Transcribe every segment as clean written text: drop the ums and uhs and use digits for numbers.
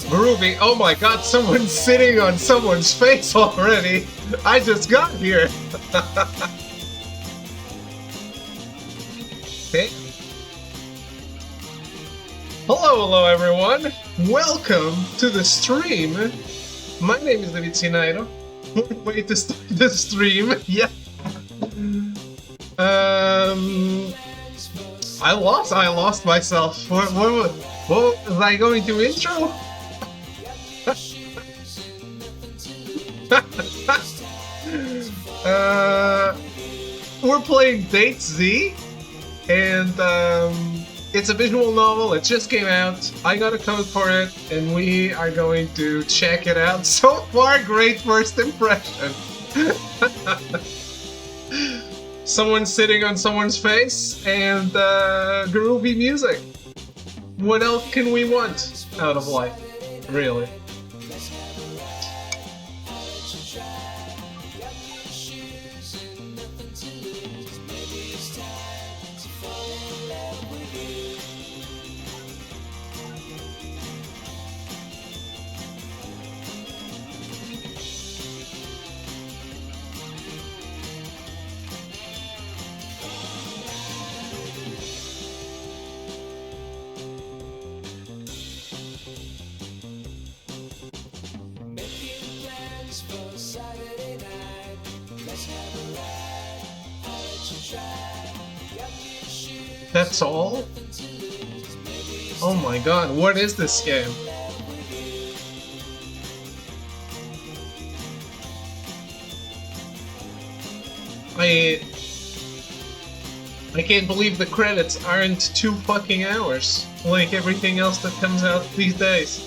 Groovy. Oh my god, someone's sitting on someone's face already. I just got here. Okay. Hello everyone. Welcome to the stream. My name is David Sinairo. Way to start the stream. Yeah. I lost myself. What was I going to intro? We're playing Date Z, and it's a visual novel. It just came out. I got a code for it, and we are going to check it out. So far, great first impression. Someone sitting on someone's face, and groovy music. What else can we want out of life, really? That's all? Oh my god, what is this game? I can't believe the credits aren't 2 fucking hours, like everything else that comes out these days.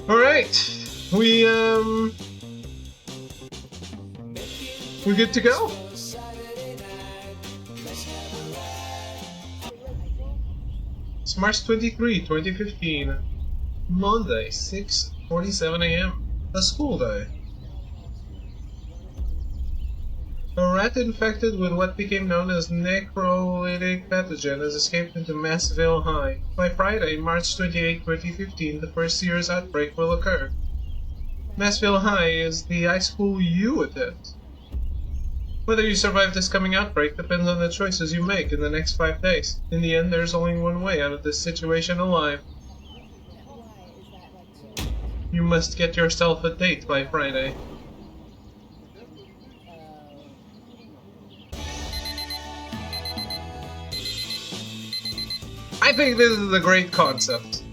Alright, we're good to go? It's March 23, 2015. Monday, 6:47 AM. A school day. A rat infected with what became known as necrolytic pathogen has escaped into Massville High. By Friday, March 28, 2015, the first serious outbreak will occur. Massville High is the high school you attend. Whether you survive this coming outbreak depends on the choices you make in the next 5 days. In the end, there's only one way out of this situation alive. You must get yourself a date by Friday. I think this is a great concept.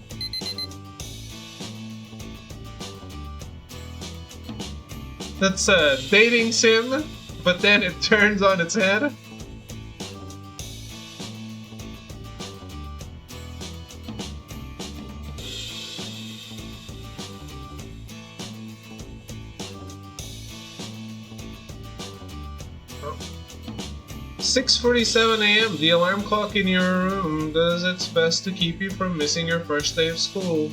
That's a dating sim, but then it turns on its head. Oh. 6:47 AM, the alarm clock in your room does its best to keep you from missing your first day of school.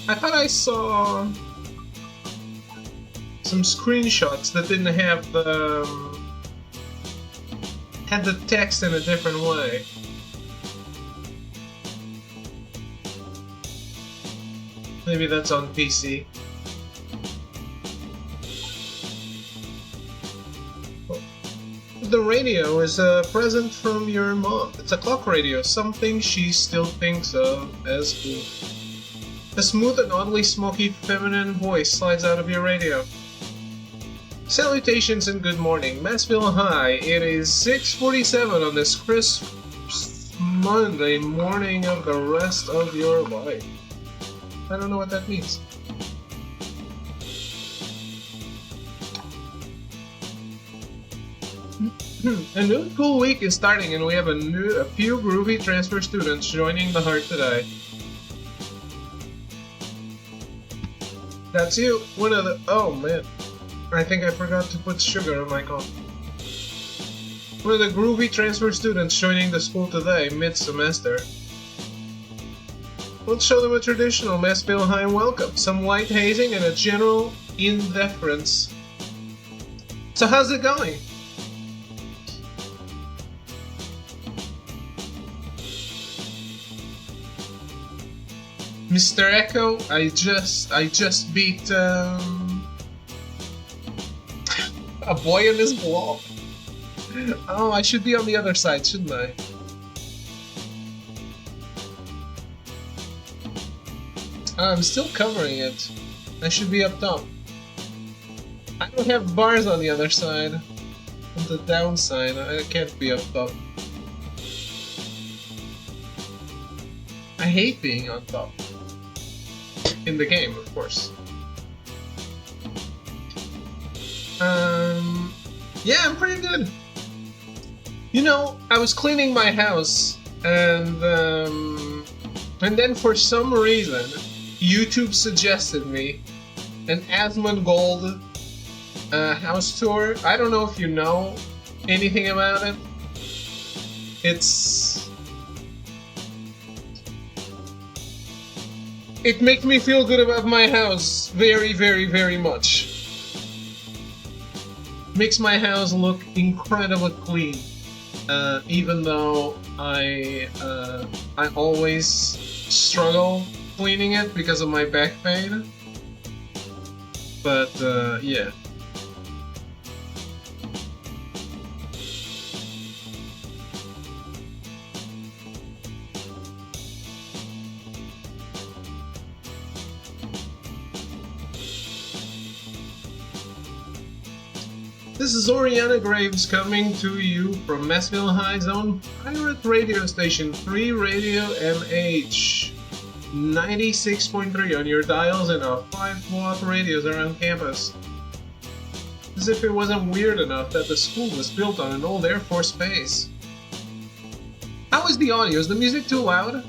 I thought I saw some screenshots that didn't have the had the text in a different way. Maybe that's on PC. The radio is a present from your mom. It's a clock radio, something she still thinks of as cool. A smooth and oddly smoky feminine voice slides out of your radio. Salutations and good morning, Massville High. It is 6:47 on this crisp Monday morning of the rest of your life. I don't know what that means. A new school week is starting and we have a few groovy transfer students joining the Heart today. That's you, one of the— oh man, I think I forgot to put sugar in my coffee. One of the groovy transfer students joining the school today, mid-semester. Let's show them a traditional Massville High welcome, some light hazing and a general indifference. So how's it going? Mr. Echo, I just beat a boy in his block. Oh, I should be on the other side, shouldn't I? I'm still covering it. I should be up top. I don't have bars on the other side. On the downside, I can't be up top. I hate being on top. In the game, of course. Yeah, I'm pretty good. You know, I was cleaning my house, and then for some reason, YouTube suggested me an Asmongold house tour. I don't know if you know anything about it. It makes me feel good about my house very, very, very much. Makes my house look incredibly clean, even though I always struggle cleaning it because of my back pain. But yeah. This is Oriana Graves coming to you from Massville High's own pirate radio station, Free Radio MH. 96.3 on your dials and our 5-watt radios around campus. As if it wasn't weird enough that the school was built on an old Air Force base. How is the audio? Is the music too loud?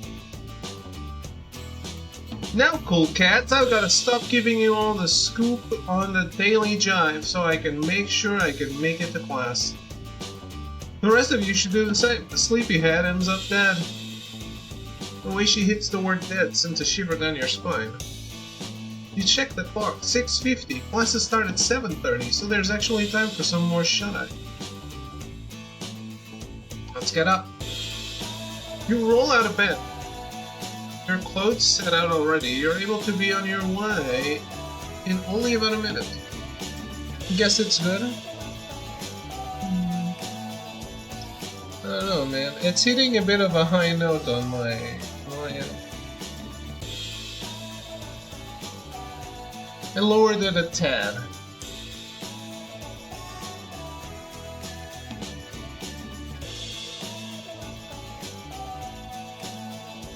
Now, cool cats, I've got to stop giving you all the scoop on the daily jive so I can make sure I can make it to class. The rest of you should do the same. The sleepyhead ends up dead. The way she hits the word dead sends a shiver down your spine. You check the clock, 6:50. Classes start at 7:30, so there's actually time for some more shut-eye. Let's get up. You roll out of bed. Your clothes set out already. You're able to be on your way in only about a minute. Guess it's good? I don't know, man. It's hitting a bit of a high note on my end. I lowered it a tad.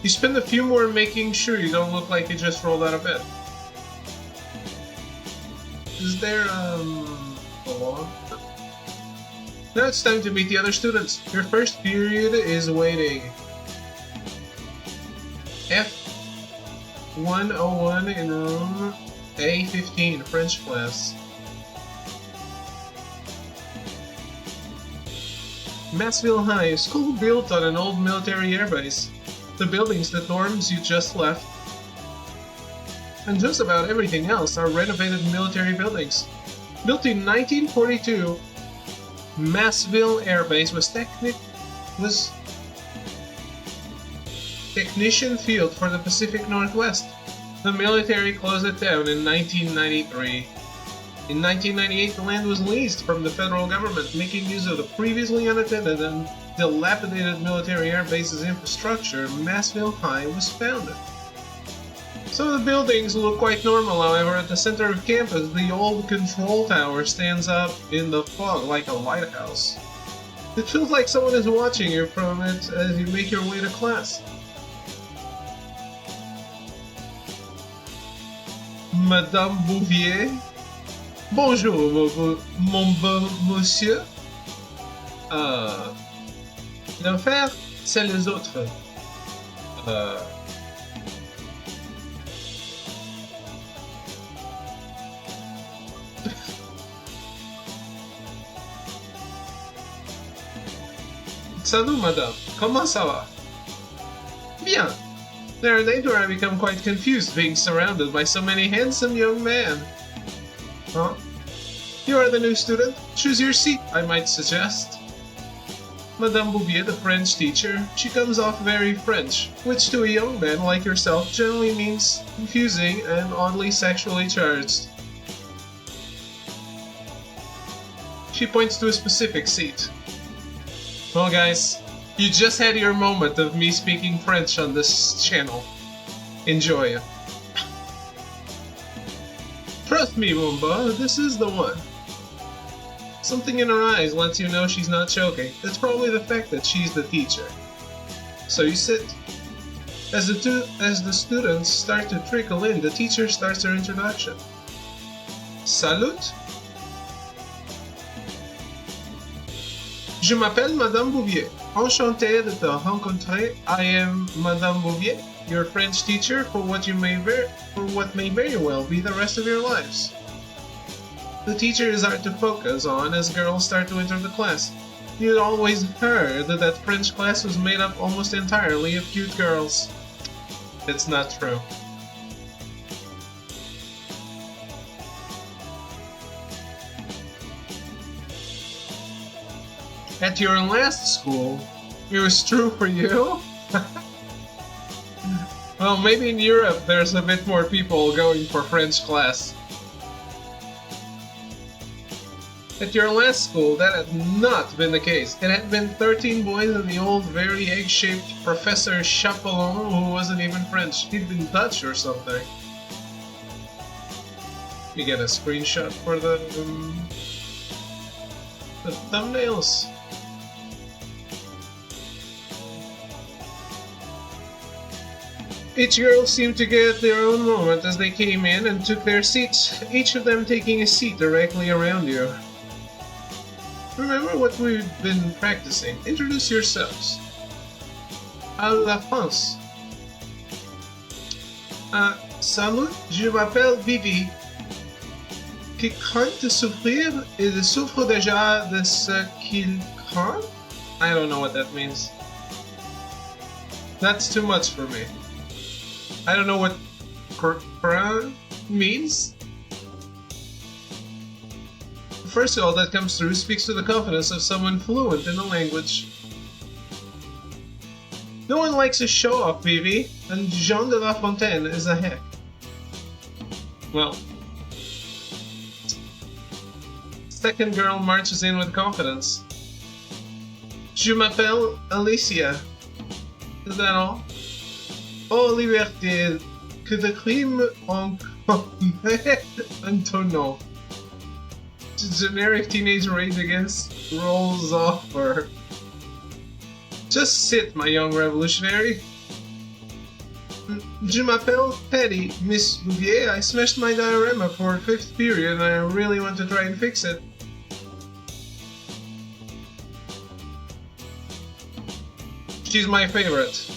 You spend a few more making sure you don't look like you just rolled out of bed. Is there, a log? Now it's time to meet the other students. Your first period is waiting. F101 in room A15, French class. Massville High, a school built on an old military airbase. The buildings, the dorms you just left, and just about everything else are renovated military buildings. Built in 1942, Massville Air Base was technician field for the Pacific Northwest. The military closed it down in 1993. In 1998, the land was leased from the federal government, making use of the previously unattended and dilapidated military air base's infrastructure. Massville High was founded. Some of the buildings look quite normal, however. At the center of campus, the old control tower stands up in the fog like a lighthouse. It feels like someone is watching you from it as you make your way to class. Madame Bouvier? Bonjour, mon bon monsieur. Euh, L'enfer, c'est les autres. Euh, Salut, madame. Comment ça va? Bien. There are days where I become quite confused being surrounded by so many handsome young men. Huh? You are the new student? Choose your seat, I might suggest. Madame Bouvier, the French teacher, she comes off very French, which to a young man like yourself generally means confusing and oddly sexually charged. She points to a specific seat. Well guys, you just had your moment of me speaking French on this channel. Enjoy it. Trust me, Moomba, this is the one. Something in her eyes lets you know she's not joking. It's probably the fact that she's the teacher. So you sit. As the students start to trickle in, the teacher starts her introduction. Salut! Je m'appelle Madame Bouvier. Enchanté de te rencontrer. I am Madame Bouvier, your French teacher for what may very well be the rest of your lives. The teacher is hard to focus on as girls start to enter the class. You'd always heard that French class was made up almost entirely of cute girls. It's not true. At your last school, it was true for you? Well, maybe in Europe there's a bit more people going for French class. At your last school, that had not been the case. It had been 13 boys and the old, very egg-shaped Professor Chapelon, who wasn't even French. He'd been Dutch or something. You get a screenshot for the thumbnails. Each girl seemed to get their own moment as they came in and took their seats, each of them taking a seat directly around you. Remember what we've been practicing. Introduce yourselves. À la France. Salut, je m'appelle Vivi. Qui craint de souffrir et de souffre déjà de ce qu'il craint? I don't know what that means. That's too much for me. I don't know what craint means. First of all, that comes through speaks to the confidence of someone fluent in the language. No one likes a show-off, Vivi, and Jean de La Fontaine is a heck. Well, second girl marches in with confidence. Je m'appelle Alicia. Is that all? Oh, liberté, que de crime en commet un tonneau. Generic teenage rage against rolls off her. Just sit, my young revolutionary. Je m'appelle Patty, Miss Bouvier. I smashed my diorama for 5th period and I really want to try and fix it. She's my favorite.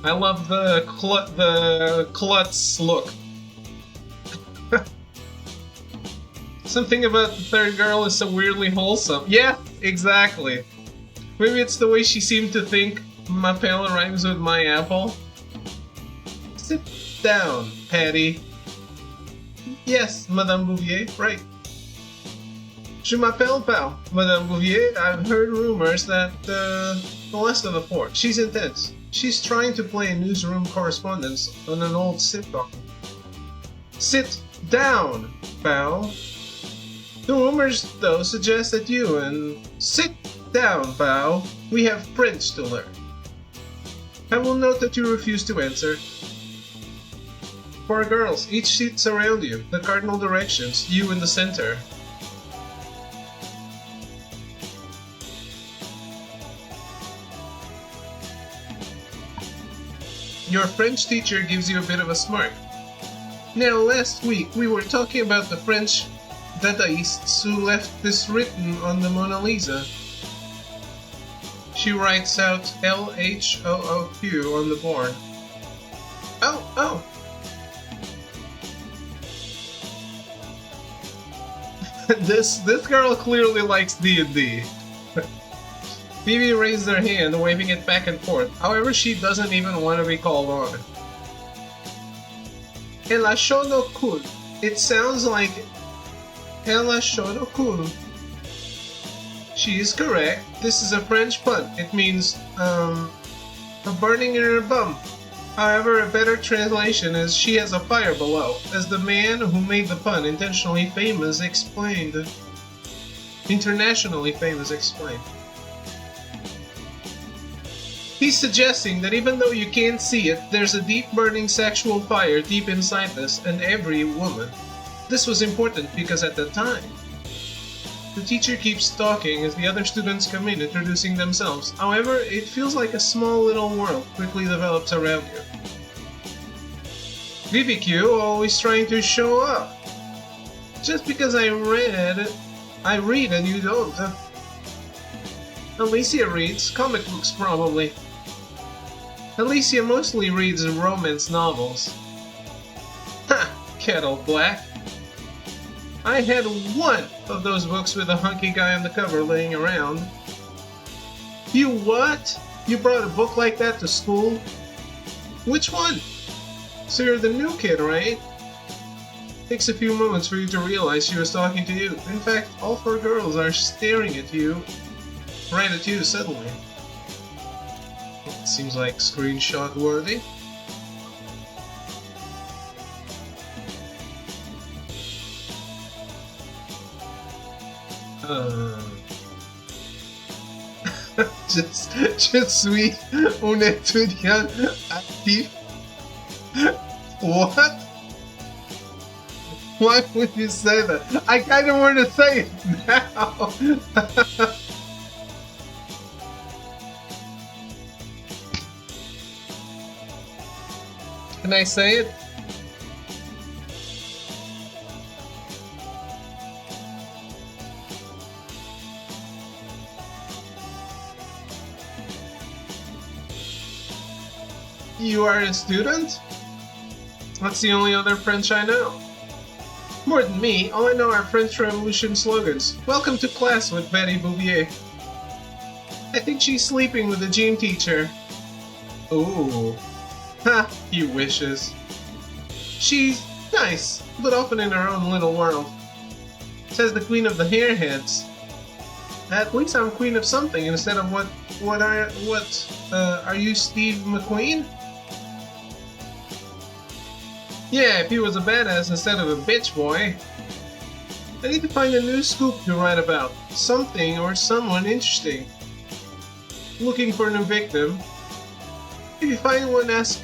I love the klutz look. Something about the third girl is so weirdly wholesome. Yeah, exactly. Maybe it's the way she seemed to think m'appelle rhymes with my apple. Sit down, Patty. Yes, Madame Bouvier, right. Je m'appelle Pal, Madame Bouvier. I've heard rumors that the less of the four. She's intense. She's trying to play newsroom correspondence on an old sitcom. Sit down, Pal. The rumors, though, suggest that you and... Sit down, Bao. We have French to learn. I will note that you refuse to answer. 4 girls, each seats around you. The cardinal directions, you in the center. Your French teacher gives you a bit of a smirk. Now, last week we were talking about the French Dadaists who left this written on the Mona Lisa. She writes out LHOOQ on the board. Oh! This girl clearly likes D&D. Phoebe raised her hand, waving it back and forth. However, she doesn't even want to be called on. Elashono-kun. It sounds like Elashono-kun. She is correct. This is a French pun. It means, a burning in her bum. However, a better translation is she has a fire below, as the man who made the pun internationally famous explained. He's suggesting that even though you can't see it, there's a deep burning sexual fire deep inside this and every woman. This was important because at the time, the teacher keeps talking as the other students come in, introducing themselves. However, it feels like a small little world quickly develops around you. VBQ always trying to show up. Just because I read and you don't. Alicia reads comic books probably. Alicia mostly reads romance novels. Ha! Kettle Black. I had one of those books with a hunky guy on the cover laying around. You what? You brought a book like that to school? Which one? So you're the new kid, right? Takes a few moments for you to realize she was talking to you. In fact, all four girls are staring at you. Right at you suddenly. It seems like screenshot worthy. Je suis un étudiant actif. What? Why would you say that? I kind of want to say it now. Can I say it? You are a student? That's the only other French I know. More than me, all I know are French Revolution slogans. Welcome to class with Betty Bouvier. I think she's sleeping with the gym teacher. Ooh. Ha, he wishes. She's nice, but often in her own little world. Says the queen of the hairheads. At least I'm queen of something instead of are you Steve McQueen? Yeah, if he was a badass instead of a bitch boy. I need to find a new scoop to write about. Something or someone interesting. Looking for a new victim. If you find one, ask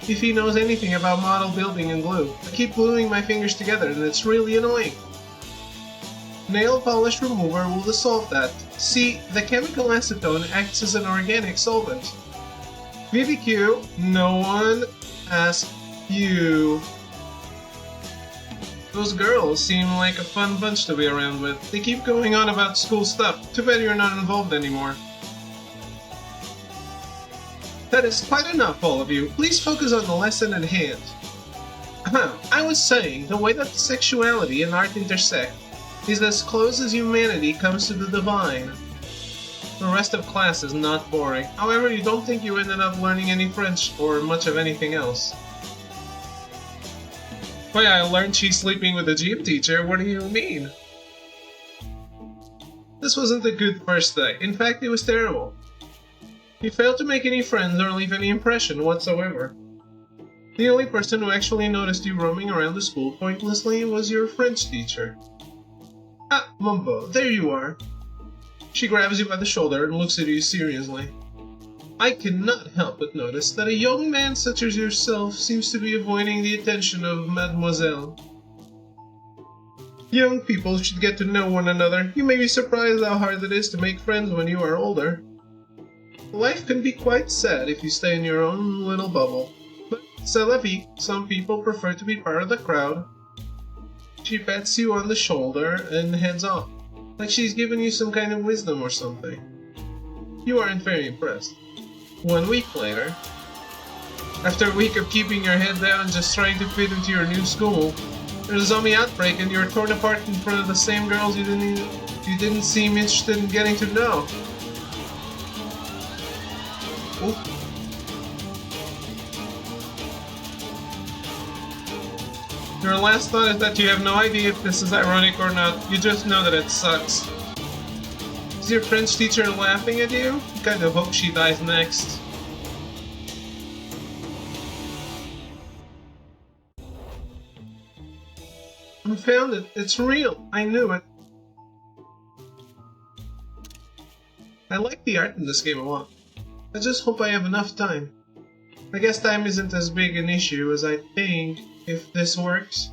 if he knows anything about model building and glue. I keep gluing my fingers together and it's really annoying. Nail polish remover will dissolve that. See, the chemical acetone acts as an organic solvent. VBQ, no one asked you. Those girls seem like a fun bunch to be around with. They keep going on about school stuff. Too bad you're not involved anymore. That is quite enough, all of you. Please focus on the lesson at hand. I was saying, the way that sexuality and art intersect is as close as humanity comes to the divine. The rest of class is not boring. However, you don't think you ended up learning any French or much of anything else. Why, I learned she's sleeping with a gym teacher. What do you mean? This wasn't a good first day. In fact, it was terrible. You failed to make any friends or leave any impression whatsoever. The only person who actually noticed you roaming around the school pointlessly was your French teacher. Ah, Mumbo, there you are. She grabs you by the shoulder and looks at you seriously. I cannot help but notice that a young man such as yourself seems to be avoiding the attention of Mademoiselle. Young people should get to know one another. You may be surprised how hard it is to make friends when you are older. Life can be quite sad if you stay in your own little bubble. But c'est la vie. Some people prefer to be part of the crowd. She pats you on the shoulder and heads off, like she's giving you some kind of wisdom or something. You aren't very impressed. 1 week later, after a week of keeping your head down and just trying to fit into your new school, there's a zombie outbreak and you're torn apart in front of the same girls you didn't seem interested in getting to know. Ooh. Your last thought is that you have no idea if this is ironic or not. You just know that it sucks. Is your French teacher laughing at you? You kind of hope she dies next. I found it. It's real. I knew it. I like the art in this game a lot. I just hope I have enough time. I guess time isn't as big an issue as I think if this works.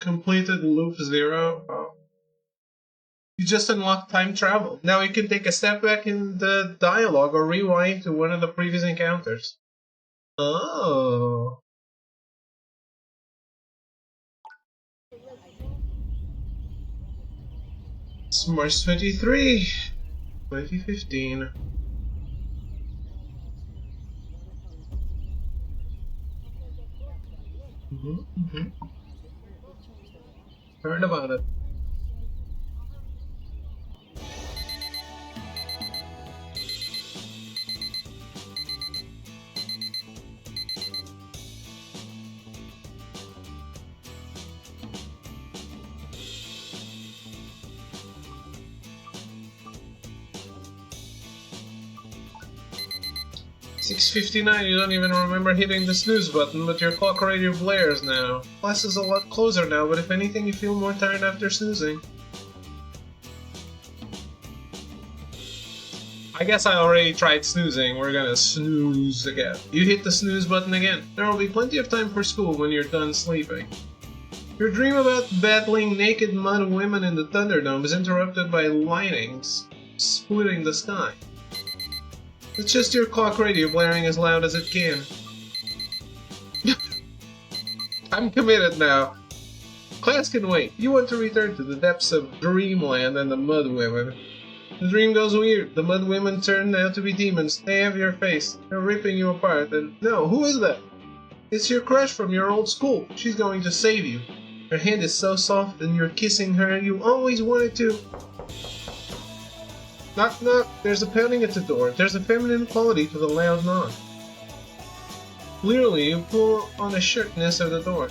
Completed loop 0. Oh. You just unlocked time travel. Now you can take a step back in the dialogue or rewind to one of the previous encounters. Oh. It's March 23, 2015. Heard about it. $6:59, you don't even remember hitting the snooze button, but your clock radio blares now. Class is a lot closer now, but if anything you feel more tired after snoozing. I guess I already tried snoozing, we're gonna snooze again. You hit the snooze button again. There will be plenty of time for school when you're done sleeping. Your dream about battling naked mud women in the Thunderdome is interrupted by lightnings splitting the sky. It's just your clock radio blaring as loud as it can. I'm committed now. Class can wait. You want to return to the depths of Dreamland and the Mud Women. The dream goes weird. The Mud Women turn out to be demons. They have your face. They're ripping you apart and... No, who is that? It's your crush from your old school. She's going to save you. Her hand is so soft and you're kissing her. You always wanted to... Knock knock, there's a pounding at the door. There's a feminine quality to the loud knock. Clearly, you pull on a shirt and answer the door.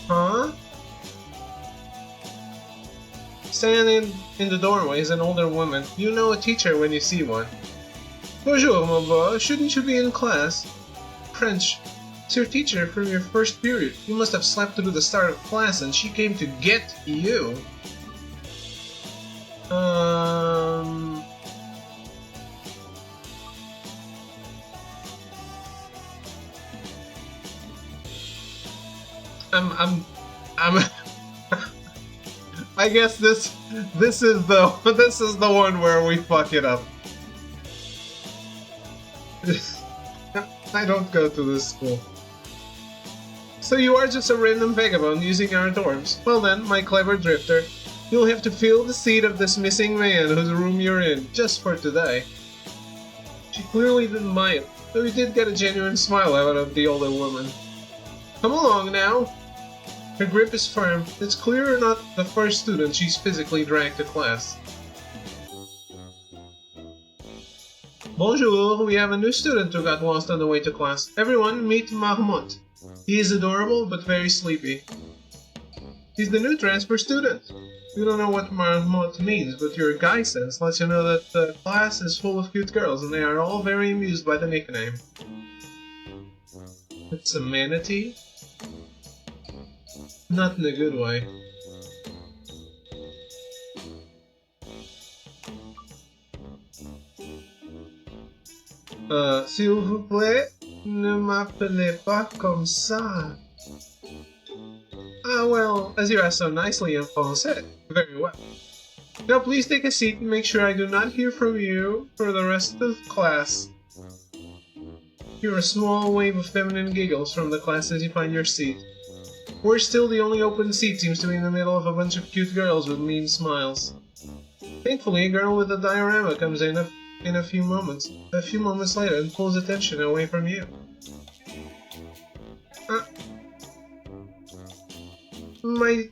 Huh? Standing in the doorway is an older woman. You know a teacher when you see one. Bonjour, mon beau. Shouldn't you be in class? French. It's your teacher from your first period. You must have slept through the start of class and she came to get you. I'm I guess this is the one where we fuck it up. I don't go to this school. So you are just a random vagabond using our dorms. Well then, my clever drifter, you'll have to fill the seat of this missing man whose room you're in, just for today. She clearly didn't mind, though he did get a genuine smile out of the older woman. Come along now. Her grip is firm. It's clear you're not the first student she's physically dragged to class. Bonjour, we have a new student who got lost on the way to class. Everyone, meet Marmot. He is adorable, but very sleepy. He's the new transfer student. You don't know what Marmot means, but your guy sense lets you know that the class is full of cute girls, and they are all very amused by the nickname. It's a manatee? Not in a good way. S'il vous plaît, ne m'appelez pas comme ça. Ah well, as you asked so nicely in français. Very well. Now please take a seat and make sure I do not hear from you for the rest of class. Hear a small wave of feminine giggles from the class as you find your seat. We're still the only open seat seems to be in the middle of a bunch of cute girls with mean smiles. Thankfully, a girl with a diorama comes in a few moments later and pulls attention away from you.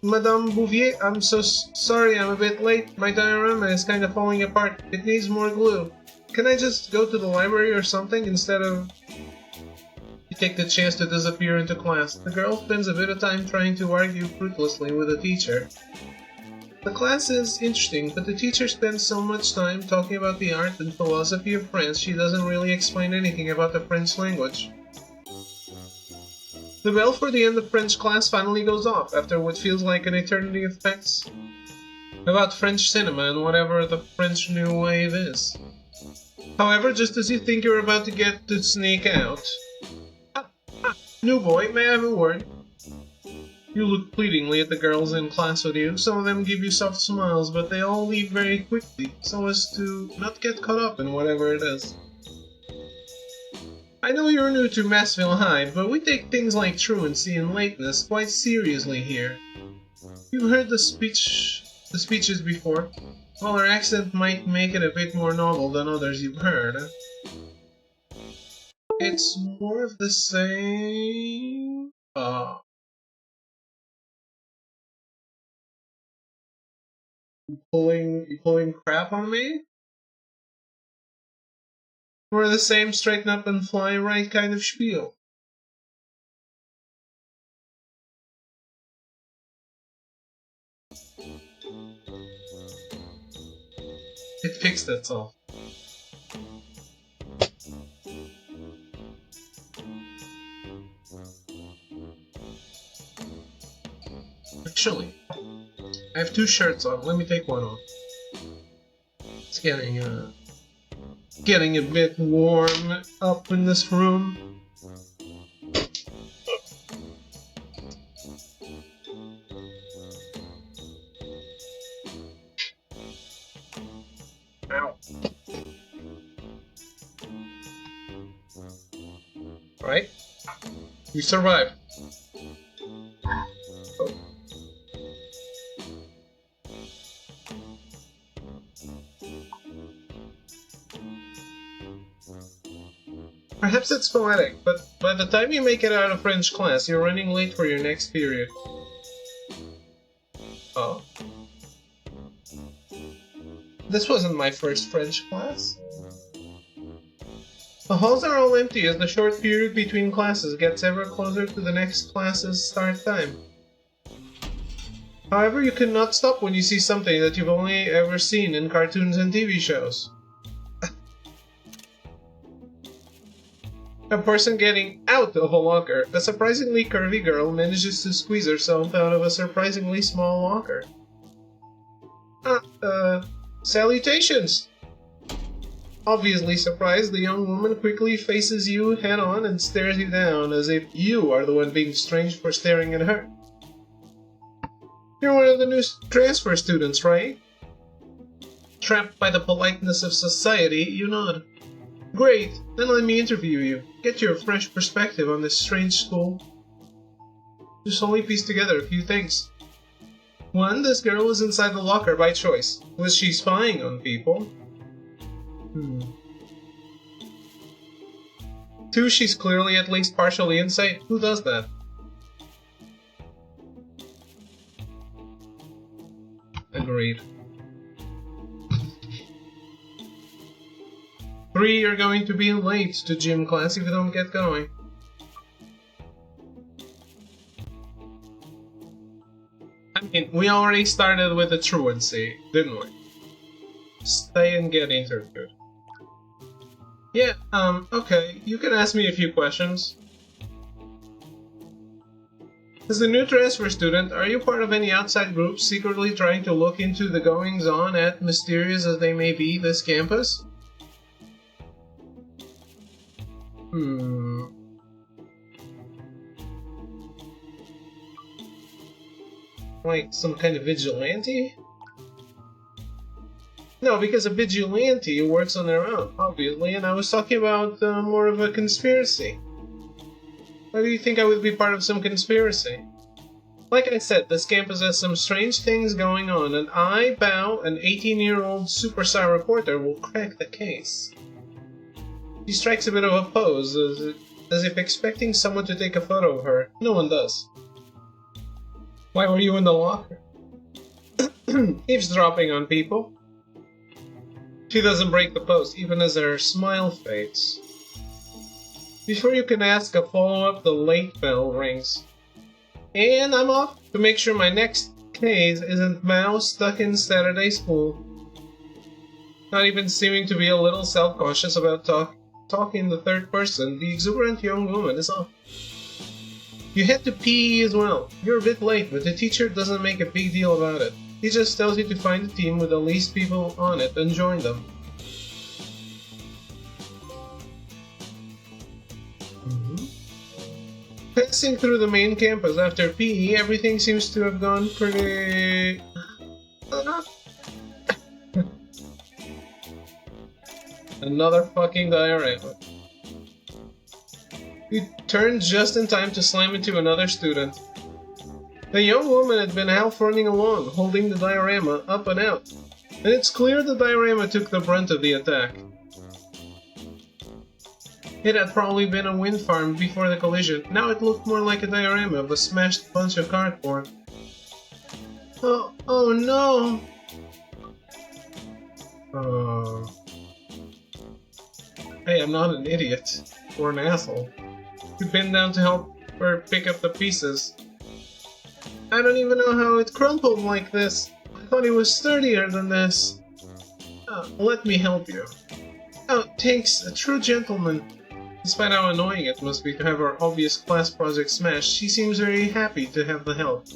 Madame Bouvier, I'm so sorry I'm a bit late. My diorama is kind of falling apart. It needs more glue. Can I just go to the library or something instead of... You take the chance to disappear into class. The girl spends a bit of time trying to argue fruitlessly with the teacher. The class is interesting, but the teacher spends so much time talking about the art and philosophy of France she doesn't really explain anything about the French language. The bell for the end of French class finally goes off, after what feels like an eternity of facts about French cinema and whatever the French New Wave is. However, just as you think you're about to get to sneak out... New boy, may I have a word? You look pleadingly at the girls in class with you. Some of them give you soft smiles, but they all leave very quickly, so as to not get caught up in whatever it is. I know you're new to Massville High, but we take things like truancy and lateness quite seriously here. You've heard the speeches before. Well, our accent might make it a bit more novel than others you've heard. It's more of the same... You pulling crap on me? More the same straighten up and fly right kind of spiel. It fixed itself. Actually, I have two shirts on. Let me take one off. It's getting a bit warm up in this room. Ow. Right? You survived. Perhaps it's poetic, but by the time you make it out of French class, you're running late for your next period. Oh. This wasn't my first French class. The halls are all empty as the short period between classes gets ever closer to the next class's start time. However, you cannot stop when you see something that you've only ever seen in cartoons and TV shows. A person getting out of a locker. A surprisingly curvy girl manages to squeeze herself out of a surprisingly small locker. Salutations! Obviously surprised, the young woman quickly faces you head-on and stares you down, as if you are the one being strange for staring at her. You're one of the new transfer students, right? Trapped by the politeness of society, you nod. Great, then let me interview you. Get your fresh perspective on this strange school. Just only piece together a few things. 1. This girl was inside the locker by choice. Was she spying on people? 2. She's clearly at least partially inside. Who does that? Agreed. 3. You're going to be late to gym class if you don't get going. I mean, we already started with the truancy, didn't we? Stay and get interviewed. Yeah, okay, you can ask me a few questions. As a new transfer student, are you part of any outside groups secretly trying to look into the goings-on at, mysterious as they may be, this campus? Like some kind of vigilante? No, because a vigilante works on their own, obviously, and I was talking about more of a conspiracy. Why do you think I would be part of some conspiracy? Like I said, this campus has some strange things going on, and I, Bao, an 18-year-old superstar reporter, will crack the case. She strikes a bit of a pose, as if expecting someone to take a photo of her. No one does. Why were you in the locker? Eavesdropping on people. She doesn't break the pose, even as her smile fades. Before you can ask a follow-up, the late bell rings. And I'm off to make sure my next case isn't Mao stuck in Saturday school. Not even seeming to be a little self-conscious about talking in the third person, the exuberant young woman is off. You head to PE as well. You're a bit late, but the teacher doesn't make a big deal about it. He just tells you to find a team with the least people on it and join them. Passing through the main campus after PE, everything seems to have gone pretty... Another fucking diorama. You turned just in time to slam into another student. The young woman had been half running along, holding the diorama up and out, and it's clear the diorama took the brunt of the attack. It had probably been a wind farm before the collision. Now it looked more like a diorama of a smashed bunch of cardboard. Oh no! Hey, I'm not an idiot. Or an asshole. You bent down to help her pick up the pieces. I don't even know how it crumpled like this. I thought it was sturdier than this. Let me help you. Oh, thanks, a true gentleman. Despite how annoying it must be to have our obvious class project smashed, she seems very happy to have the help.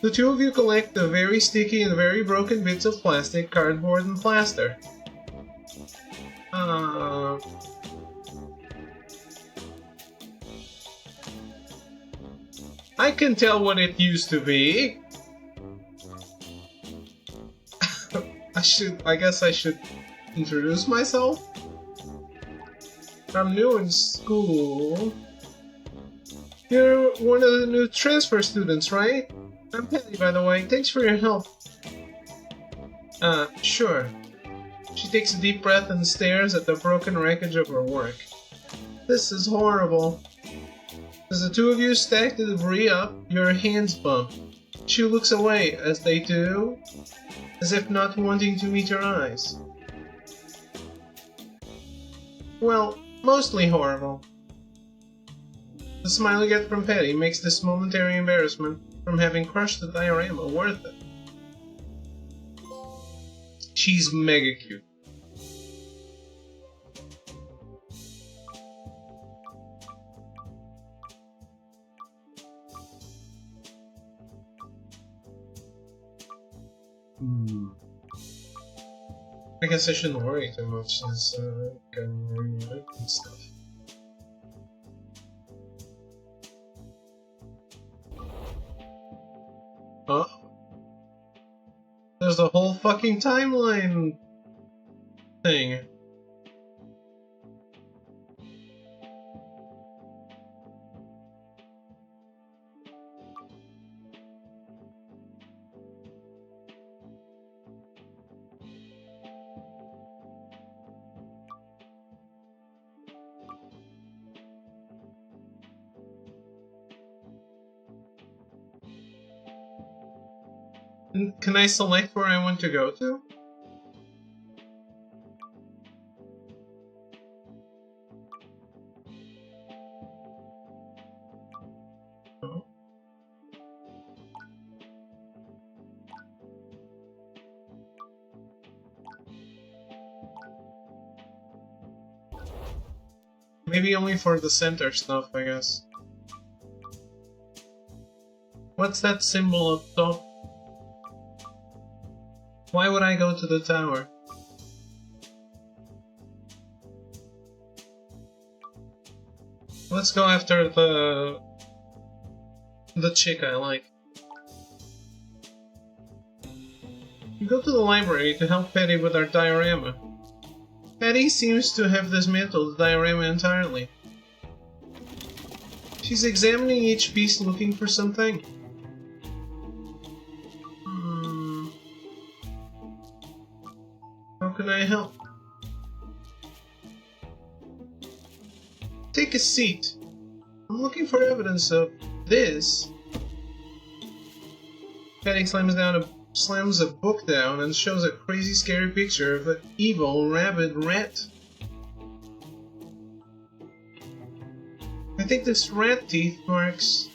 The two of you collect the very sticky and very broken bits of plastic, cardboard, and plaster. I can tell what it used to be. I guess I should introduce myself. I'm new in school. You're one of the new transfer students, right? I'm Penny, by the way. Thanks for your help. Sure. She takes a deep breath and stares at the broken wreckage of her work. This is horrible. As the two of you stack the debris up, your hands bump. She looks away, as they do, as if not wanting to meet your eyes. Well, mostly horrible. The smile you get from Patty makes this momentary embarrassment from having crushed the diorama worth it. She's mega cute. I guess I shouldn't worry too much since I can read and stuff. Oh? There's a whole fucking timeline thing. Can I select where I want to go to? Oh. Maybe only for the center stuff, I guess. What's that symbol up top? Why would I go to the tower? Let's go after the chick I like. We go to the library to help Patty with our diorama. Patty seems to have dismantled the diorama entirely. She's examining each piece looking for something. How can I help? Take a seat. I'm looking for evidence of this. Patty slams a book down and shows a crazy scary picture of an evil rabid rat. I think this is rat teeth marks,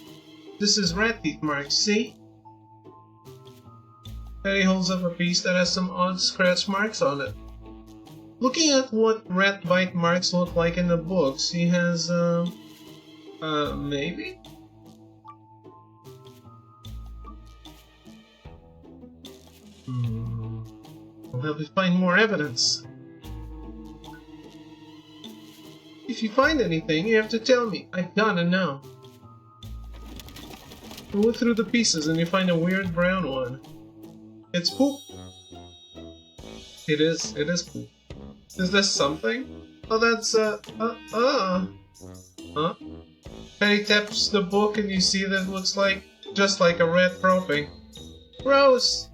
see? Patty holds up a piece that has some odd scratch marks on it. Looking at what rat bite marks look like in the books, he has, maybe? We'll help you find more evidence. If you find anything, you have to tell me. I gotta know. You look through the pieces and you find a weird brown one. It's poop. It is poop. Is this something? Oh, that's, Huh? Patty taps the book and you see that it looks like, just like a rat dropping. Gross!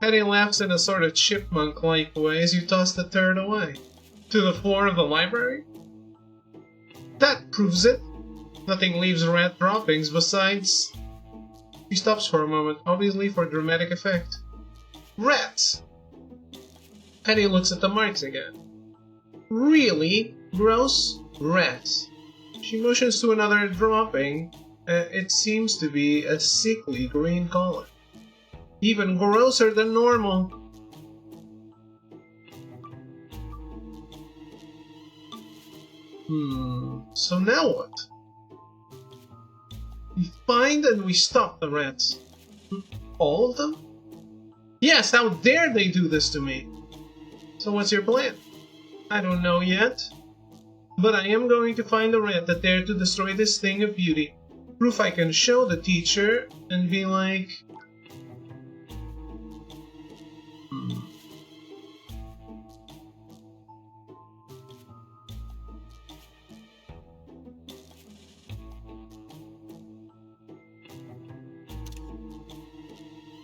Patty laughs in a sort of chipmunk-like way as you toss the turd away. To the floor of the library? That proves it! Nothing leaves rat droppings besides... He stops for a moment, obviously for dramatic effect. Rats! Patty looks at the marks again. Really? Gross? Rats. She motions to another dropping. It seems to be a sickly green color. Even grosser than normal. So now what? We find and we stop the rats. All of them? Yes, how dare they do this to me? So what's your plan? I don't know yet. But I am going to find the rat that dared to destroy this thing of beauty. Proof I can show the teacher and be like...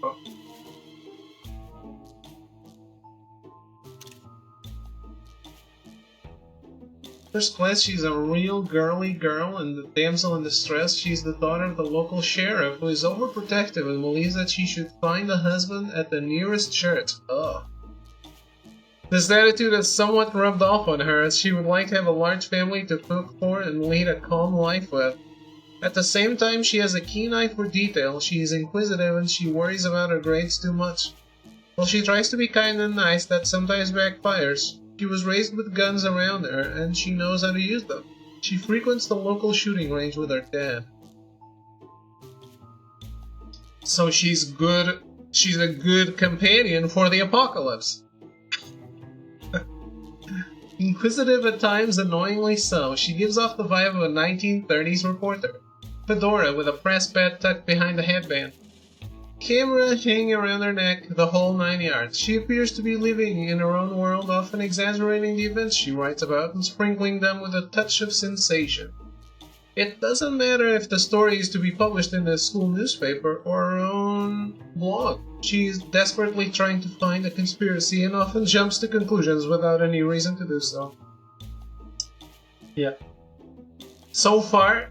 Oh. First class, she's a real girly girl, and the damsel in distress, she's the daughter of the local sheriff, who is overprotective and believes that she should find a husband at the nearest church. Ugh. This attitude has somewhat rubbed off on her, as she would like to have a large family to cook for and lead a calm life with. At the same time, she has a keen eye for detail, she is inquisitive, and she worries about her grades too much. While she tries to be kind and nice, that sometimes backfires. She was raised with guns around her, and she knows how to use them. She frequents the local shooting range with her dad. So she's good. She's a good companion for the apocalypse. Inquisitive at times, annoyingly so, she gives off the vibe of a 1930s reporter. Fedora with a press pad tucked behind the headband. Camera hanging around her neck, the whole 9 yards. She appears to be living in her own world, often exaggerating the events she writes about and sprinkling them with a touch of sensation. It doesn't matter if the story is to be published in a school newspaper or her own blog. She's desperately trying to find a conspiracy and often jumps to conclusions without any reason to do so. Yeah. So far,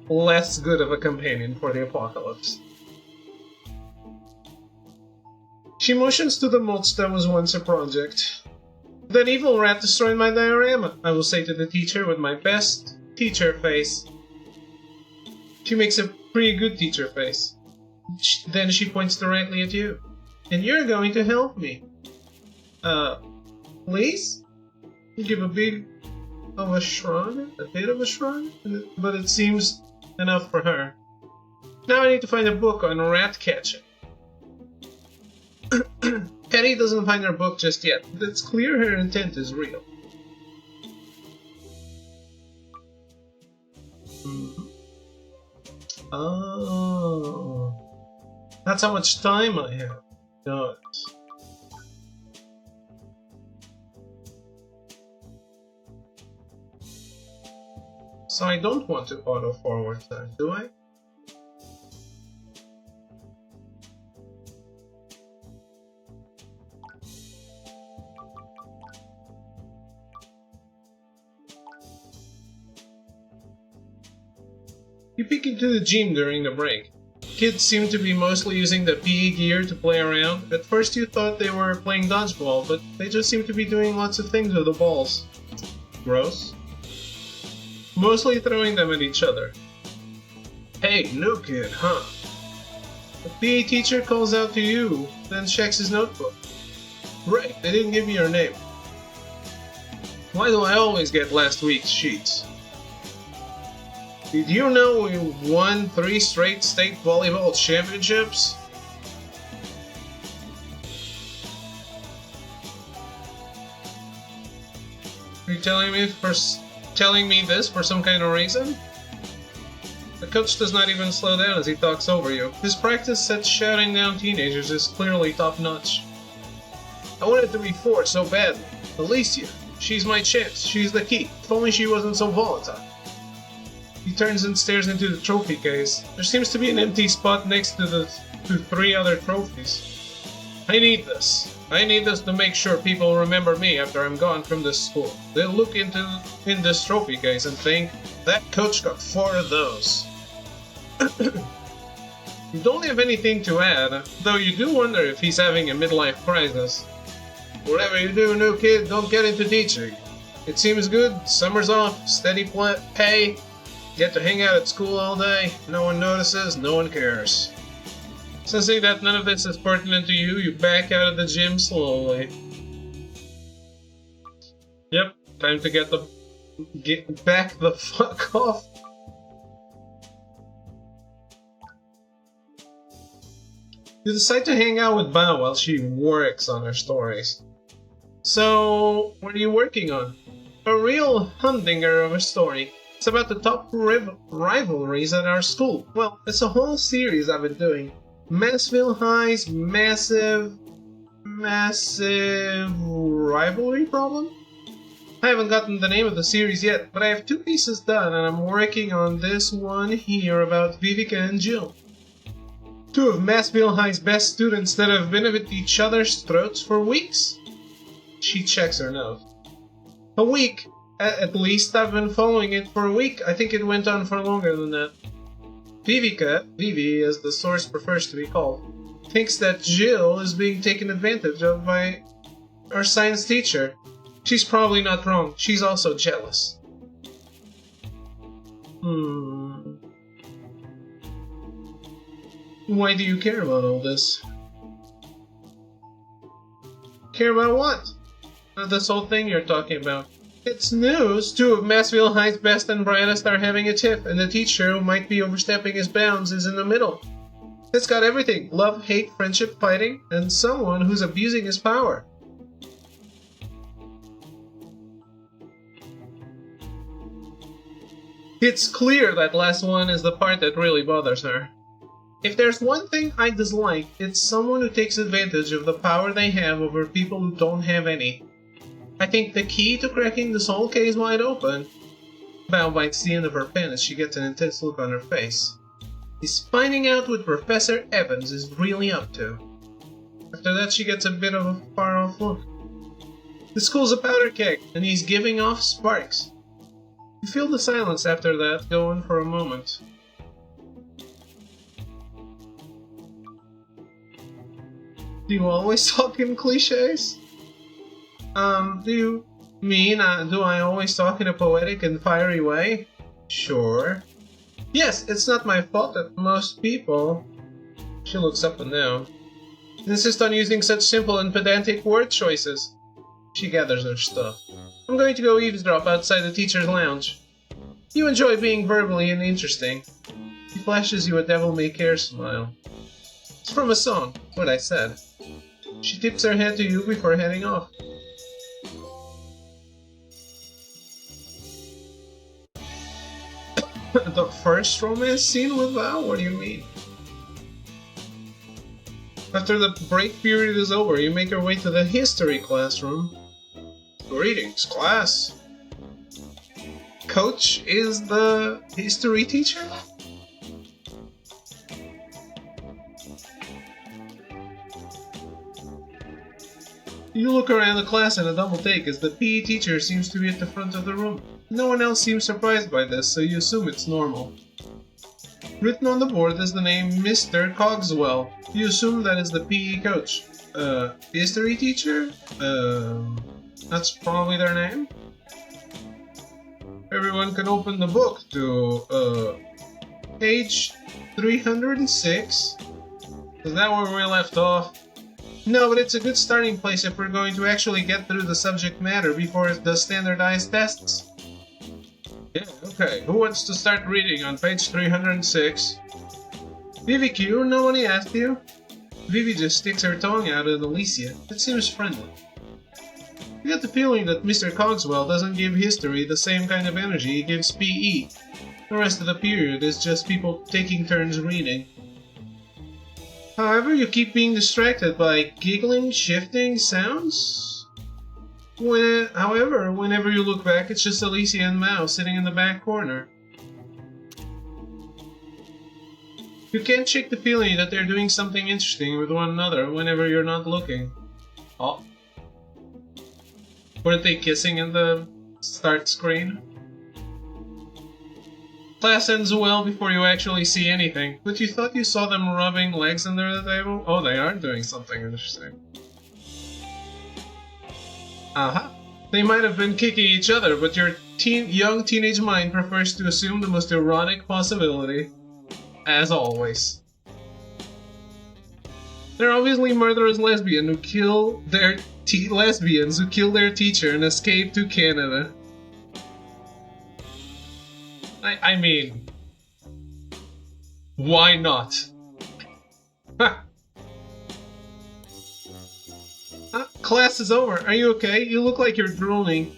less good of a companion for the apocalypse. She motions to the mulch that was once a project. That evil rat destroyed my diorama, I will say to the teacher with my best teacher face. She makes a pretty good teacher face. Then she points directly at you. And you're going to help me. Please? You give a bit of a shrug, but it seems enough for her. Now I need to find a book on rat catching. Patty doesn't find her book just yet, but it's clear her intent is real. Oh. That's how much time I have. God. So I don't want to auto-forward that, do I? You peek into the gym during the break. Kids seem to be mostly using the PE gear to play around. At first you thought they were playing dodgeball, but they just seem to be doing lots of things with the balls. Gross. Mostly throwing them at each other. Hey, new kid, huh? The PE teacher calls out to you, then checks his notebook. Right, they didn't give me your name. Why do I always get last week's sheets? Did you know we won 3 straight state volleyball championships? Are you telling me this for some kind of reason? The coach does not even slow down as he talks over you. His practice at shouting down teenagers is clearly top-notch. I wanted to be 4 so badly. Alicia, she's my chance. She's the key. If only she wasn't so volatile. He turns and stares into the trophy case. There seems to be an empty spot next to the 3 other trophies. I need this. I need this to make sure people remember me after I'm gone from this school. They'll look in this trophy case and think, that coach got 4 of those. You don't have anything to add, though you do wonder if he's having a midlife crisis. Whatever you do, new kid, don't get into teaching. It seems good, summer's off, steady pay, get to hang out at school all day, no one notices, no one cares. Sensing that none of this is pertinent to you, you back out of the gym slowly. Yep, time to get back the fuck off. You decide to hang out with Bao while she works on her stories. So, what are you working on? A real humdinger of a story. It's about the top rivalries at our school. Well, it's a whole series I've been doing. Massville High's massive rivalry problem? I haven't gotten the name of the series yet, but I have 2 pieces done and I'm working on this one here about Vivica and Jill. 2 of Massville High's best students that have been at each other's throats for weeks. She checks her note. A week? At least I've been following it for a week. I think it went on for longer than that. Vivica, Vivi as the source prefers to be called, thinks that Jill is being taken advantage of by our science teacher. She's probably not wrong. She's also jealous. Why do you care about all this? Care about what? This whole thing you're talking about. It's news. 2 of Massville High's best and brightest are having a tiff, and the teacher who might be overstepping his bounds is in the middle. It's got everything. Love, hate, friendship, fighting, and someone who's abusing his power. It's clear that last one is the part that really bothers her. If there's one thing I dislike, it's someone who takes advantage of the power they have over people who don't have any. I think the key to cracking this whole case wide open... Bao bites the end of her pen as she gets an intense look on her face. Is finding out what Professor Evans is really up to. After that she gets a bit of a far-off look. The school's a powder keg, and he's giving off sparks. You feel the silence after that go on for a moment. Do you always talk in cliches? Do you mean, do I always talk in a poetic and fiery way? Sure. Yes, it's not my fault that most people... She looks up and down. Insist on using such simple and pedantic word choices. She gathers her stuff. I'm going to go eavesdrop outside the teacher's lounge. You enjoy being verbally and interesting. He flashes you a devil-may-care smile. It's from a song, what I said. She tips her head to you before heading off. The first romance scene with Val? What do you mean? After the break period is over, you make your way to the history classroom. Greetings, class. Coach is the history teacher? You look around the class in a double take as the PE teacher seems to be at the front of the room. No one else seems surprised by this, so you assume it's normal. Written on the board is the name Mr. Cogswell. You assume that is the PE coach. History teacher? That's probably their name? Everyone can open the book to, page 306. Is that where we left off? No, but it's a good starting place if we're going to actually get through the subject matter before the standardized tests. Yeah, okay. Who wants to start reading on page 306? Vivi Q, nobody asked you? Vivi just sticks her tongue out at Alicia. It seems friendly. You get the feeling that Mr. Cogswell doesn't give history the same kind of energy he gives PE. The rest of the period is just people taking turns reading. However, you keep being distracted by giggling, shifting sounds. However, whenever you look back, it's just Alicia and Mao sitting in the back corner. You can't shake the feeling that they're doing something interesting with one another whenever you're not looking. Oh. Weren't they kissing in the start screen? Class ends well before you actually see anything, but you thought you saw them rubbing legs under the table? Oh, they are doing something interesting. Aha. They might have been kicking each other, but your young teenage mind prefers to assume the most erotic possibility. As always. They're obviously murderous lesbians who kill their teacher and escape to Canada. I mean, why not? Class is over. Are you okay? You look like you're drooling.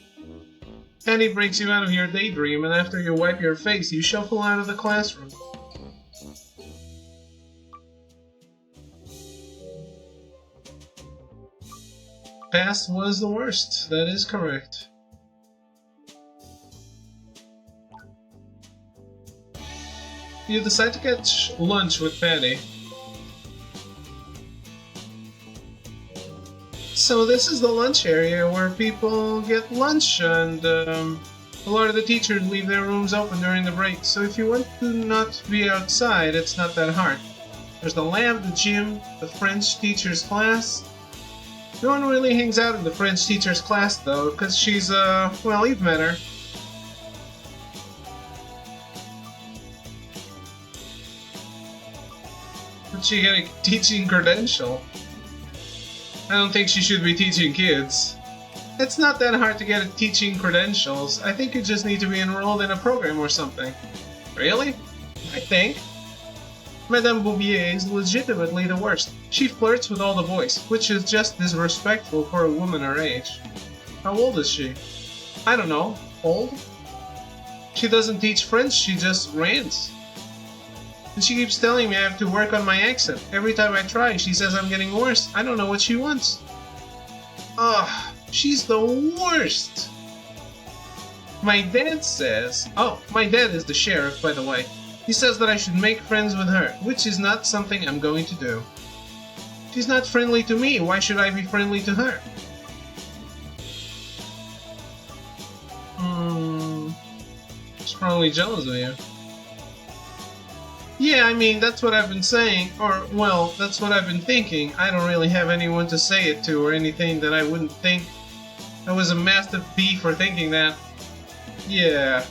Penny breaks you out of your daydream, and after you wipe your face, you shuffle out of the classroom. Past was the worst. That is correct. You decide to catch lunch with Patty. So this is the lunch area where people get lunch, and a lot of the teachers leave their rooms open during the break, so if you want to not be outside, it's not that hard. There's the lab, the gym, the French teacher's class. No one really hangs out in the French teacher's class though, because she's, well, you've met her. But she got a teaching credential. I don't think she should be teaching kids. It's not that hard to get teaching credentials. I think you just need to be enrolled in a program or something. Really? I think. Madame Bouvier is legitimately the worst. She flirts with all the boys, which is just disrespectful for a woman her age. How old is she? I don't know. Old? She doesn't teach French, she just rants. And she keeps telling me I have to work on my accent. Every time I try, she says I'm getting worse. I don't know what she wants. Ugh, she's the worst. My dad says... Oh, my dad is the sheriff, by the way. He says that I should make friends with her, which is not something I'm going to do. She's not friendly to me, why should I be friendly to her? She's probably jealous of you. Yeah, I mean, that's what I've been saying, or, well, that's what I've been thinking. I don't really have anyone to say it to or anything that I wouldn't think. I was a massive B for thinking that. Yeah.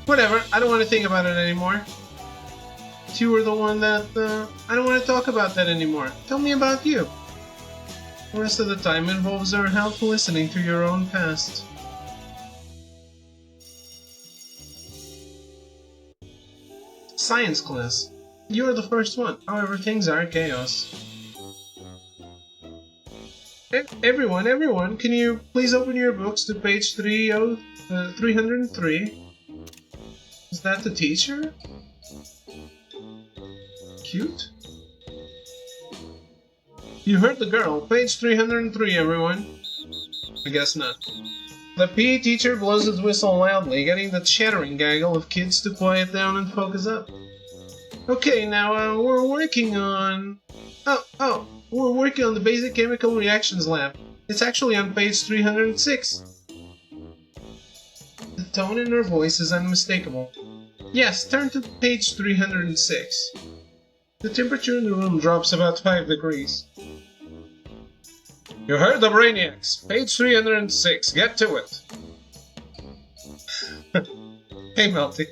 Whatever, I don't want to think about it anymore. You were the one that, I don't want to talk about that anymore. Tell me about you. The rest of the time involves our help listening to your own past. Science class. You're the first one, however things are chaos. Everyone, can you please open your books to page 303? Is that the teacher? Cute? You heard the girl. Page 303, everyone. I guess not. The PE teacher blows his whistle loudly, getting the chattering gaggle of kids to quiet down and focus up. Okay, now, we're working on... we're working on the basic chemical reactions lab. It's actually on page 306. The tone in her voice is unmistakable. Yes, turn to page 306. The temperature in the room drops about 5 degrees. You heard the brainiacs. Page 306. Get to it. Hey, Melty.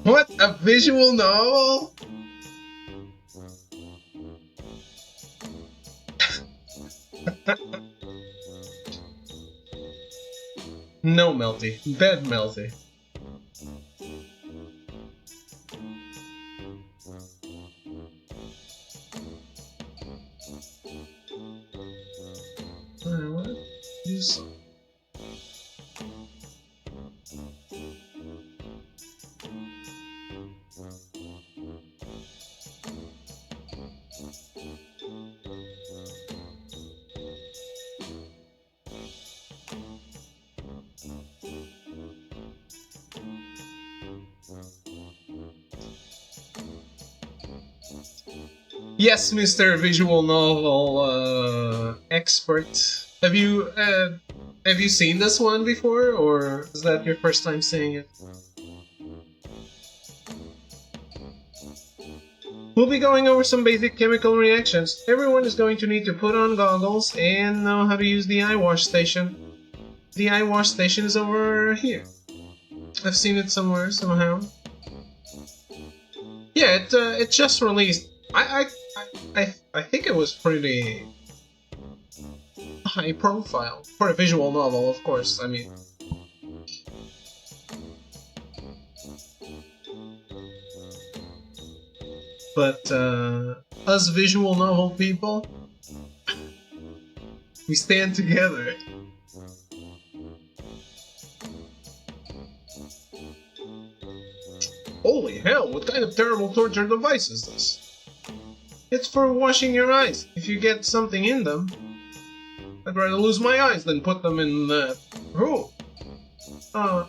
What? A visual novel? No, Melty. Bad Melty. What? Use... Yes, Mr. Visual Novel expert. Have you seen this one before, or is that your first time seeing it? We'll be going over some basic chemical reactions. Everyone is going to need to put on goggles and know how to use the eye wash station. The eye wash station is over here. I've seen it somewhere, somehow. Yeah, it just released. I think it was pretty high profile for a visual novel, of course. I mean, but us visual novel people, we stand together. Holy hell! What kind of terrible torture device is this? It's for washing your eyes. If you get something in them, I'd rather lose my eyes than put them in that. Oh.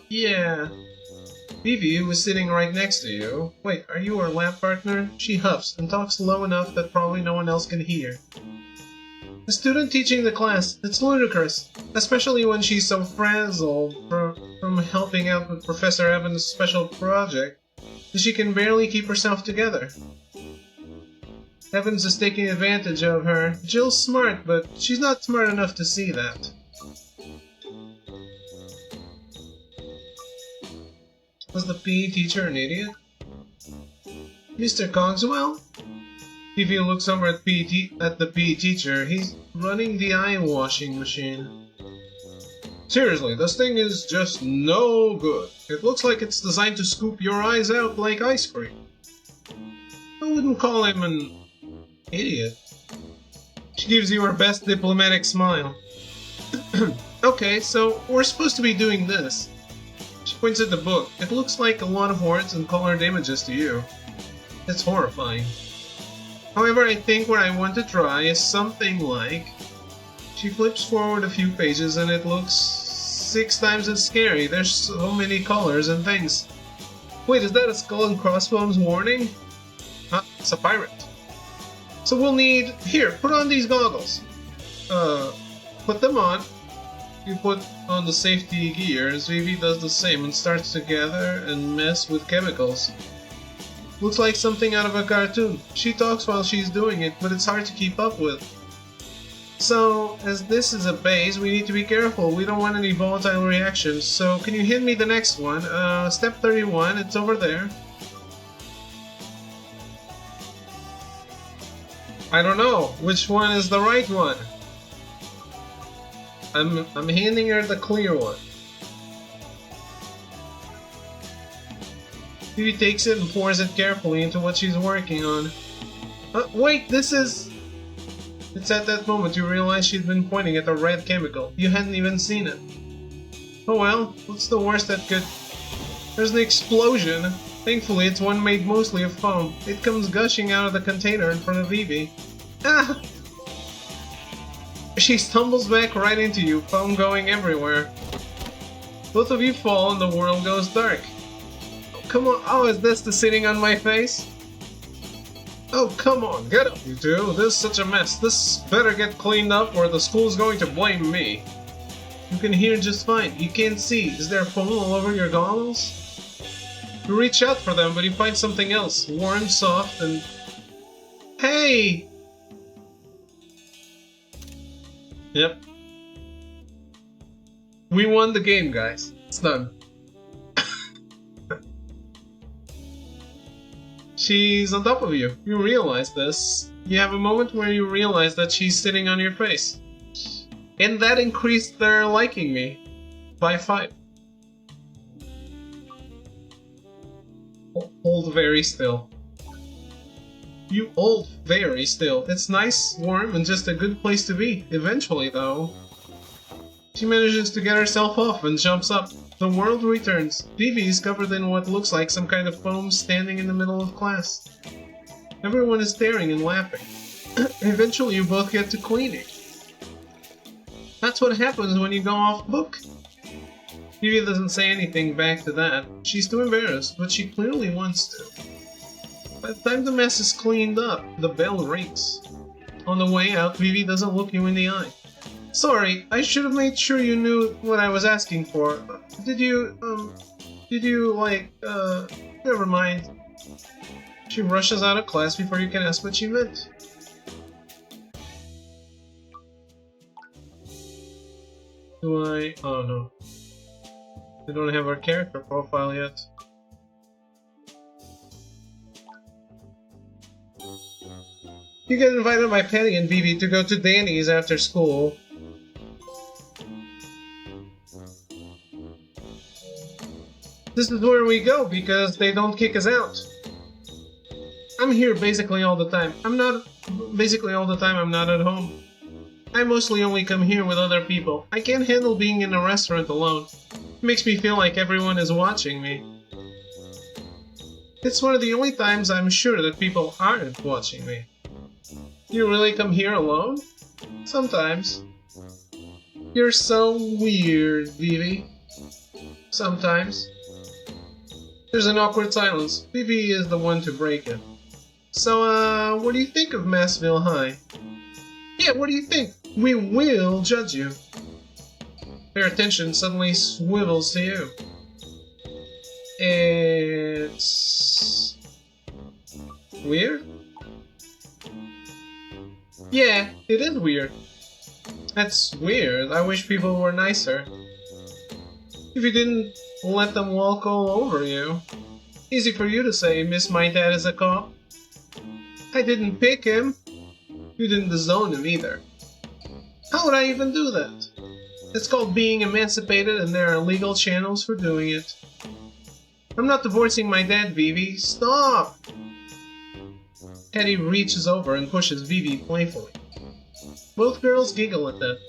Yeah. Vivi was sitting right next to you. Wait, are you her lab partner? She huffs and talks low enough that probably no one else can hear. The student teaching the class. It's ludicrous. Especially when she's so frazzled from helping out with Professor Evans' special project that she can barely keep herself together. Evans is taking advantage of her. Jill's smart, but she's not smart enough to see that. Was the PE teacher an idiot? Mr. Cogswell? Vivi looks over at the PE teacher. He's running the eye washing machine. Seriously, this thing is just no good. It looks like it's designed to scoop your eyes out like ice cream. I wouldn't call him an idiot. She gives you her best diplomatic smile. Okay, so we're supposed to be doing this. She points at the book. It looks like a lot of words and colored images to you. It's horrifying. However, I think what I want to try is something like... She flips forward a few pages and it looks 6 times as scary. There's so many colors and things. Wait, is that a Skull and Crossbones warning? It's a pirate. So we'll need... Here, put on these goggles. Put them on. You put on the safety gears. Vivi does the same and starts to gather and mess with chemicals. Looks like something out of a cartoon. She talks while she's doing it, but it's hard to keep up with. So, as this is a base, we need to be careful. We don't want any volatile reactions. So, can you hand me the next one? Step 31, it's over there. I don't know. Which one is the right one? I'm handing her the clear one. Vivi takes it and pours it carefully into what she's working on. Wait, this is... It's at that moment you realize she'd been pointing at a red chemical. You hadn't even seen it. Oh well, what's the worst that could... There's an explosion. Thankfully, it's one made mostly of foam. It comes gushing out of the container in front of Vivi. Ah! She stumbles back right into you, foam going everywhere. Both of you fall and the world goes dark. Oh, come on, oh, is this the sitting on my face? Oh, come on, get up, you two. This is such a mess. This better get cleaned up or the school's going to blame me. You can hear just fine. You can't see. Is there foam all over your goggles? You reach out for them, but you find something else. Warm, soft, and... Hey! Yep. We won the game, guys. It's done. She's on top of you. You realize this. You have a moment where you realize that she's sitting on your face. And that increased their liking me by 5. Hold very still. You hold very still. It's nice, warm, and just a good place to be. Eventually, though, she manages to get herself off and jumps up. The world returns. Vivi is covered in what looks like some kind of foam standing in the middle of class. Everyone is staring and laughing. Eventually, you both get to cleaning. That's what happens when you go off book. Vivi doesn't say anything back to that. She's too embarrassed, but she clearly wants to. By the time the mess is cleaned up, the bell rings. On the way out, Vivi doesn't look you in the eye. Sorry, I should have made sure you knew what I was asking for. Did you, never mind. She rushes out of class before you can ask what she meant. Oh no. I don't have our character profile yet. You get invited by Penny and Vivi to go to Danny's after school. This is where we go because they don't kick us out. I'm here basically all the time. I'm not at home. I mostly only come here with other people. I can't handle being in a restaurant alone. It makes me feel like everyone is watching me. It's one of the only times I'm sure that people aren't watching me. You really come here alone? Sometimes. You're so weird, Vivi. Sometimes. There's an awkward silence. Vivi is the one to break it. So, what do you think of Massville High? Yeah, what do you think? We will judge you. Their attention suddenly swivels to you. It's... weird? Yeah, it is weird. That's weird. I wish people were nicer. If you didn't let them walk all over you. Easy for you to say, Miss My Dad is a cop. I didn't pick him. You didn't disown him either. How would I even do that? It's called being emancipated and there are legal channels for doing it. I'm not divorcing my dad, Vivi. Stop! Eddie reaches over and pushes Vivi playfully. Both girls giggle at that.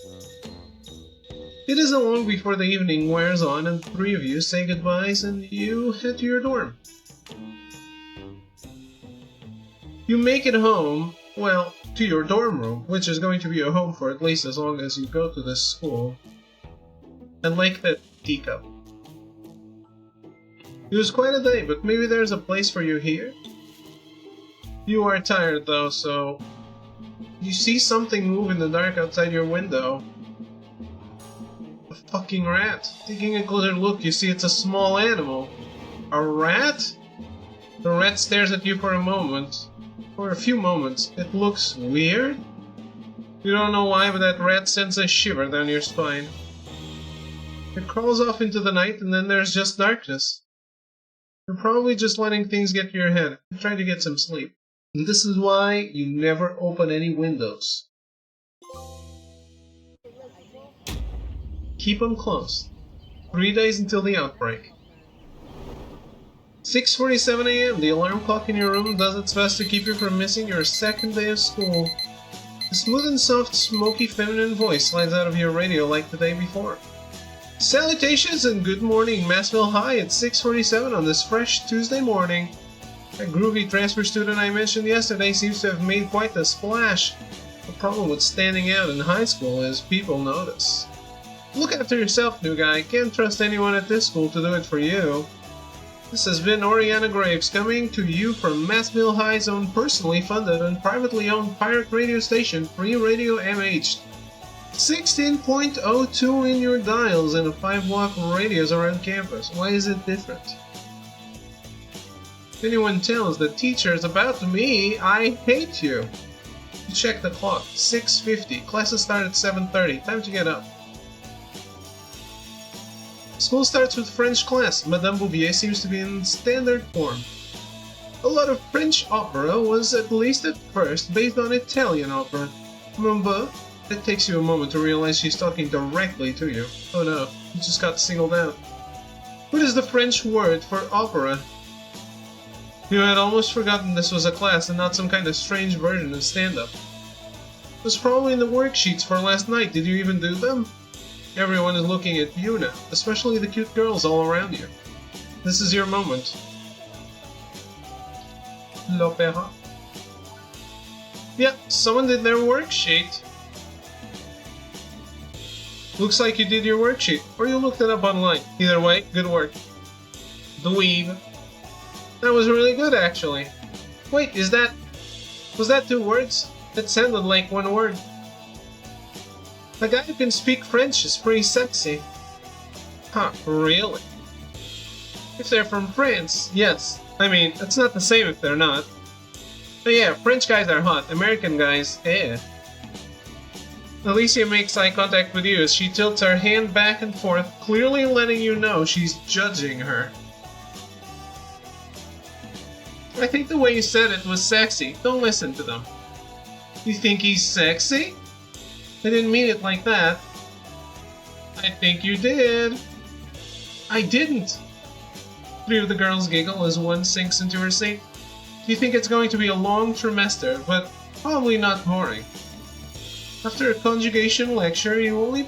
It isn't long before the evening wears on and the 3 of you say goodbyes and you head to your dorm. You make it home, well, to your dorm room, which is going to be your home for at least as long as you go to this school. And like that teacup. It was quite a day, but maybe there's a place for you here? You are tired though, so... You see something move in the dark outside your window. A fucking rat. Taking a closer look, you see it's a small animal. A rat? The rat stares at you for a moment. For a few moments. It looks weird? You don't know why, but that rat sends a shiver down your spine. It crawls off into the night and then there's just darkness. You're probably just letting things get to your head. Try to get some sleep. And this is why you never open any windows. Keep them closed. 3 days until the outbreak. 6:47 a.m. The alarm clock in your room does its best to keep you from missing your second day of school. A smooth and soft, smoky feminine voice slides out of your radio like the day before. Salutations and good morning, Massville High at 6:47 on this fresh Tuesday morning. That groovy transfer student I mentioned yesterday seems to have made quite the splash. The problem with standing out in high school is people notice. Look after yourself, new guy. Can't trust anyone at this school to do it for you. This has been Oriana Graves coming to you from Massville High's own personally funded and privately owned pirate radio station, Free Radio MH. 16.02 in your dials and 5-block radios around campus. Why is it different? If anyone tells the teachers about me, I hate you. Check the clock. 6:50. Classes start at 7:30. Time to get up. School starts with French class. Madame Bouvier seems to be in standard form. A lot of French opera was, at least at first, based on Italian opera. Remember? It takes you a moment to realize she's talking directly to you. Oh no, you just got singled out. What is the French word for opera? You had almost forgotten this was a class and not some kind of strange version of stand-up. It was probably in the worksheets for last night. Did you even do them? Everyone is looking at you now, especially the cute girls all around you. This is your moment. L'opéra. Yep, someone did their worksheet. Looks like you did your worksheet, or you looked it up online. Either way, good work. Dweeb. That was really good, actually. Wait, was that 2 words? That sounded like 1 word. The guy who can speak French is pretty sexy. Huh, really? If they're from France, yes. I mean, it's not the same if they're not. But yeah, French guys are hot, American guys, eh. Alicia makes eye contact with you as she tilts her hand back and forth, clearly letting you know she's judging her. I think the way you said it was sexy. Don't listen to them. You think he's sexy? I didn't mean it like that. I think you did. I didn't. 3 of the girls giggle as one sinks into her seat. You think it's going to be a long trimester, but probably not boring. After a conjugation lecture, you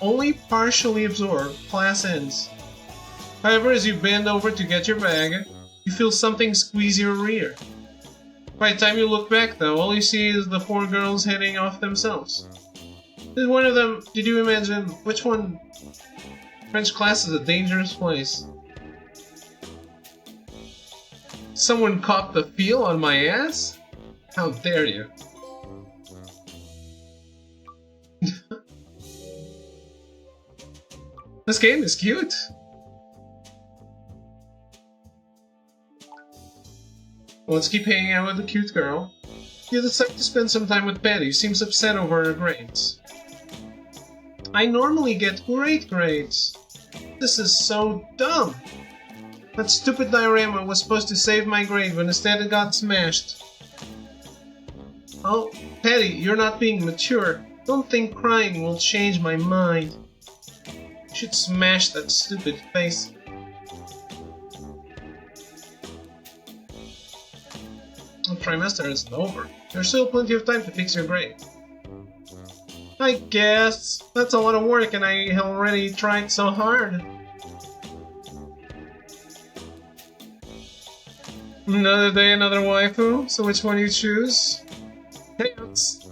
only partially absorb. Class ends. However, as you bend over to get your bag, you feel something squeeze your rear. By the time you look back, though, all you see is the 4 girls heading off themselves. Did one of them... Did you imagine... Which one... French class is a dangerous place. Someone caught the feel on my ass? How dare you? This game is cute. Well, let's keep hanging out with the cute girl. You decide to spend some time with Patty, who seems upset over her grades. I normally get great grades. This is so dumb. That stupid diorama was supposed to save my grade, but instead it got smashed. Oh, Patty, you're not being mature. Don't think crying will change my mind. You should smash that stupid face. The trimester isn't over. There's still plenty of time to fix your grade. I guess. That's a lot of work and I already tried so hard. Another day, another waifu. So which one do you choose? Thanks.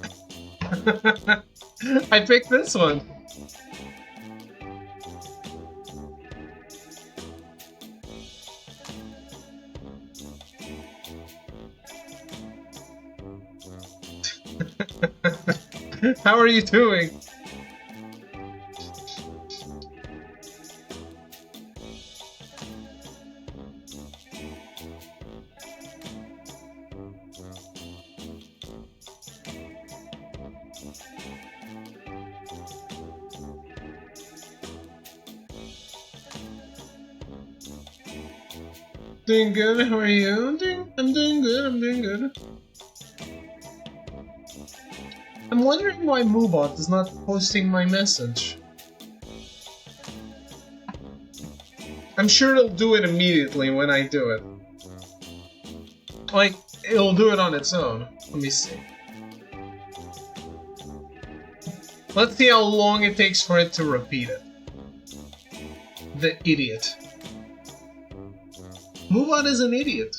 I picked this one. How are you doing? Doing good, how are you? I'm doing good, I'm doing good. I'm wondering why Moobot is not posting my message. I'm sure it'll do it immediately when I do it. Like, it'll do it on its own. Let me see. Let's see how long it takes for it to repeat it. The idiot. Moobot is an idiot.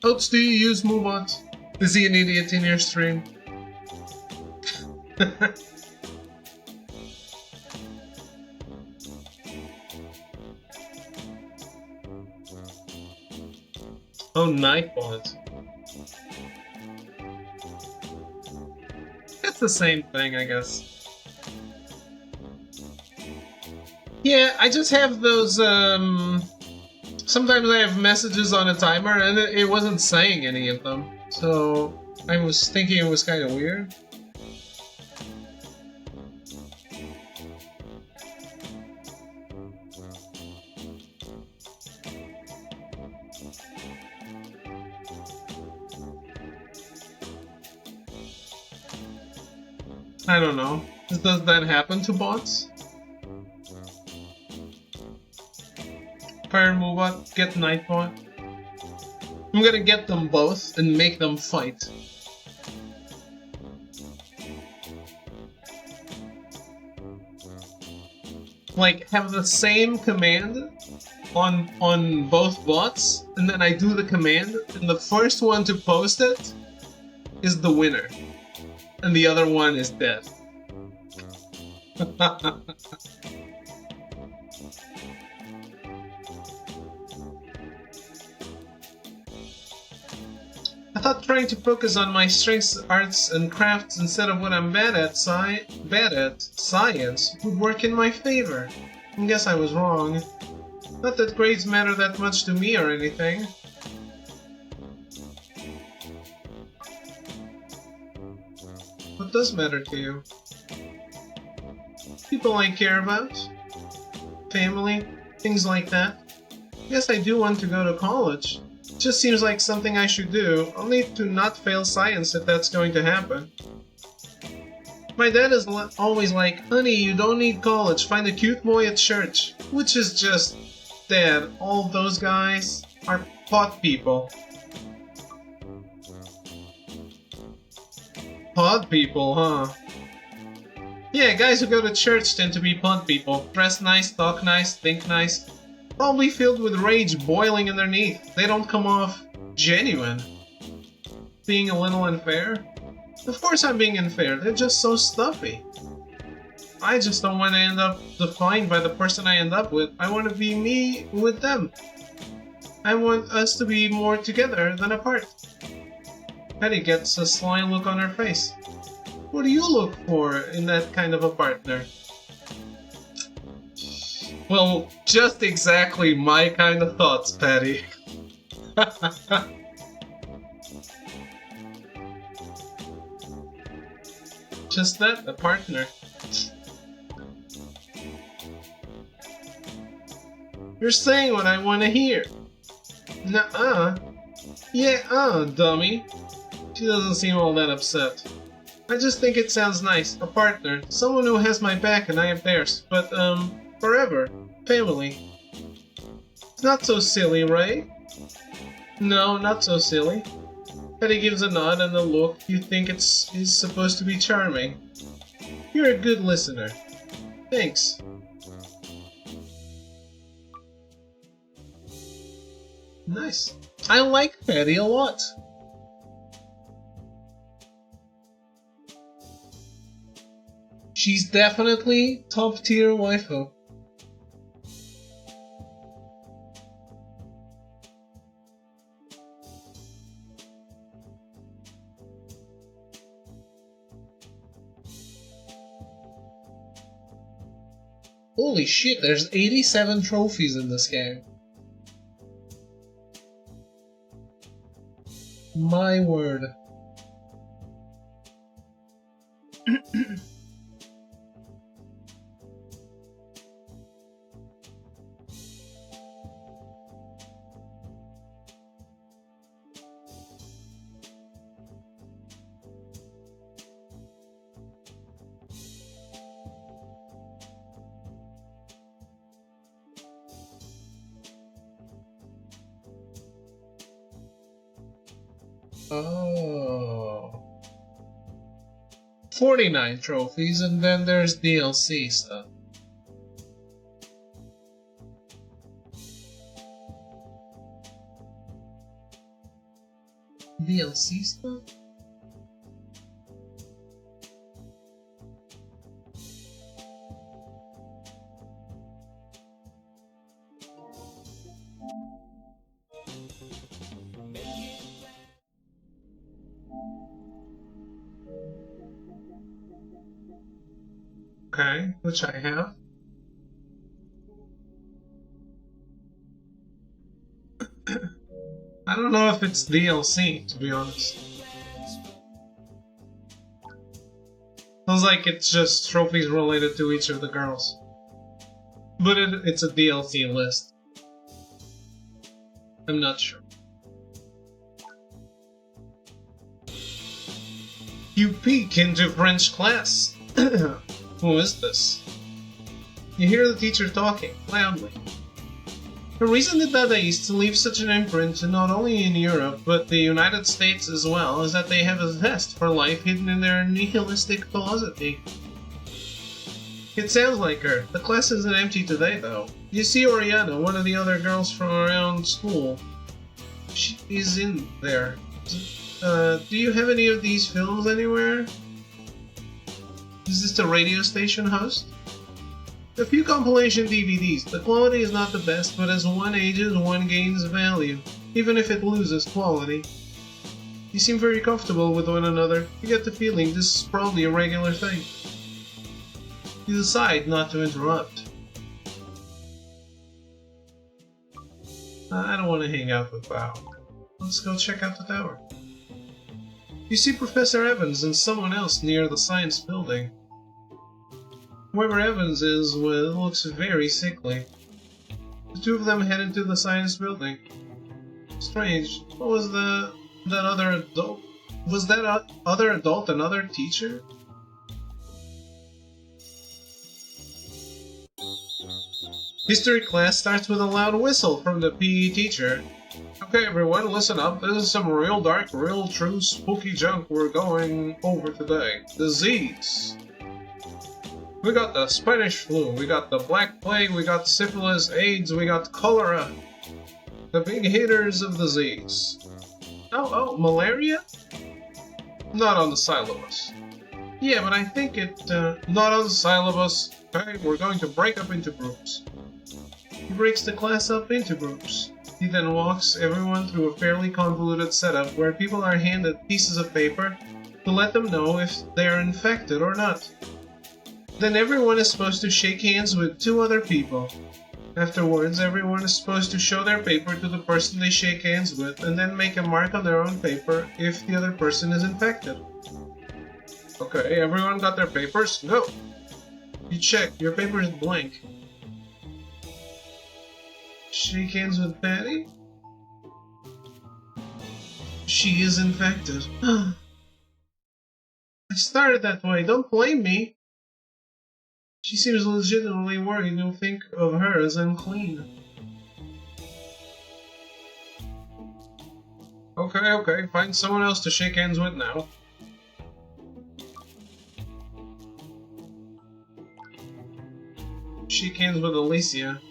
Oats, do you use Moobot? Is he an idiot in your stream? Oh, Nightbot. It's the same thing, I guess. Yeah, I just have those, sometimes I have messages on a timer and it wasn't saying any of them. So, I was thinking it was kind of weird. I don't know. Does that happen to bots? Fire Moobot, get Nightbot. I'm gonna get them both and make them fight. Like, have the same command on both bots, and then I do the command, and the first one to post it is the winner. And the other one is dead. I thought trying to focus on my strengths, arts, and crafts instead of what I'm bad at, science, would work in my favor. I guess I was wrong. Not that grades matter that much to me or anything. What does matter to you? People I care about? Family? Things like that? Yes, I do want to go to college. It just seems like something I should do. I'll need to not fail science if that's going to happen. My dad is always like, honey, you don't need college, find a cute boy at church. Which is just... Dad, all those guys are pot people. Pod people, huh? Yeah, guys who go to church tend to be pod people. Dress nice, talk nice, think nice. Probably filled with rage boiling underneath. They don't come off genuine. Being a little unfair? Of course I'm being unfair, they're just so stuffy. I just don't want to end up defined by the person I end up with. I want to be me with them. I want us to be more together than apart. Betty gets a sly look on her face. What do you look for in that kind of a partner? Well, just exactly my kind of thoughts, Patty. Just that, a partner. You're saying what I want to hear. Nuh-uh. Yeah, dummy. She doesn't seem all that upset. I just think it sounds nice. A partner. Someone who has my back and I have theirs. But, forever. Family. It's not so silly, right? No, not so silly. Betty gives a nod and a look you think is supposed to be charming. You're a good listener. Thanks. Nice. I like Patty a lot. She's definitely top tier waifu. Holy shit, there's 87 trophies in this game. My word. Oh. 49 trophies, and then there's DLC stuff. DLC stuff? Okay, which I have. I don't know if it's DLC, to be honest. Sounds like it's just trophies related to each of the girls. But it's a DLC list. I'm not sure. You peek into French class. Who is this? You hear the teacher talking, loudly. The reason the Dadaists leave such an imprint not only in Europe, but the United States as well, is that they have a zest for life hidden in their nihilistic philosophy. It sounds like her. The class isn't empty today, though. You see Oriana, one of the other girls from around school. She is in there. Do you have any of these films anywhere? Is this the radio station host? A few compilation DVDs. The quality is not the best, but as one ages, one gains value, even if it loses quality. You seem very comfortable with one another. You get the feeling this is probably a regular thing. You decide not to interrupt. I don't want to hang out with Bao. Let's go check out the tower. You see Professor Evans and someone else near the science building. Whoever Evans is with looks very sickly. The two of them head into the science building. Strange. What was that other adult? Was that other adult another teacher? History class starts with a loud whistle from the PE teacher. Okay everyone, listen up. This is some real dark, real true spooky junk we're going over today. Disease. We got the Spanish flu, we got the Black Plague, we got syphilis, AIDS, we got cholera. The big hitters of disease. Oh, malaria? Not on the syllabus. Yeah, but I think not on the syllabus. Okay, we're going to break up into groups. He breaks the class up into groups. He then walks everyone through a fairly convoluted setup where people are handed pieces of paper to let them know if they are infected or not. Then everyone is supposed to shake hands with two other people. Afterwards, everyone is supposed to show their paper to the person they shake hands with and then make a mark on their own paper if the other person is infected. Okay, everyone got their papers? Go! You check, your paper is blank. Shake hands with Patty? She is infected. I started that way, don't blame me. She seems legitimately worried you'll think of her as unclean. Okay, find someone else to shake hands with now. Shake hands with Alicia.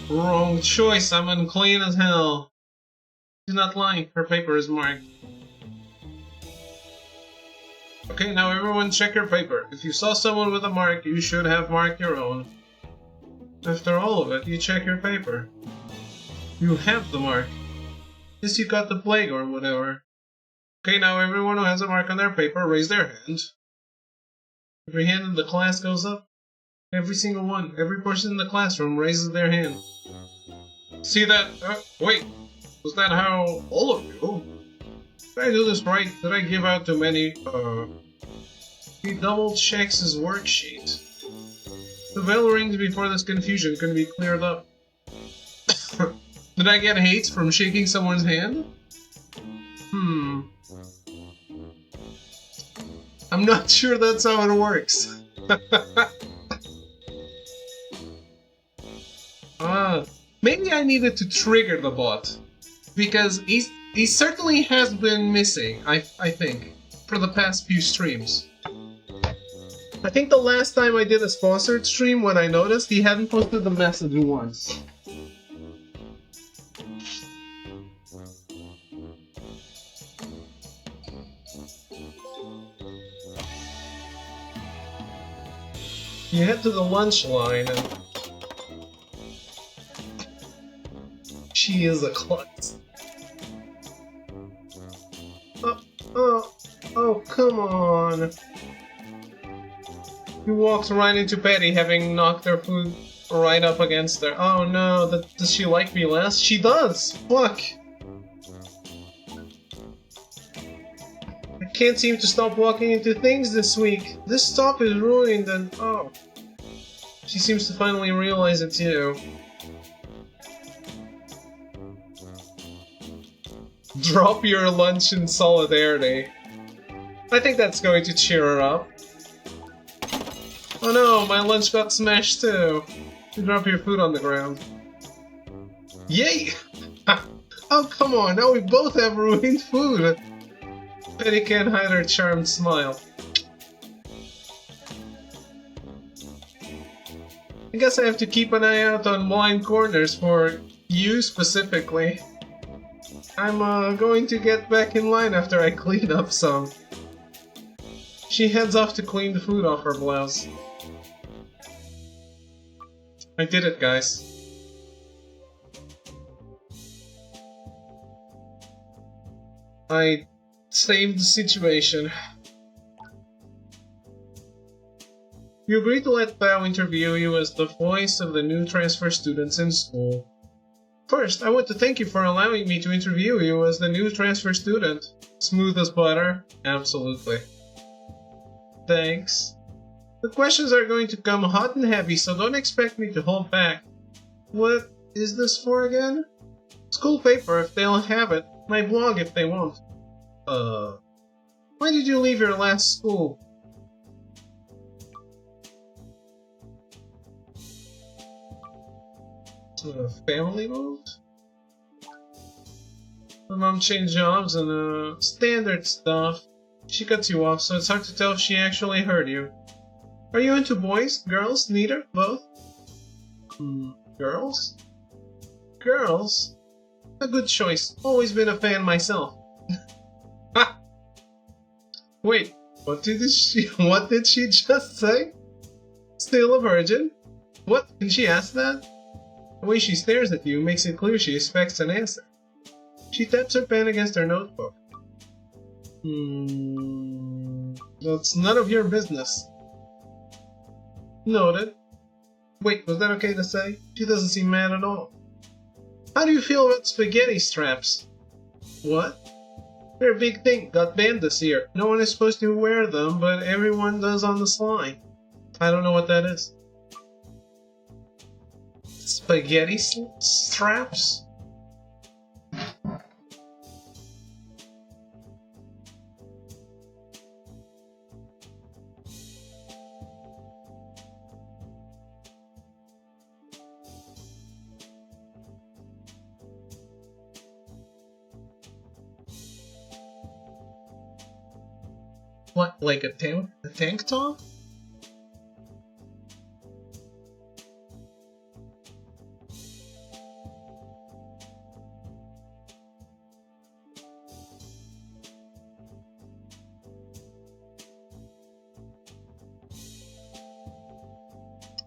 Wrong choice, I'm unclean as hell. She's not lying, her paper is marked. Okay, now everyone check your paper. If you saw someone with a mark, you should have marked your own. After all of it, you check your paper. You have the mark. Guess you got the plague or whatever. Okay, now everyone who has a mark on their paper, raise their hand. Every hand in the class goes up. Every single one. Every person in the classroom raises their hand. See that? Wait. Was that how all of you? Did I do this right? Did I give out too many? He double checks his worksheet. The bell rings before this confusion can be cleared up. Did I get hate from shaking someone's hand? I'm not sure that's how it works. Maybe I needed to trigger the bot. Because he certainly has been missing, I think, for the past few streams. I think the last time I did a sponsored stream when I noticed he hadn't posted the message once. You head to the lunch line and... She is a klutz. Oh, come on. He walks right into Betty, having knocked her food right up against her. Oh no, does she like me less? She does! Fuck! I can't seem to stop walking into things this week. This stop is ruined and... oh. She seems to finally realize it too. Drop your lunch in solidarity. I think that's going to cheer her up. Oh no, my lunch got smashed too. You drop your food on the ground. Yay! Oh come on, now we both have ruined food! Betty can't hide her charmed smile. I guess I have to keep an eye out on blind corners for you specifically. I'm going to get back in line after I clean up some. She heads off to clean the food off her blouse. I did it, guys. I saved the situation. You agreed to let Bao interview you as the voice of the new transfer students in school. First, I want to thank you for allowing me to interview you as the new transfer student. Smooth as butter? Absolutely. Thanks. The questions are going to come hot and heavy, so don't expect me to hold back. What is this for again? School paper if they'll have it. My blog if they won't. Why did you leave your last school? Family moved? My mom changed jobs and standard stuff. She cuts you off, so it's hard to tell if she actually heard you. Are you into boys? Girls? Neither? Both? Girls? Girls? A good choice. Always been a fan myself. Ha! Wait, what did she just say? Still a virgin? What? Did she ask that? The way she stares at you makes it clear she expects an answer. She taps her pen against her notebook. That's none of your business. Noted. Wait, was that okay to say? She doesn't seem mad at all. How do you feel about spaghetti straps? What? They're a big thing, got banned this year. No one is supposed to wear them, but everyone does on the sly. I don't know what that is. Spaghetti straps? What, like a tank top?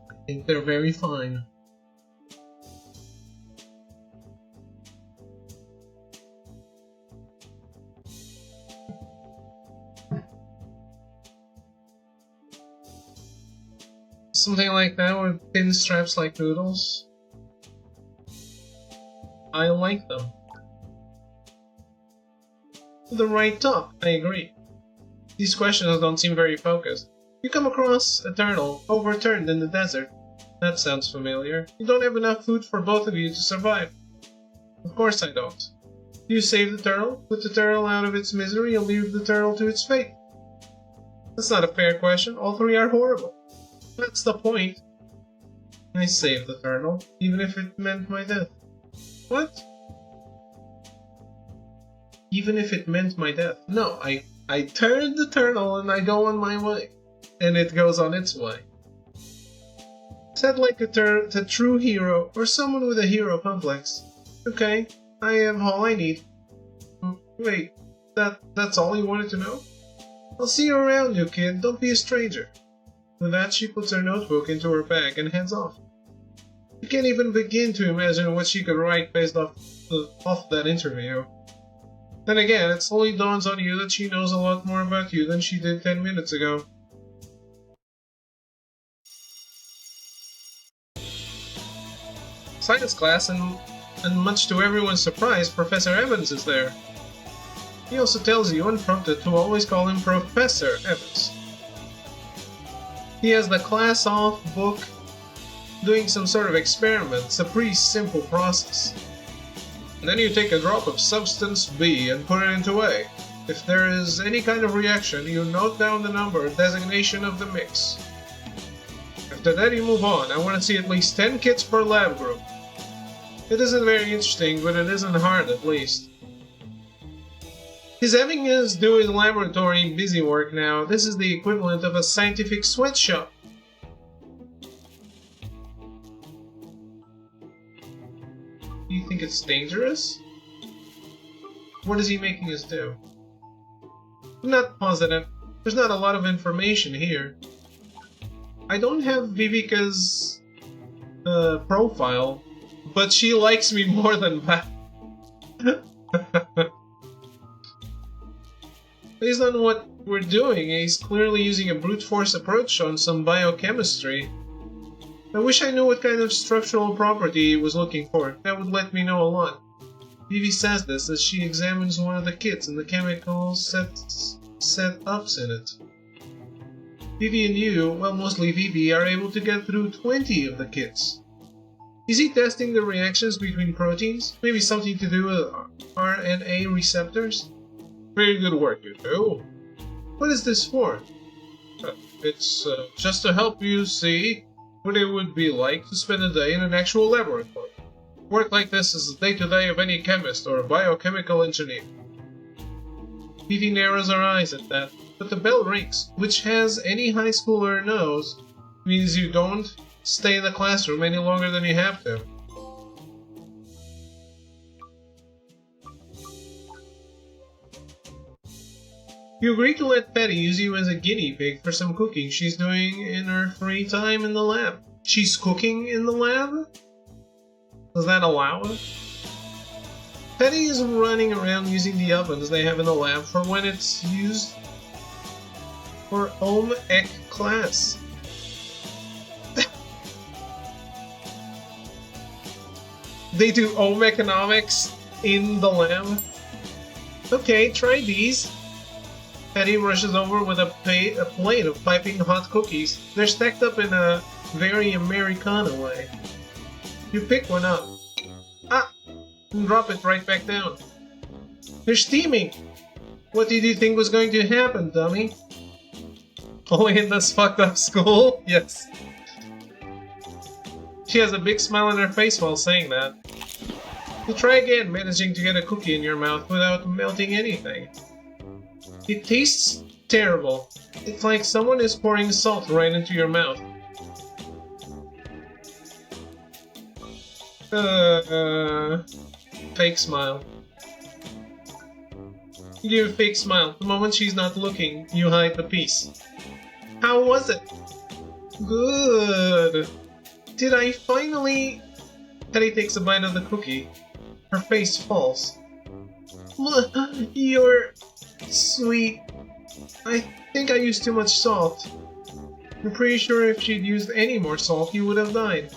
I think they're very fine. Something like that with thin straps like noodles. I like them. The right top, I agree. These questions don't seem very focused. You come across a turtle overturned in the desert. That sounds familiar. You don't have enough food for both of you to survive. Of course I don't. You save the turtle, put the turtle out of its misery, and leave the turtle to its fate. That's not a fair question. All three are horrible. That's the point. I saved the turtle, even if it meant my death. What? even if it meant my death. No, I turn the turtle and I go on my way. And it goes on its way. Said like a true hero, or someone with a hero complex. Okay, I have all I need. Wait, that's all you wanted to know? I'll see you around, you kid. Don't be a stranger. With that, she puts her notebook into her bag and heads off. You can't even begin to imagine what she could write based off that interview. Then again, it slowly dawns on you that she knows a lot more about you than she did 10 minutes ago. Science class, and much to everyone's surprise, Professor Evans is there. He also tells you, unprompted, to always call him Professor Evans. He has the class off book doing some sort of experiment. It's a pretty simple process. And then you take a drop of substance B and put it into A. If there is any kind of reaction, you note down the number and designation of the mix. After that you move on. I want to see at least 10 kits per lab group. It isn't very interesting, but it isn't hard at least. He's having us do his laboratory busy work now. This is the equivalent of a scientific sweatshop. Do you think it's dangerous? What is he making us do? I'm not positive. There's not a lot of information here. I don't have Vivica's profile, but she likes me more than that. Based on what we're doing, he's clearly using a brute force approach on some biochemistry. I wish I knew what kind of structural property he was looking for. That would let me know a lot. Vivi says this as she examines one of the kits and the chemical set-ups in it. Vivi and you, well mostly Vivi, are able to get through 20 of the kits. Is he testing the reactions between proteins? Maybe something to do with RNA receptors? Very good work, you two. What is this for? It's just to help you see what it would be like to spend a day in an actual laboratory. Work like this is the day-to-day of any chemist or biochemical engineer. Vivi narrows her eyes at that, but the bell rings, which, as any high schooler knows, means you don't stay in the classroom any longer than you have to. You agree to let Patty use you as a guinea pig for some cooking she's doing in her free time in the lab. She's cooking in the lab? Does that allow it? Patty is running around using the ovens they have in the lab for when it's used for Ohm Ec class. They do Ohm economics in the lab? Okay, try these. Patty rushes over with a plate of piping hot cookies. They're stacked up in a very Americana way. You pick one up. Ah! And drop it right back down. They're steaming! What did you think was going to happen, dummy? Only in this fucked up school? Yes. She has a big smile on her face while saying that. You try again, managing to get a cookie in your mouth without melting anything. It tastes terrible. It's like someone is pouring salt right into your mouth. Fake smile. You give a fake smile. The moment she's not looking, you hide the piece. How was it? Good. Did I finally... Patty takes a bite of the cookie. Her face falls. You're... sweet. I think I used too much salt. I'm pretty sure if she'd used any more salt, you would have died.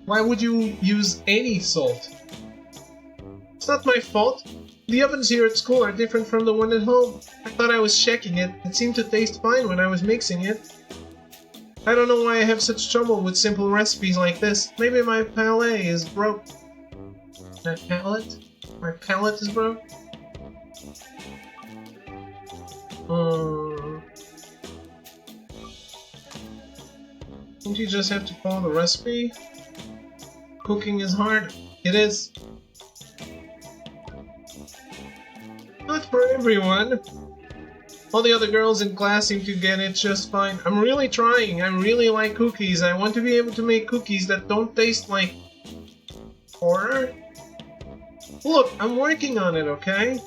Why would you use any salt? It's not my fault. The ovens here at school are different from the one at home. I thought I was checking it. It seemed to taste fine when I was mixing it. I don't know why I have such trouble with simple recipes like this. Maybe my palate is broke. My palate? My palate is broke? Don't you just have to follow the recipe? Cooking is hard. It is. for everyone. All the other girls in class seem to get it just fine. I'm really trying. I really like cookies. I want to be able to make cookies that don't taste like horror. Look, I'm working on it, okay?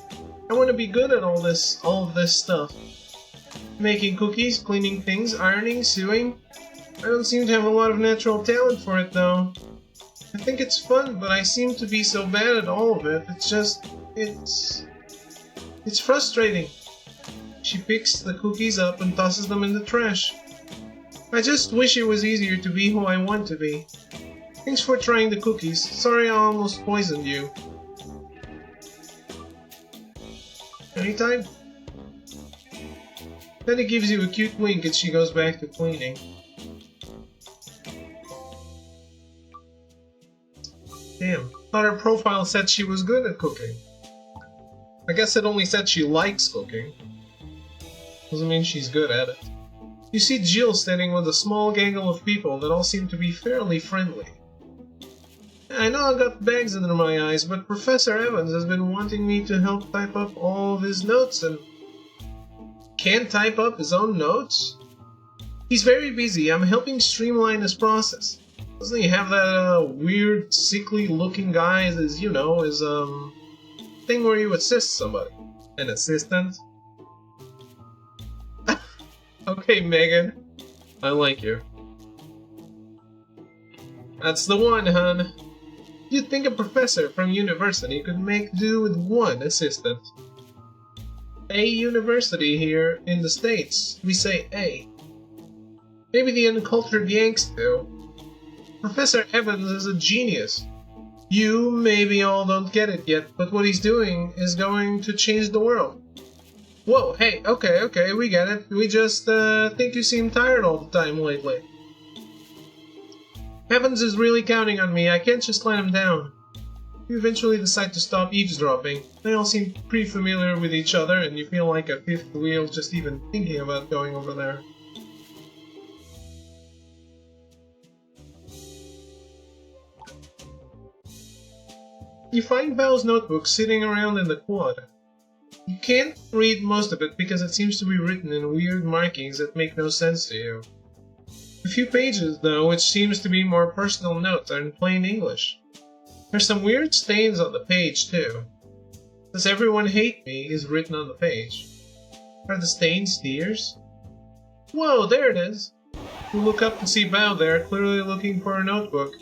I want to be good at all of this stuff. Making cookies, cleaning things, ironing, sewing. I don't seem to have a lot of natural talent for it, though. I think it's fun, but I seem to be so bad at all of it. It's frustrating. She picks the cookies up and tosses them in the trash. I just wish it was easier to be who I want to be. Thanks for trying the cookies. Sorry I almost poisoned you. Anytime? Then it gives you a cute wink as she goes back to cleaning. Damn, thought her profile said she was good at cooking. I guess it only said she likes cooking. Doesn't mean she's good at it. You see Jill standing with a small gaggle of people that all seem to be fairly friendly. I know I got bags under my eyes, but Professor Evans has been wanting me to help type up all of his notes and... Can't type up his own notes? He's very busy. I'm helping streamline his process. Doesn't he have that weird, sickly-looking guy as, his thing where you assist somebody? An assistant? Okay, Megan. I like you. That's the one, hun. You'd think a professor from university could make do with one assistant. A university here in the States. We say A. Maybe the uncultured Yanks do. Professor Evans is a genius. You maybe all don't get it yet, but what he's doing is going to change the world. Whoa, hey, okay, we get it. We just think you seem tired all the time lately. Evans is really counting on me. I can't just let him down. You eventually decide to stop eavesdropping. They all seem pretty familiar with each other, and you feel like a fifth wheel just even thinking about going over there. You find Val's notebook sitting around in the quad. You can't read most of it because it seems to be written in weird markings that make no sense to you. A few pages, though, which seems to be more personal notes, are in plain English. There's some weird stains on the page, too. "Does everyone hate me?" is written on the page. Are the stains tears? Whoa, there it is! You look up and see Val there, clearly looking for a notebook.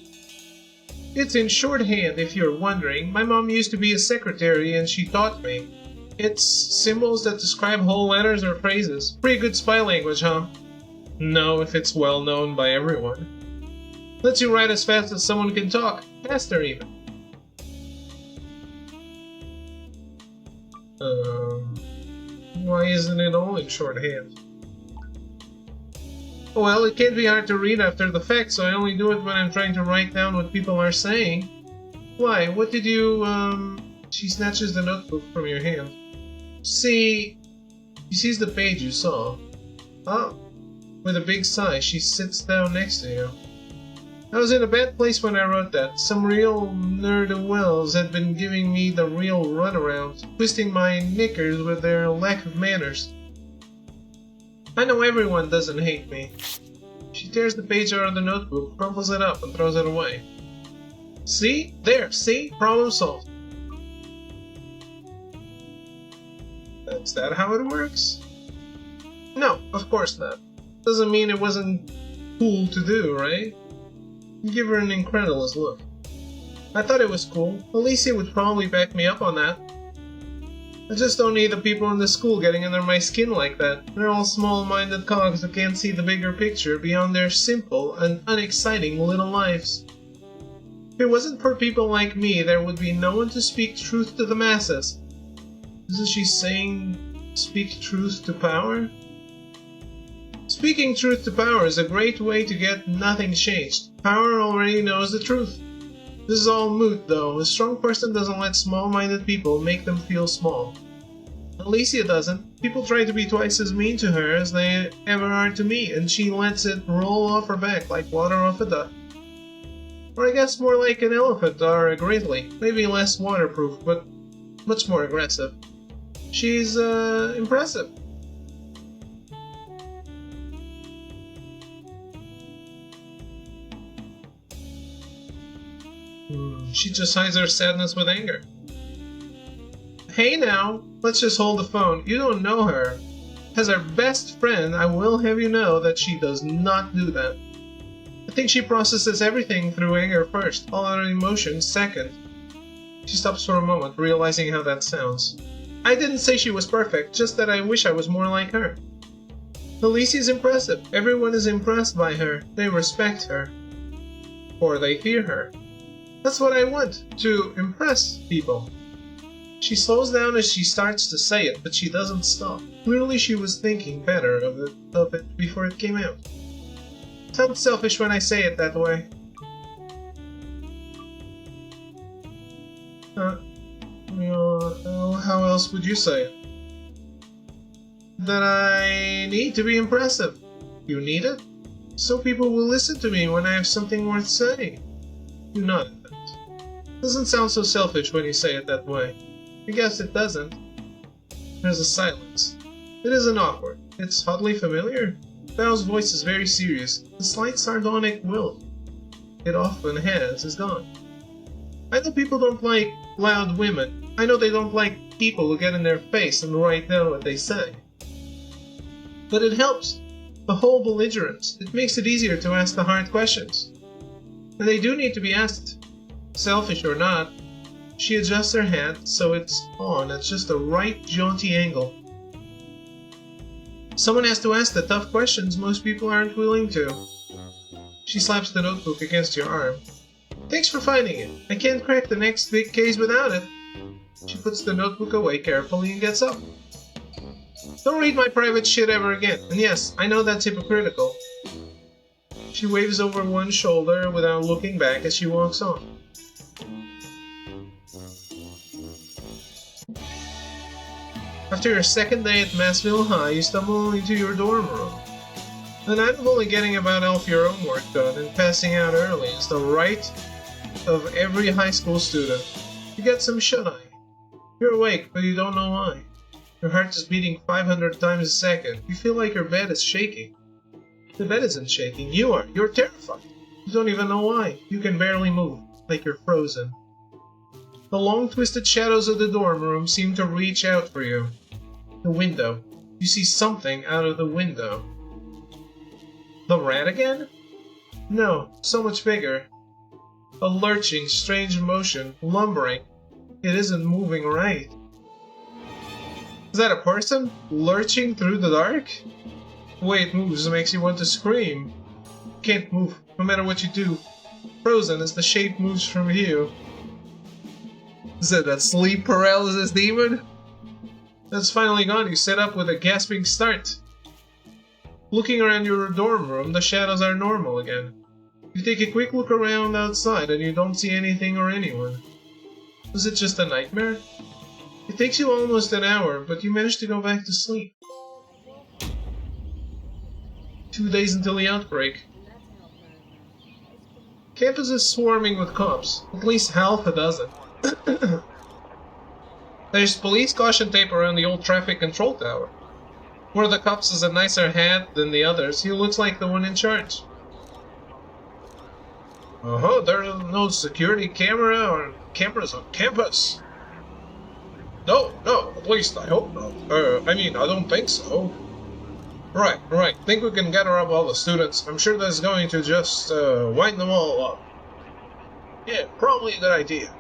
It's in shorthand, if you're wondering. My mom used to be a secretary and she taught me. It's symbols that describe whole letters or phrases. Pretty good spy language, huh? No, if it's well known by everyone. Lets you write as fast as someone can talk. Faster, even. Why isn't it all in shorthand? Well, it can't be hard to read after the fact, so I only do it when I'm trying to write down what people are saying. Why? What did you, She snatches the notebook from your hand. See... She sees the page you saw. Oh. With a big sigh, she sits down next to you. I was in a bad place when I wrote that. Some real ne'er-do-wells had been giving me the real runaround, twisting my knickers with their lack of manners. I know everyone doesn't hate me. She tears the page out of the notebook, crumples it up, and throws it away. See? There, see? Problem solved. Is that how it works? No, of course not. Doesn't mean it wasn't cool to do, right? You give her an incredulous look. I thought it was cool. Alicia would probably back me up on that. I just don't need the people in the school getting under my skin like that. They're all small-minded cogs who can't see the bigger picture beyond their simple and unexciting little lives. If it wasn't for people like me, there would be no one to speak truth to the masses. Isn't she saying, speak truth to power? Speaking truth to power is a great way to get nothing changed. Power already knows the truth. This is all moot, though. A strong person doesn't let small-minded people make them feel small. Alicia doesn't. People try to be twice as mean to her as they ever are to me, and she lets it roll off her back like water off a duck. Or I guess more like an elephant or a grizzly. Maybe less waterproof, but much more aggressive. She's, impressive. She just hides her sadness with anger. Hey now, let's just hold the phone. You don't know her. As our best friend, I will have you know that she does not do that. I think she processes everything through anger first, all other emotions second. She stops for a moment, realizing how that sounds. I didn't say she was perfect, just that I wish I was more like her. Felicia is impressive. Everyone is impressed by her. They respect her. Or they fear her. That's what I want, to impress people. She slows down as she starts to say it, but she doesn't stop. Clearly she was thinking better of it before it came out. Sounds selfish when I say it that way. How else would you say it? That I need to be impressive. You need it? So people will listen to me when I have something worth saying. You nodded that. Doesn't sound so selfish when you say it that way. I guess it doesn't. There's a silence. It isn't awkward. It's oddly familiar. Bao's voice is very serious. The slight sardonic will it often has is gone. I know people don't like loud women. I know they don't like people who get in their face and write down what they say. But it helps. The whole belligerence. It makes it easier to ask the hard questions. And they do need to be asked. Selfish or not. She adjusts her hat so it's on at just the right jaunty angle. Someone has to ask the tough questions most people aren't willing to. She slaps the notebook against your arm. Thanks for finding it. I can't crack the next big case without it. She puts the notebook away carefully and gets up. Don't read my private shit ever again. And yes, I know that's hypocritical. She waves over one shoulder without looking back as she walks on. After your second day at Massville High, you stumble into your dorm room. The night of only getting about half your own work done and passing out early is the right of every high school student. You get some shut-eye. You're awake, but you don't know why. Your heart is beating 500 times a second. You feel like your bed is shaking. The bed isn't shaking. You are. You're terrified. You don't even know why. You can barely move, like you're frozen. The long twisted shadows of the dorm room seem to reach out for you. The window. You see something out of the window. The rat again? No, so much bigger. A lurching, strange motion, lumbering. It isn't moving right. Is that a person? Lurching through the dark? The way it moves makes you want to scream. Can't move, no matter what you do. Frozen as the shape moves from view. Is it a sleep paralysis demon? That's finally gone. You sit up with a gasping start. Looking around your dorm room, the shadows are normal again. You take a quick look around outside and you don't see anything or anyone. Was it just a nightmare? It takes you almost an hour, but you manage to go back to sleep. 2 days until the outbreak. Campus is swarming with cops, at least half a dozen. There's police caution tape around the old traffic control tower. One of the cops has a nicer hat than the others. He looks like the one in charge. There's no security camera or cameras on campus. No, at least I hope not. I don't think so. Right. Think we can gather up all the students. I'm sure that's going to just, wind them all up. Yeah, probably a good idea.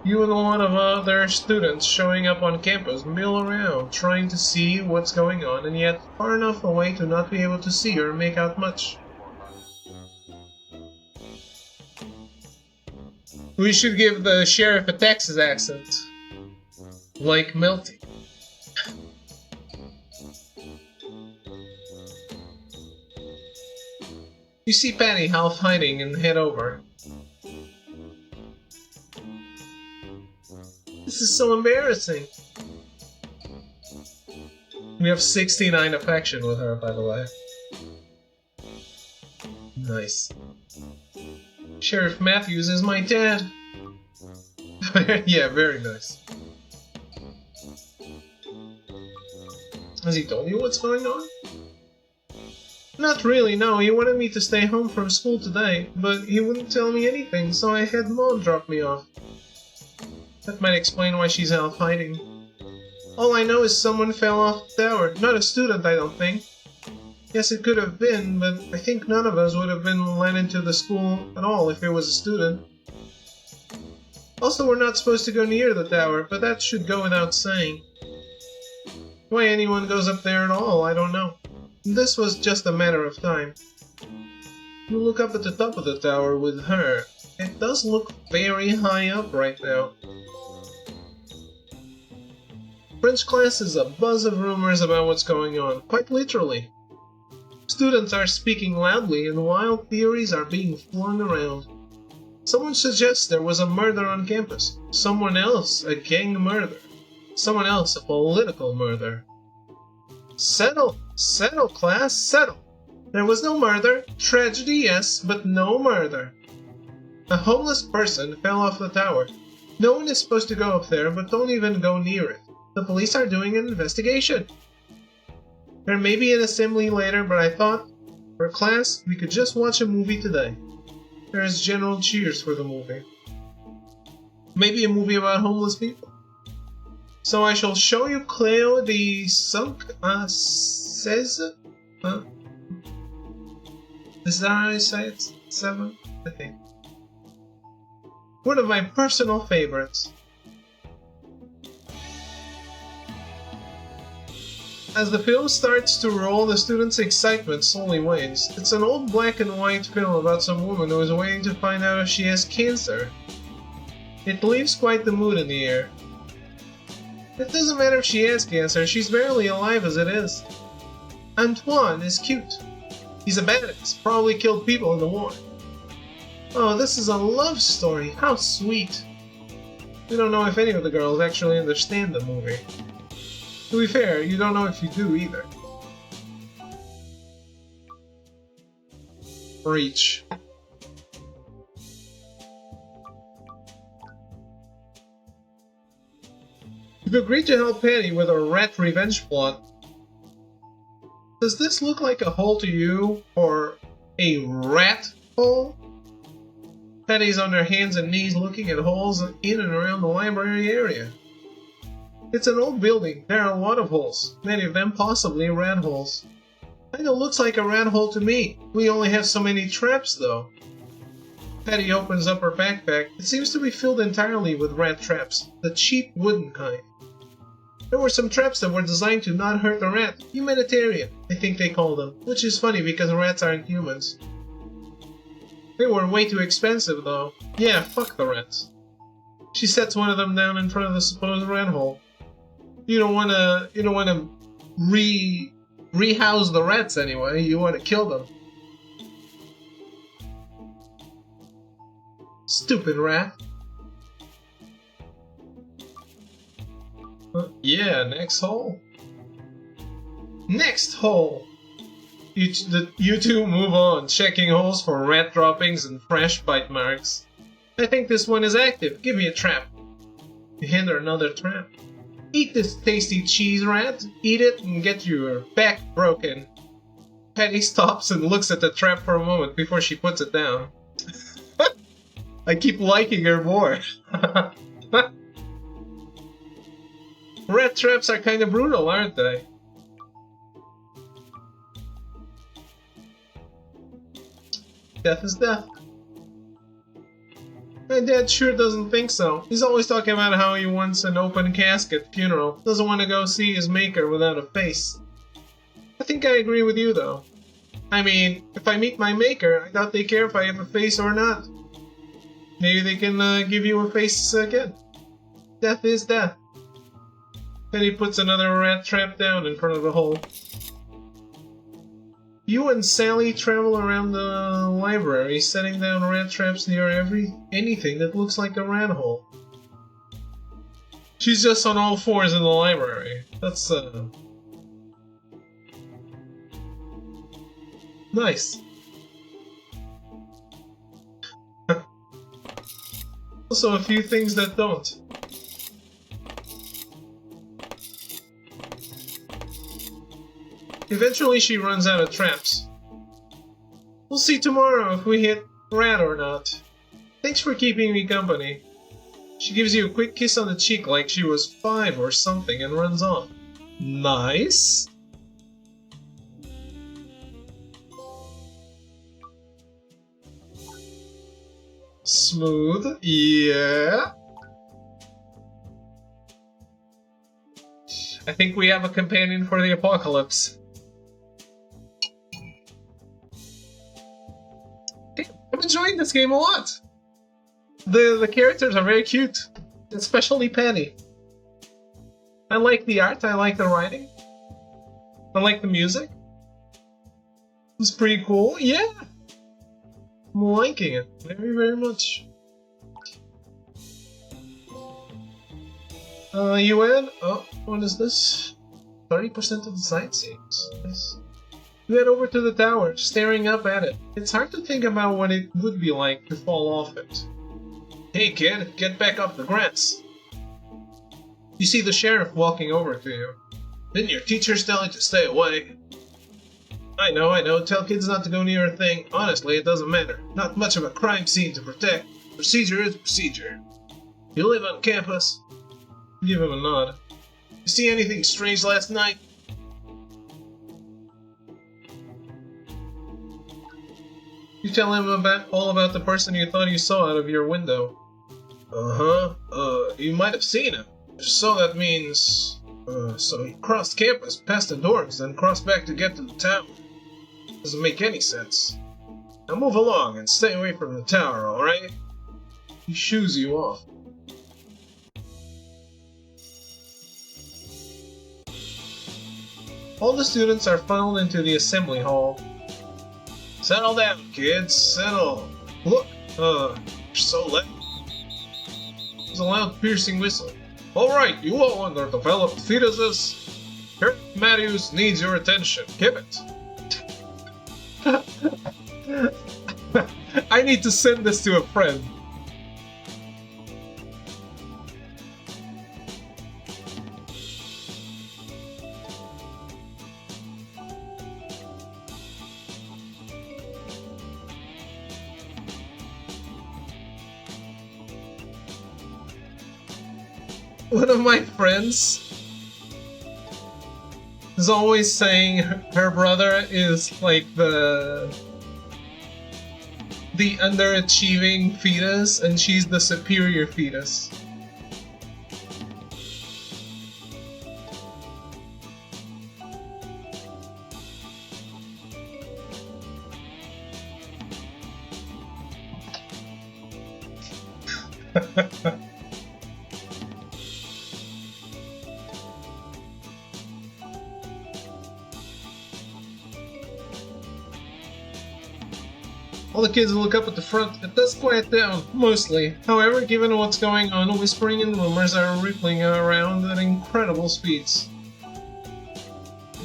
You and a lot of other students showing up on campus mill around, trying to see what's going on, and yet far enough away to not be able to see or make out much. We should give the sheriff a Texas accent. Like Melty. You see Patty half hiding and head over. This is so embarrassing. We have 69 affection with her, by the way. Nice. Sheriff Matthews is my dad. Yeah, very nice. Has he told you what's going on? Not really, no. He wanted me to stay home from school today, but he wouldn't tell me anything, so I had Mom drop me off. That might explain why she's out hiding. All I know is someone fell off the tower. Not a student, I don't think. Yes, it could have been, but I think none of us would have been let into the school at all if it was a student. Also, we're not supposed to go near the tower, but that should go without saying. Why anyone goes up there at all, I don't know. This was just a matter of time. You look up at the top of the tower with her. It does look very high up right now. French class is a buzz of rumors about what's going on, quite literally. Students are speaking loudly and wild theories are being flung around. Someone suggests there was a murder on campus. Someone else, a gang murder. Someone else, a political murder. Settle! Settle, class, settle! There was no murder. Tragedy, yes, but no murder. A homeless person fell off the tower. No one is supposed to go up there, but don't even go near it. The police are doing an investigation. There may be an assembly later, but I thought, for class, we could just watch a movie today. There is general cheers for the movie. Maybe a movie about homeless people. So I shall show you Cleo de Sunk says. Is that how you say it? 7? I think. One of my personal favorites. As the film starts to roll, the students' excitement slowly wanes. It's an old black and white film about some woman who is waiting to find out if she has cancer. It leaves quite the mood in the air. It doesn't matter if she has cancer, she's barely alive as it is. Antoine is cute. He's a badass, probably killed people in the war. Oh, this is a love story, how sweet. We don't know if any of the girls actually understand the movie. To be fair, you don't know if you do either. Reach. You've agreed to help Patty with a rat revenge plot. Does this look like a hole to you, or a rat hole? Patty's on her hands and knees looking at holes in and around the library area. It's an old building. There are a lot of holes, many of them possibly rat holes. Kinda looks like a rat hole to me. We only have so many traps though. Patty opens up her backpack. It seems to be filled entirely with rat traps, the cheap wooden kind. There were some traps that were designed to not hurt the rat. Humanitarian, I think they call them, which is funny because rats aren't humans. They were way too expensive though. Yeah, fuck the rats. She sets one of them down in front of the supposed rat hole. You don't wanna rehouse the rats anyway, you wanna kill them. Stupid rat. Yeah, next hole. Next hole! You two move on, checking holes for rat droppings and fresh bite marks. I think this one is active. Give me a trap. You hand her another trap. Eat this tasty cheese, rat. Eat it and get your back broken. Patty stops and looks at the trap for a moment before she puts it down. I keep liking her more. Rat traps are kinda brutal, aren't they? Death is death. My dad sure doesn't think so. He's always talking about how he wants an open casket funeral. Doesn't want to go see his maker without a face. I think I agree with you though. I mean, if I meet my maker, I doubt they care if I have a face or not. Maybe they can give you a face again. Death is death. Then he puts another rat trap down in front of the hole. You and Sally travel around the library, setting down rat traps near anything that looks like a rat hole. She's just on all fours in the library. That's, nice. Also a few things that don't. Eventually she runs out of traps. We'll see tomorrow if we hit rat or not. Thanks for keeping me company. She gives you a quick kiss on the cheek like she was 5 or something and runs off. Nice. Smooth. Yeah. I think we have a companion for the apocalypse. Damn, I'm enjoying this game a lot. The characters are very cute, especially Penny. I like the art, I like the writing. I like the music. It's pretty cool, yeah. I'm liking it very, very much. UN? Oh, what is this? 30% of the sightseeings. Nice. You head over to the tower, staring up at it. It's hard to think about what it would be like to fall off it. Hey kid, get back up the grass. You see the sheriff walking over to you. Didn't your teachers tell you to stay away? I know, tell kids not to go near a thing. Honestly, it doesn't matter. Not much of a crime scene to protect. Procedure is procedure. You live on campus? Give him a nod. You see anything strange last night? You tell him all about the person you thought you saw out of your window. You might have seen him. If so, that means... so he crossed campus, past the dorms, then crossed back to get to the tower. Doesn't make any sense. Now move along and stay away from the tower, alright? He shoos you off. All the students are funneled into the assembly hall. Settle down, kids, settle. Look, you're so loud. There's a loud piercing whistle. Alright, you all underdeveloped fetuses. Sheriff Matthews needs your attention. Give it. I need to send this to a friend. One of my friends is always saying her brother is like the underachieving fetus and she's the superior fetus. All the kids look up at the front. It does quiet down, mostly. However, given what's going on, whispering and rumors are rippling around at incredible speeds.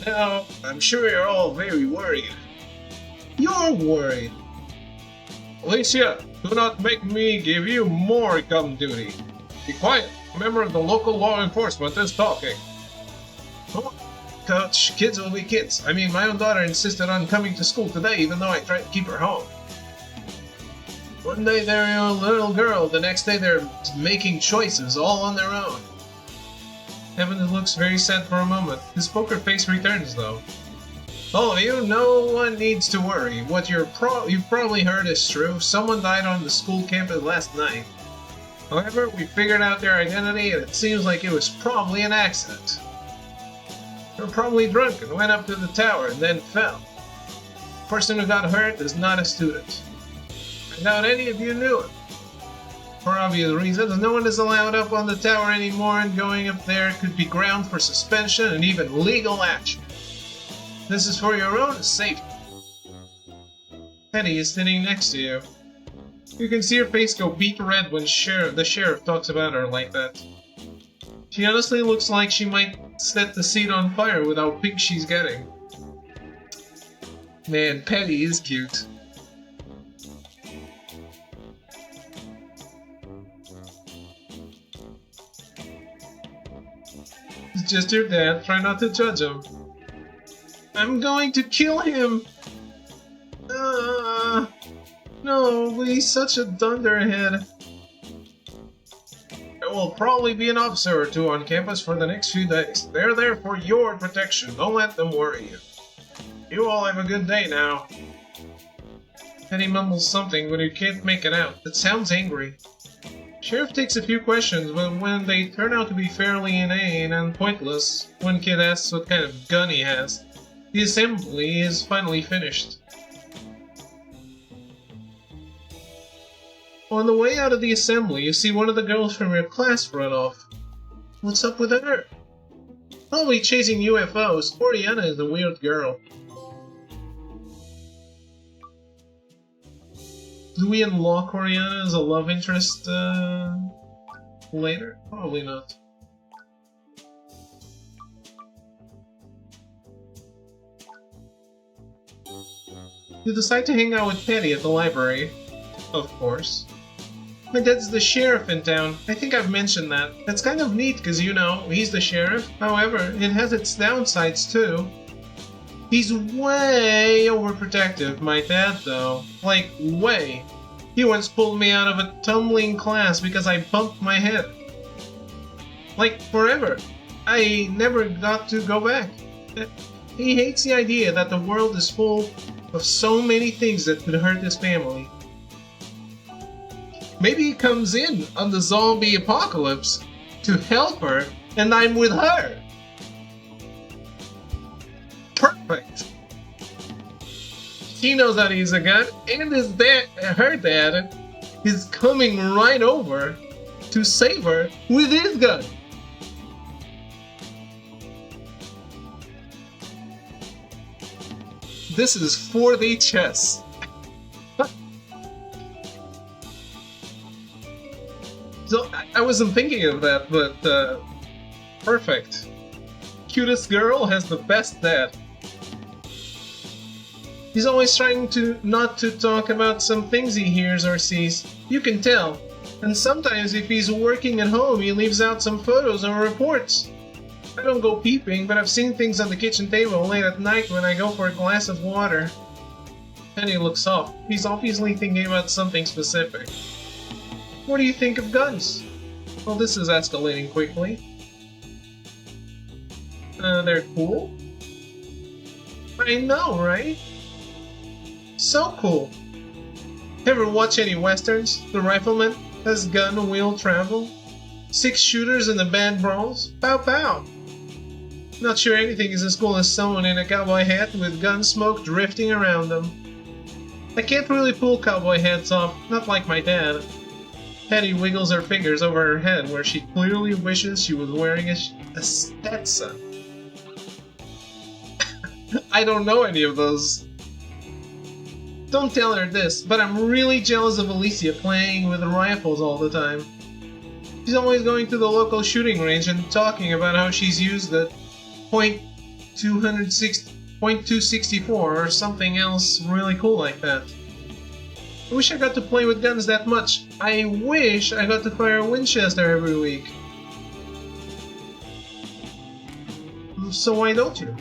Now, I'm sure you're all very worried. You're worried. Alicia, do not make me give you more gum duty. Be quiet. A member of the local law enforcement is talking. Oh, Coach, kids will be kids. I mean, my own daughter insisted on coming to school today, even though I tried to keep her home. One day they're a little girl, the next day they're making choices all on their own. Evan looks very sad for a moment. His poker face returns, though. All of you, no one needs to worry. What you've probably heard is true. Someone died on the school campus last night. However, we figured out their identity, and it seems like it was probably an accident. They were probably drunk and went up to the tower and then fell. The person who got hurt is not a student. I doubt any of you knew it. For obvious reasons, no one is allowed up on the tower anymore, and going up there could be ground for suspension and even legal action. This is for your own safety. Penny is sitting next to you. You can see her face go beet red when the sheriff talks about her like that. She honestly looks like she might set the seat on fire with how pink she's getting. Man, Penny is cute. It's just your dad, try not to judge him. I'm going to kill him! No, but he's such a dunderhead. There will probably be an officer or two on campus for the next few days. They're there for your protection. Don't let them worry you. You all have a good day now. Teddy mumbles something, but you can't make it out. It sounds angry. Sheriff takes a few questions, but when they turn out to be fairly inane and pointless, one kid asks what kind of gun he has. The assembly is finally finished. On the way out of the assembly, you see one of the girls from your class run off. What's up with her? Probably chasing UFOs. Oriana is a weird girl. Do we unlock Oriana as a love interest later? Probably not. You decide to hang out with Teddy at the library. Of course. My dad's the sheriff in town. I think I've mentioned that. That's kind of neat because, you know, he's the sheriff. However, it has its downsides too. He's way overprotective, my dad though. Like, way. He once pulled me out of a tumbling class because I bumped my head. Like, forever. I never got to go back. He hates the idea that the world is full of so many things that could hurt his family. Maybe he comes in on the zombie apocalypse to help her, and I'm with her. Perfect. She knows that he's a gun, and his dad, her dad, is coming right over to save her with his gun. This is 4D chess. So, I wasn't thinking of that, but perfect. Cutest girl has the best dad. He's always trying not to talk about some things he hears or sees. You can tell. And sometimes if he's working at home, he leaves out some photos or reports. I don't go peeping, but I've seen things on the kitchen table late at night when I go for a glass of water. Penny looks off. He's obviously thinking about something specific. What do you think of guns? Well, this is escalating quickly. They're cool? I know, right? So cool. Ever watch any westerns? The rifleman has gun wheel travel. 6 shooters and the band brawls. Pow pow. Not sure anything is as cool as someone in a cowboy hat with gun smoke drifting around them. I can't really pull cowboy hats off, not like my dad. Hetty wiggles her fingers over her head where she clearly wishes she was wearing a Stetson. I don't know any of those. Don't tell her this, but I'm really jealous of Alicia playing with rifles all the time. She's always going to the local shooting range and talking about how she's used the .264 or something else really cool like that. I wish I got to play with guns that much. I wish I got to fire a Winchester every week. So why don't you?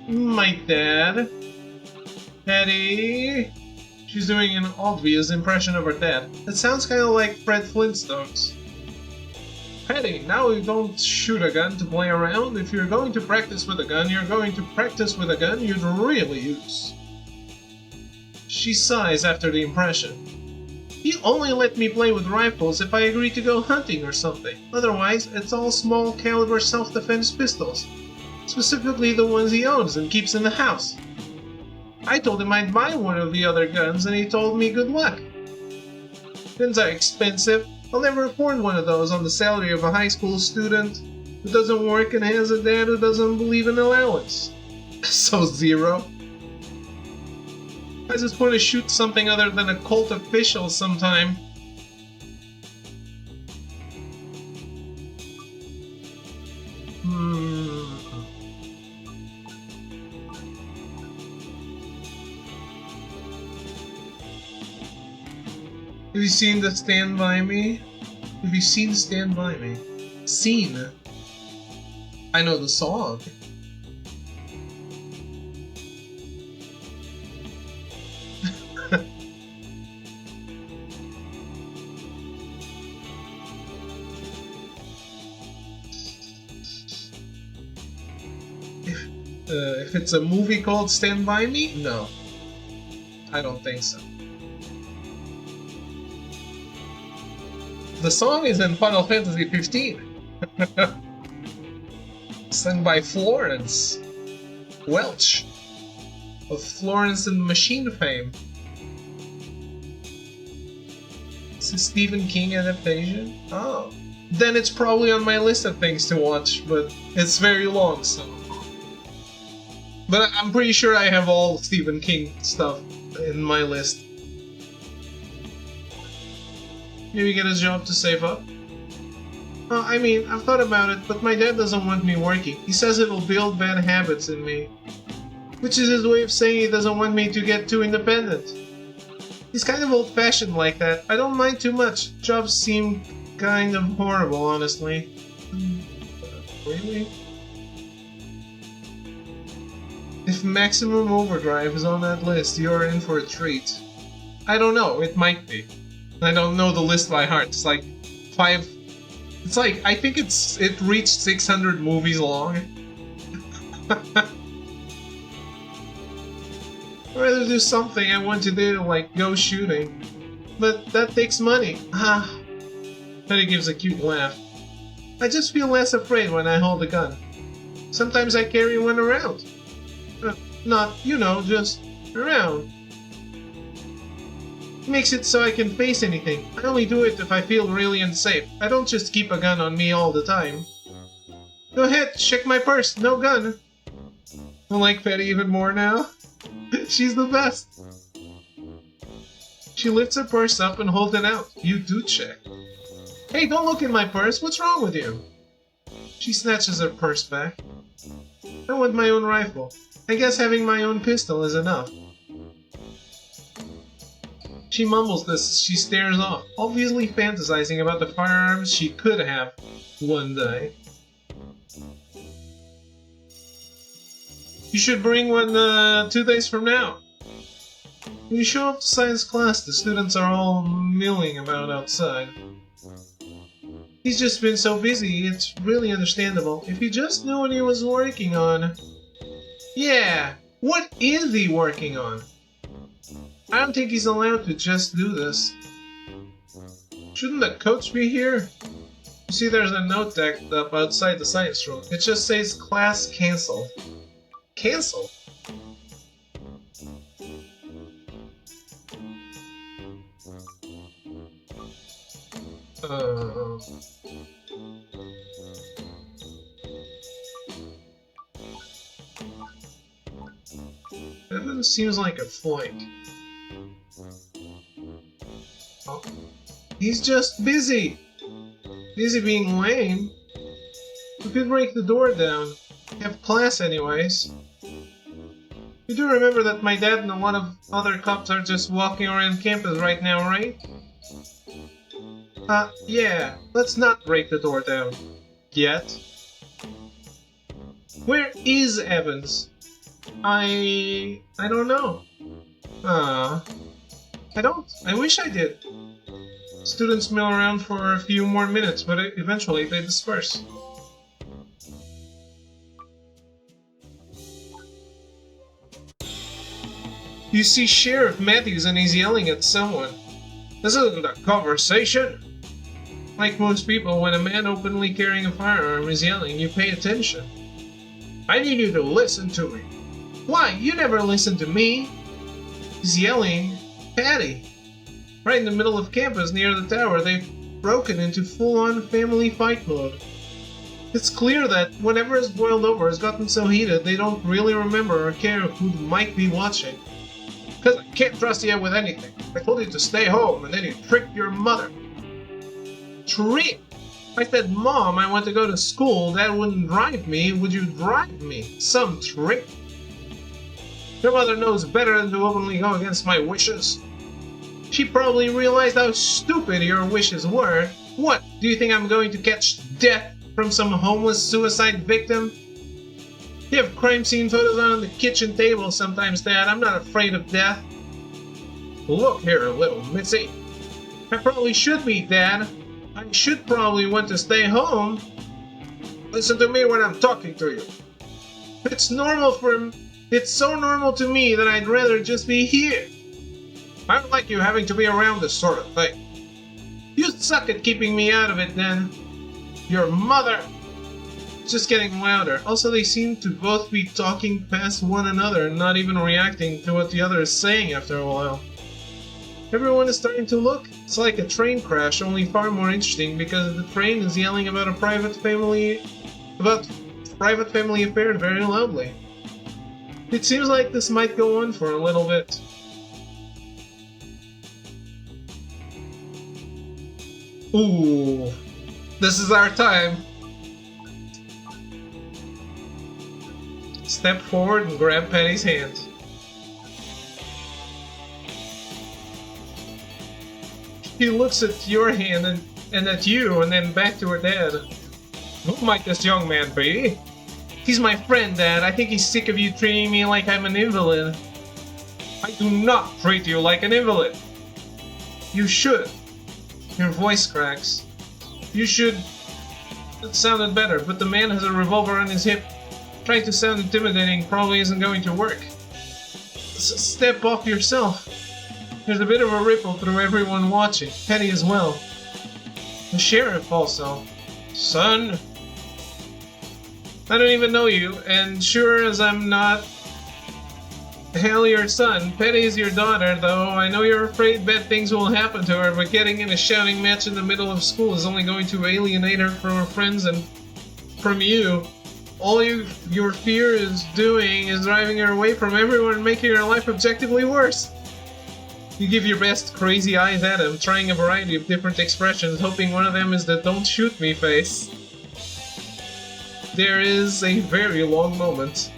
My dad. Hetty. She's doing an obvious impression of her dad. It sounds kind of like Fred Flintstone's. Hetty, now you don't shoot a gun to play around. If you're going to practice with a gun, you're going to practice with a gun you'd really use. She sighs after the impression. You only let me play with rifles if I agree to go hunting or something. Otherwise, it's all small caliber self-defense pistols. Specifically the ones he owns and keeps in the house. I told him I'd buy one of the other guns and he told me good luck. Guns are expensive. I'll never afford one of those on the salary of a high school student who doesn't work and has a dad who doesn't believe in allowance. So zero. I just want to shoot something other than a cult official sometime. Have you seen the Stand By Me? Have you seen Stand By Me? Seen? I know the song. If it's a movie called Stand By Me, no. I don't think so. The song is in Final Fantasy 15. Sung by Florence Welch of Florence and the Machine fame. It's a Stephen King adaptation? Oh. Then it's probably on my list of things to watch, but it's very long, so. But I'm pretty sure I have all Stephen King stuff in my list. Maybe get a job to save up? I mean, I've thought about it, but my dad doesn't want me working. He says it'll build bad habits in me. Which is his way of saying he doesn't want me to get too independent. He's kind of old-fashioned like that. I don't mind too much. Jobs seem kind of horrible, honestly. Really? If Maximum Overdrive is on that list, you're in for a treat. I don't know, it might be. I don't know the list by heart. It's like 5... It's like, I think it reached 600 movies long. I'd rather do something I want to do, like go shooting. But that takes money. Betty gives a cute laugh. I just feel less afraid when I hold a gun. Sometimes I carry one around. Not, you know, just around. It makes it so I can face anything. I only do it if I feel really unsafe. I don't just keep a gun on me all the time. Go ahead, check my purse. No gun. I like Betty even more now. She's the best. She lifts her purse up and holds it out. You do check. Hey, don't look in my purse. What's wrong with you? She snatches her purse back. I want my own rifle. I guess having my own pistol is enough. She mumbles this as she stares off, obviously fantasizing about the firearms she could have one day. You should bring one 2 days from now. When you show up to science class, the students are all milling about outside. He's just been so busy, it's really understandable. If you just knew what he was working on... Yeah, what is he working on? I don't think he's allowed to just do this. Shouldn't the coach be here? You see there's a note tacked up outside the science room. It just says class cancelled. Cancelled? Evan seems like a flake. Oh. He's just busy! Busy being lame. We could break the door down. Have class anyways. You do remember that my dad and a lot of other cops are just walking around campus right now, right? Yeah. Let's not break the door down. Yet. Where is Evans? I don't know. I don't. I wish I did. Students mill around for a few more minutes, but eventually they disperse. You see Sheriff Matthews and he's yelling at someone. This isn't a conversation. Like most people, when a man openly carrying a firearm is yelling, you pay attention. I need you to listen to me. Why? You never listen to me. He's yelling, Patty. Right in the middle of campus near the tower, they've broken into full-on family fight mode. It's clear that whatever has boiled over has gotten so heated they don't really remember or care who might be watching. Because I can't trust you with anything. I told you to stay home and then you tricked your mother. Trick? I said, Mom, I want to go to school. Dad wouldn't drive me. Would you drive me? Some trick? Your mother knows better than to openly go against my wishes. She probably realized how stupid your wishes were. What, do you think I'm going to catch death from some homeless suicide victim? You have crime scene photos on the kitchen table sometimes, Dad. I'm not afraid of death. Look here, little Missy. I probably should be, Dad. I should probably want to stay home. Listen to me when I'm talking to you. It's normal for him. It's so normal to me that I'd rather just be here. I don't like you having to be around this sort of thing. You suck at keeping me out of it, then. Your mother. Just getting louder. Also, they seem to both be talking past one another and not even reacting to what the other is saying after a while. Everyone is starting to look. It's like a train crash, only far more interesting because the train is yelling about private family affairs very loudly. It seems like this might go on for a little bit. Ooh, this is our time. Step forward and grab Penny's hand. She looks at your hand and at you and then back to her dad. Who might this young man be? He's my friend, Dad. I think he's sick of you treating me like I'm an invalid. I do not treat you like an invalid. You should. Your voice cracks. You should. It sounded better, but the man has a revolver on his hip. Trying to sound intimidating probably isn't going to work. Step off yourself. There's a bit of a ripple through everyone watching. Penny as well. The sheriff also. Son. I don't even know you, and sure as I'm not hell your son, Penny is your daughter, though I know you're afraid bad things will happen to her, but getting in a shouting match in the middle of school is only going to alienate her from her friends and from you. All your fear is doing is driving her away from everyone and making her life objectively worse. You give your best crazy eyes at him, trying a variety of different expressions, hoping one of them is the "don't shoot me" face. There is a very long moment.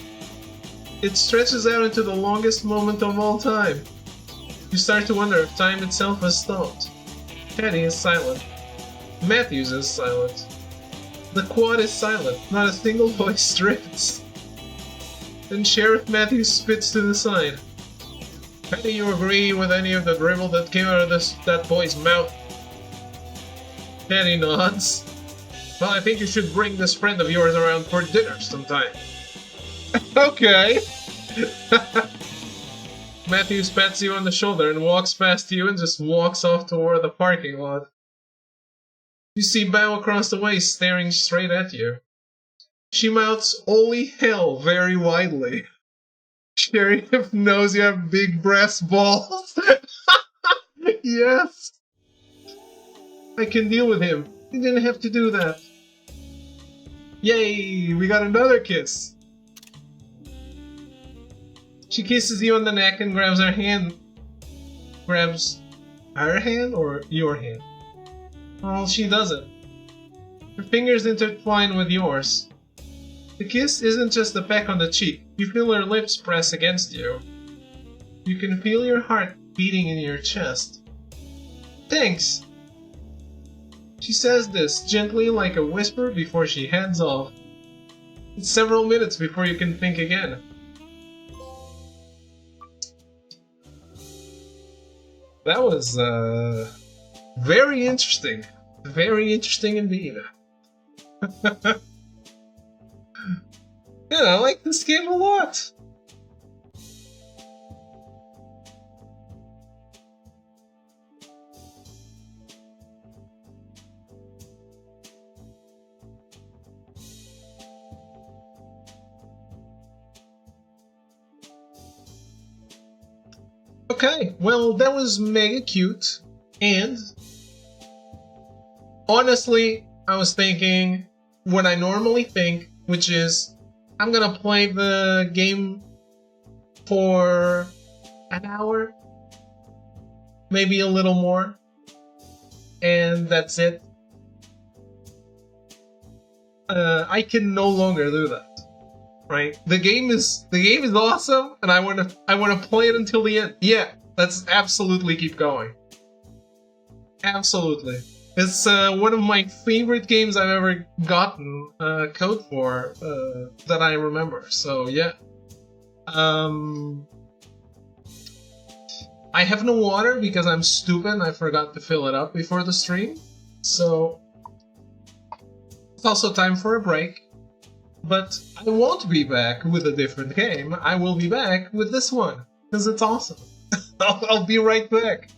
It stretches out into the longest moment of all time. You start to wonder if time itself has stopped. Penny is silent. Matthews is silent. The quad is silent. Not a single voice drifts. Then Sheriff Matthews spits to the side. Penny, you agree with any of the dribble that came out of that boy's mouth? Penny nods. Well, I think you should bring this friend of yours around for dinner sometime. Okay. Matthews pats you on the shoulder and walks past you and just walks off toward the parking lot. You see Bao across the way staring straight at you. She mouths "Holy hell" very widely. Sheriff knows you have big brass balls. Yes. I can deal with him. You didn't have to do that. Yay, we got another kiss. She kisses you on the neck and grabs her hand. Grabs her hand or your hand? Well, she doesn't. Her fingers intertwine with yours. The kiss isn't just a peck on the cheek. You feel her lips press against you. You can feel your heart beating in your chest. Thanks. She says this gently like a whisper before she heads off. It's several minutes before you can think again. That was very interesting. Very interesting indeed. Yeah, I like this game a lot. Okay, well, that was mega cute, and honestly, I was thinking what I normally think, which is I'm gonna play the game for an hour, maybe a little more, and that's it. I can no longer do that. Right? The game is awesome, and I wanna play it until the end. Yeah, let's absolutely keep going. Absolutely, it's one of my favorite games I've ever gotten code for that I remember. So yeah, I have no water because I'm stupid and I forgot to fill it up before the stream. So it's also time for a break. But I won't be back with a different game. I will be back with this one because it's awesome. I'll be right back.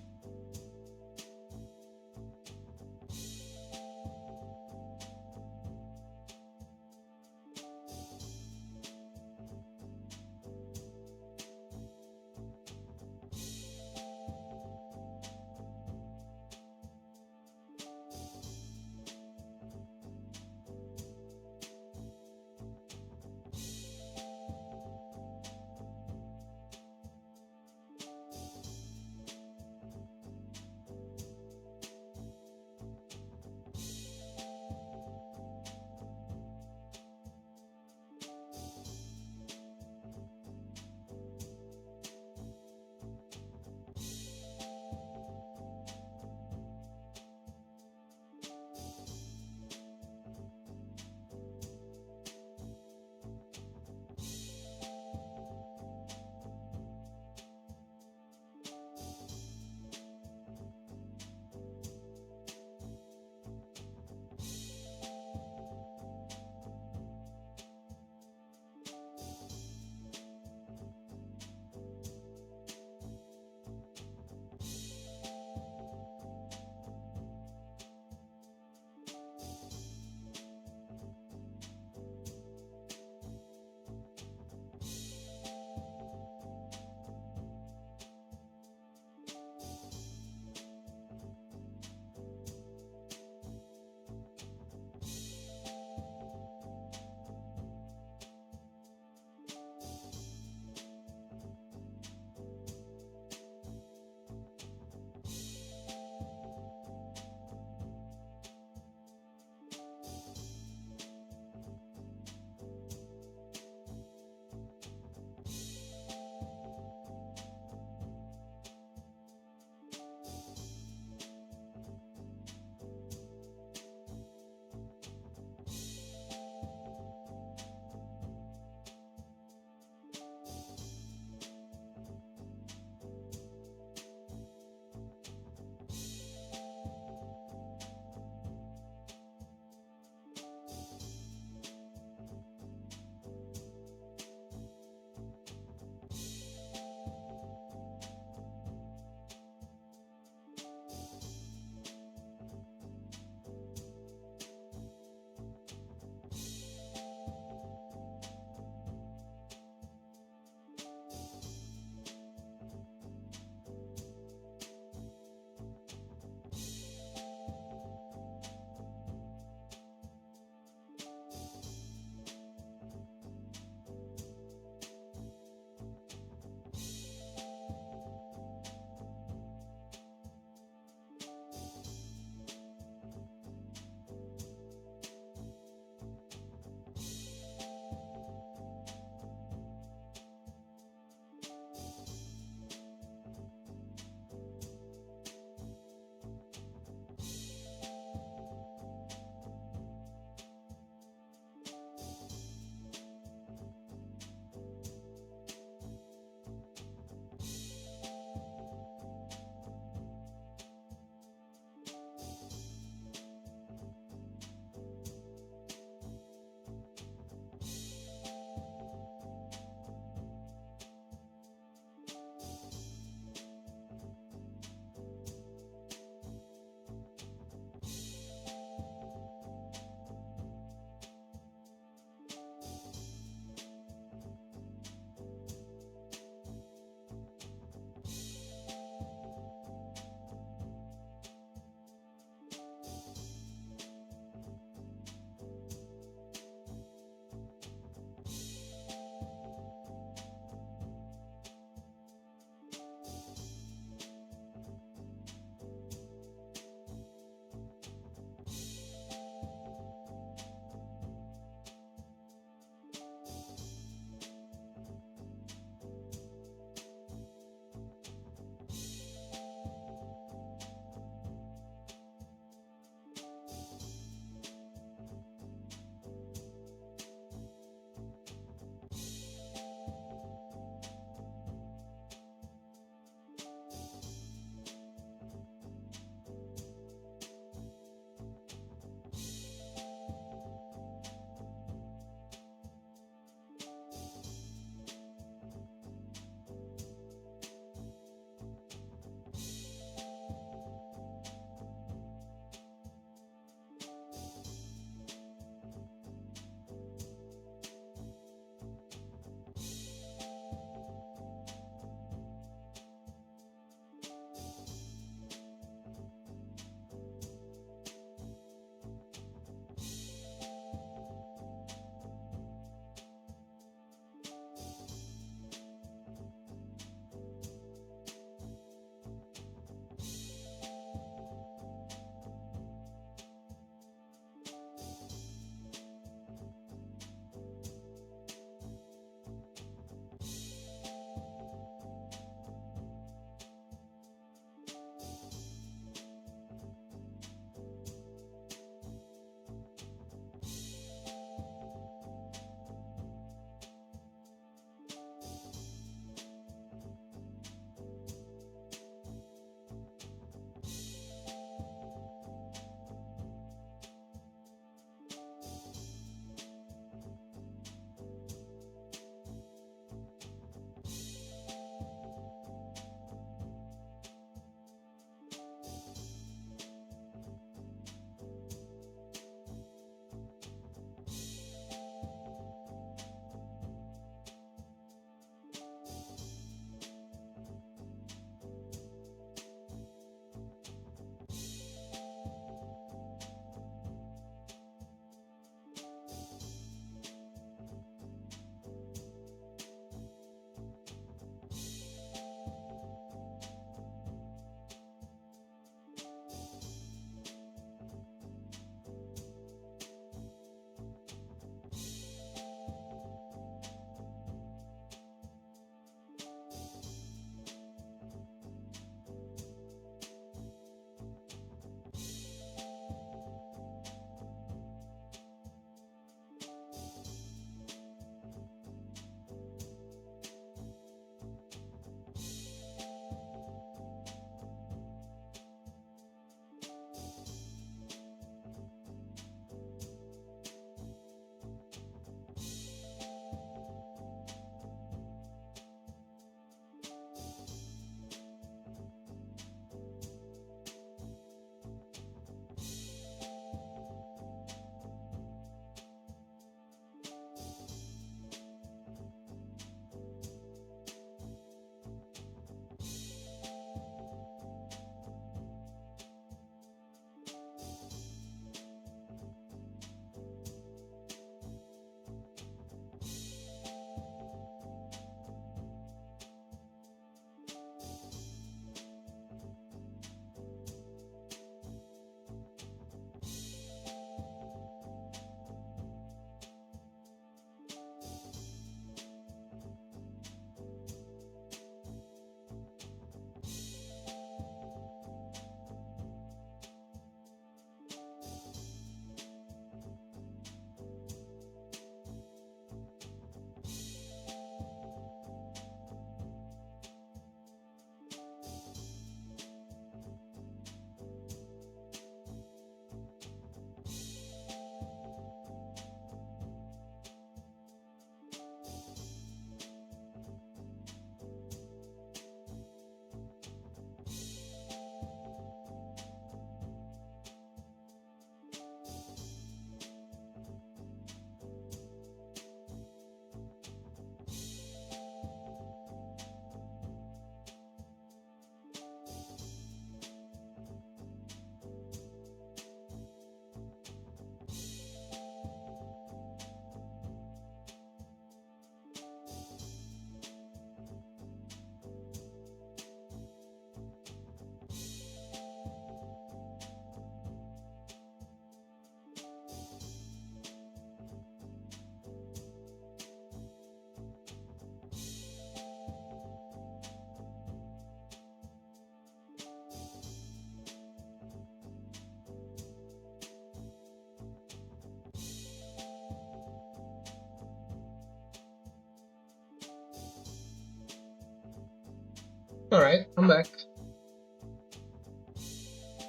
Alright, I'm back.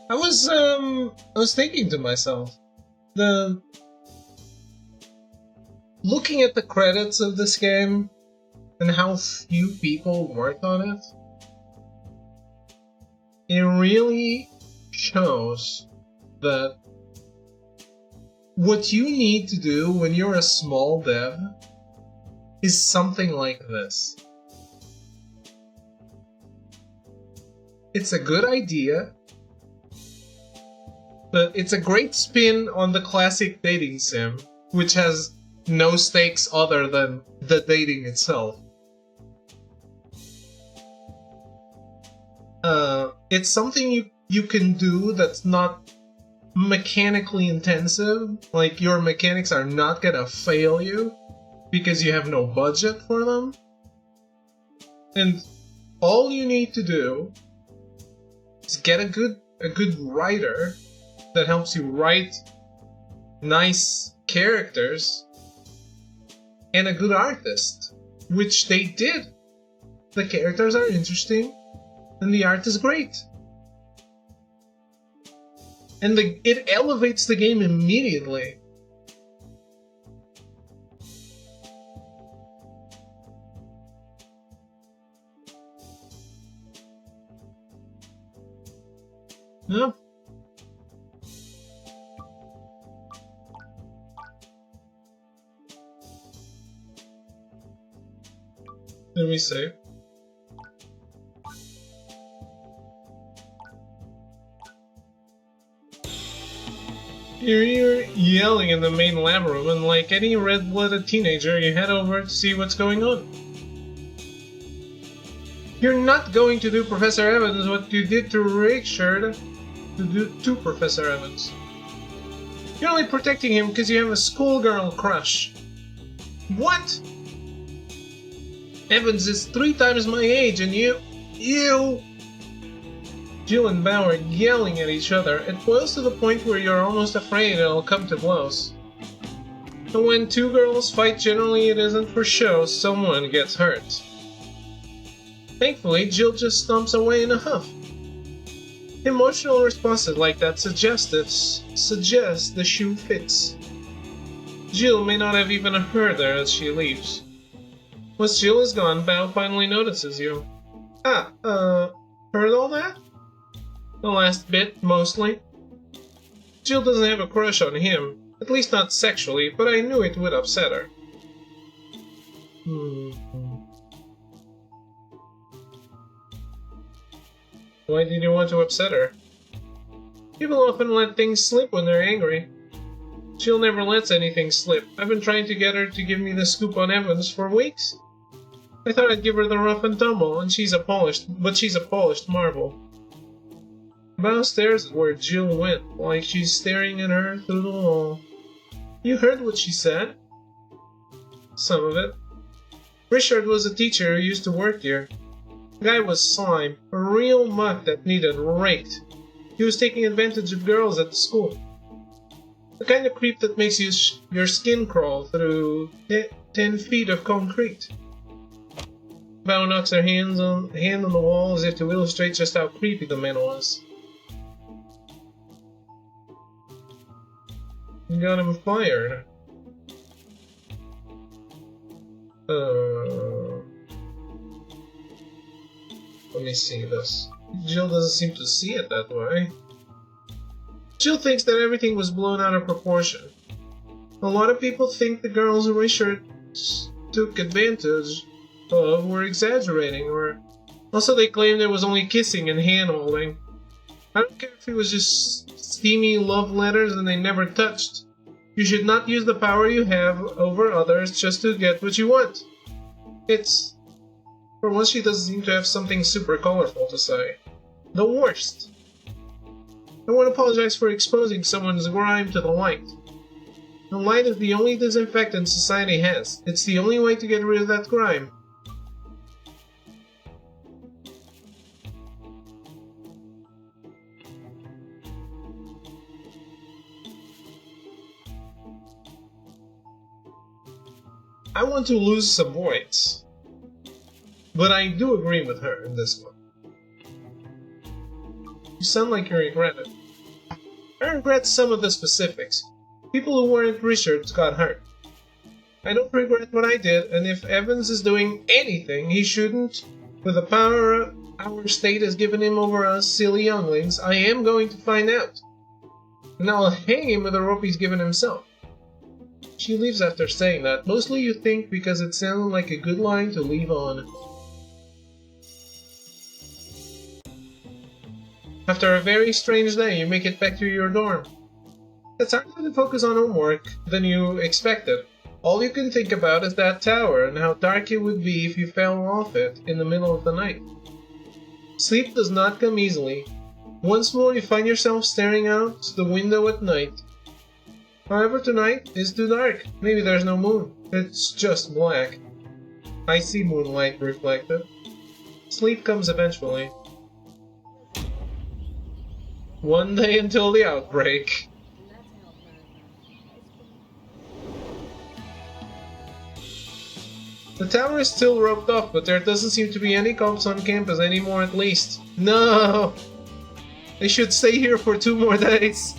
I was thinking to myself, looking at the credits of this game and how few people worked on it, it really shows that what you need to do when you're a small dev is something like this. It's a good idea, but it's a great spin on the classic dating sim, which has no stakes other than the dating itself. It's something you can do that's not mechanically intensive, like your mechanics are not gonna fail you because you have no budget for them. And all you need to do is get a good writer that helps you write nice characters and a good artist, which they did. The characters are interesting and the art is great. And it elevates the game immediately. Yeah. Let me save. You're yelling in the main lab room, and like any red-blooded teenager, you head over to see what's going on. You're not going to do Professor Evans what you did to Richard to do to Professor Evans. You're only protecting him because you have a schoolgirl crush. What? Evans is 3 times my age, and you... Jill and Bao are yelling at each other. It boils to the point where you're almost afraid it'll come to blows. And when 2 girls fight, generally it isn't for show, someone gets hurt. Thankfully, Jill just stomps away in a huff. Emotional responses like that suggest the shoe fits. Jill may not have even heard her as she leaves. Once Jill is gone, Bao finally notices you. Heard all that? The last bit, mostly. Jill doesn't have a crush on him, at least not sexually, but I knew it would upset her. Why did you want to upset her? People often let things slip when they're angry. Jill never lets anything slip. I've been trying to get her to give me the scoop on Evans for weeks. I thought I'd give her the rough and tumble, and she's a polished marvel. Bao stares at where Jill went, like she's staring at her through the wall. You heard what she said? Some of it. Richard was a teacher who used to work here. The guy was slime, a real muck that needed raked. He was taking advantage of girls at the school. The kind of creep that makes your skin crawl through 10 feet of concrete. Bao knocks her hand on the wall as if to illustrate just how creepy the man was. You got him fired. Let me see this. Jill doesn't seem to see it that way. Jill thinks that everything was blown out of proportion. A lot of people think the girls Richard took advantage of were exaggerating, or also they claim there was only kissing and hand-holding. I don't care if it was just steamy love letters and they never touched. You should not use the power you have over others just to get what you want. For once she doesn't seem to have something super colorful to say. The worst. I want to apologize for exposing someone's grime to the light. The light is the only disinfectant society has. It's the only way to get rid of that grime. I want to lose some points, but I do agree with her in this one. sound like you regret it. I regret some of the specifics. People who weren't Richards got hurt. I don't regret what I did, and if Evans is doing anything he shouldn't, with the power our state has given him over us silly younglings, I am going to find out. And I'll hang him with the rope he's given himself. She leaves after saying that, mostly you think because it sounded like a good line to leave on. After a very strange day, you make it back to your dorm. It's harder to focus on homework than you expected. All you can think about is that tower and how dark it would be if you fell off it in the middle of the night. Sleep does not come easily. Once more you find yourself staring out the window at night. However, tonight is too dark. Maybe there's no moon. It's just black. I see moonlight reflected. Sleep comes eventually. One day until the outbreak. The tower is still roped off, but there doesn't seem to be any cops on campus anymore at least. No! They should stay here for 2 more days.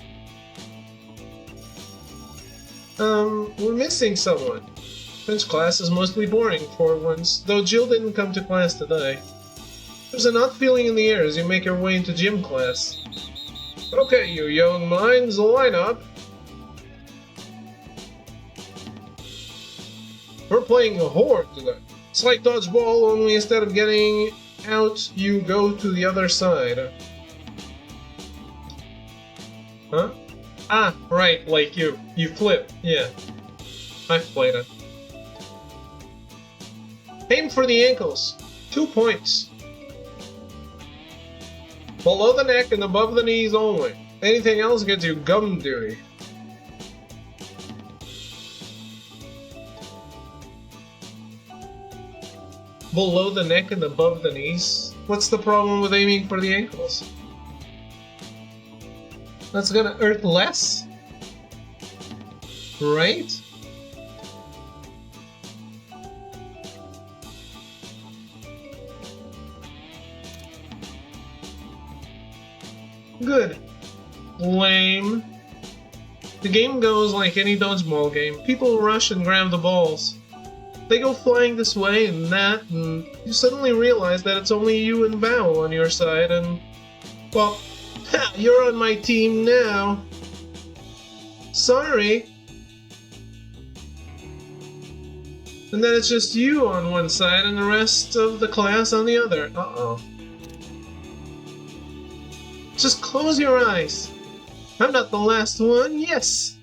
We're missing someone. French class is mostly boring for once, though Jill didn't come to class today. There's an odd feeling in the air as you make your way into gym class. Okay, you young minds, line up. We're playing a horde today. It's like dodgeball, only instead of getting out, you go to the other side. Huh? Ah, right, like you. You flip, yeah. I've played it. Aim for the ankles. 2 points. Below the neck and above the knees only. Anything else gets you gum duty. Below the neck and above the knees? What's the problem with aiming for the ankles? That's gonna hurt less? Right? Good. Lame. The game goes like any dodgeball game. People rush and grab the balls. They go flying this way and that, and you suddenly realize that it's only you and Bao on your side, and... well, ha, you're on my team now. Sorry. And then it's just you on one side and the rest of the class on the other. Uh-oh. Just close your eyes. I'm not the last one, yes!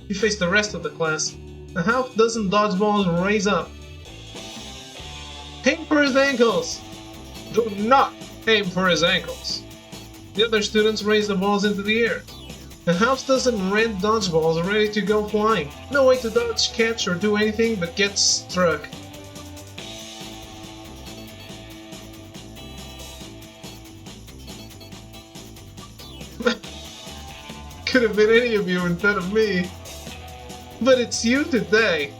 You face the rest of the class. A half dozen dodgeballs raise up. Aim for his ankles! Do not aim for his ankles. The other students raise the balls into the air. A half dozen red dodgeballs are ready to go flying. No way to dodge, catch, or do anything but get struck. Could have been any of you instead of me. But it's you today.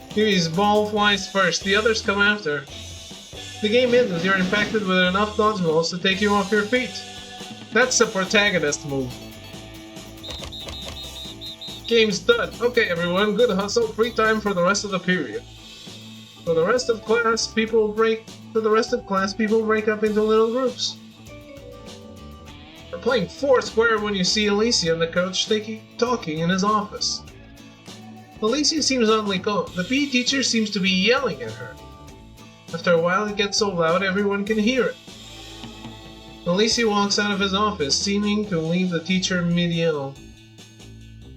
His ball flies first, the others come after. The game ends as you're impacted with enough dodgeballs to take you off your feet. That's a protagonist move. Game's done. Okay everyone, good hustle, free time for the rest of the period. For the rest of class, people break up into little groups. We're playing Foursquare when you see Alicia and the coach talking in his office. Alicia seems oddly calm. The PE teacher seems to be yelling at her. After a while it gets so loud everyone can hear it. Alicia walks out of his office, seeming to leave the teacher mid-yell.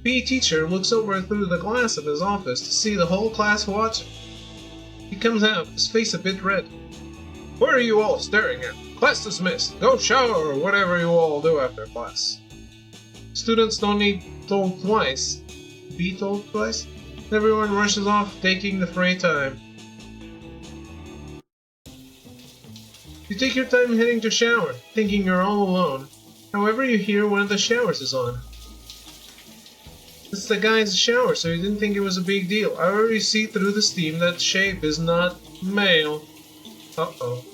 PE teacher looks over through the glass of his office to see the whole class watching. He comes out, his face a bit red. What are you all staring at? Class dismissed. Go shower or whatever you all do after class. Students don't need told twice. Be told twice? Everyone rushes off, taking the free time. You take your time heading to shower, thinking you're all alone. However, you hear one of the showers is on. It's the guy's shower, so you didn't think it was a big deal. However, you see through the steam that shape is not male. Uh-oh.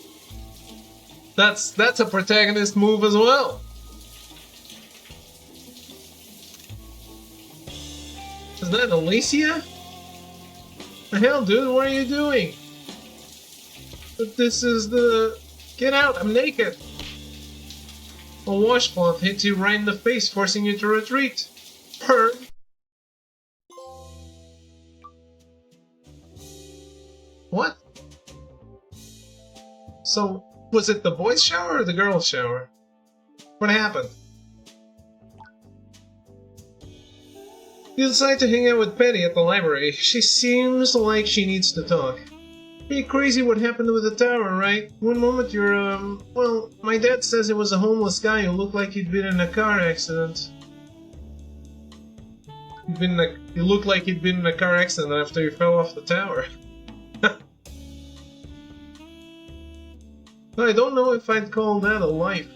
That's a protagonist move as well. Is that Alicia? The hell, dude, what are you doing? But this is the... Get out, I'm naked! A washcloth hits you right in the face, forcing you to retreat. Her. What? So, was it the boys' shower or the girls' shower? What happened? You decide to hang out with Betty at the library. She seems like she needs to talk. Pretty crazy what happened with the tower, right? One moment you're, well, my dad says it was a homeless guy who looked like he'd been in a car accident. He looked like he'd been in a car accident after he fell off the tower. I don't know if I'd call that a life.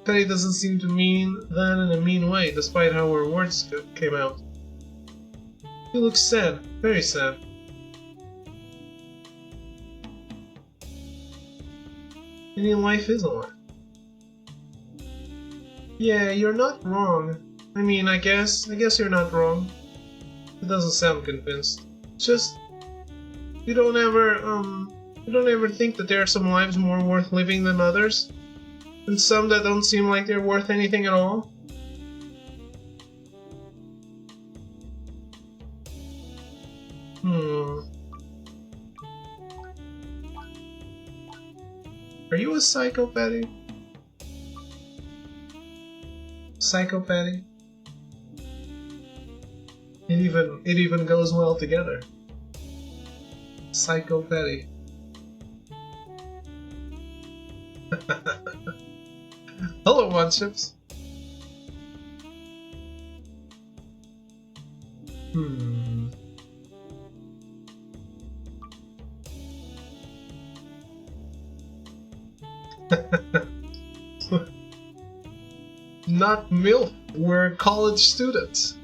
Betty doesn't seem to mean that in a mean way, despite how her words came out. She looks sad, very sad. Any life is a life. Yeah, you're not wrong. I mean, I guess you're not wrong. It doesn't sound convinced. It's just, you don't ever think that there are some lives more worth living than others? And some that don't seem like they're worth anything at all? Are you a psychopathy? Psychopathy? It even goes well together. Psychopathy. Hello, Wanships. Not MILF, we're college students.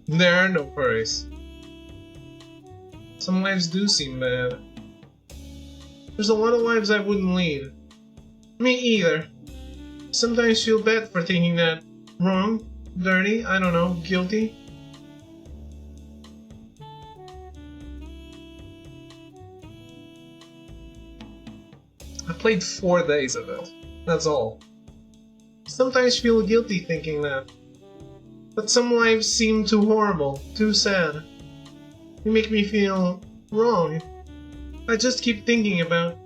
There are no furries. Some lives do seem bad. There's a lot of lives I wouldn't lead. Me either. Sometimes feel bad for thinking that. Wrong, dirty, I don't know, guilty. I played 4 days of it. That's all. Sometimes feel guilty thinking that. But some lives seem too horrible, too sad. They make me feel wrong. I just keep thinking about,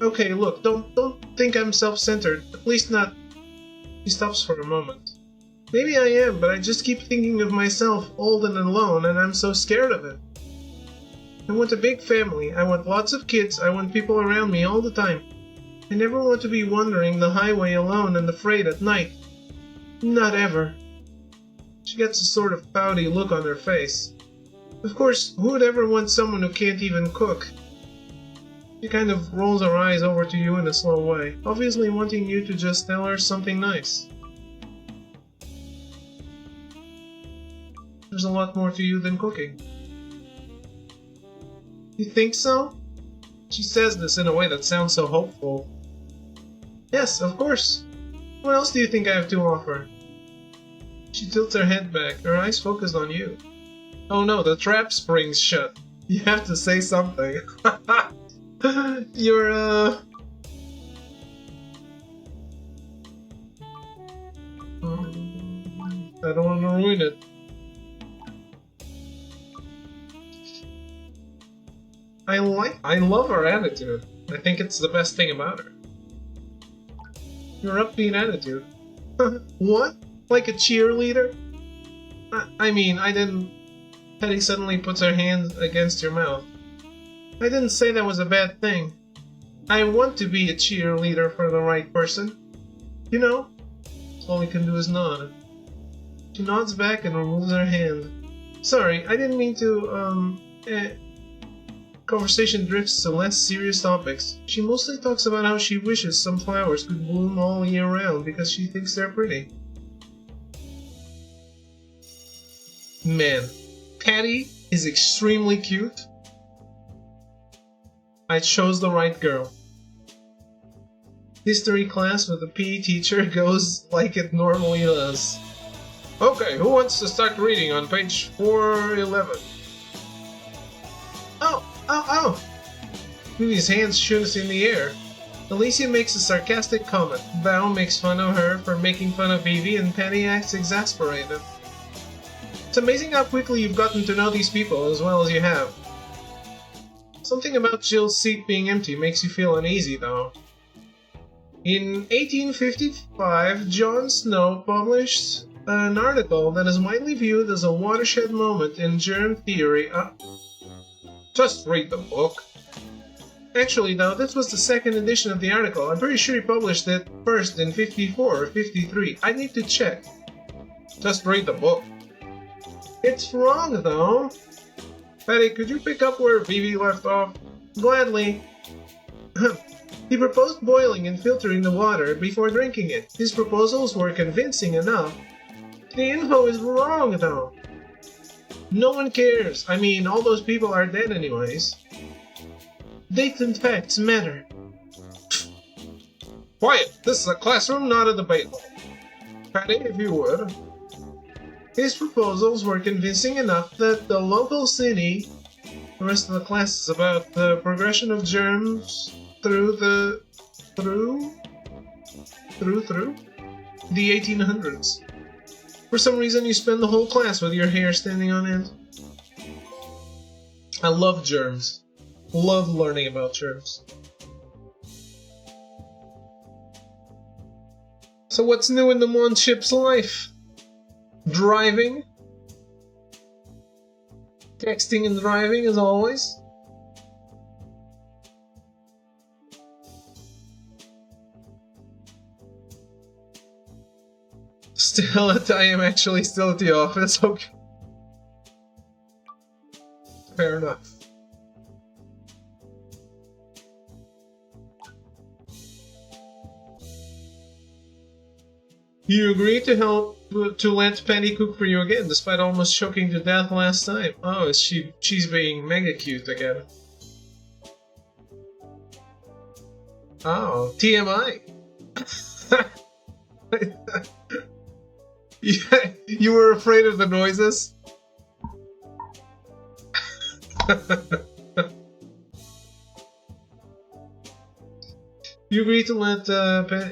okay, look, don't think I'm self-centered, at least not. He stops for a moment. Maybe I am, but I just keep thinking of myself old and alone, and I'm so scared of it. I want a big family, I want lots of kids, I want people around me all the time. I never want to be wandering the highway alone and afraid at night. Not ever. She gets a sort of pouty look on her face. Of course, who would ever want someone who can't even cook? She kind of rolls her eyes over to you in a slow way, obviously wanting you to just tell her something nice. There's a lot more to you than cooking. You think so? She says this in a way that sounds so hopeful. Yes, of course. What else do you think I have to offer? She tilts her head back, her eyes focused on you. Oh no, the trap spring's shut. You have to say something. You're, I don't want to ruin it. I love her attitude. I think it's the best thing about her. Your upbeat attitude. What? Like a cheerleader? I mean, I didn't... Hetty suddenly puts her hand against your mouth. I didn't say that was a bad thing. I want to be a cheerleader for the right person. You know? All we can do is nod. She nods back and removes her hand. Sorry, I didn't mean to, Conversation drifts to less serious topics. She mostly talks about how she wishes some flowers could bloom all year round because she thinks they're pretty. Man, Patty is extremely cute. I chose the right girl. History class with the PE teacher goes like it normally does. Okay, who wants to start reading on page 411? Oh! Vivi's hands shoots in the air. Alicia makes a sarcastic comment. Val makes fun of her for making fun of Vivi, and Penny acts exasperated. It's amazing how quickly you've gotten to know these people as well as you have. Something about Jill's seat being empty makes you feel uneasy, though. In 1855, Jon Snow published an article that is widely viewed as a watershed moment in germ theory. Just read the book. Actually, though, this was the second edition of the article. I'm pretty sure he published it first in 54 or 53. I need to check. Just read the book. It's wrong, though. Patty, could you pick up where Vivi left off? Gladly. He proposed boiling and filtering the water before drinking it. His proposals were convincing enough. The info is wrong, though. No one cares. I mean, all those people are dead anyways. Dates and facts matter. Quiet! This is a classroom, not a debate hall. Patty, if you would. His proposals were convincing enough that the local city... The rest of the class is about the progression of germs through the 1800s. For some reason you spend the whole class with your hair standing on end. I love germs. Love learning about germs. So what's new in the Mon ship's life? Driving? Texting and driving as always? I am actually still at the office, okay. Fair enough. You agreed to help to let Penny cook for you again, despite almost choking to death last time. Oh, she's being mega cute again. Oh, TMI. You were afraid of the noises? You agreed to let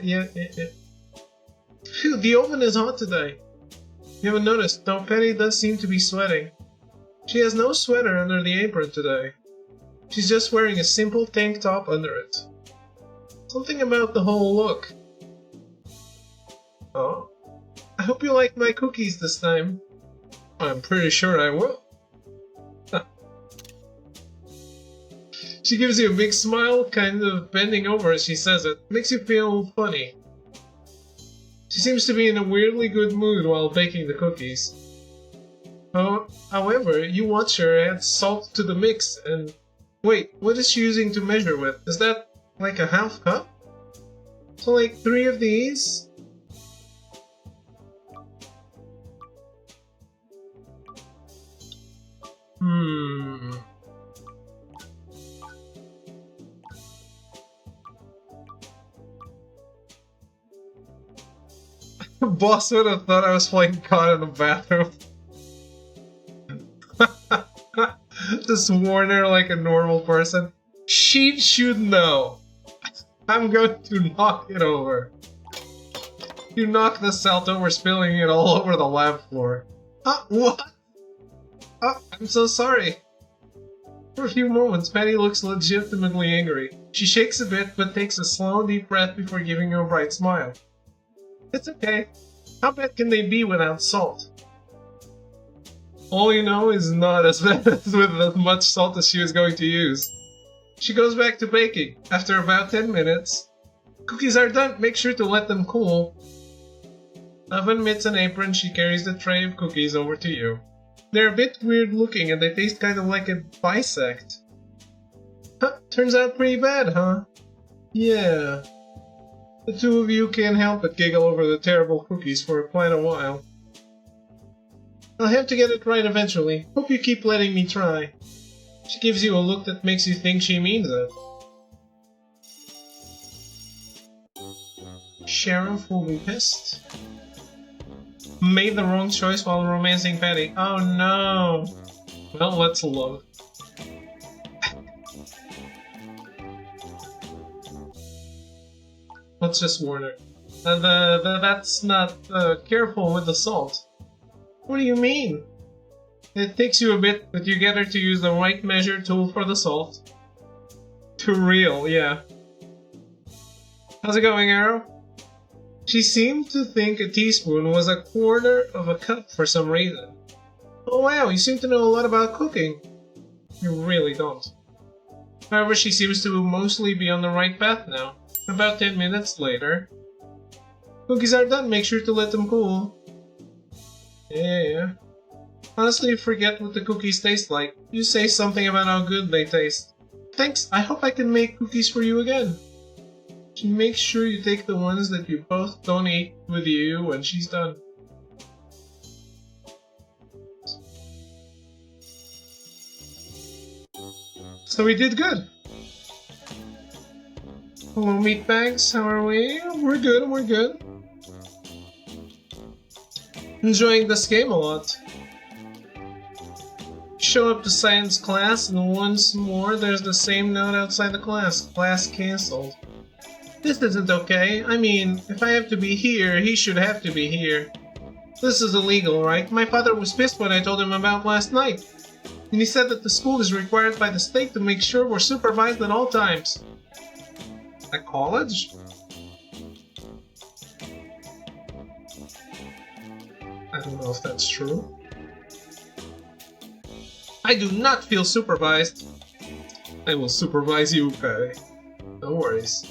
yeah. Phew, the oven is hot today. You haven't noticed, though Penny does seem to be sweating. She has no sweater under the apron today. She's just wearing a simple tank top under it. Something about the whole look. Oh. I hope you like my cookies this time. I'm pretty sure I will. She gives you a big smile, kind of bending over as she says it. Makes you feel funny. She seems to be in a weirdly good mood while baking the cookies. Oh, however, you watch her add salt to the mix and... Wait, what is she using to measure with? Is that like a half cup? So like 3 of these? Boss would have thought I was playing COD in the bathroom. Just warn her like a normal person. She should know. I'm going to knock it over. You knock the salt over, spilling it all over the lab floor. What? Oh, I'm so sorry. For a few moments, Penny looks legitimately angry. She shakes a bit, but takes a slow, deep breath before giving you a bright smile. It's okay. How bad can they be without salt? All you know is not as bad as with as much salt as she was going to use. She goes back to baking. After about 10 minutes, cookies are done. Make sure to let them cool. Oven mitts and apron, she carries the tray of cookies over to you. They're a bit weird looking and they taste kind of like a bisect. Huh, turns out pretty bad, huh? Yeah. The two of you can't help but giggle over the terrible cookies for quite a while. I'll have to get it right eventually. Hope you keep letting me try. She gives you a look that makes you think she means it. Sheriff will be pissed. Made the wrong choice while romancing Patty. Oh no! Well, let's look. Let's just warn her. That's not careful with the salt. What do you mean? It takes you a bit, but you get her to use the right measure tool for the salt. Too real, yeah. How's it going, Arrow? She seemed to think a teaspoon was a quarter of a cup for some reason. Oh wow, you seem to know a lot about cooking. You really don't. However, she seems to mostly be on the right path now. About 10 minutes later. Cookies are done, make sure to let them cool. Yeah. Honestly, forget what the cookies taste like. You say something about how good they taste. Thanks, I hope I can make cookies for you again. She makes sure you take the ones that you both don't eat with you when she's done. So we did good. Hello, meatbags, how are we? We're good. Enjoying this game a lot. Show up to science class and once more there's the same note outside the class. Class cancelled. This isn't okay. I mean, if I have to be here, he should have to be here. This is illegal, right? My father was pissed when I told him about last night. And he said that the school is required by the state to make sure we're supervised at all times. At college? I don't know if that's true. I do not feel supervised. I will supervise you, Patty. No worries.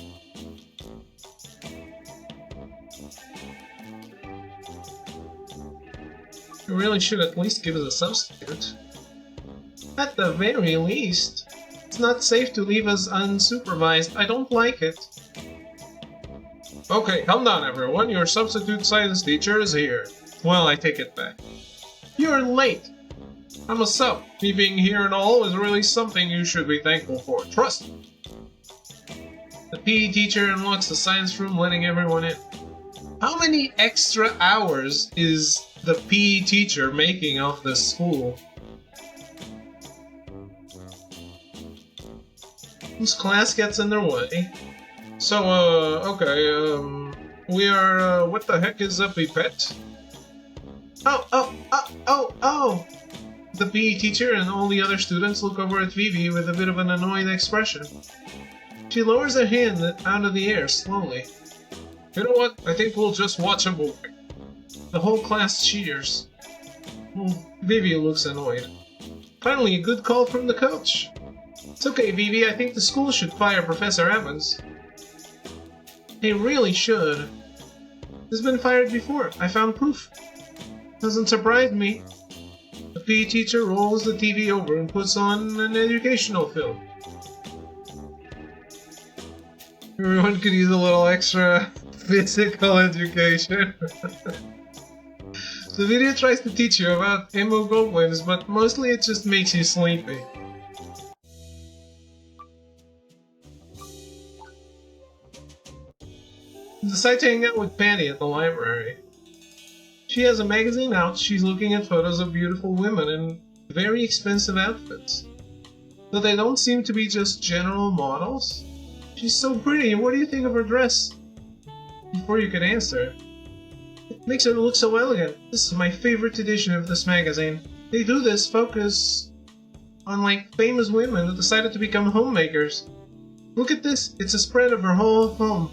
You really should at least give us a substitute. At the very least. It's not safe to leave us unsupervised. I don't like it. Okay, calm down everyone. Your substitute science teacher is here. Well, I take it back. You're late. I'm a sub. Me being here and all is really something you should be thankful for. Trust me. The PE teacher unlocks the science room, letting everyone in. How many extra hours is the PE teacher making off this school? Whose class gets in their way? So, okay, we are, what the heck is a pipette? Oh! The PE teacher and all the other students look over at Vivi with a bit of an annoyed expression. She lowers her hand out of the air slowly. You know what? I think we'll just watch a movie. The whole class cheers. Vivi looks annoyed. Finally, a good call from the coach. It's okay, Vivi. I think the school should fire Professor Evans. They really should. He's been fired before. I found proof. Doesn't surprise me. The PE teacher rolls the TV over and puts on an educational film. Everyone could use a little extra physical education. The video tries to teach you about hemoglobins, but mostly it just makes you sleepy. Decide to hang out with Patty at the library. She has a magazine out, she's looking at photos of beautiful women in very expensive outfits. Though they don't seem to be just general models. She's so pretty, what do you think of her dress? Before you could answer. It makes her look so elegant. This is my favorite edition of this magazine. They do this focus on like famous women who decided to become homemakers. Look at this, it's a spread of her whole home.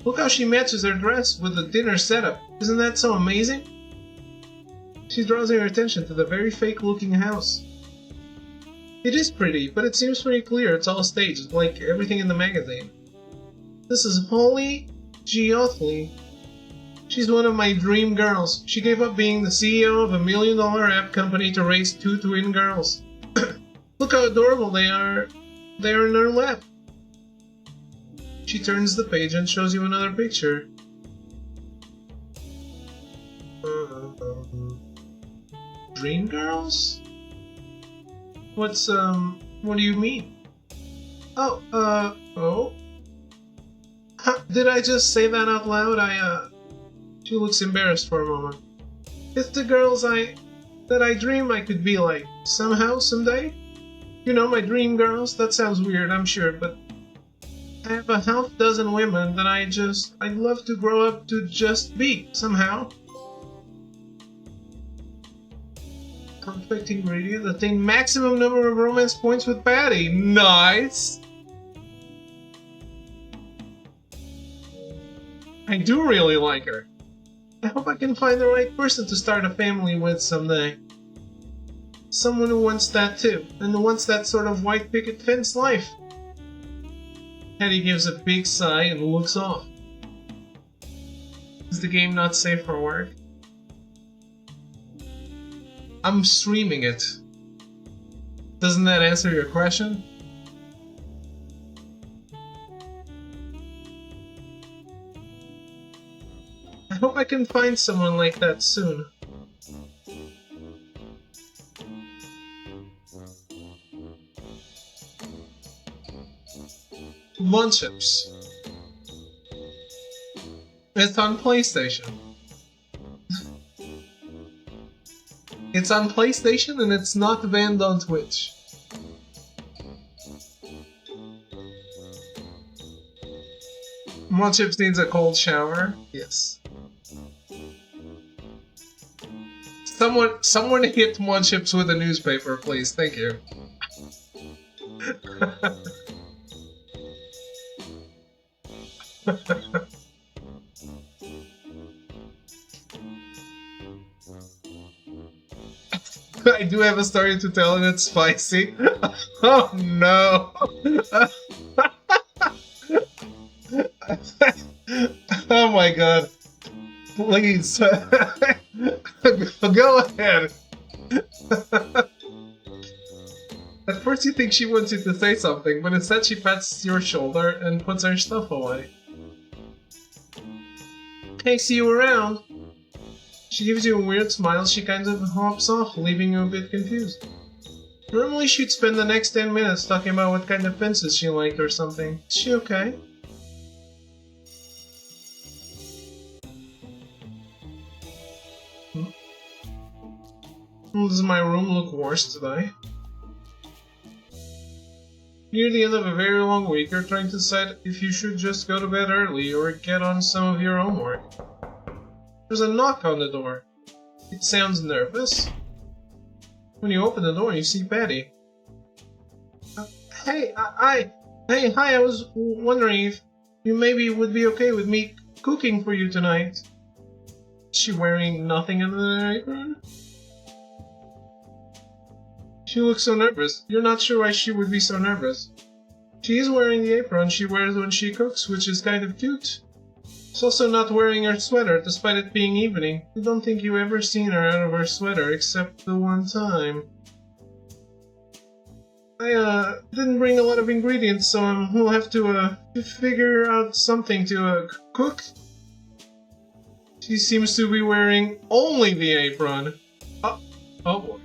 Look how she matches her dress with the dinner setup. Isn't that so amazing? She draws your attention to the very fake-looking house. It is pretty, but it seems pretty clear it's all staged, like everything in the magazine. This is Holly Geoffley. She's one of my dream girls. She gave up being the CEO of a $1 million app company to raise 2 twin girls. Look how adorable they are. They are in her lap. She turns the page and shows you another picture. Dream girls? What's What do you mean? Oh? Did I just say that out loud? She looks embarrassed for a moment. It's the girls that I dream I could be like, somehow, someday. You know, my dream girls? That sounds weird, I'm sure, but I have a half dozen women that I'd love to grow up to just be, somehow. Perfect ingredient, attain maximum number of romance points with Patty. Nice! I do really like her. I hope I can find the right person to start a family with someday. Someone who wants that too, and who wants that sort of white picket fence life. Patty gives a big sigh and looks off. Is the game not safe for work? I'm streaming it. Doesn't that answer your question? I hope I can find someone like that soon. Munchips. It's on PlayStation. It's on PlayStation and it's not banned on Twitch. Munchips needs a cold shower. Yes. Someone hit Munchips with a newspaper, please. Thank you. I do have a story to tell and it's spicy. Oh no! Oh my god. Please. Go ahead. At first you think she wants you to say something, but instead she pats your shoulder and puts her stuff away. Hey, see you around. She gives you a weird smile, she kind of hops off, leaving you a bit confused. Normally she'd spend the next 10 minutes talking about what kind of fences she liked or something. Is she okay? Does my room look worse today? Near the end of a very long week, you're trying to decide if you should just go to bed early or get on some of your homework. There's a knock on the door. It sounds nervous. When you open the door, you see Patty. Hey, hi, I was wondering if you maybe would be okay with me cooking for you tonight. Is she wearing nothing under the apron? She looks so nervous. You're not sure why she would be so nervous. She is wearing the apron she wears when she cooks, which is kind of cute. She's also not wearing her sweater, despite it being evening. I don't think you've ever seen her out of her sweater, except the one time. I didn't bring a lot of ingredients, so we'll have to figure out something to cook. She seems to be wearing only the apron. Oh boy.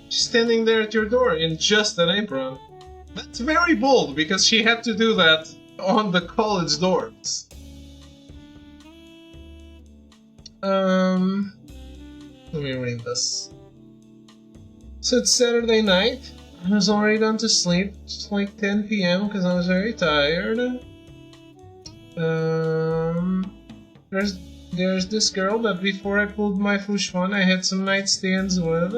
She's standing there at your door in just an apron. That's very bold, because she had to do that on the college dorms. Let me read this. So it's Saturday night. I was already gone to sleep. It's like 10 p.m. because I was very tired. There's this girl that before I pulled my fushwan I had some nightstands with.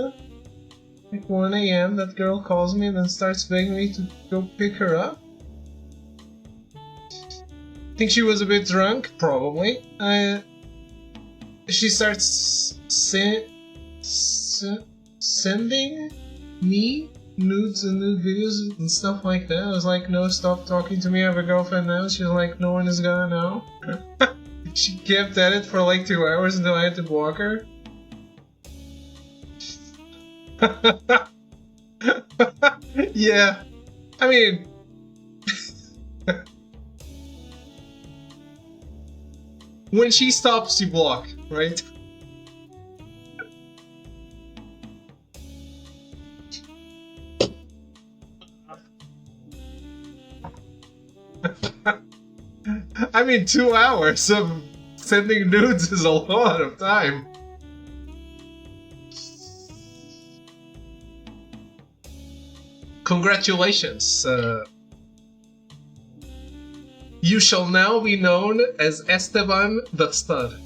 Like 1 a.m. that girl calls me and then starts begging me to go pick her up. Think she was a bit drunk? Probably. She starts sending me nudes and nude videos and stuff like that. I was like, no, stop talking to me, I have a girlfriend now. She was like, no one is gonna know. She kept at it for like 2 hours until I had to block her. Yeah, I mean, When she stops, you block, right? I mean, 2 hours of sending nudes is a lot of time. Congratulations. You shall now be known as Esteban the Stud.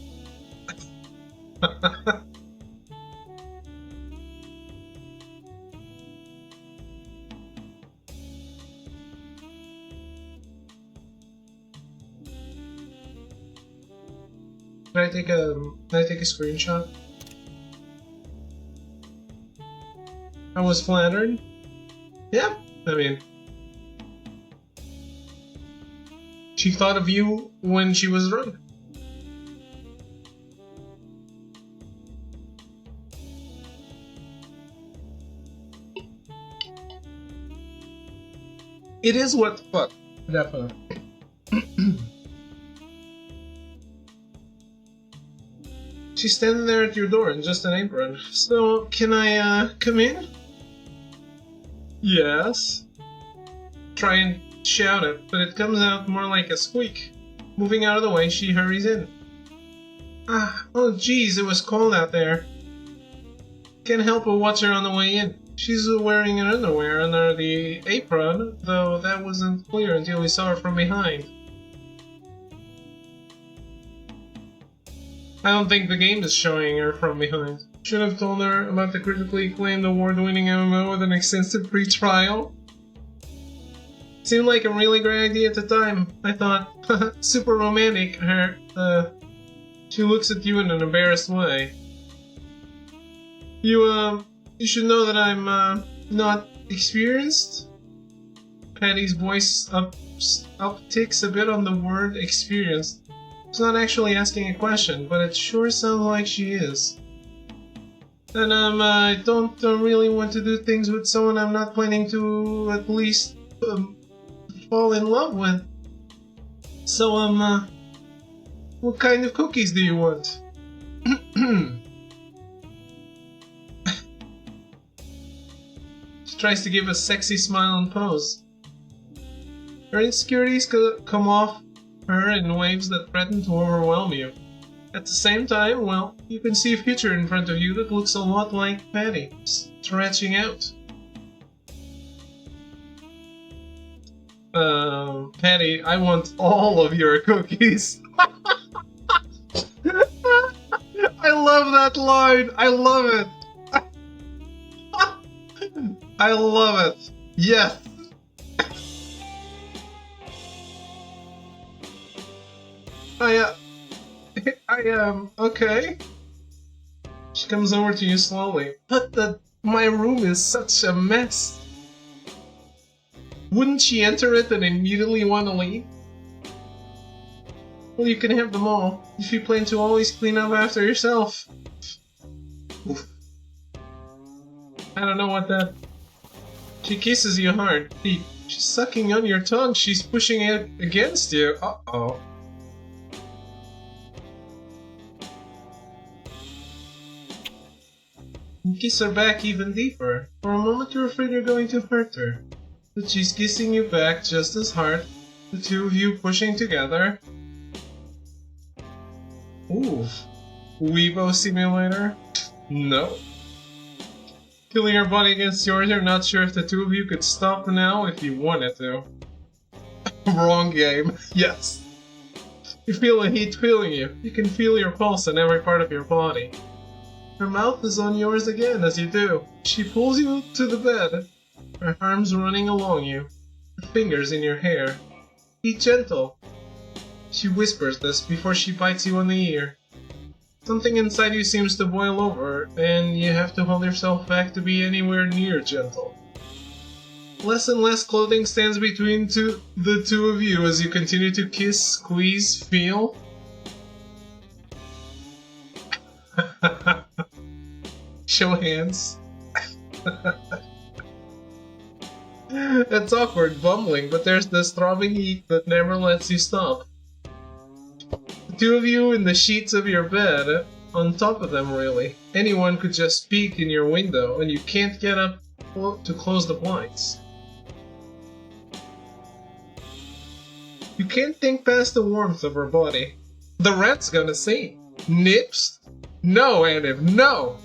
Can I take a screenshot? I was flattered. Yeah, I mean, she thought of you when she was drunk. It is what the fuck, definitely. She's standing there at your door in just an apron. So, can I, come in? Yes. Try and shout it, but it comes out more like a squeak. Moving out of the way, she hurries in. Oh geez, it was cold out there. Can't help but watch her on the way in. She's wearing her underwear under the apron, though that wasn't clear until we saw her from behind. I don't think the game is showing her from behind. Should have told her about the critically acclaimed award-winning MMO with an extensive free trial. Seemed like a really great idea at the time. I thought, super romantic, her, she looks at you in an embarrassed way. You should know that I'm, not experienced? Patty's voice upticks a bit on the word experienced. She's not actually asking a question, but it sure sounds like she is. And I don't really want to do things with someone I'm not planning to at least fall in love with. So what kind of cookies do you want? She tries to give a sexy smile and pose. Her insecurities come off her in waves that threaten to overwhelm you. At the same time, well, you can see a future in front of you that looks a lot like Patty, stretching out. Patty, I want all of your cookies. I love that line. I love it. I love it. Yes. I am okay. She comes over to you slowly. But my room is such a mess. Wouldn't she enter it and immediately want to leave? Well, you can have them all, if you plan to always clean up after yourself. Oof. I don't know what that... She kisses you hard. She's sucking on your tongue. She's pushing it against you. Uh-oh. You kiss her back even deeper. For a moment you're afraid you're going to hurt her. But she's kissing you back just as hard. The two of you pushing together. Ooh. Weibo simulator? No. Feeling her body against yours, you're not sure if the two of you could stop now if you wanted to. Wrong game. Yes. You feel the heat feeling you. You can feel your pulse in every part of your body. Her mouth is on yours again as you do. She pulls you to the bed, her arms running along you, her fingers in your hair. Be gentle. She whispers this before she bites you on the ear. Something inside you seems to boil over, and you have to hold yourself back to be anywhere near gentle. Less and less clothing stands between the two of you as you continue to kiss, squeeze, feel. Show hands. It's awkward, bumbling, but there's this throbbing heat that never lets you stop. The Two of you in the sheets of your bed, on top of them really. Anyone could just peek in your window and you can't get up to close the blinds. You can't think past the warmth of her body. The rat's gonna see. Nips? No, Aniv, no!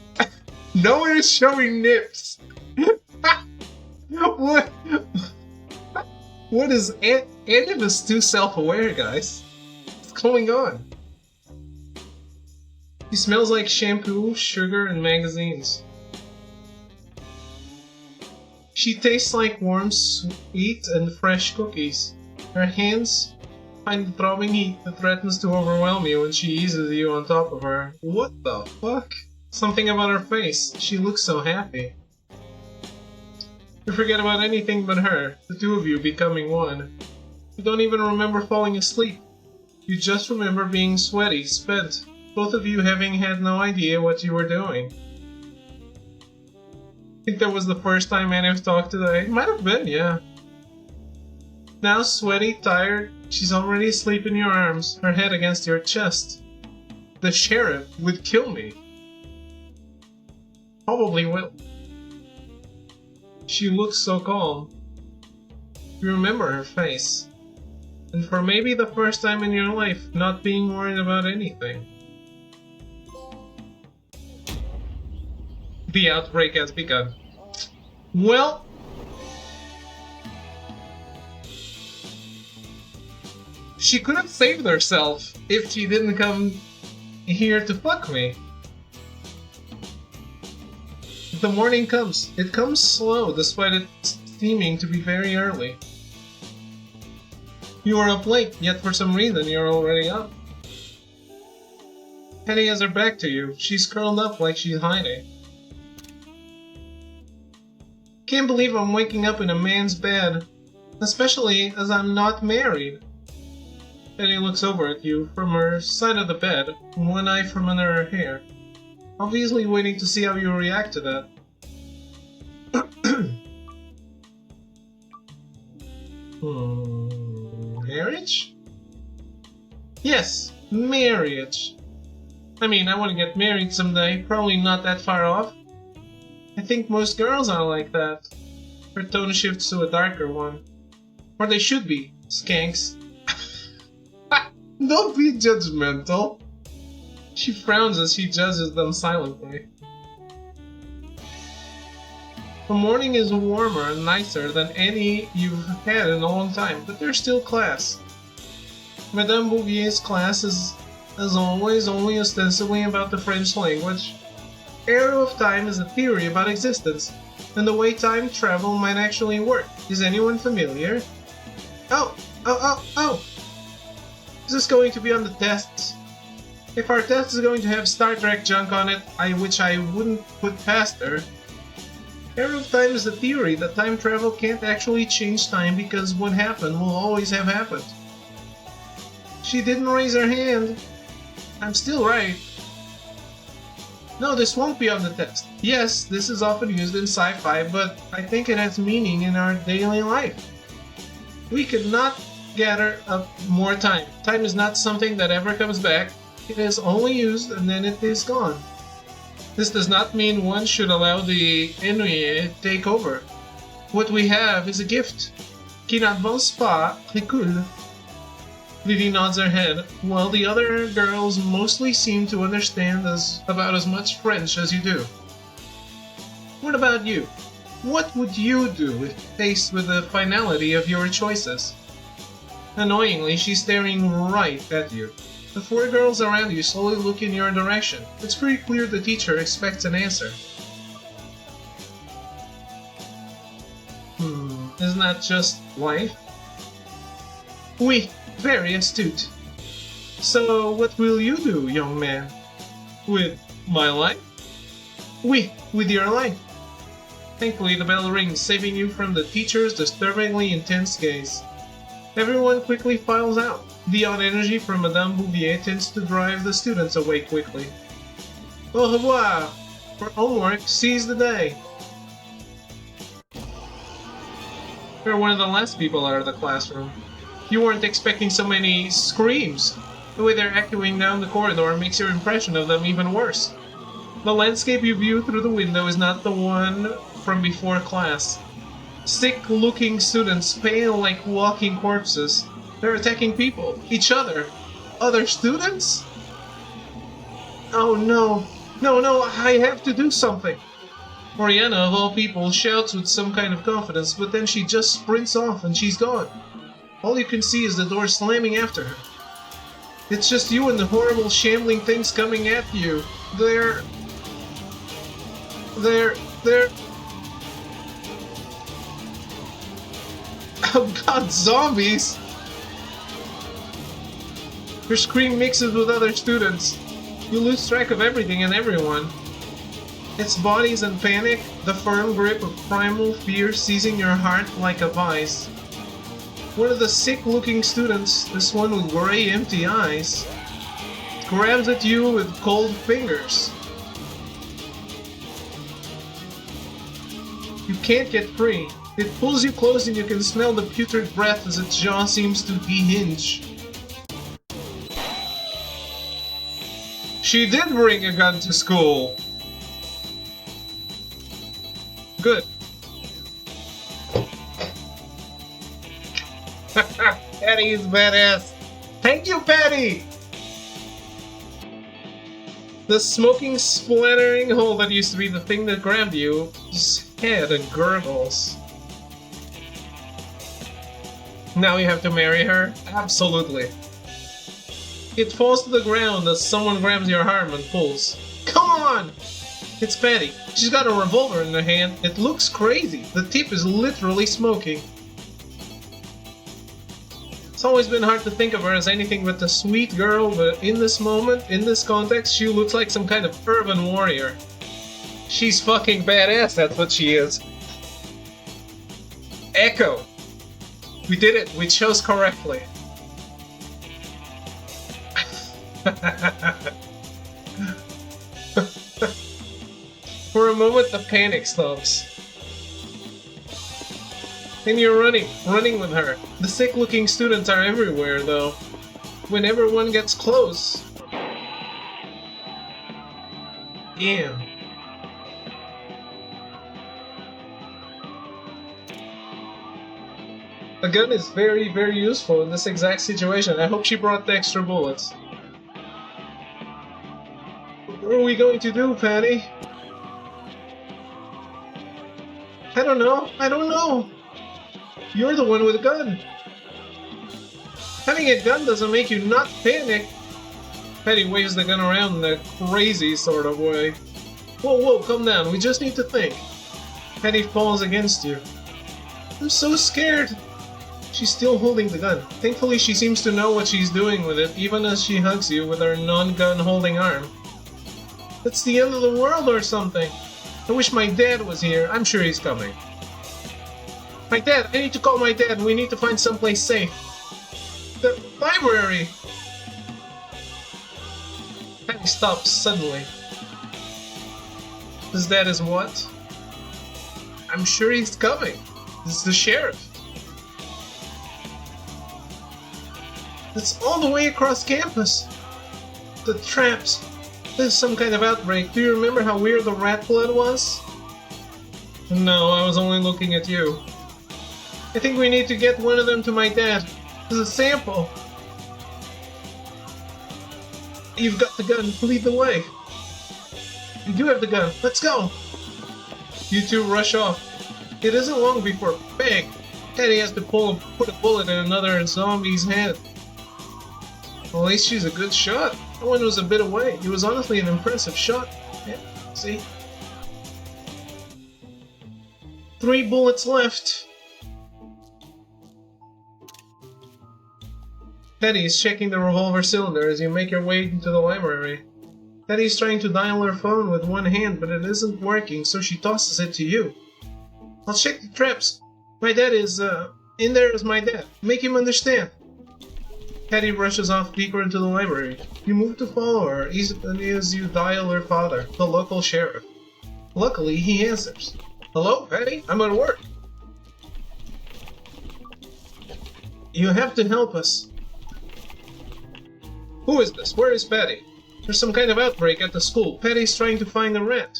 No one is showing nips! What? What is Aniv is too self-aware, guys. What's going on? He smells like shampoo, sugar, and magazines. She tastes like warm, sweet, and fresh cookies. Her hands find the throbbing heat that threatens to overwhelm you when she eases you on top of her. What the fuck? Something about her face. She looks so happy. You forget about anything but her, the two of you becoming one. You don't even remember falling asleep. You just remember being sweaty, spent, both of you having had no idea what you were doing. I think that was the first time Aniv talked today. Might have been, yeah. Now sweaty, tired, she's already asleep in your arms, her head against your chest. The sheriff would kill me. Probably will. She looks so calm. You remember her face. And for maybe the first time in your life, not being worried about anything. The outbreak has begun. Well... she could have saved herself if she didn't come here to fuck me. The morning comes. It comes slow, despite it seeming to be very early. You are up late, yet for some reason you're already up. Penny has her back to you. She's curled up like she's hiding. Can't believe I'm waking up in a man's bed, especially as I'm not married. Penny looks over at you from her side of the bed, one eye from under her hair, obviously waiting to see how you react to that. Marriage? Yes, marriage. I mean, I want to get married someday, probably not that far off. I think most girls are like that. Her tone shifts to a darker one. Or they should be, skanks. Don't be judgmental. She frowns as she judges them silently. The morning is warmer and nicer than any you've had in a long time, but there's still class. Madame Bouvier's class is, as always, only ostensibly about the French language. Arrow of Time is a theory about existence, and the way time travel might actually work. Is anyone familiar? Oh! Is this going to be on the tests? If our test is going to have Star Trek junk on it, which I wouldn't put past her. Arrow of Time is a theory that time travel can't actually change time because what happened will always have happened. She didn't raise her hand. I'm still right. No, this won't be on the test. Yes, this is often used in sci-fi, but I think it has meaning in our daily life. We could not gather up more time. Time is not something that ever comes back. It is only used and then it is gone. This does not mean one should allow the ennui to take over. What we have is a gift. Qui n'avance pas recule. Vivi nods her head, while the other girls mostly seem to understand about as much French as you do. What about you? What would you do if faced with the finality of your choices? Annoyingly, she's staring right at you. The four girls around you slowly look in your direction. It's pretty clear the teacher expects an answer. Isn't that just life? Oui, very astute. So, what will you do, young man? With my life? Oui, with your life. Thankfully, the bell rings, saving you from the teacher's disturbingly intense gaze. Everyone quickly files out. The odd energy from Madame Bouvier tends to drive the students away quickly. Au revoir! For homework, seize the day! You're one of the last people out of the classroom. You weren't expecting so many screams. The way they're echoing down the corridor makes your impression of them even worse. The landscape you view through the window is not the one from before class. Sick-looking students, pale like walking corpses. They're attacking people, each other. Other students? Oh no. No, I have to do something. Oriana, of all people, shouts with some kind of confidence, but then she just sprints off and she's gone. All you can see is the door slamming after her. It's just you and the horrible shambling things coming at you. They're... Oh god, zombies! Your scream mixes with other students. You lose track of everything and everyone. It's bodies and panic, the firm grip of primal fear seizing your heart like a vice. One of the sick-looking students, this one with grey empty eyes, grabs at you with cold fingers. You can't get free. It pulls you close and you can smell the putrid breath as its jaw seems to dehinge. She did bring a gun to school. Good. Patty is badass. Thank you, Patty! The smoking, splattering hole that used to be the thing that grabbed you, his head and gurgles. Now you have to marry her? Absolutely. It falls to the ground as someone grabs your arm and pulls. Come on! It's Patty. She's got a revolver in her hand. It looks crazy. The tip is literally smoking. It's always been hard to think of her as anything but a sweet girl, but in this moment, in this context, she looks like some kind of urban warrior. She's fucking badass, that's what she is. Echo. We did it. We chose correctly. For a moment, the panic stops. Then you're running with her. The sick-looking students are everywhere, though. Whenever one gets close... Damn. A gun is very, very useful in this exact situation. I hope she brought the extra bullets. What are we going to do, Patty? I don't know. You're the one with a gun. Having a gun doesn't make you not panic. Patty waves the gun around in a crazy sort of way. Whoa, calm down. We just need to think. Patty falls against you. I'm so scared. She's still holding the gun. Thankfully, she seems to know what she's doing with it, even as she hugs you with her non-gun holding arm. It's the end of the world or something. I wish my dad was here. I'm sure he's coming. My dad! I need to call my dad. We need to find someplace safe. The library! Patty stops suddenly. His dad is what? I'm sure he's coming. This is the sheriff. It's all the way across campus. The traps. There's some kind of outbreak. Do you remember how weird the rat blood was? No, I was only looking at you. I think we need to get one of them to my dad. As a sample. You've got the gun. Lead the way. You do have the gun. Let's go. You two rush off. It isn't long before bang! Patty has to put a bullet in another zombie's head. Well, at least she's a good shot. That one was a bit away. It was honestly an impressive shot. Yeah, see? 3 bullets left. Patty is checking the revolver cylinder as you make your way into the library. Patty is trying to dial her phone with one hand, but it isn't working, so she tosses it to you. I'll check the traps. My dad is, in there is my dad. Make him understand. Patty rushes off deeper into the library. You move to follow her as you dial her father, the local sheriff. Luckily, he answers. Hello, Patty? I'm at work. You have to help us. Who is this? Where is Patty? There's some kind of outbreak at the school. Patty's trying to find a rat.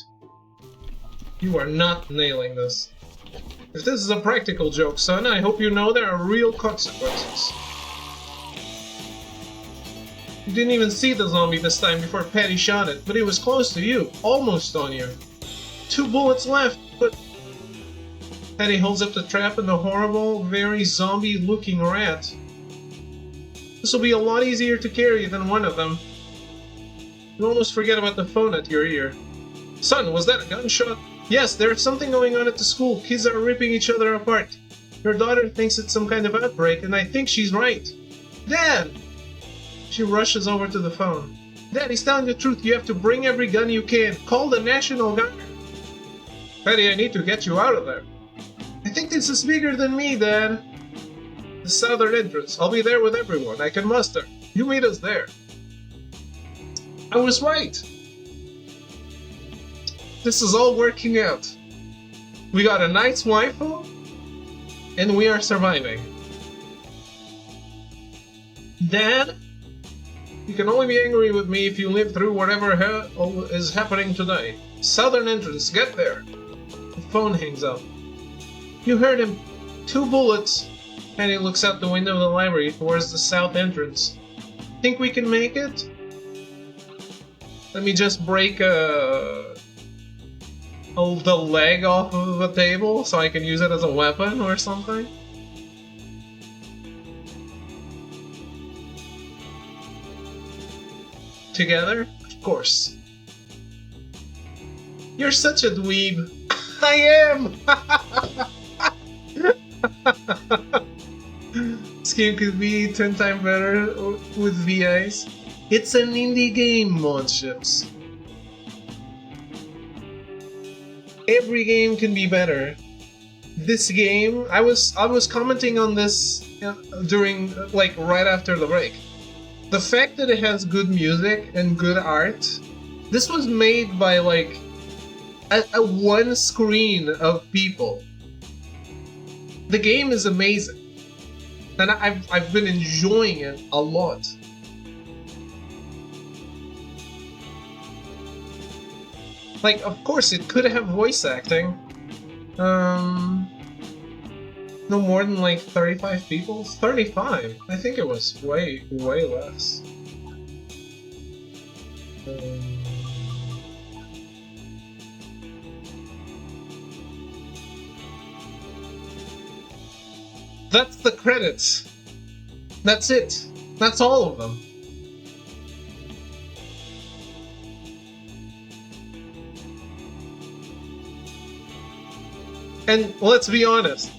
You are not nailing this. If this is a practical joke, son, I hope you know there are real consequences. You didn't even see the zombie this time before Patty shot it, but it was close to you. Almost on you. 2 bullets left, but... Patty holds up the trap and the horrible, very zombie-looking rat. This will be a lot easier to carry than one of them. You almost forget about the phone at your ear. Son, was that a gunshot? Yes, there's something going on at the school. Kids are ripping each other apart. Your daughter thinks it's some kind of outbreak, and I think she's right. Dad! She rushes over to the phone. Dad, he's telling the truth. You have to bring every gun you can. Call the National Guard. Patty, I need to get you out of there. I think this is bigger than me, Dad. The southern entrance. I'll be there with everyone I can muster. You meet us there. I was right. This is all working out. We got a nice waifu, and we are surviving. Dad, you can only be angry with me if you live through whatever is happening today. Southern entrance, get there. The phone hangs up. You heard him. 2 bullets. And he looks out the window of the library towards the south entrance. Think we can make it? Let me just break the leg off of the table so I can use it as a weapon or something. Together? Of course. You're such a dweeb. I am! This game could be 10 times better with VIs. It's an indie game, Modships. Every game can be better. This game, I was commenting on this during, like, right after the break. The fact that it has good music and good art, this was made by, like, a one screen of people. The game is amazing. And I've been enjoying it a lot. Like, of course, it could have voice acting. No more than like 35 people? 35? I think it was way less. That's the credits. That's it. That's all of them. And let's be honest.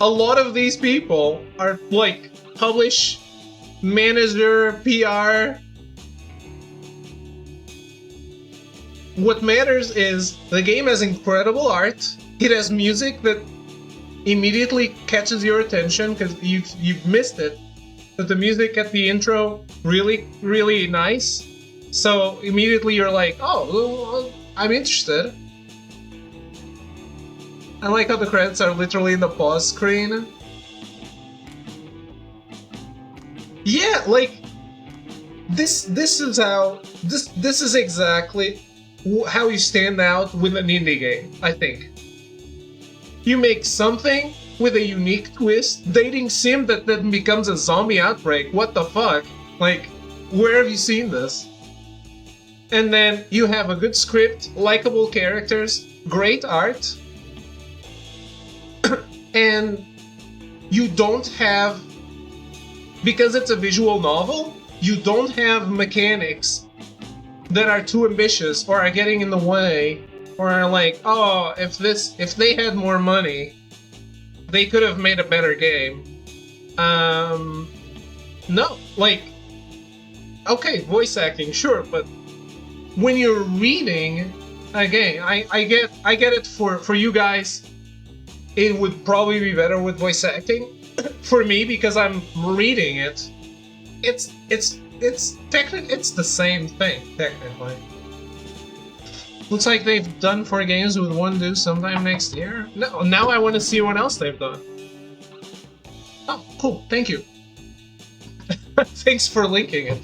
A lot of these people are like publish, manager, PR. What matters is the game has incredible art. It has music that immediately catches your attention because you've missed it. But the music at the intro really nice. So immediately you're like, oh, I'm interested. I like how the credits are literally in the pause screen. Yeah, like this is how this is exactly how you stand out with an indie game, I think. You make something with a unique twist, dating sim that then becomes a zombie outbreak. What the fuck? Like, where have you seen this? And then you have a good script, likable characters, great art, and you don't have, because it's a visual novel, you don't have mechanics that are too ambitious or are getting in the way. Or are like, oh, if they had more money, they could have made a better game. No, like, okay, voice acting, sure, but when you're reading, again, I get it for you guys, it would probably be better with voice acting. For me, because I'm reading it, it's technically, it's the same thing, technically. Looks like they've done 4 games with one due sometime next year. No, now I want to see what else they've done. Oh, cool. Thank you. Thanks for linking it.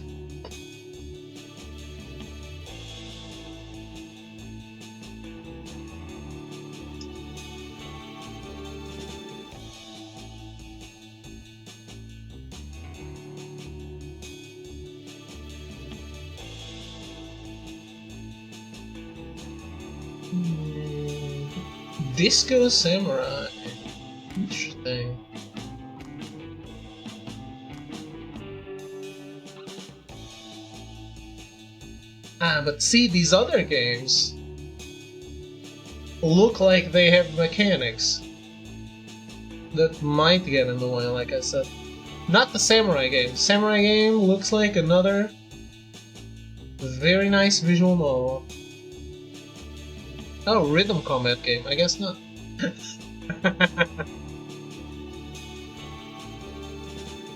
Disco Samurai. Interesting. Ah, but see, these other games look like they have mechanics that might get in the way, like I said. Not the Samurai game. Samurai game looks like another very nice visual novel. Oh, rhythm combat game. I guess not.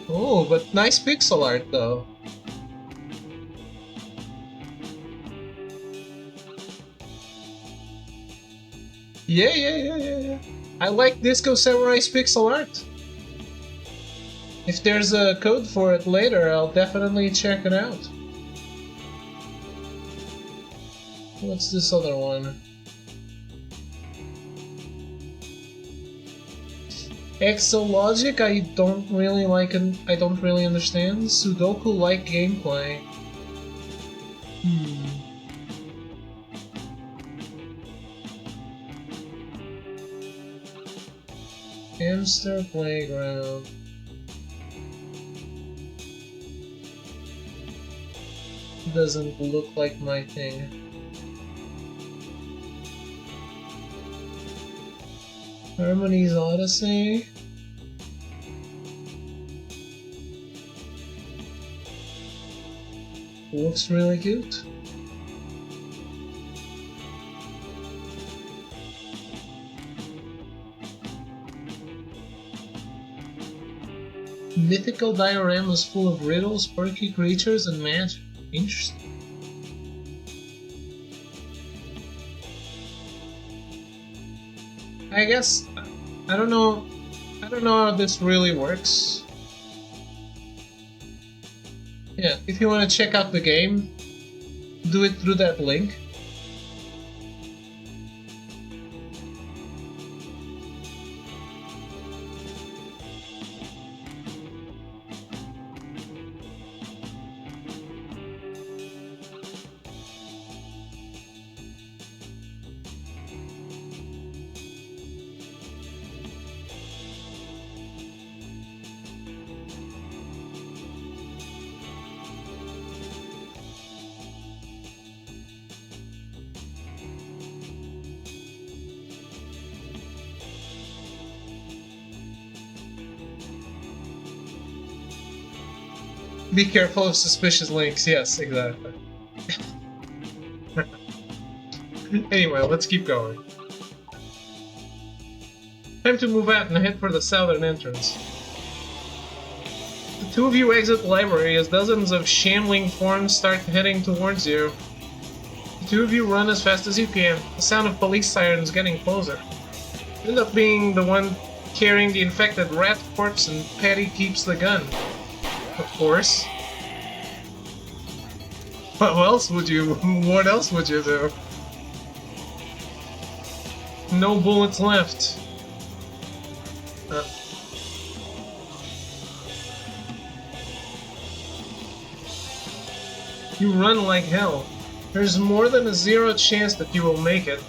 Oh, but nice pixel art though. Yeah. I like Disco Samurai's pixel art. If there's a code for it later, I'll definitely check it out. What's this other one? Exologic, I don't really like and I don't really understand. Sudoku-like gameplay. Hamster Playground. Doesn't look like my thing. Harmony's Odyssey. Looks really cute. Mythical dioramas full of riddles, quirky creatures, and magic. Interesting. I guess I don't know how this really works. Yeah, if you want to check out the game, do it through that link. Be careful of suspicious links. Yes, exactly. Anyway, let's keep going. Time to move out and head for the southern entrance. The two of you exit the library as dozens of shambling forms start heading towards you. The two of you run as fast as you can, the sound of police sirens getting closer. You end up being the one carrying the infected rat corpse, and Patty keeps the gun. Of course. What else would you do? No bullets left. You run like hell. There's more than a 0 chance that you will make it.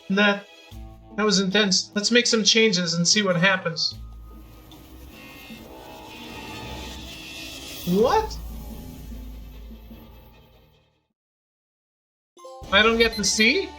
That was intense. Let's make some changes and see what happens. What? I don't get to see?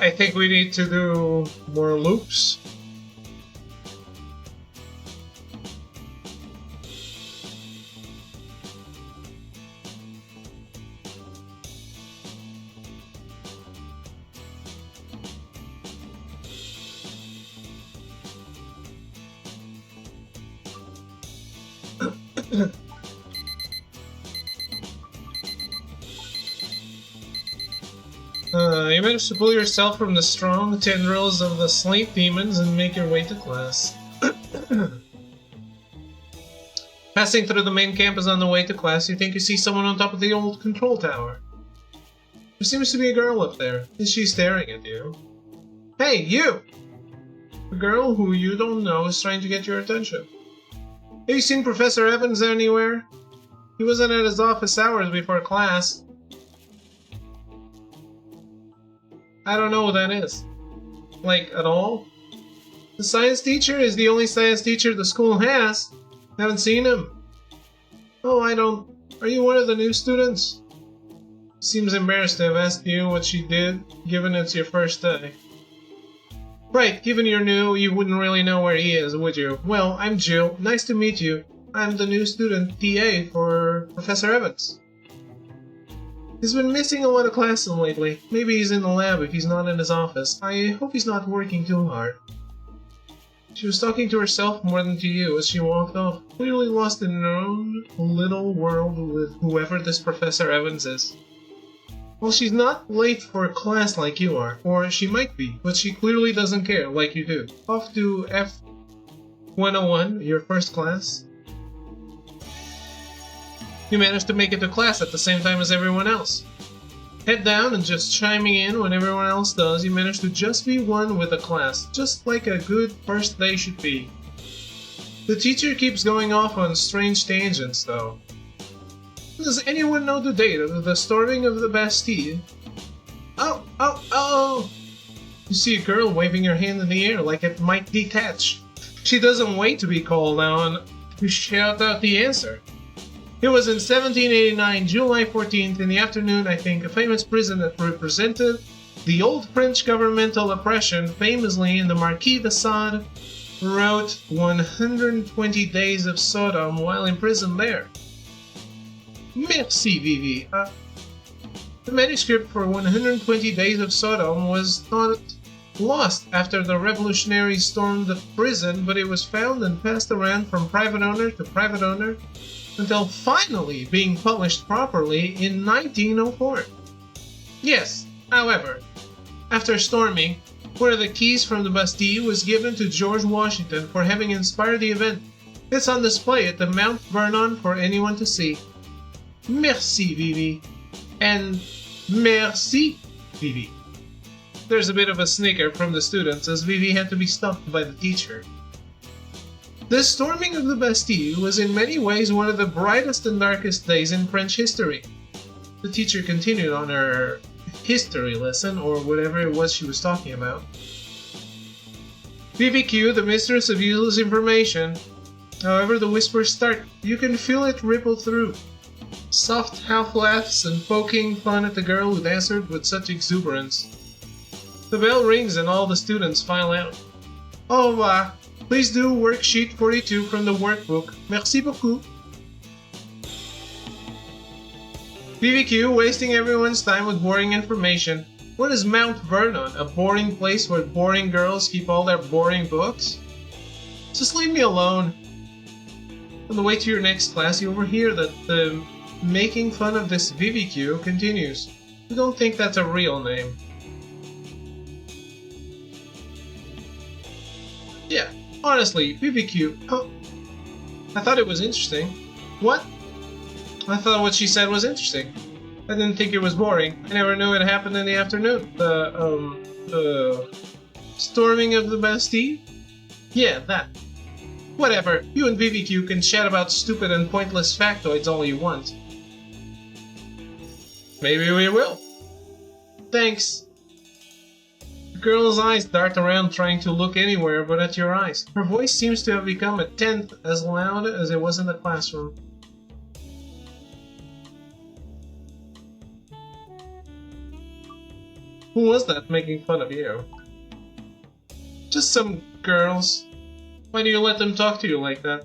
I think we need to do more loops. You managed to pull yourself from the strong tendrils of the sleep demons and make your way to class. Passing through the main campus on the way to class, you think you see someone on top of the old control tower. There seems to be a girl up there. Is she staring at you? Hey, you! The girl who you don't know is trying to get your attention. Have you seen Professor Evans anywhere? He wasn't at his office hours before class. I don't know who that is. Like, at all? The science teacher is the only science teacher the school has. Haven't seen him. Oh, I don't... Are you one of the new students? Seems embarrassed to have asked you what she did, given it's your first day. Right, given you're new, you wouldn't really know where he is, would you? Well, I'm Jill. Nice to meet you. I'm the new student TA for Professor Evans. He's been missing a lot of classes lately. Maybe he's in the lab if he's not in his office. I hope he's not working too hard. She was talking to herself more than to you as she walked off, clearly lost in her own little world with whoever this Professor Evans is. Well, she's not late for class like you are, or she might be, but she clearly doesn't care like you do. Off to F101, your first class. You managed to make it to class at the same time as everyone else. Head down and just chiming in when everyone else does, you manage to just be one with the class, just like a good first day should be. The teacher keeps going off on strange tangents, though. Does anyone know the date of the storming of the Bastille? Oh! You see a girl waving her hand in the air like it might detach. She doesn't wait to be called on to shout out the answer. It was in 1789, July 14th, in the afternoon, I think, a famous prison that represented the old French governmental oppression, famously in the Marquis de Sade, wrote 120 Days of Sodom while imprisoned there. Merci, Vivi. The manuscript for 120 Days of Sodom was thought lost after the revolutionaries stormed the prison, but it was found and passed around from private owner to private owner, until finally being published properly in 1904. Yes, however, after storming, one of the keys from the Bastille was given to George Washington for having inspired the event. It's on display at the Mount Vernon for anyone to see. Merci, Vivi. And merci, Vivi. There's a bit of a snicker from the students as Vivi had to be stopped by the teacher. The storming of the Bastille was in many ways one of the brightest and darkest days in French history. The teacher continued on her history lesson, or whatever it was she was talking about. BBQ, the mistress of useless information. However the whispers start, you can feel it ripple through. Soft half-laughs and poking fun at the girl who answered with such exuberance. The bell rings and all the students file out. Au revoir. Please do worksheet 42 from the workbook. Merci beaucoup. BBQ, wasting everyone's time with boring information. What is Mount Vernon? A boring place where boring girls keep all their boring books? Just leave me alone. On the way to your next class, you overhear that the making fun of this BBQ continues. You don't think that's a real name. Yeah. Honestly, BBQ, oh, I thought it was interesting. What? I thought what she said was interesting. I didn't think it was boring. I never knew it happened in the afternoon. The storming of the Bastille? Yeah, that. Whatever, you and VVQ can chat about stupid and pointless factoids all you want. Maybe we will. Thanks. The girl's eyes dart around trying to look anywhere but at your eyes. Her voice seems to have become a tenth as loud as it was in the classroom. Who was that making fun of you? Just some girls. Why do you let them talk to you like that?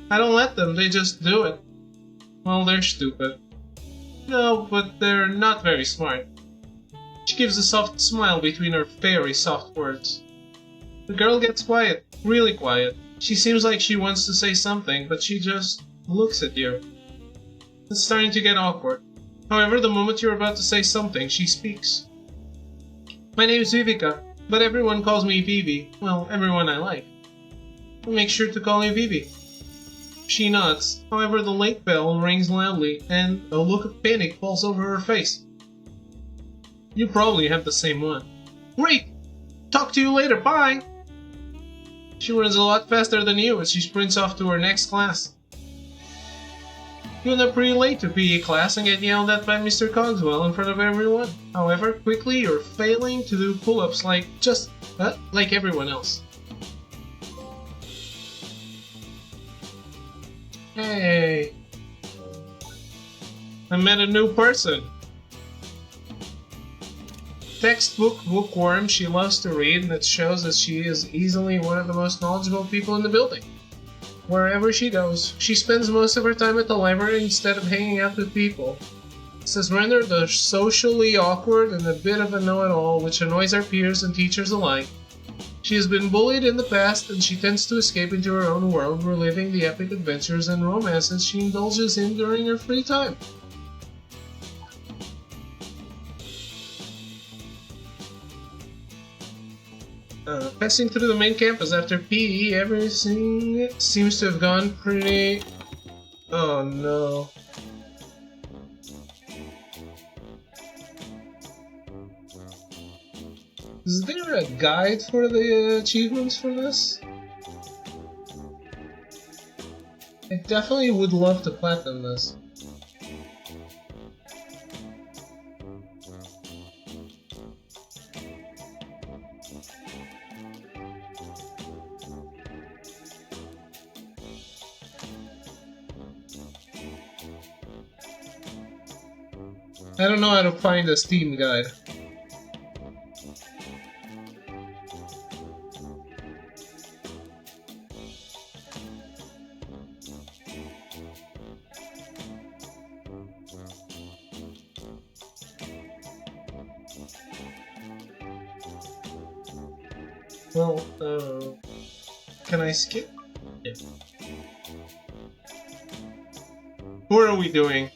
I don't let them, they just do it. Well, they're stupid. No, but they're not very smart. She gives a soft smile between her very soft words. The girl gets quiet, really quiet. She seems like she wants to say something, but she just looks at you. It's starting to get awkward. However, the moment you're about to say something, she speaks. My name is Vivika, but everyone calls me Vivi. Well, everyone I like. Make sure to call me Vivi. She nods. However, the late bell rings loudly, and a look of panic falls over her face. You probably have the same one. Great! Talk to you later, bye! She runs a lot faster than you as she sprints off to her next class. You end up pretty late to PE class and get yelled at by Mr. Cogswell in front of everyone. However, quickly you're failing to do pull-ups like everyone else. Hey! I met a new person. Textbook bookworm, she loves to read, and it shows that she is easily one of the most knowledgeable people in the building. Wherever she goes, she spends most of her time at the library instead of hanging out with people. This has rendered her socially awkward and a bit of a know-it-all, which annoys her peers and teachers alike. She has been bullied in the past, and she tends to escape into her own world, reliving the epic adventures and romances she indulges in during her free time. Passing through the main campus after PE, everything seems to have gone pretty... Oh no. Is there a guide for the achievements for this? I definitely would love to platinum this. I don't know how to find a Steam guide. Well, can I skip? Yeah. What are we doing?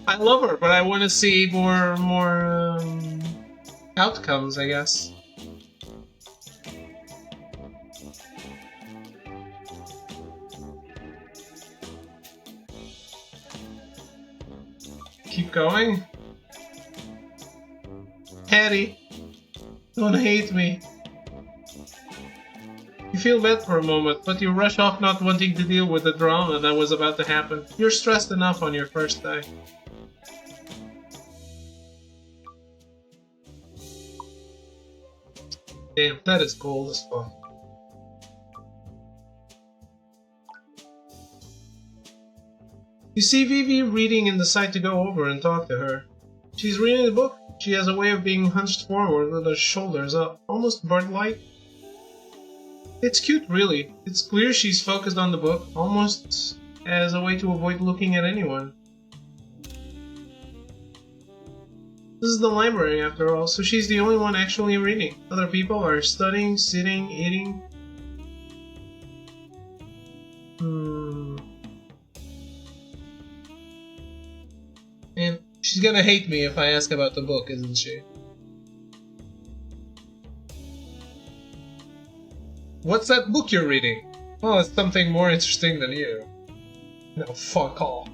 I love her, but I want to see more outcomes, I guess. Keep going. Hattie, don't hate me. You feel bad for a moment, but you rush off not wanting to deal with the drama that was about to happen. You're stressed enough on your first day. Damn, that is gold as fuck. You see Vivi reading and decide to go over and talk to her. She's reading the book. She has a way of being hunched forward with her shoulders up, almost bird-like. It's cute, really. It's clear she's focused on the book, almost as a way to avoid looking at anyone. This is the library, after all, so she's the only one actually reading. Other people are studying, sitting, eating. And she's gonna hate me if I ask about the book, isn't she? What's that book you're reading? Oh, it's something more interesting than you. No, fuck all.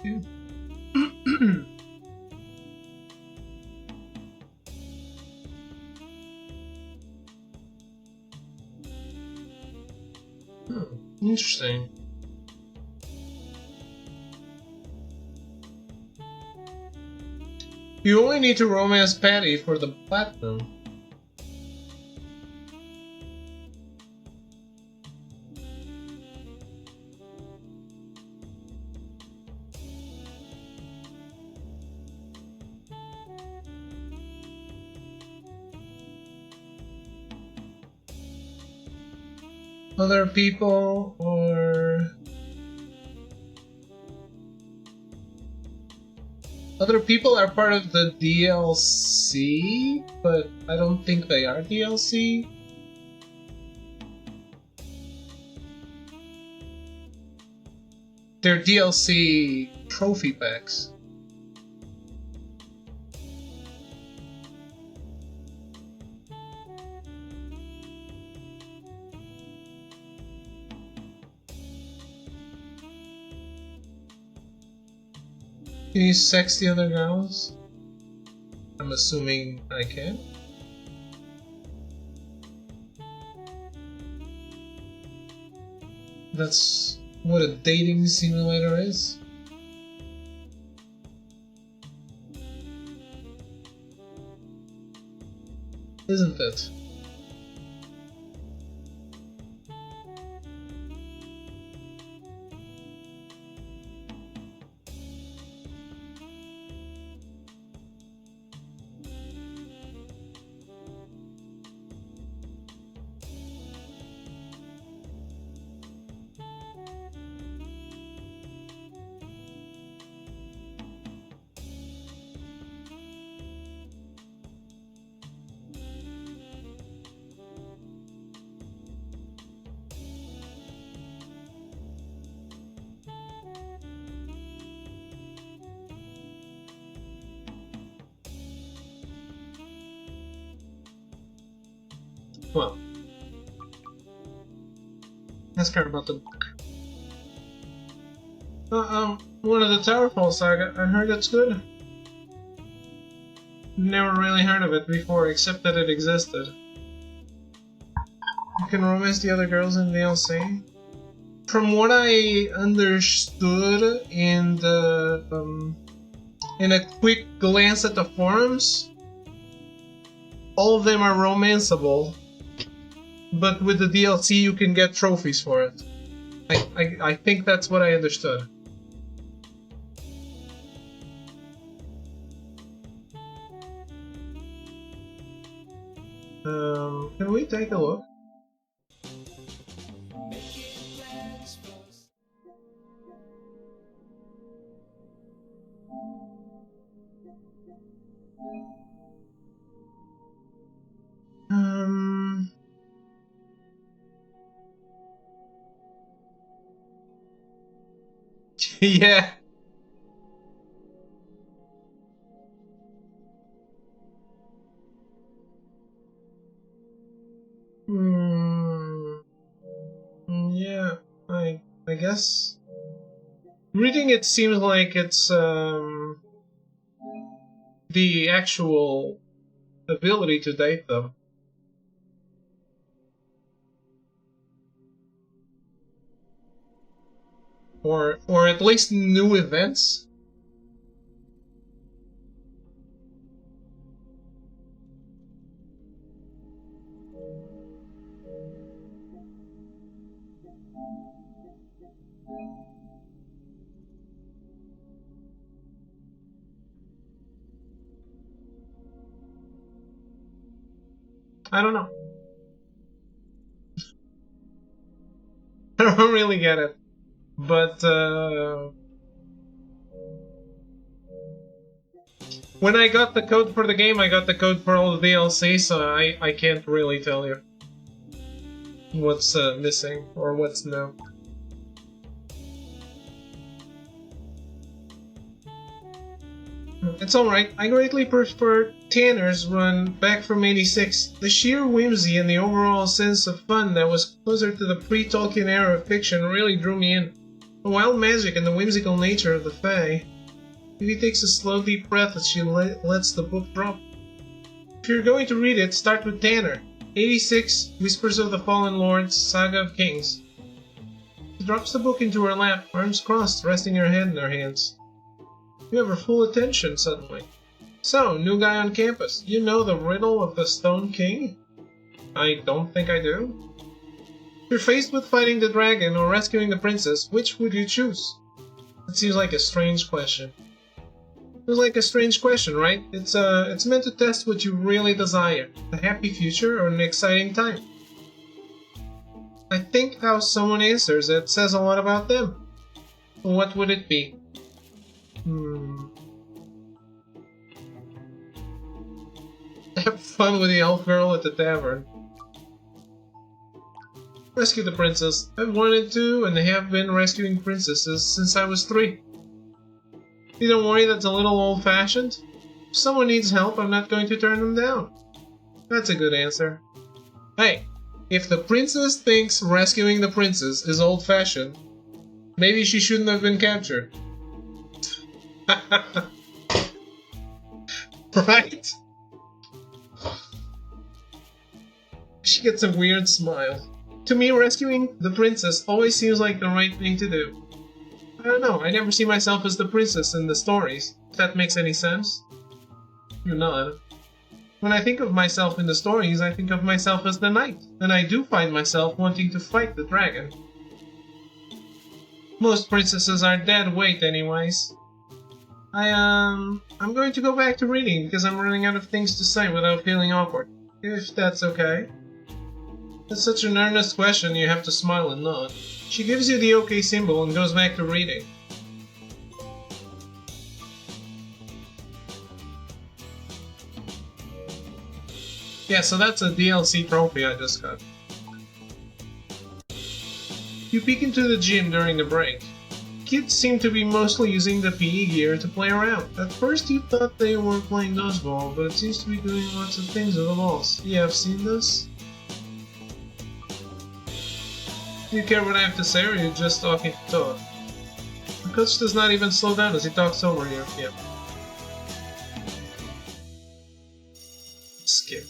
Yeah. Interesting. You only need to romance Patty for the platinum. Other people or... Other people are part of the DLC, but I don't think they are DLC. They're DLC trophy packs. Can you sex the other girls? I'm assuming I can. That's what a dating simulator is. Isn't it? Well, let's care about the book. One of the Towerfall saga. I heard it's good. Never really heard of it before, except that it existed. You can romance the other girls in DLC. From what I understood in the in a quick glance at the forums, all of them are romanceable. But with the DLC, you can get trophies for it. I think that's what I understood. Can we take a look? Yeah. Yeah, I guess. Reading it seems like it's the actual ability to date them. Or at least new events. I don't know. I don't really get it. But when I got the code for the game, I got the code for all the DLC, so I can't really tell you what's missing or what's new. It's alright. I greatly prefer Tanner's run back from '86. The sheer whimsy and the overall sense of fun that was closer to the pre-Tolkien era of fiction really drew me in. The wild magic and the whimsical nature of the Fae. Vivi takes a slow deep breath as she lets the book drop. If you're going to read it, start with Tanner. 86, Whispers of the Fallen Lords, Saga of Kings. She drops the book into her lap, arms crossed, resting her head in her hands. You have her full attention suddenly. So, new guy on campus, you know the riddle of the Stone King? I don't think I do. If you're faced with fighting the dragon or rescuing the princess, which would you choose? It seems like a strange question. Feels like a strange question, right? It's meant to test what you really desire. A happy future or an exciting time? I think how someone answers it says a lot about them. What would it be? Have fun with the elf girl at the tavern. Rescue the princess. I've wanted to and have been rescuing princesses since I was 3. You don't worry, that's a little old-fashioned? If someone needs help, I'm not going to turn them down. That's a good answer. Hey, if the princess thinks rescuing the princess is old-fashioned, maybe she shouldn't have been captured. Right? She gets a weird smile. To me, rescuing the princess always seems like the right thing to do. I don't know, I never see myself as the princess in the stories, if that makes any sense. You nod. When I think of myself in the stories, I think of myself as the knight, and I do find myself wanting to fight the dragon. Most princesses are dead weight anyways. I'm going to go back to reading because I'm running out of things to say without feeling awkward. If that's okay. That's such an earnest question, you have to smile and nod. She gives you the OK symbol and goes back to reading. Yeah, so that's a DLC trophy I just got. You peek into the gym during the break. Kids seem to be mostly using the PE gear to play around. At first you thought they were playing dodgeball, but it seems to be doing lots of things with the balls. Yeah, I've seen this. Do you care what I have to say, or are you just talking to talk? The coach does not even slow down as he talks over you. Yeah. Skip.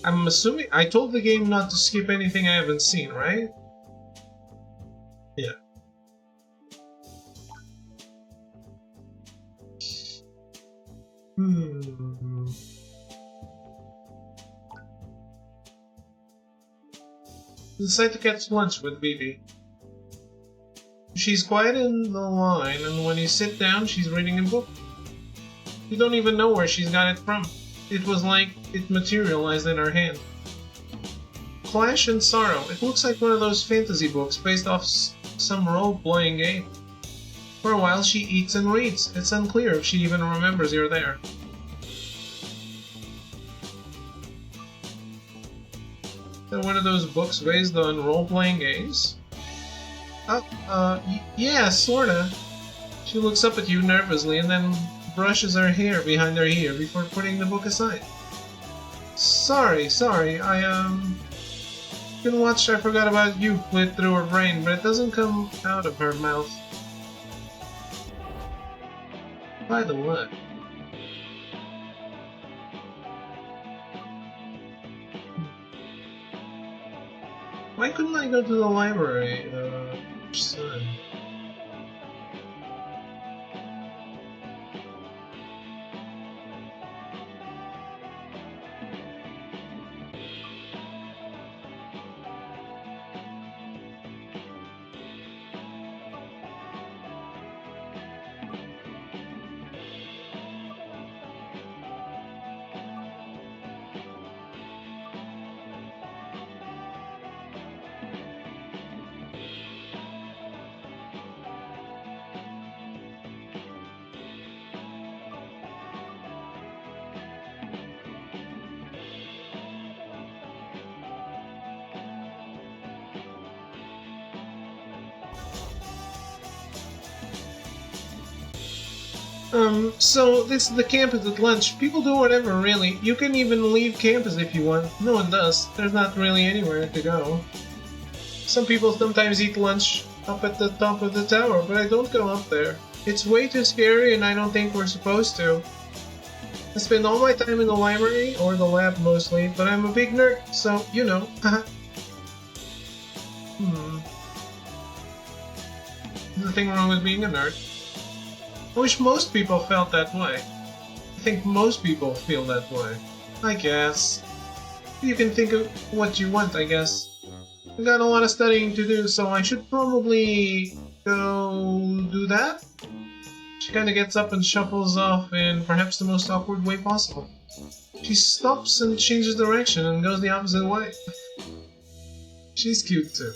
I'm assuming I told the game not to skip anything I haven't seen, right? Yeah. Decide to catch lunch with Vivi. She's quiet in the line, and when you sit down, she's reading a book. You don't even know where she's got it from. It was like it materialized in her hand. Clash and Sorrow. It looks like one of those fantasy books based off some role-playing game. For a while, she eats and reads. It's unclear if she even remembers you're there. One of those books based on role-playing games? Yeah, sorta. She looks up at you nervously and then brushes her hair behind her ear before putting the book aside. Sorry, Can watch I Forgot About You flit through her brain, but it doesn't come out of her mouth. By the way. Why couldn't I go to the library? Son. So this is the campus at lunch. People do whatever, really. You can even leave campus if you want. No one does. There's not really anywhere to go. Some people sometimes eat lunch up at the top of the tower, but I don't go up there. It's way too scary and I don't think we're supposed to. I spend all my time in the library, or the lab mostly, but I'm a big nerd, so, you know, haha. There's nothing wrong with being a nerd. I wish most people felt that way. I think most people feel that way. I guess. You can think of what you want, I guess. I've got a lot of studying to do, so I should probably go do that? She kinda gets up and shuffles off in perhaps the most awkward way possible. She stops and changes direction and goes the opposite way. She's cute too.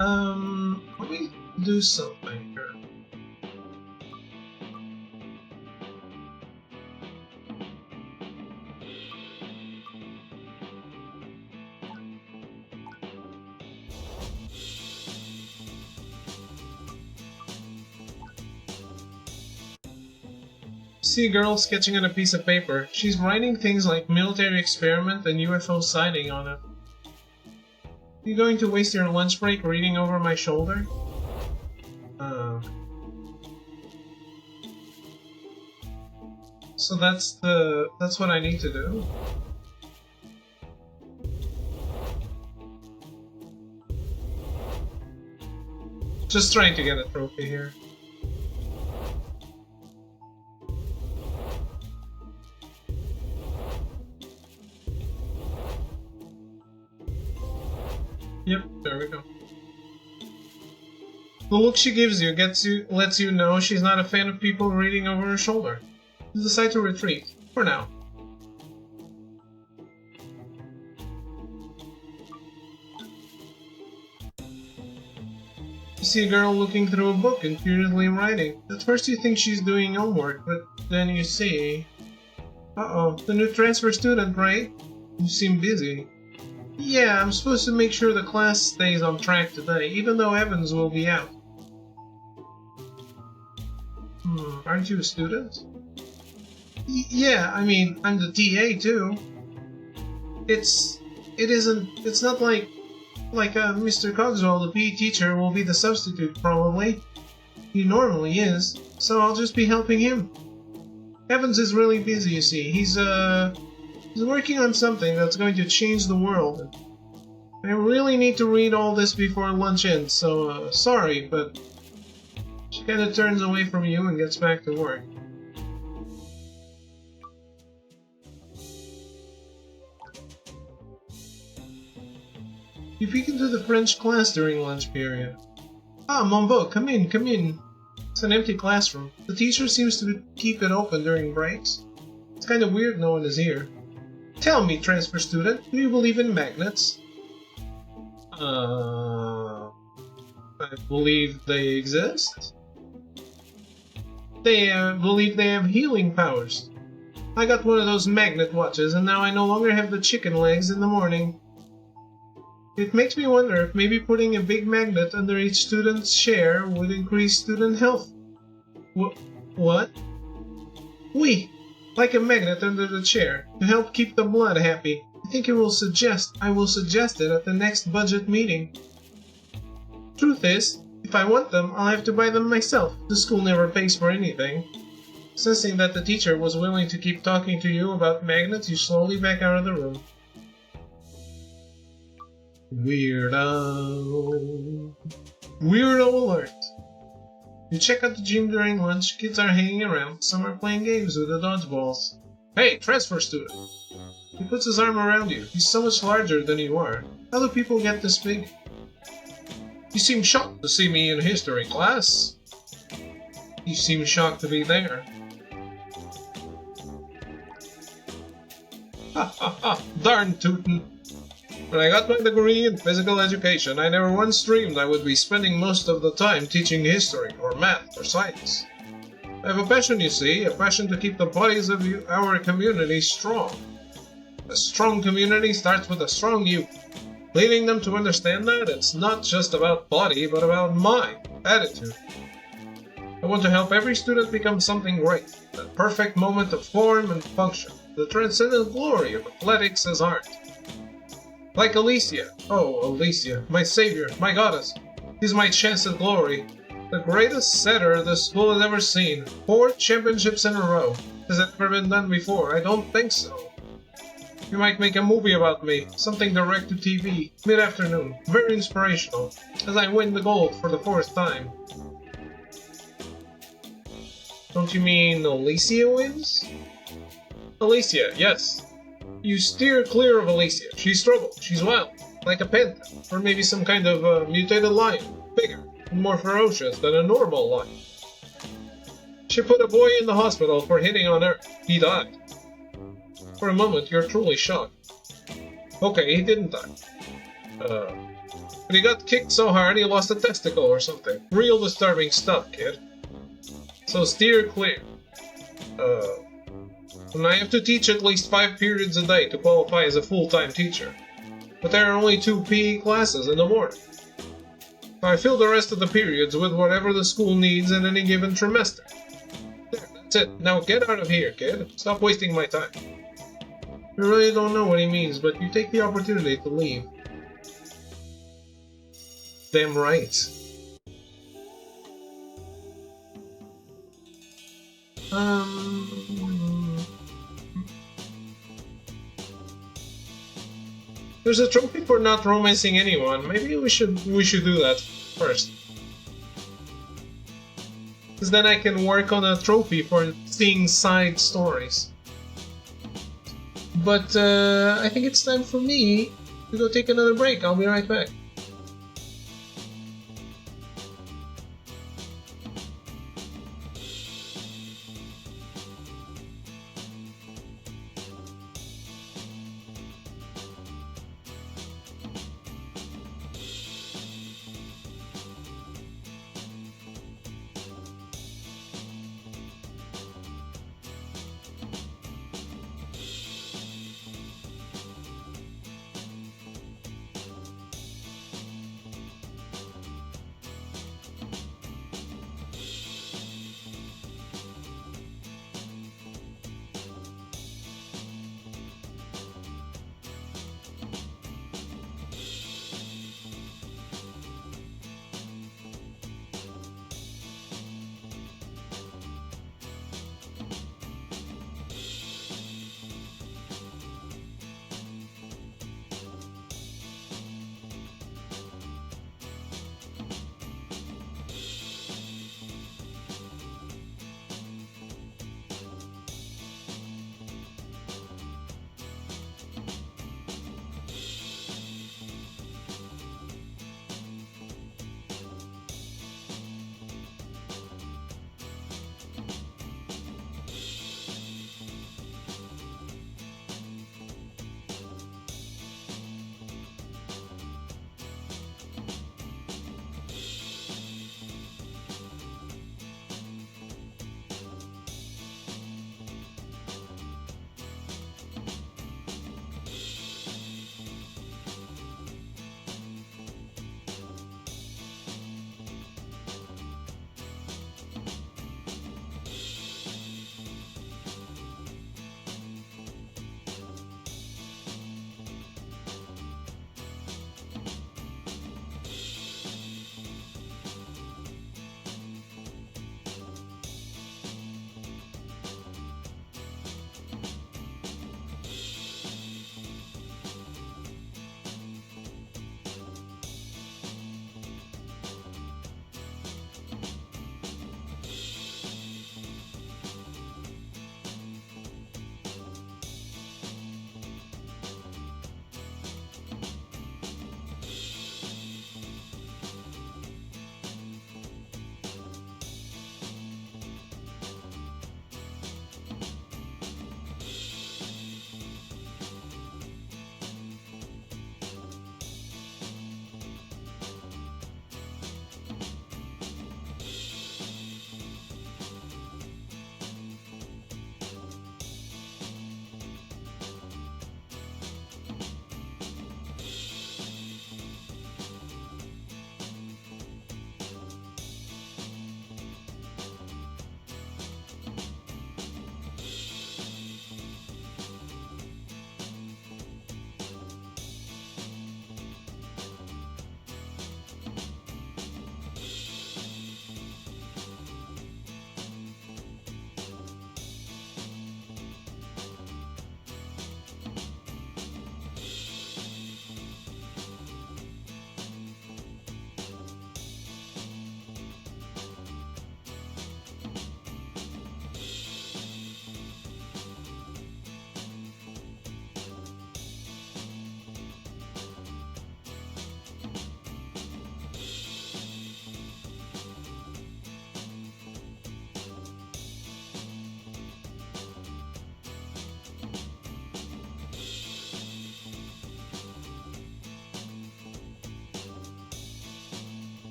Let me do something here. See a girl sketching on a piece of paper. She's writing things like military experiment and UFO sighting on it. You going to waste your lunch break reading over my shoulder? So that's what I need to do? Just trying to get a trophy here. Yep, there we go. The look she gives you lets you know she's not a fan of people reading over her shoulder. You decide to retreat, for now. You see a girl looking through a book and furiously writing. At first you think she's doing homework, but then you see... Uh-oh, the new transfer student, right? You seem busy. Yeah, I'm supposed to make sure the class stays on track today, even though Evans will be out. Aren't you a student? Yeah, I mean, I'm the TA too. It's not like Mr. Cogswell, the PE teacher, will be the substitute, probably. He normally is, so I'll just be helping him. Evans is really busy, you see. He's working on something that's going to change the world. I really need to read all this before lunch ends, so sorry, but... She kinda turns away from you and gets back to work. You peek into the French class during lunch period. Ah, Monbeau, come in, come in. It's an empty classroom. The teacher seems to keep it open during breaks. It's kinda weird no one is here. Tell me, transfer student, do you believe in magnets? I believe they exist. They believe they have healing powers. I got one of those magnet watches and now I no longer have the chicken legs in the morning. It makes me wonder if maybe putting a big magnet under each student's chair would increase student health. What? Oui, like a magnet under the chair, to help keep the blood happy. I will suggest it at the next budget meeting. Truth is, if I want them, I'll have to buy them myself. The school never pays for anything. Sensing that the teacher was willing to keep talking to you about magnets, you slowly back out of the room. Weirdo. Weirdo alert. You check out the gym during lunch, kids are hanging around, some are playing games with the dodgeballs. Hey, transfer student! He puts his arm around you. He's so much larger than you are. How do people get this big? You seem shocked to see me in history class. You seem shocked to be there. Ha ha ha, darn tootin'. When I got my degree in physical education, I never once dreamed I would be spending most of the time teaching history, or math, or science. I have a passion, you see, a passion to keep the bodies of our community strong. A strong community starts with a strong youth. Leading them to understand that it's not just about body, but about mind, attitude. I want to help every student become something great, that perfect moment of form and function, the transcendent glory of athletics as art. Like Alicia. Oh, Alicia, my savior, my goddess. She's my chance at glory. The greatest setter the school has ever seen. 4 championships in a row. Has that ever been done before? I don't think so. You might make a movie about me, something direct to TV, mid-afternoon, very inspirational, as I win the gold for the 4th time. Don't you mean Alicia wins? Alicia, yes. You steer clear of Alicia. She's trouble. She's wild, like a panther, or maybe some kind of mutated lion, bigger and more ferocious than a normal lion. She put a boy in the hospital for hitting on her. He died. For a moment, you're truly shocked. Okay, he didn't die. But he got kicked so hard he lost a testicle or something. Real disturbing stuff, kid. So steer clear. And I have to teach at least 5 periods a day to qualify as a full-time teacher. But there are only 2 PE classes in the morning. So I fill the rest of the periods with whatever the school needs in any given trimester. There, that's it. Now get out of here, kid. Stop wasting my time. You really don't know what he means, but you take the opportunity to leave. Damn right. There's a trophy for not romancing anyone. Maybe we should do that first. Because then I can work on a trophy for seeing side stories. But I think it's time for me to go take another break. I'll be right back.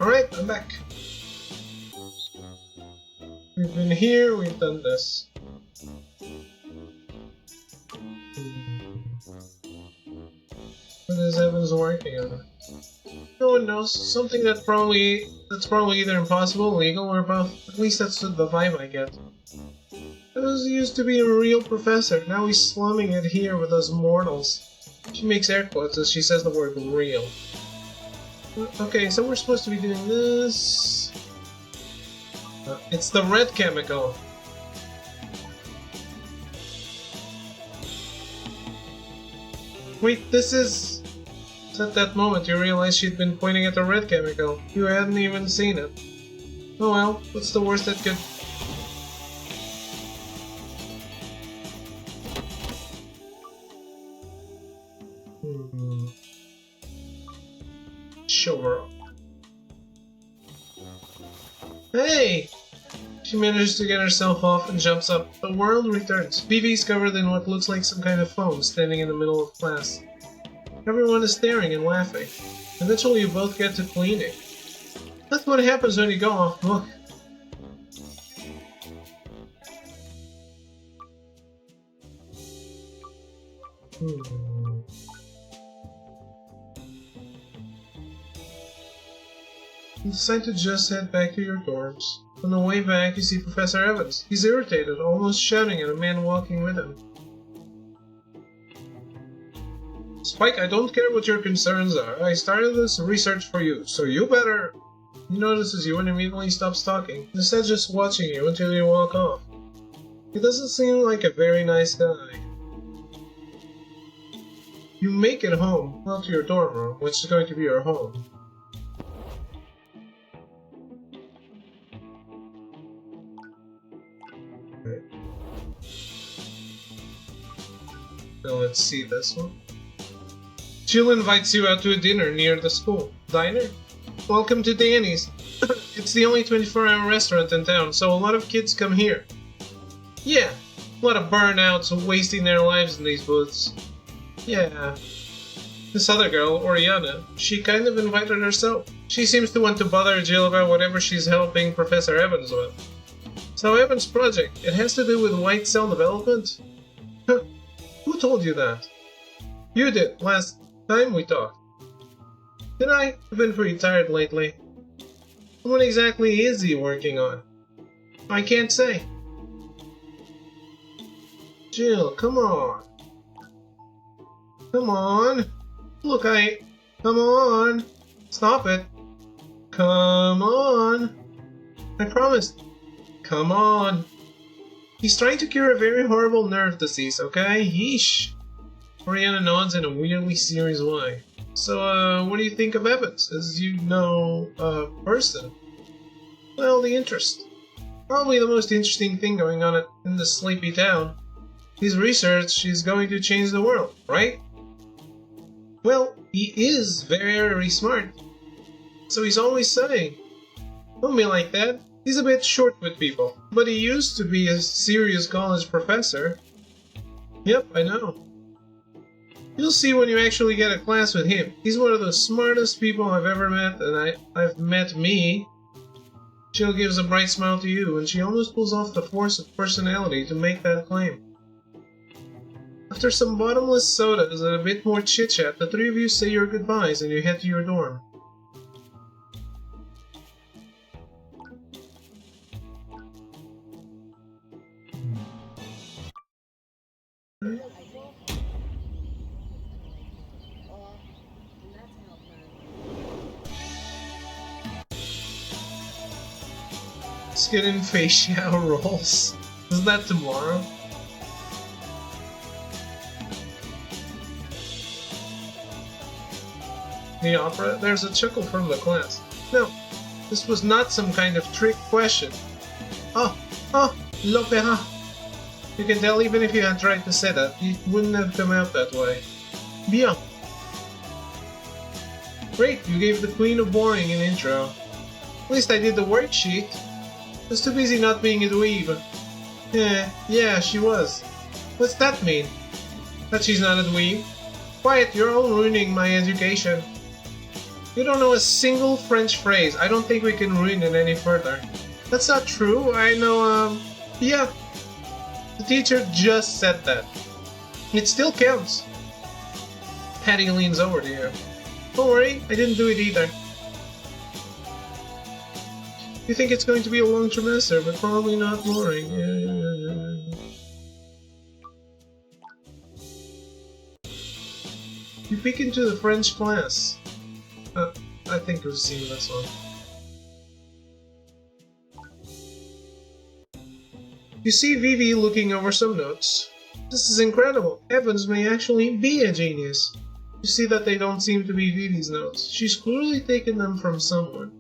Alright, I'm back. We've been here, we've done this. What is Evans working on? No one knows. Something that's probably either impossible, illegal, or both. At least that's the vibe I get. Evans used to be a real professor. Now he's slumming it here with us mortals. She makes air quotes as she says the word real. Okay, so we're supposed to be doing this. It's the red chemical. Wait, this is... At that moment you realized she'd been pointing at the red chemical. You hadn't even seen it. Oh well, what's the worst that could... Sure. Hey! She manages to get herself off and jumps up. The world returns. Vivi's covered in what looks like some kind of foam, standing in the middle of class. Everyone is staring and laughing. Eventually you both get to cleaning. That's what happens when you go off book. You decide to just head back to your dorms. On the way back, you see Professor Evans. He's irritated, almost shouting at a man walking with him. Spike, I don't care what your concerns are. I started this research for you, so you better... He notices you and immediately stops talking, instead just watching you until you walk off. He doesn't seem like a very nice guy. You make it home, well, to your dorm room, which is going to be your home. Okay. Now let's see this one. Jill invites you out to a dinner near the school. Diner? Welcome to Danny's. It's the only 24-hour restaurant in town, so a lot of kids come here. Yeah, a lot of burnouts wasting their lives in these booths. Yeah. This other girl, Oriana, she kind of invited herself. She seems to want to bother Jill about whatever she's helping Professor Evans with. So Evans' project, it has to do with white cell development? Huh. Who told you that? You did, last time we talked. Did I? I've been pretty tired lately. What exactly is he working on? I can't say. Jill, come on. Come on. Look, come on. Stop it. Come on. I promised. Come on. He's trying to cure a very horrible nerve disease, okay? Yeesh. Oriana nods in a weirdly serious way. So, what do you think of Evans, as you know, person? Well, the interest. Probably the most interesting thing going on in this sleepy town. His research is going to change the world, right? Well, he is very smart. So he's always saying, don't be like that. He's a bit short with people. But he used to be a serious college professor. Yep, I know. You'll see when you actually get a class with him. He's one of the smartest people I've ever met, and I've met me. Jill gives a bright smile to you, and she almost pulls off the force of personality to make that claim. After some bottomless sodas and a bit more chit-chat, the three of you say your goodbyes and you head to your dorm. Skin and facial rolls. Isn't that tomorrow? The opera? There's a chuckle from the class. No, this was not some kind of trick question. Oh, l'opéra. You can tell even if you had tried to say that, it wouldn't have come out that way. Bien. Great, you gave the Queen of Boring an intro. At least I did the worksheet. I was too busy not being a dweeb. Yeah, she was. What's that mean? That she's not a dweeb? Quiet, you're all ruining my education. You don't know a single French phrase. I don't think we can ruin it any further. That's not true. I know, yeah. The teacher just said that. It still counts. Patty leans over to you. Don't worry, I didn't do it either. You think it's going to be a long trimester, but probably not boring. You peek into the French class. I think we've seen this one. You see Vivi looking over some notes. This is incredible. Evans may actually be a genius. You see that they don't seem to be Vivi's notes. She's clearly taken them from someone.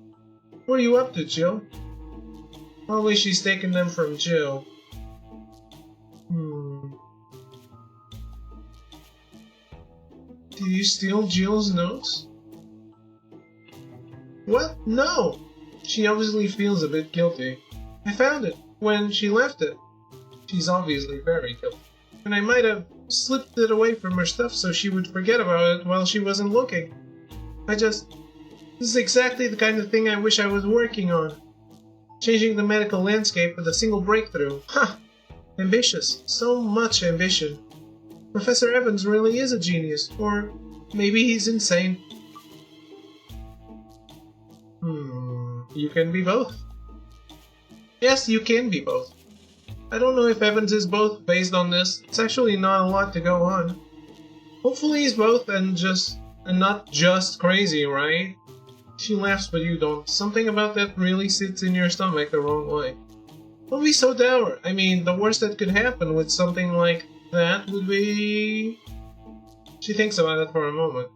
What are you up to, Jill? Probably she's taken them from Jill. Did you steal Jill's notes? What? No! She obviously feels a bit guilty. I found it when she left it. She's obviously very guilty. And I might have slipped it away from her stuff so she would forget about it while she wasn't looking. This is exactly the kind of thing I wish I was working on. Changing the medical landscape with a single breakthrough. Ha! Ambitious. So much ambition. Professor Evans really is a genius. Or maybe he's insane. You can be both. Yes, you can be both. I don't know if Evans is both based on this. It's actually not a lot to go on. Hopefully he's both and not just crazy, right? She laughs but you don't. Something about that really sits in your stomach the wrong way. Don't be so dour. I mean, the worst that could happen with something like that would be... She thinks about it for a moment.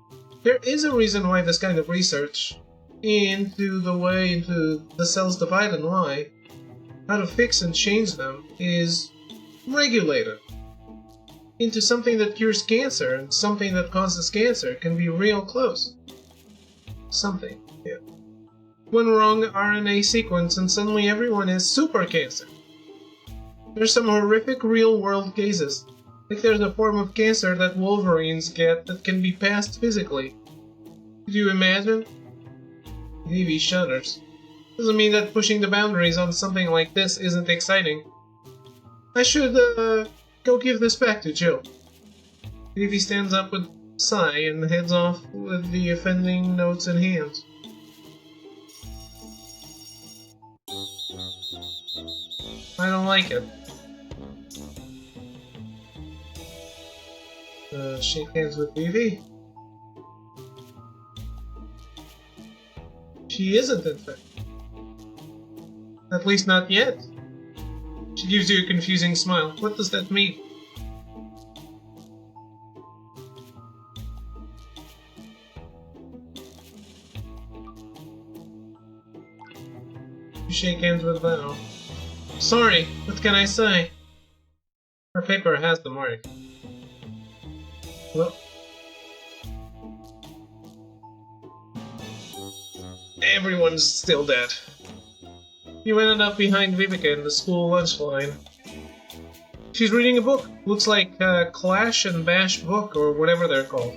There is a reason why this kind of research into the cells divide and lie, how to fix and change them, is regulated. Into something that cures cancer and something that causes cancer can be real close. Something, yeah. One wrong RNA sequence and suddenly everyone has super cancer. There's some horrific real-world cases. Like there's a form of cancer that Wolverines get that can be passed physically. Could you imagine? Vivi shudders. Doesn't mean that pushing the boundaries on something like this isn't exciting. I should, go give this back to Jill. Vivi stands up with a sigh and heads off with the offending notes in hand. I don't like it. Shake hands with Vivi. She isn't, in fact. At least not yet. She gives you a confusing smile. What does that mean? You shake hands with Val. Sorry, what can I say? Her paper has the mark. Well, everyone's still dead. You ended up behind Vivica in the school lunch line. She's reading a book. Looks like a Clash and Bash book, or whatever they're called.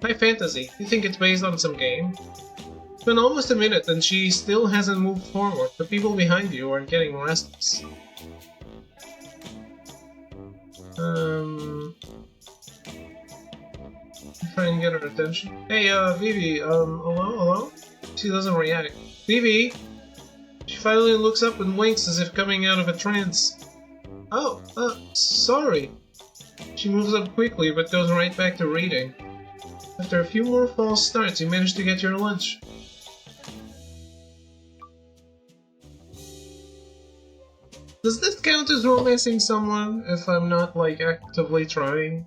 High fantasy. You think it's based on some game? It's been almost a minute and she still hasn't moved forward. The people behind you are getting restless. Try and get her attention. Hey, Vivi, hello? She doesn't react. Vivi! She finally looks up and winks as if coming out of a trance. Oh, sorry. She moves up quickly but goes right back to reading. After a few more false starts, you manage to get your lunch. Does this count as romancing someone if I'm not, like, actively trying?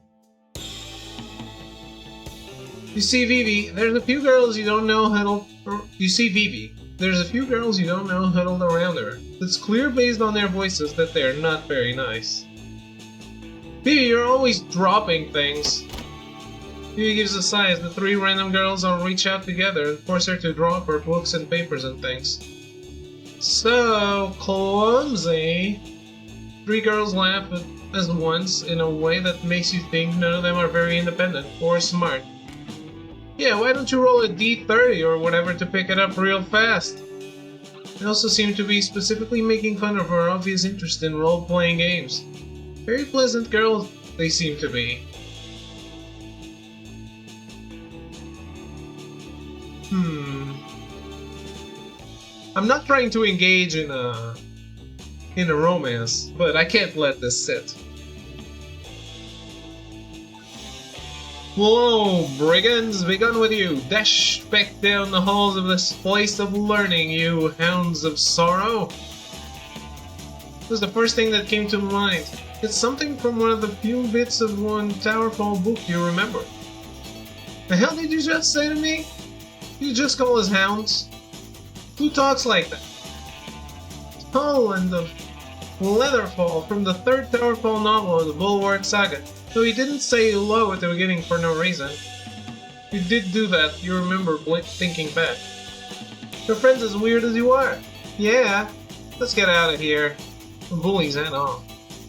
You see Vivi, there's a few girls you don't know huddled... There's a few girls you don't know huddled around her. It's clear based on their voices that they're not very nice. Vivi, you're always dropping things. Vivi gives a sigh as the three random girls all reach out together and force her to drop her books and papers and things. So clumsy. Three girls laugh at once in a way that makes you think none of them are very independent or smart. Yeah, why don't you roll a d30 or whatever to pick it up real fast? They also seem to be specifically making fun of her obvious interest in role-playing games. Very pleasant girls they seem to be. I'm not trying to engage in a romance, but I can't let this sit. Whoa, brigands, be gone with you! Dash back down the halls of this place of learning, you hounds of sorrow! It was the first thing that came to mind. It's something from one of the few bits of one Towerfall book you remember. The hell did you just say to me? You just call us hounds? Who talks like that? Tull and the Leatherfall from the third Towerfall novel of the Bulwark Saga. Though he didn't say hello at the beginning for no reason. You did do that, you remember thinking back. Your friend's as weird as you are. Yeah, let's get out of here. The bullies and all.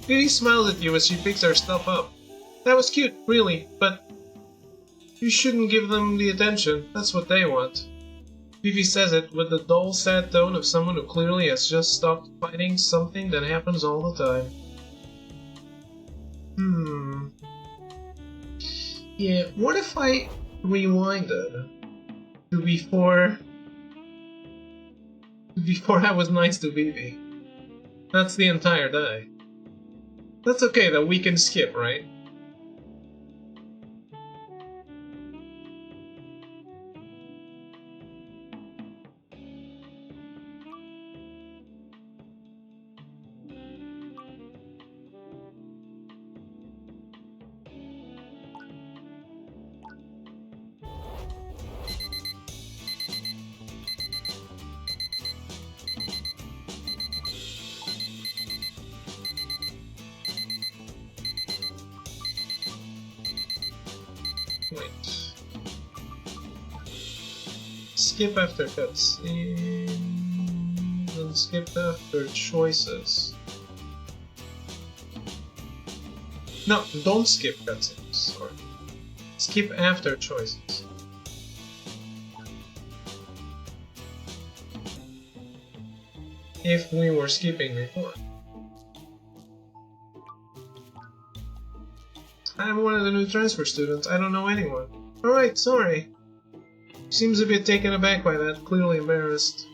Beauty smiles at you as she picks her stuff up. That was cute, really, but you shouldn't give them the attention. That's what they want. Vivi says it with the dull, sad tone of someone who clearly has just stopped fighting something that happens all the time. Yeah, what if I rewinded to before I was nice to Vivi? That's the entire day. That's okay though, we can skip, right? Wait. Skip after cutscenes, and skip after choices. No, don't skip cutscenes. Sorry. Skip after choices. If we were skipping before. I'm one of the new transfer students. I don't know anyone. Alright, sorry. Seems a bit taken aback by that, clearly embarrassed.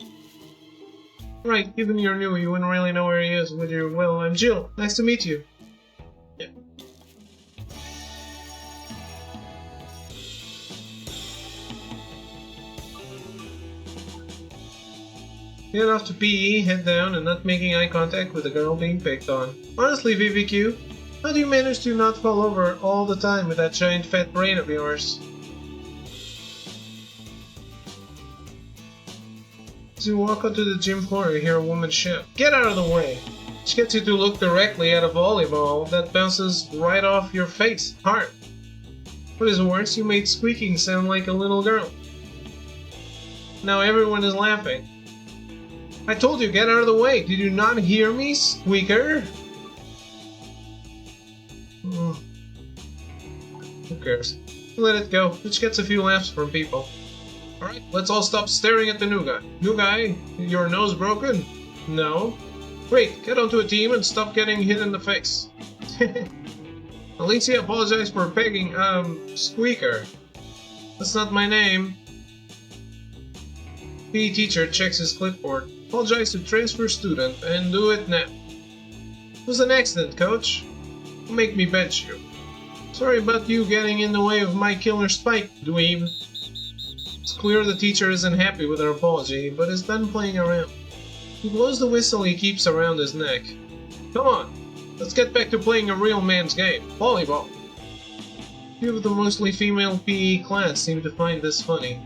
Right, given you're new, you wouldn't really know where he is, would you? Well, I'm Jill. Nice to meet you. Yeah. Get off to PE, head down, and not making eye contact with the girl being picked on. Honestly, VVQ, how do you manage to not fall over all the time with that giant fat brain of yours? As you walk onto the gym floor, you hear a woman shout, "Get out of the way!" Which gets you to look directly at a volleyball that bounces right off your face, hard. What is worse, you made squeaking sound like a little girl. Now everyone is laughing. I told you, get out of the way! Did you not hear me, squeaker? Who cares? Let it go, which gets a few laughs from people. Alright, let's all stop staring at the new guy. New guy, your nose broken? No. Great, get onto a team and stop getting hit in the face. Alicia apologized for pegging, Squeaker. That's not my name. PE teacher checks his clipboard. Apologize to transfer student, and do it now. It was an accident, coach. Don't make me bench you. Sorry about you getting in the way of my killer spike, dweeb. It's clear the teacher isn't happy with her apology, but is done playing around. He blows the whistle he keeps around his neck. Come on, let's get back to playing a real man's game, volleyball. Few of the mostly female PE class seem to find this funny.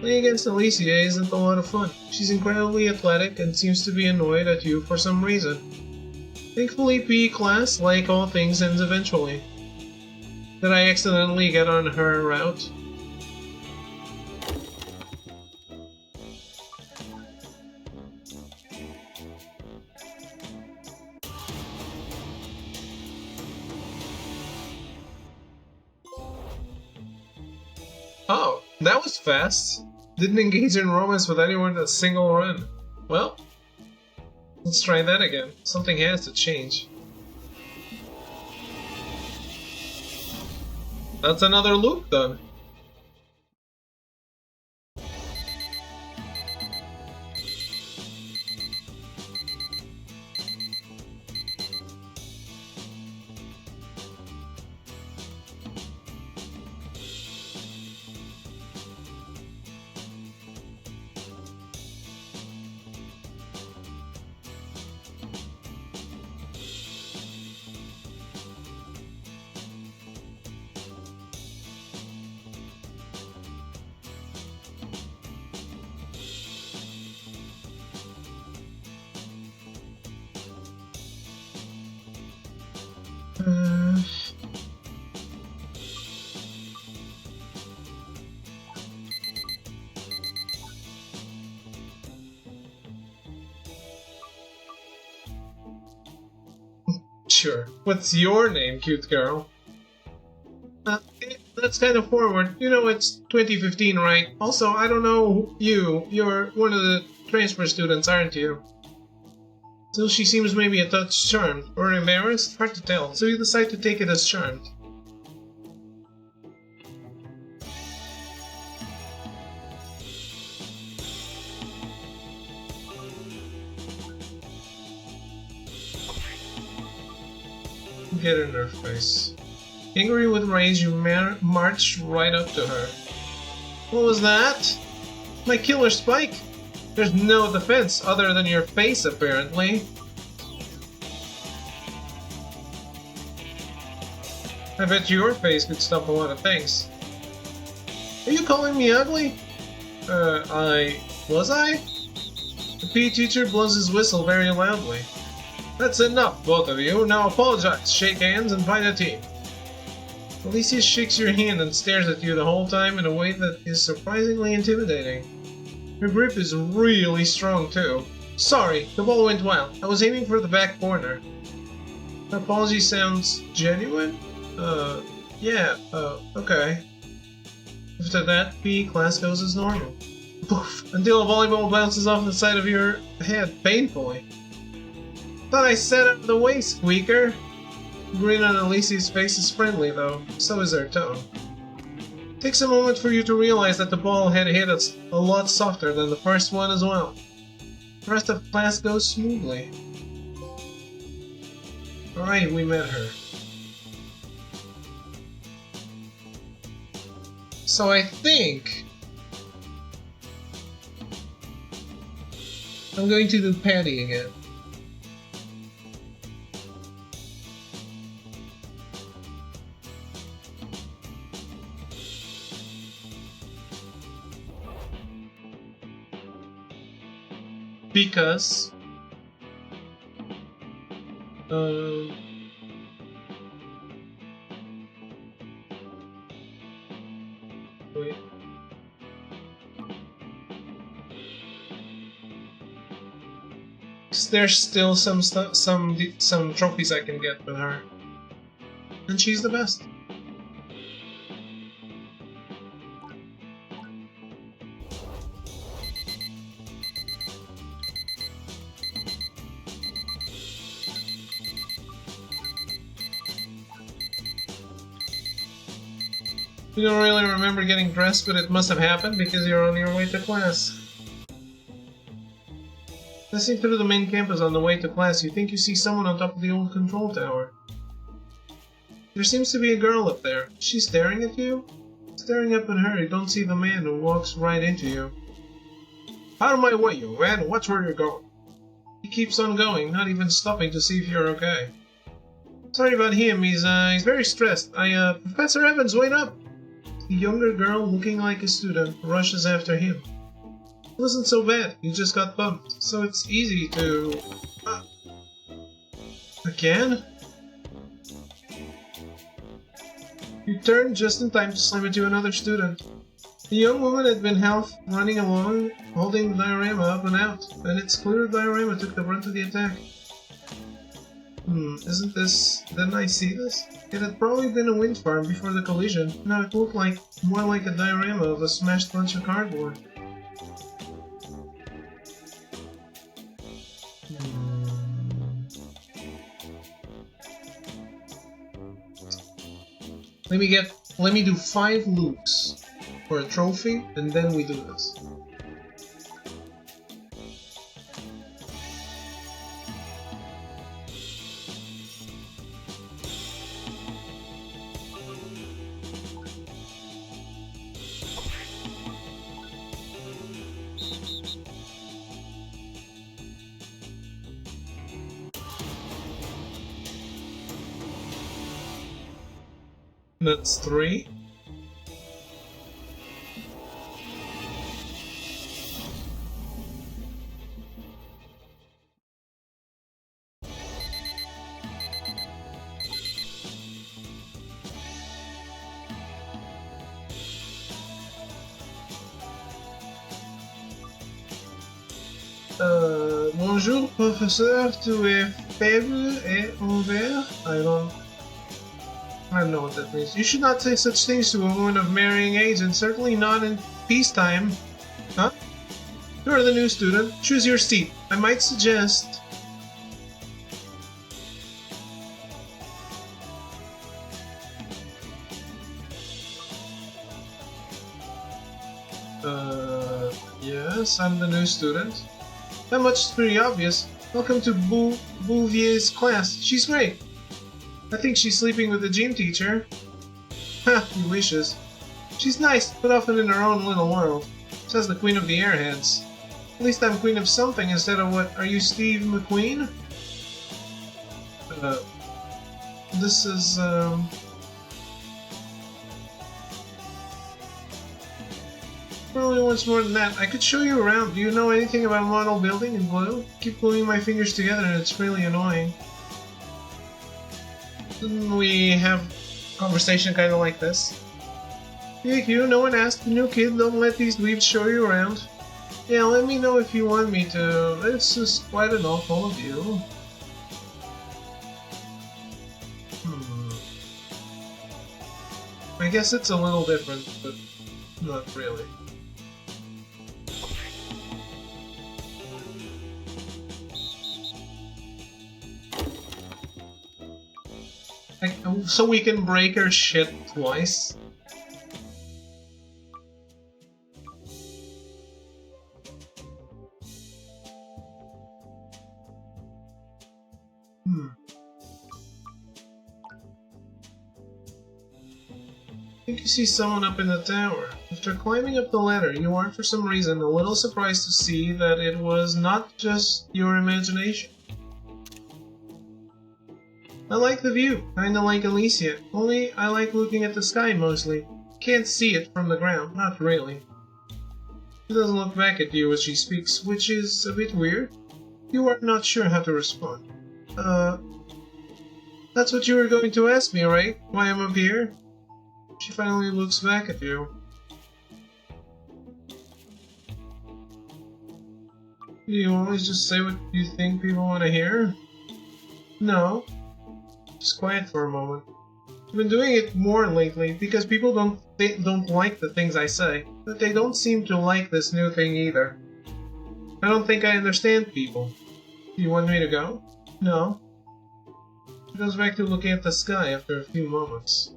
Playing against Alicia isn't a lot of fun. She's incredibly athletic and seems to be annoyed at you for some reason. Thankfully, PE class, like all things, ends eventually. Did I accidentally get on her route? Oh, that was fast. Didn't engage in romance with anyone in a single run. Well, let's try that again. Something has to change. That's another loop done. Sure. What's your name, cute girl? That's kind of forward. You know it's 2015, right? Also, I don't know you. You're one of the transfer students, aren't you? So she seems maybe a touch charmed. Or embarrassed? Hard to tell. So you decide to take it as charmed. Get in her face. Angry with rage, you march right up to her. What was that? My killer spike? There's no defense other than your face, apparently. I bet your face could stop a lot of things. Are you calling me ugly? Was I? The PE teacher blows his whistle very loudly. That's enough, both of you. Now apologize, shake hands, and find a team. Alicia shakes your hand and stares at you the whole time in a way that is surprisingly intimidating. Her grip is really strong, too. Sorry, the ball went well. I was aiming for the back corner. Her apology sounds genuine? Yeah, okay. After that, PE class goes as normal. Poof! Until a volleyball bounces off the side of your head painfully. Thought I set up the way, squeaker! The grin on Alicia's face is friendly, though. So is her tone. It takes a moment for you to realize that the ball had hit us a lot softer than the first one as well. The rest of class goes smoothly. Alright, we met her. So I think I'm going to do Patty again. Because wait. There's still some trophies I can get with her, and she's the best. You don't really remember getting dressed, but it must have happened because you're on your way to class. Passing through the main campus on the way to class, you think you see someone on top of the old control tower. There seems to be a girl up there. Is she staring at you? Staring up at her, you don't see the man who walks right into you. Out of my way, you man! Watch where you're going. He keeps on going, not even stopping to see if you're okay. Sorry about him, he's very stressed. Professor Evans, wait up! The younger girl, looking like a student, rushes after him. It wasn't so bad, you just got bumped, so it's easy to... Again? You turned just in time to slam into another student. The young woman had been running along, holding the diorama up and out, and it's clear the diorama took the brunt of the attack. Isn't this... Didn't I see this? It had probably been a wind farm before the collision. Now it looked like more like a diorama of a smashed bunch of cardboard. Let me do 5 loops for a trophy, and then we do this. That's 3. Bonjour, professeur, tu es faible et envers? I don't know what that means. You should not say such things to a woman of marrying age, and certainly not in peacetime. Huh? You are the new student. Choose your seat. I might suggest... Yes, I'm the new student. That much is pretty obvious. Welcome to Bouvier's class. She's great. I think she's sleeping with the gym teacher. Ha, he wishes. She's nice, but often in her own little world. Says the Queen of the Airheads. At least I'm Queen of something instead of what? Are you Steve McQueen? This is, Probably wants more than that. I could show you around. Do you know anything about model building in blue? Keep gluing my fingers together and it's really annoying. Didn't we have a conversation kind of like this? You, no one asked. The new kid, don't let these dweebs show you around. Yeah, let me know if you want me to. It's just quite an awful of you. I guess it's a little different, but not really. So we can break her shit twice? I think you see someone up in the tower. After climbing up the ladder, you are for some reason a little surprised to see that it was not just your imagination. I like the view, kinda like Alicia, only I like looking at the sky mostly. Can't see it from the ground, not really. She doesn't look back at you as she speaks, which is a bit weird. You are not sure how to respond. That's what you were going to ask me, right? Why I'm up here? She finally looks back at you. Do you always just say what you think people want to hear? No. Just quiet for a moment. I've been doing it more lately because people don't like the things I say, but they don't seem to like this new thing either. I don't think I understand people. Do you want me to go? No. She goes back to looking at the sky after a few moments.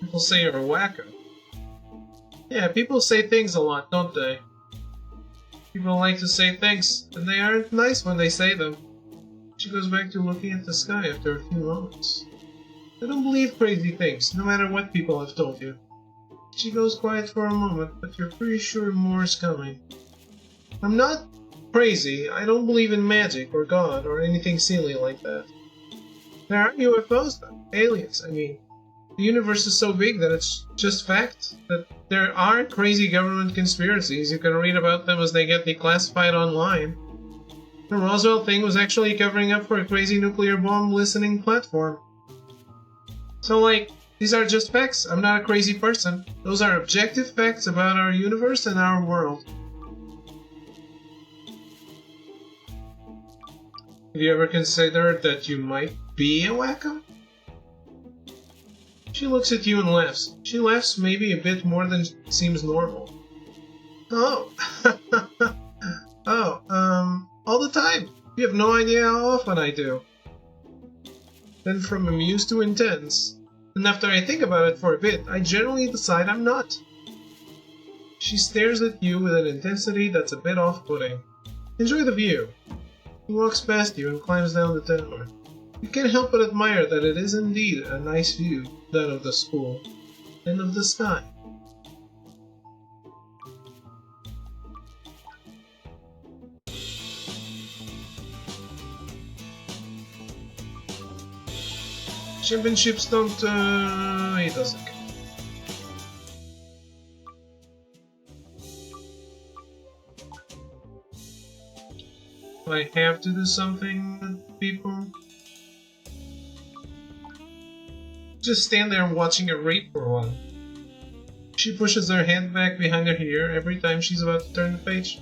People say you're a wacko. Yeah, people say things a lot, don't they? People like to say things, and they aren't nice when they say them. She goes back to looking at the sky after a few moments. I don't believe crazy things, no matter what people have told you. She goes quiet for a moment, but you're pretty sure more's coming. I'm not crazy. I don't believe in magic, or God, or anything silly like that. There are UFOs, though. Aliens, I mean. The universe is so big that it's just fact that there are crazy government conspiracies. You can read about them as they get declassified online. The Roswell thing was actually covering up for a crazy nuclear bomb listening platform. So like, these are just facts. I'm not a crazy person. Those are objective facts about our universe and our world. Have you ever considered that you might be a wacko? She looks at you and laughs. She laughs maybe a bit more than seems normal. Oh. All the time. You have no idea how often I do. Then from amused to intense. And after I think about it for a bit, I generally decide I'm not. She stares at you with an intensity that's a bit off-putting. Enjoy the view. He walks past you and climbs down the tower. You can't help but admire that it is indeed a nice view, that of the school, and of the sky. Championships don't, he doesn't care. I have to do something with people. Just stand there watching her read for a while. She pushes her hand back behind her ear every time she's about to turn the page.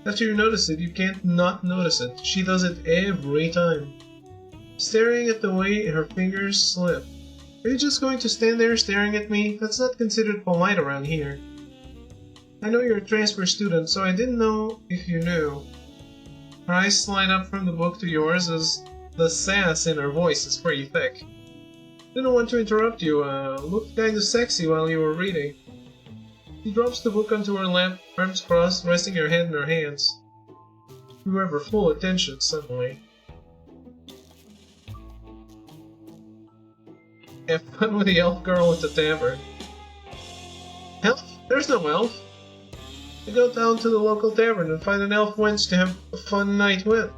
After you notice it, you can't not notice it. She does it every time. Staring at the way her fingers slip. Are you just going to stand there staring at me? That's not considered polite around here. I know you're a transfer student, so I didn't know if you knew. Her eyes slide up from the book to yours as the sass in her voice is pretty thick. Didn't want to interrupt you, looked kinda sexy while you were reading. She drops the book onto her lap, arms crossed, resting her head in her hands. You have her full attention suddenly. Have fun with the elf girl at the tavern. Elf? There's no elf. I go down to the local tavern and find an elf wench to have a fun night with.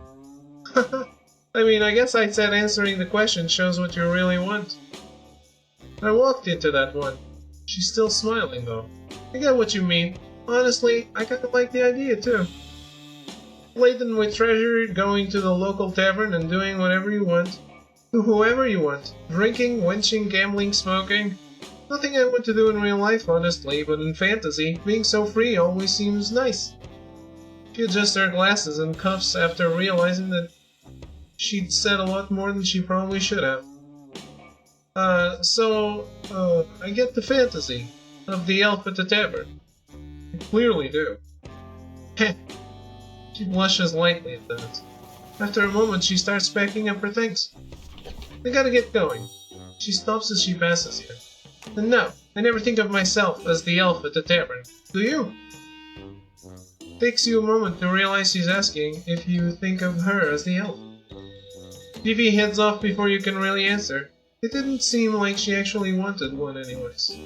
I mean, I guess I'd said answering the question shows what you really want. I walked into that one. She's still smiling, though. I get what you mean. Honestly, I kinda like the idea, too. Laden with treasure, going to the local tavern and doing whatever you want. To whoever you want. Drinking, wenching, gambling, smoking. Nothing I want to do in real life, honestly, but in fantasy, being so free always seems nice. She adjusts her glasses and cuffs after realizing that she'd said a lot more than she probably should have. I get the fantasy of the elf at the tavern. I clearly do. Heh. She blushes lightly at that. After a moment, she starts packing up her things. I gotta get going. She stops as she passes you. And no, I never think of myself as the elf at the tavern. Do you? Takes you a moment to realize she's asking if you think of her as the elf. Vivi heads off before you can really answer. It didn't seem like she actually wanted one anyways.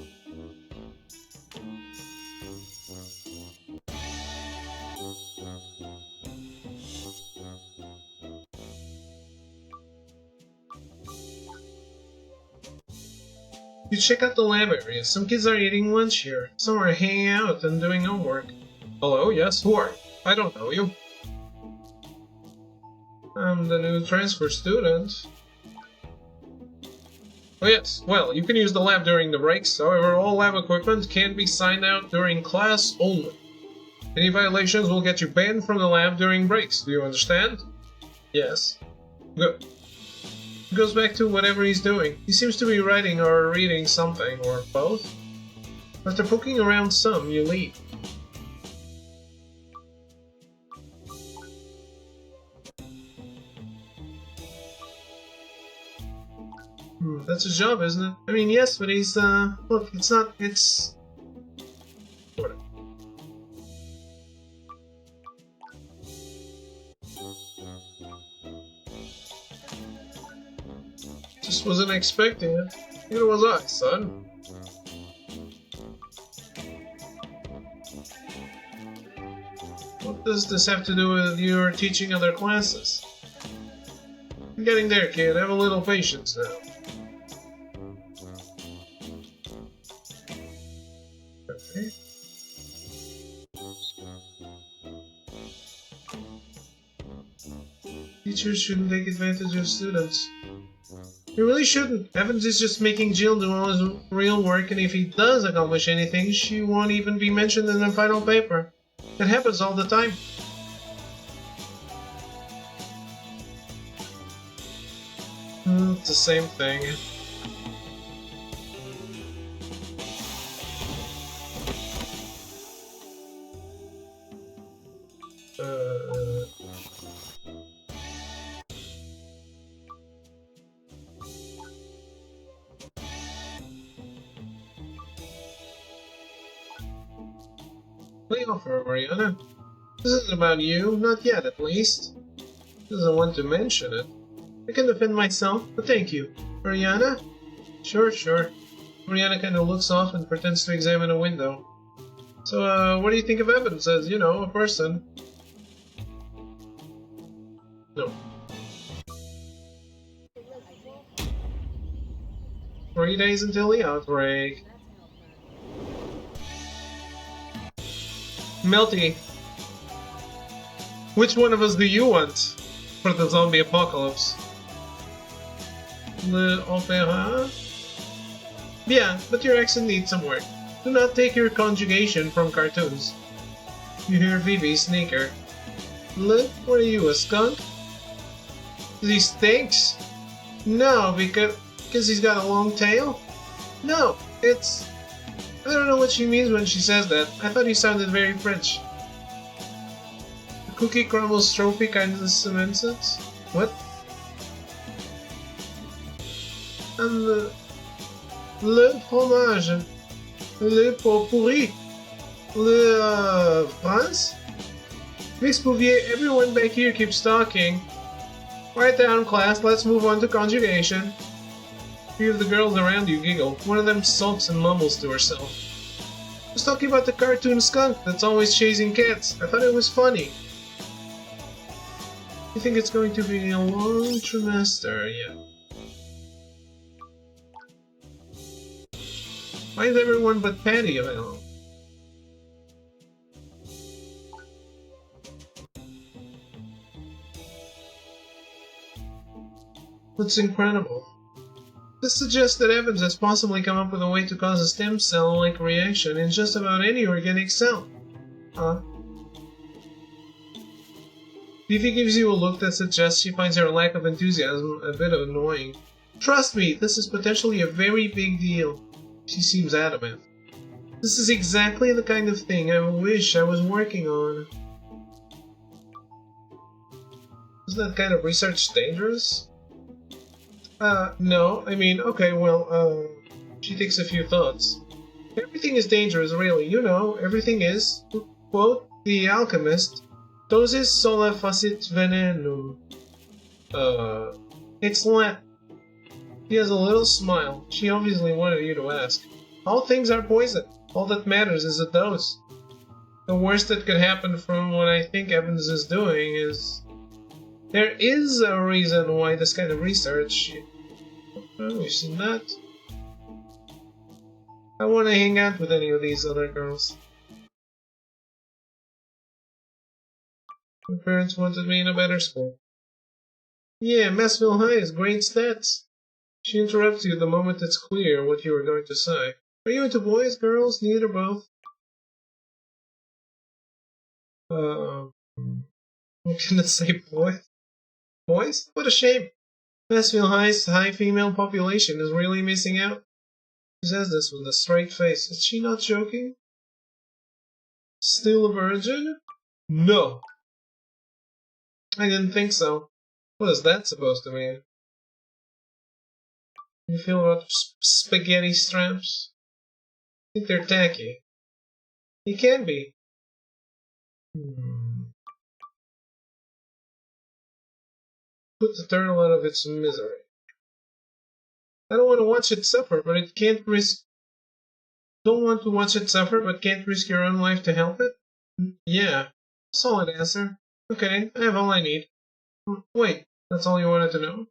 You check out the lab area. Some kids are eating lunch here. Some are hanging out and doing homework. Hello, yes, who are you? I don't know you. I'm the new transfer student. Oh yes, well, you can use the lab during the breaks, however all lab equipment can be signed out during class only. Any violations will get you banned from the lab during breaks, do you understand? Yes. Good. He goes back to whatever he's doing. He seems to be writing or reading something, or both. After poking around some, you leave. That's his job, isn't it? I mean, yes, but he's, look, it's not, it's... Whatever. Just wasn't expecting it. Neither was I, son. What does this have to do with your teaching other classes? I'm getting there, kid. Have a little patience now. Okay. Teachers shouldn't take advantage of students. He really shouldn't. Evans is just making Jill do all his real work, and if he does accomplish anything, she won't even be mentioned in the final paper. It happens all the time. It's the same thing. Lay off her, Mariana. This isn't about you, not yet at least. Doesn't want to mention it. I can defend myself, but thank you. Mariana? Sure. Mariana kind of looks off and pretends to examine a window. So, what do you think of Evans as, you know, a person? No. 3 days until the outbreak. Melty, which one of us do you want for the zombie apocalypse? Le opéra? Yeah, but your accent needs some work. Do not take your conjugation from cartoons. You hear Vivi sneaker. Le, what are you, a skunk? He stinks? No, because he's got a long tail? No, it's... I don't know what she means when she says that. I thought he sounded very French. The Cookie Crumbles trophy kind of cements it? What? And le fromage, le pot pourri, le France? Miss Bouvier, everyone back here keeps talking. Quiet down, class, let's move on to conjugation. Few of the girls around you giggle. One of them sulks and mumbles to herself. I was talking about the cartoon skunk that's always chasing cats. I thought it was funny. You think it's going to be a long trimester? Yeah. Why is everyone but Patty available? What's incredible? This suggests that Evans has possibly come up with a way to cause a stem cell-like reaction in just about any organic cell. Huh? Vivi gives you a look that suggests she finds her lack of enthusiasm a bit annoying. Trust me, this is potentially a very big deal. She seems adamant. This is exactly the kind of thing I wish I was working on. Isn't that kind of research dangerous? No, I mean, okay, well, she takes a few thoughts. Everything is dangerous, really, you know, everything is. To quote The Alchemist, dosis sola facit venenum. Excellent. He has a little smile. She obviously wanted you to ask. All things are poison. All that matters is a dose. The worst that could happen from what I think Evans is doing is... There is a reason why this kind of research... Oh, you've seen that? I want to hang out with any of these other girls. My parents wanted me in a better school. Yeah, Massville High has great stats. She interrupts you the moment it's clear what you are going to say. Are you into boys, girls, neither, both? I'm gonna say boys. Boys? What a shame. Massville High's high female population is really missing out. She says this with a straight face. Is she not joking? Still a virgin? No. I didn't think so. What is that supposed to mean? You feel about spaghetti straps? I think they're tacky. He can be. Put the turtle out of its misery. I don't want to watch it suffer, but it can't risk... Don't want to watch it suffer, but can't risk your own life to help it? Yeah. Solid answer. Okay, I have all I need. Wait, that's all you wanted to know?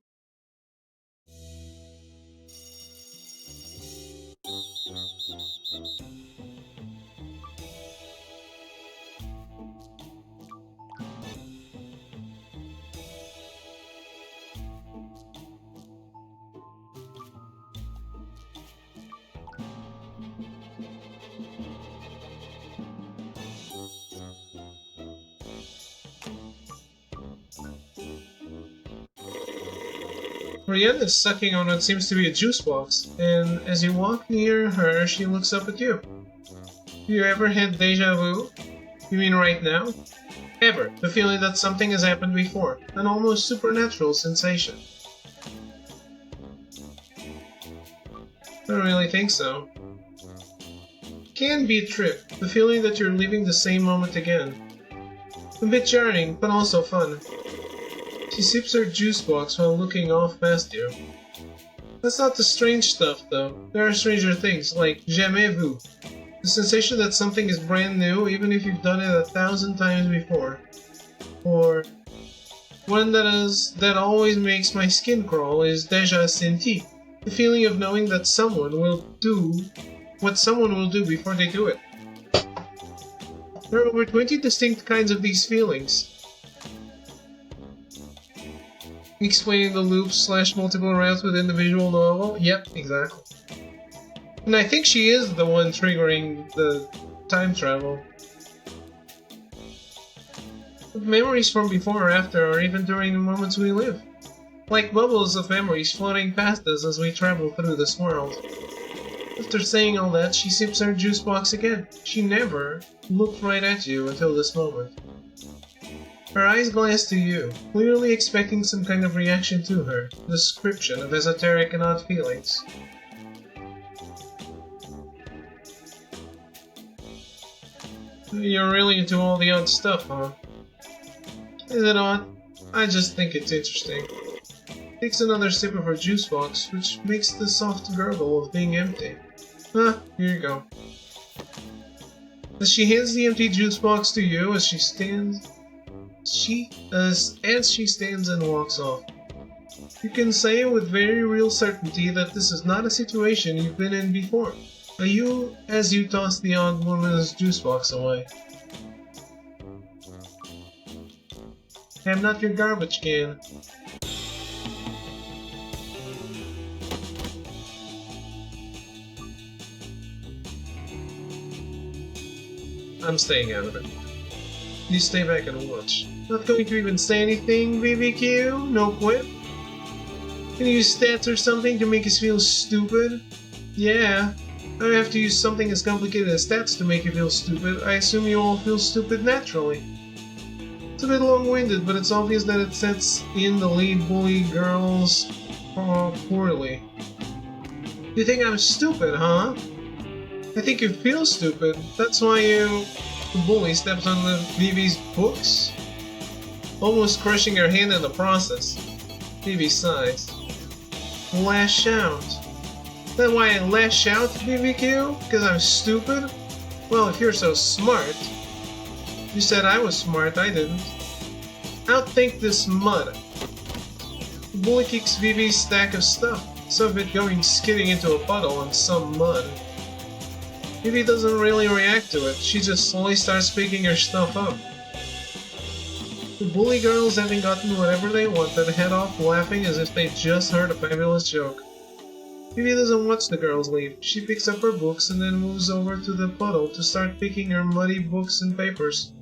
Brienne is sucking on what seems to be a juice box, and as you walk near her, she looks up at you. Have you ever had deja vu? You mean right now? Ever. The feeling that something has happened before. An almost supernatural sensation. I don't really think so. Can be a trip. The feeling that you're living the same moment again. A bit jarring, but also fun. She sips her juice box while looking off past you. That's not the strange stuff, though. There are stranger things, like jamais vu. The sensation that something is brand new, even if you've done it 1,000 times before. Or one that always makes my skin crawl is déjà senti. The feeling of knowing that someone will do what someone will do before they do it. There are over 20 distinct kinds of these feelings. Explaining the loops / multiple routes within the visual novel? Yep, exactly. And I think she is the one triggering the time travel. Memories from before or after, or even during the moments we live. Like bubbles of memories floating past us as we travel through this world. After saying all that, she sips her juice box again. She never looked right at you until this moment. Her eyes glance to you, clearly expecting some kind of reaction to her description of esoteric and odd feelings. You're really into all the odd stuff, huh? Is it odd? I just think it's interesting. Takes another sip of her juice box, which makes the soft gurgle of being empty. Ah, here you go. As she hands the empty juice box to you as she stands and walks off. You can say with very real certainty that this is not a situation you've been in before. As you toss the odd woman's juice box away. I'm not your garbage can. I'm staying out of it. You stay back and watch. Not going to even say anything, BBQ? No quip? Can you use stats or something to make us feel stupid? Yeah. I don't have to use something as complicated as stats to make you feel stupid. I assume you all feel stupid naturally. It's a bit long-winded, but it's obvious that it sets in the lead bully girls poorly. You think I'm stupid, huh? I think you feel stupid. That's why the bully steps on the Vivi's books? Almost crushing her hand in the process. Vivi sighs. Lash out. Is that why I lash out, BBQ? Because I'm stupid? Well, if you're so smart. You said I was smart, I didn't. Outthink this mud. The bully kicks Vivi's stack of stuff, some of it going skidding into a puddle in some mud. Vivi doesn't really react to it, she just slowly starts picking her stuff up. The bully girls, having gotten whatever they wanted, head off laughing as if they just heard a fabulous joke. Vivi doesn't watch the girls leave. She picks up her books and then moves over to the puddle to start picking her muddy books and papers.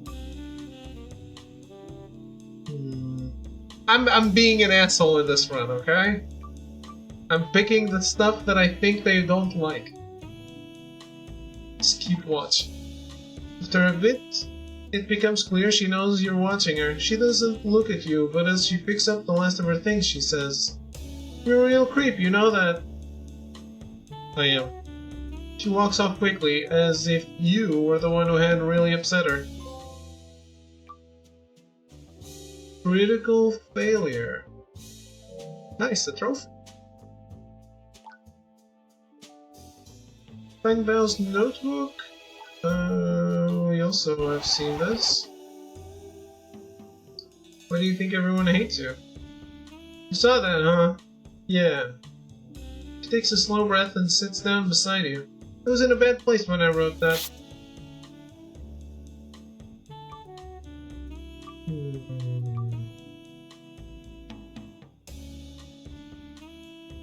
I'm being an asshole in this run, okay? I'm picking the stuff that I think they don't like. Just keep watching. After a bit, it becomes clear she knows you're watching her. She doesn't look at you, but as she picks up the last of her things, she says, "You're a real creep, you know that." I am. She walks off quickly, as if you were the one who had really upset her. Critical failure. Nice, a trophy. Find Val's notebook. We also have seen this. Why do you think everyone hates you? You saw that, huh? Yeah. She takes a slow breath and sits down beside you. I was in a bad place when I wrote that.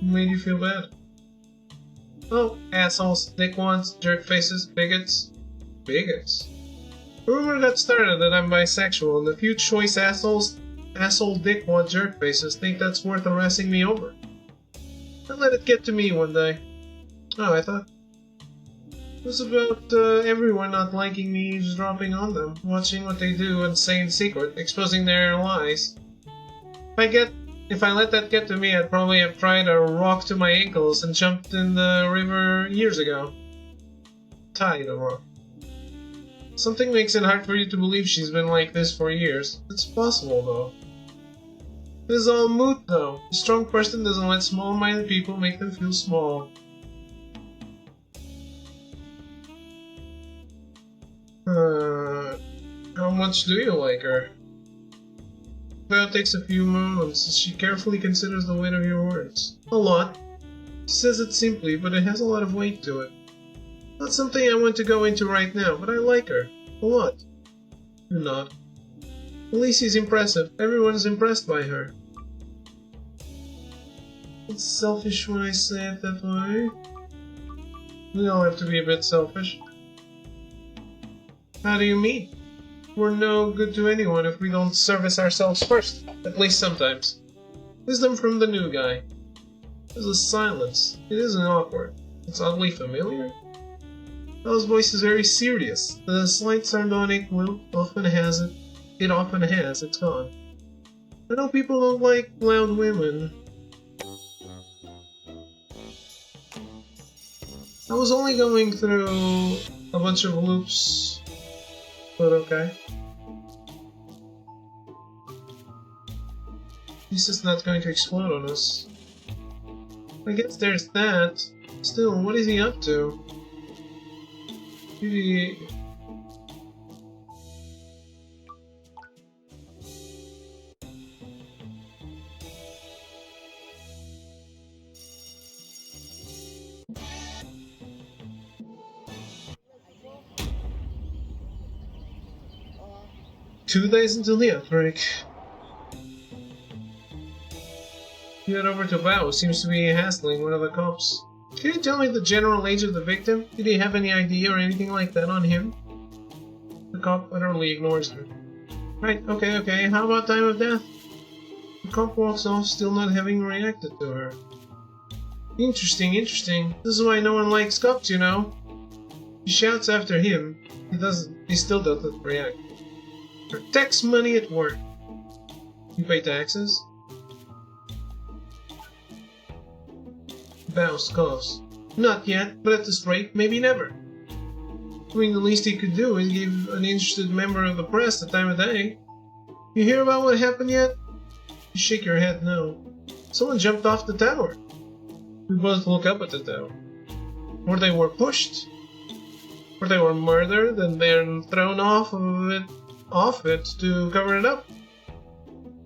Made you feel bad? Oh, assholes, dickwads, jerk faces, bigots. Bigots? A rumor got started that I'm bisexual, and the few choice assholes, asshole dickwad jerk faces think that's worth harassing me over. I let it get to me one day. Oh, I thought it was about everyone not liking me eavesdropping on them, watching what they do and say in secret, exposing their lies. If I let that get to me, I'd probably have tried a rock to my ankles and jumped in the river years ago. Tied a rock. Something makes it hard for you to believe she's been like this for years. It's possible, though. This is all moot, though. A strong person doesn't let small-minded people make them feel small. How much do you like her? Val takes a few moments as she carefully considers the weight of your words. A lot. She says it simply, but it has a lot of weight to it. Not something I want to go into right now, but I like her. A lot. You nod. Alicia's impressive. Everyone's impressed by her. It's selfish when I say it that way. We all have to be a bit selfish. How do you mean? We're no good to anyone if we don't service ourselves first. At least sometimes. Wisdom from the new guy. There's a silence. It isn't awkward. It's oddly familiar. Val's voice is very serious. The slight sardonic lilt often has it. It often has. It's gone. I know people don't like loud women. I was only going through a bunch of loops, but okay. At least it's not going to explode on us. I guess there's that. Still, what is he up to? Maybe... Two days until the outbreak. You head over to Bao, who seems to be hassling one of the cops. Can you tell me the general age of the victim? Did he have any ID or anything like that on him? The cop utterly ignores her. Right, okay, how about time of death? The cop walks off, still not having reacted to her. Interesting. This is why no one likes cops, you know. She shouts after him. He still doesn't react. Her tax money at work. You pay taxes? Bao scoffs. Not yet, but at this rate, maybe never. I mean, the least he could do is give an interested member of the press the time of day. You hear about what happened yet? You shake your head no. Someone jumped off the tower. We both look up at the tower. Or they were pushed. Or they were murdered and then thrown off it to cover it up.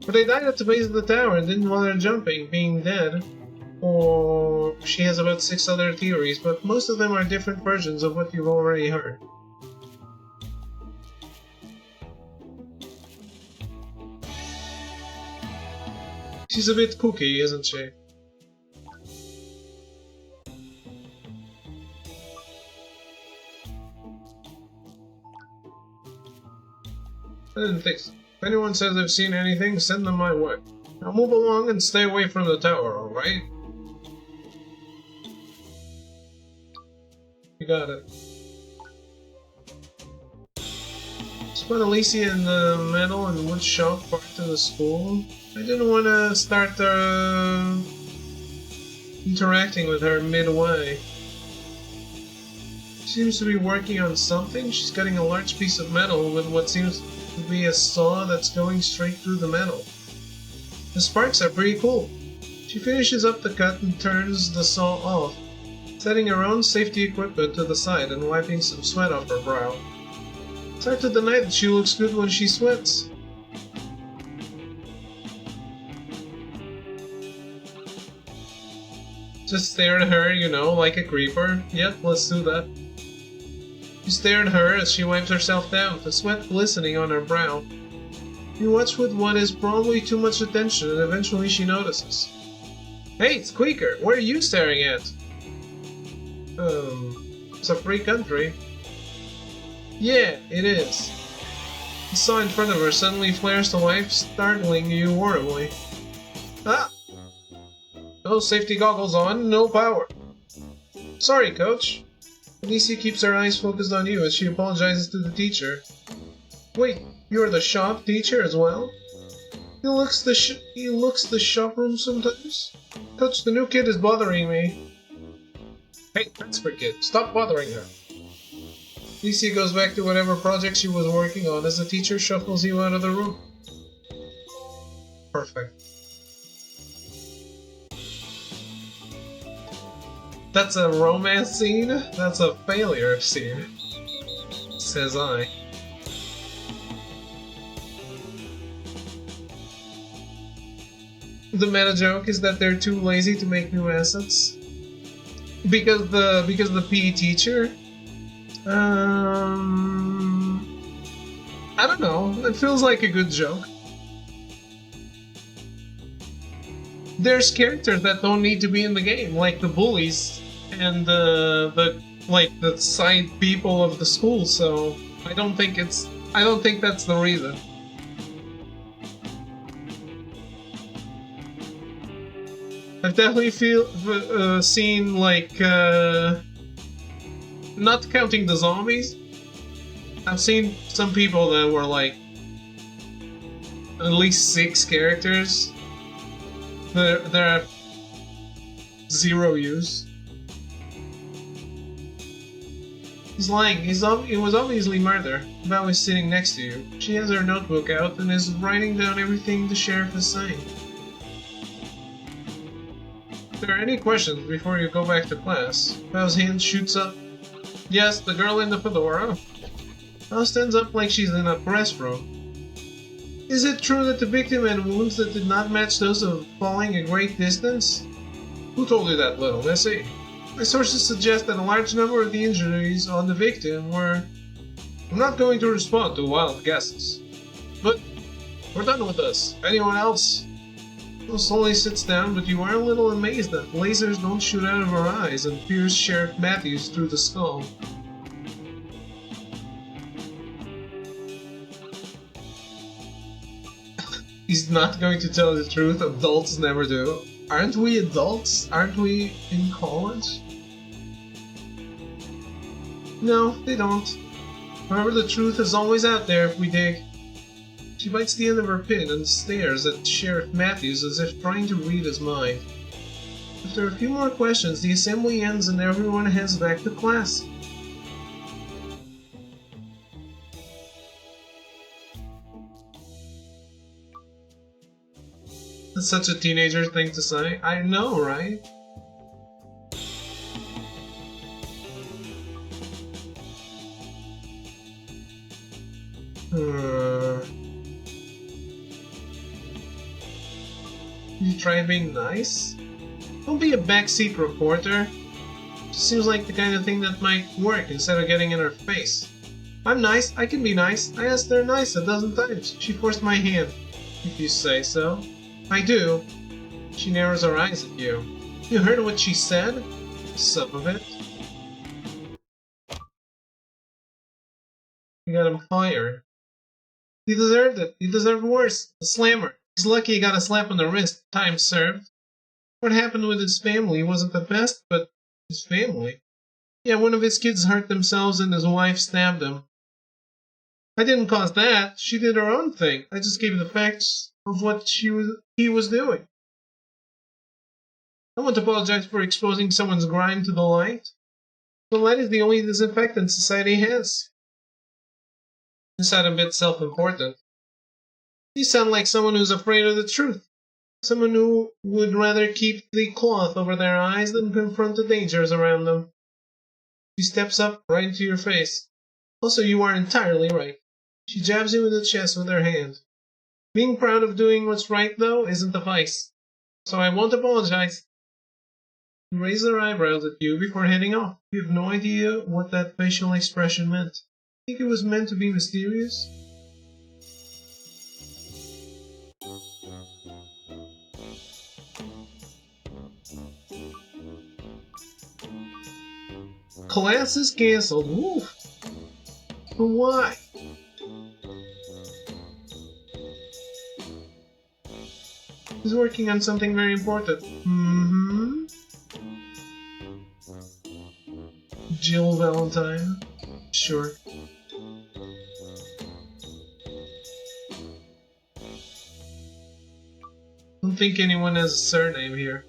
But they died at the base of the tower and didn't bother jumping, being dead. Or she has about 6 other theories, but most of them are different versions of what you've already heard. She's a bit kooky, isn't she? I didn't think so. If anyone says they've seen anything, send them my way. Now move along and stay away from the tower, alright? You got it. Spot Alicia in the metal and wood shop part of the school. I didn't want to start interacting with her midway. She seems to be working on something. She's cutting a large piece of metal with what seems to be a saw that's going straight through the metal. The sparks are pretty cool. She finishes up the cut and turns the saw off, setting her own safety equipment to the side and wiping some sweat off her brow. It's hard to deny that she looks good when she sweats. Just stare at her, you know, like a creeper. Yep, let's do that. You stare at her as she wipes herself down, the sweat glistening on her brow. You watch with what is probably too much attention, and eventually she notices. Hey, Squeaker, what are you staring at? It's a free country. Yeah, it is. The saw in front of her suddenly flares to life, startling you horribly. Ah! No safety goggles on, no power. Sorry, coach. Alicia keeps her eyes focused on you as she apologizes to the teacher. Wait, you're the shop teacher as well? He looks the shop room sometimes. Coach, the new kid is bothering me. Hey, transfer kid, stop bothering her. Alicia goes back to whatever project she was working on as the teacher shuffles you out of the room. Perfect. That's a romance scene? That's a failure scene. Says I. The meta joke is that they're too lazy to make new assets. Because the PE teacher? I don't know. It feels like a good joke. There's characters that don't need to be in the game, like the bullies and the side people of the school. So I don't think that's the reason. I've definitely seen like not counting the zombies. I've seen some people that were like at least 6 characters. They're zero use. He's lying. It was obviously murder. Val is sitting next to you. She has her notebook out and is writing down everything the sheriff is saying. If there are any questions before you go back to class, Val's hand shoots up. Yes, the girl in the fedora. Val stands up like she's in a press room. Is it true that the victim had wounds that did not match those of falling a great distance? Who told you that, little missy? My sources suggest that a large number of the injuries on the victim were... I'm not going to respond to wild guesses. But we're done with this. Anyone else? Well, slowly sits down, but you are a little amazed that lasers don't shoot out of her eyes and pierce Sheriff Matthews through the skull. He's not going to tell the truth. Adults never do. Aren't we adults? Aren't we in college? No, they don't. However, the truth is always out there if we dig. She bites the end of her pin and stares at Sheriff Matthews as if trying to read his mind. After a few more questions, the assembly ends and everyone heads back to class. That's such a teenager thing to say. I know, right? You try being nice? Don't be a backseat reporter. Just seems like the kind of thing that might work instead of getting in her face. I'm nice, I can be nice. I asked her nice a dozen times. She forced my hand. If you say so. I do. She narrows her eyes at you. You heard what she said? Some of it. You got him fired. He deserved it. He deserved worse. A slammer. He's lucky he got a slap on the wrist. Time served. What happened with his family wasn't the best, but his family. Yeah, one of his kids hurt themselves and his wife stabbed him. I didn't cause that. She did her own thing. I just gave the facts of what he was doing. I want to apologize for exposing someone's grime to the light. The light is the only disinfectant society has. You sound a bit self-important. You sound like someone who's afraid of the truth. Someone who would rather keep the cloth over their eyes than confront the dangers around them. She steps up right into your face. Also, you are entirely right. She jabs you in the chest with her hand. Being proud of doing what's right, though, isn't a vice. So I won't apologize. She raised her eyebrows at you before heading off. You have no idea what that facial expression meant. Think it was meant to be mysterious? Class is cancelled. Woo. But why? He's working on something very important. Mm-hmm. Jill Valentine. Sure. Don't think anyone has a surname here.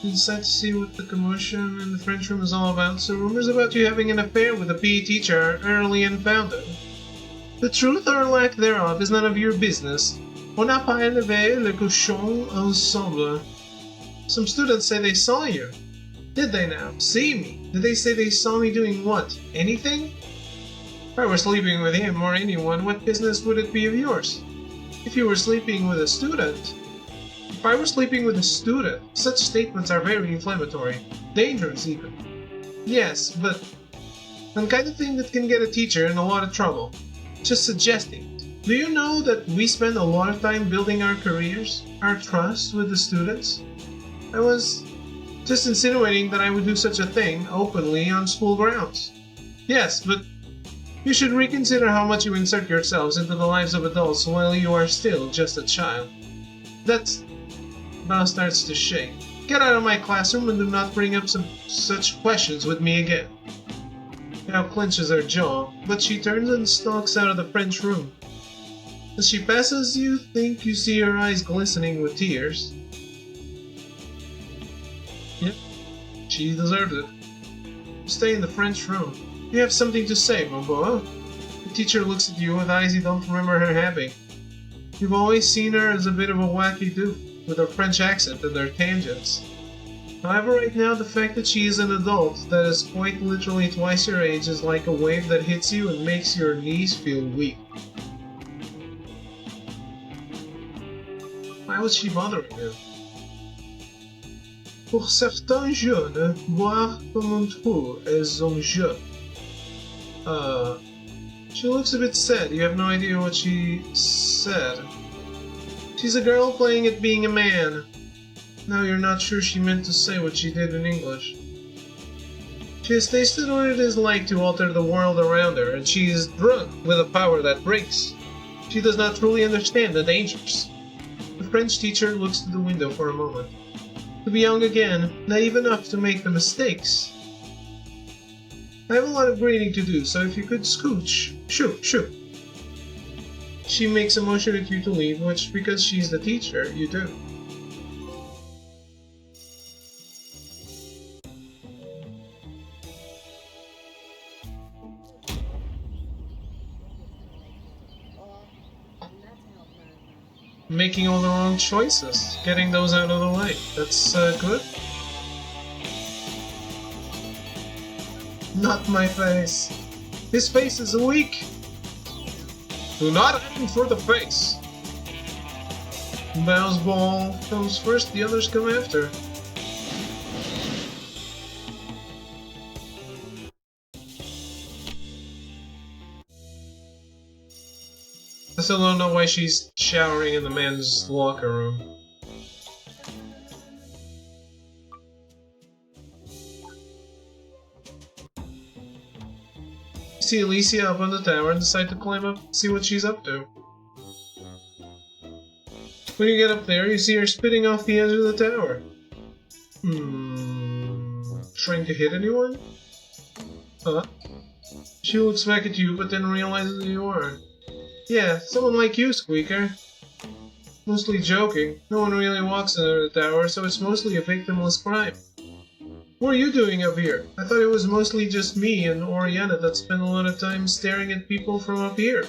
You decide to see what the commotion in the French room is all about, so rumors about you having an affair with a PE teacher are early unfounded. The truth or lack thereof is none of your business. On n'a pas élevé le cochon ensemble. Some students say they saw you. Did they now? See me? Did they say they saw me doing what? Anything? If I were sleeping with him or anyone, what business would it be of yours? If you were sleeping with a student... If I were sleeping with a student, such statements are very inflammatory. Dangerous, even. Yes, but... the kind of thing that can get a teacher in a lot of trouble. Just suggesting it. Do you know that we spend a lot of time building our careers? Our trust with the students? I was... just insinuating that I would do such a thing openly on school grounds. Yes, but... you should reconsider how much you insert yourselves into the lives of adults while you are still just a child. That's... Bao starts to shake. Get out of my classroom and do not bring up such questions with me again. Bao clenches her jaw, but she turns and stalks out of the French room. As she passes, you think you see her eyes glistening with tears. Yep, she deserved it. Stay in the French room. You have something to say, mon beau. The teacher looks at you with eyes you don't remember her having. You've always seen her as a bit of a wacky doof, with her French accent and her tangents. However, right now, the fact that she is an adult that is quite literally twice your age is like a wave that hits you and makes your knees feel weak. Why was she bothering you? Pour certains jeunes, voir comme un trou est un jeu. She looks a bit sad. You have no idea what she said. She's a girl playing at being a man. Now you're not sure she meant to say what she did in English. She has tasted what it is like to alter the world around her, and she is drunk with a power that breaks. She does not truly understand the dangers. The French teacher looks to the window for a moment. To be young again, naive enough to make the mistakes. I have a lot of grading to do, so if you could scooch. Shoot. She makes a motion at you to leave, which, because she's the teacher, you do. Making all the wrong choices, getting those out of the way. That's good. Not my face. His face is weak. Do not aim for the face. Bao's ball comes first, the others come after. I still don't know why she's showering in the men's locker room. See Alicia up on the tower and decide to climb up and see what she's up to. When you get up there, you see her spitting off the edge of the tower. Trying to hit anyone? Huh? She looks back at you, but then realizes you aren't. Yeah, someone like you, Squeaker. Mostly joking. No one really walks under the tower, so it's mostly a victimless crime. What are you doing up here? I thought it was mostly just me and Oriana that spent a lot of time staring at people from up here.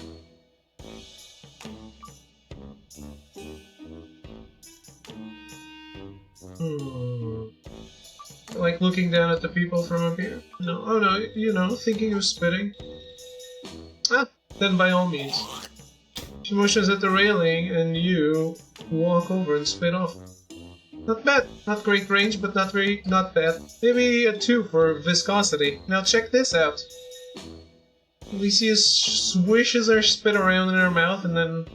Like looking down at the people from up here? No, oh no, you know, thinking of spitting. Ah, then by all means. She motions at the railing and you walk over and spit off. Not bad. Not great range, but not bad. Maybe a 2 for viscosity. Now check this out. Alicia swishes her spit around in her mouth and then...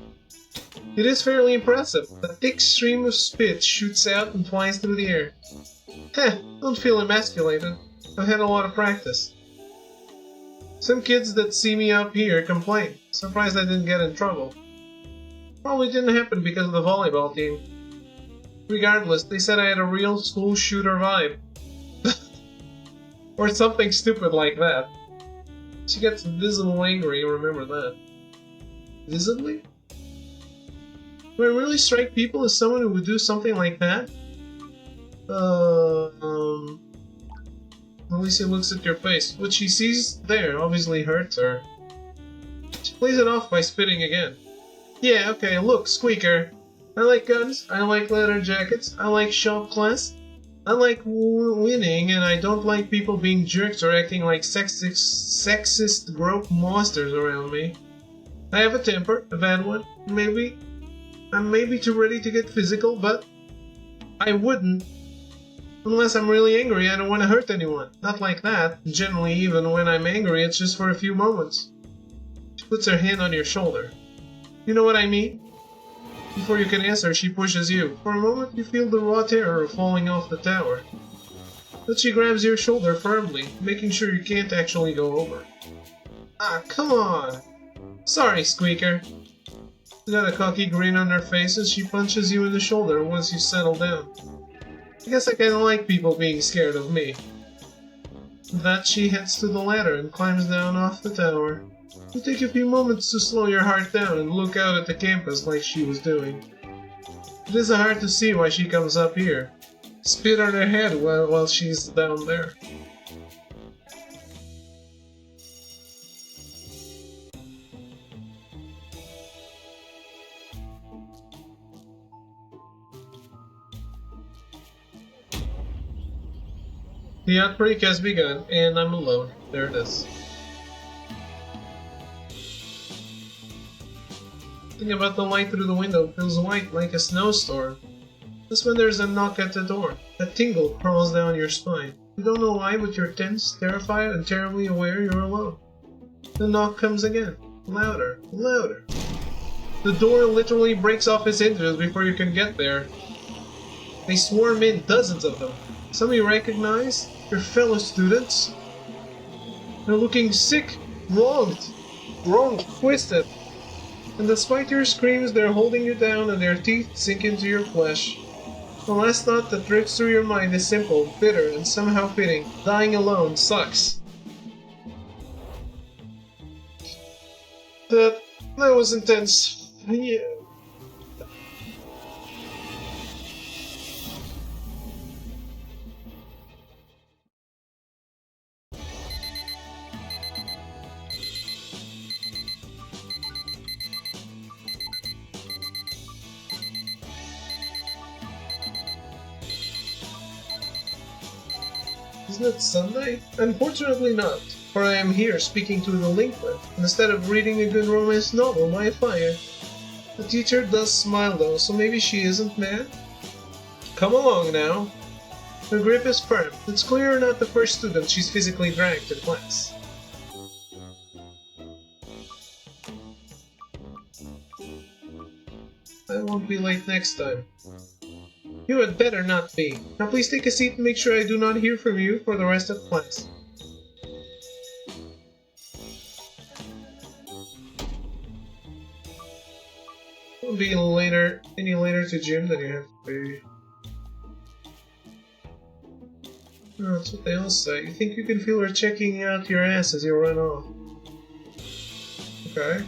It is fairly impressive. A thick stream of spit shoots out and flies through the air. Heh, don't feel emasculated. I've had a lot of practice. Some kids that see me up here complain. Surprised I didn't get in trouble. Probably didn't happen because of the volleyball team. Regardless, they said I had a real school shooter vibe. Or something stupid like that. She gets visibly angry, remember that. Visibly? Do I really strike people as someone who would do something like that? Alicia looks at your face. What she sees there obviously hurts her. She plays it off by spitting again. Yeah, okay, look, Squeaker. I like guns, I like leather jackets, I like shop class, I like winning, and I don't like people being jerks or acting like sexist broke monsters around me. I have a temper, a bad one, maybe. I'm maybe too ready to get physical, but I wouldn't. Unless I'm really angry, I don't want to hurt anyone. Not like that. Generally, even when I'm angry, it's just for a few moments. She puts her hand on your shoulder. You know what I mean? Before you can answer, she pushes you. For a moment, you feel the raw terror of falling off the tower. But she grabs your shoulder firmly, making sure you can't actually go over. Ah, come on! Sorry, Squeaker. She's got a cocky grin on her face as she punches you in the shoulder once you settle down. I guess I kinda like people being scared of me. With that, she heads to the ladder and climbs down off the tower. You take a few moments to slow your heart down and look out at the campus like she was doing. It is hard to see why she comes up here. Spit on her head while she's down there. The outbreak has begun, and I'm alone. There it is. Something about the light through the window feels white like a snowstorm. That's when there's a knock at the door. A tingle crawls down your spine. You don't know why, but you're tense, terrified, and terribly aware you're alone. The knock comes again. Louder, louder. The door literally breaks off its hinges before you can get there. They swarm in, dozens of them. Some you recognize, your fellow students. They're looking sick, wronged, twisted. And despite your screams, they're holding you down and their teeth sink into your flesh. The last thought that drifts through your mind is simple, bitter, and somehow fitting. Dying alone sucks. That was intense. Yeah. Isn't it Sunday? Unfortunately not, for I am here speaking to a delinquent, instead of reading a good romance novel by a fire. The teacher does smile though, so maybe she isn't mad? Come along now. Her grip is firm. It's clear you're not the first student she's physically dragged to class. I won't be late next time. You had better not be. Now please take a seat and make sure I do not hear from you for the rest of class. Won't be any later to gym than you have to be. Oh, that's what they all say. You think you can feel her checking out your ass as you run off. Okay.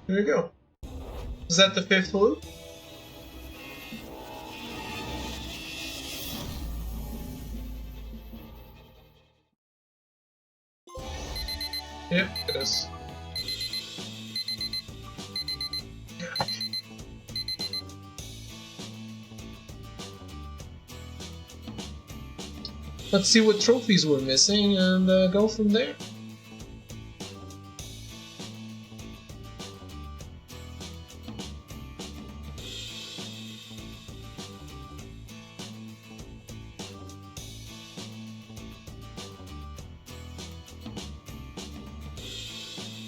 There you go. Is that the 5th loop? Yep, it is. Let's see what trophies we're missing and go from there.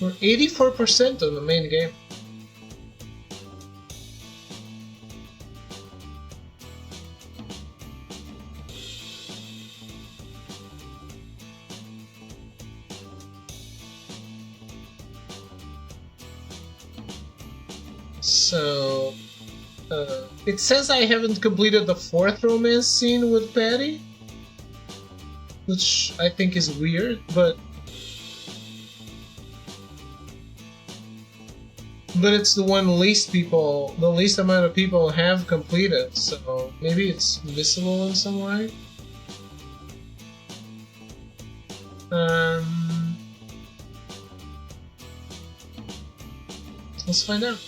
We're 84% on the main game. So, it says I haven't completed the 4th romance scene with Patty, which I think is weird, but it's the one the least amount of people have completed, so maybe it's missable in some way. Let's find out.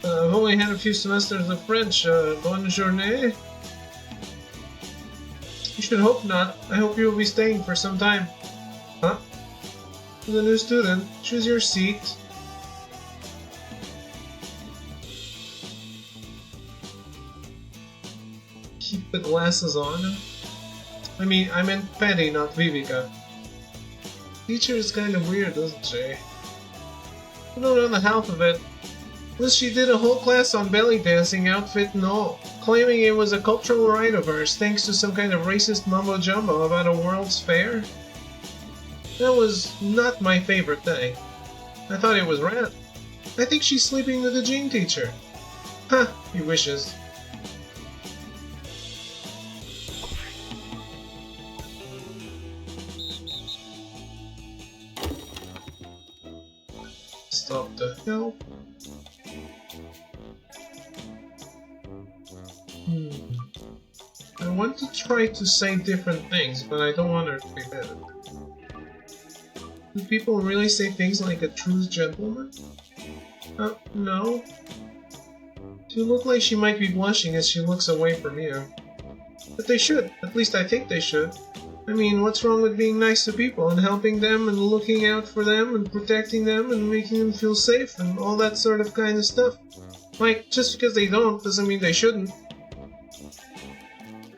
I've only had a few semesters of French. Bonne journée? You should hope not. I hope you will be staying for some time. Huh? For the new student, choose your seat. Keep the glasses on. I meant Patty, not Vivica. Teacher is kind of weird, isn't she? I don't know the half of it. She did a whole class on belly dancing, outfit and all, claiming it was a cultural right of hers thanks to some kind of racist mumbo-jumbo about a World's Fair. That was not my favorite thing. I thought it was rad. I think she's sleeping with the gene teacher. Huh, he wishes. Stop the hell. I want to try to say different things, but I don't want her to be mad. Do people really say things like a true gentleman? No. She look like she might be blushing as she looks away from you. But they should. At least I think they should. I mean, what's wrong with being nice to people and helping them and looking out for them and protecting them and making them feel safe and all that sort of kind of stuff? Like, just because they don't doesn't mean they shouldn't.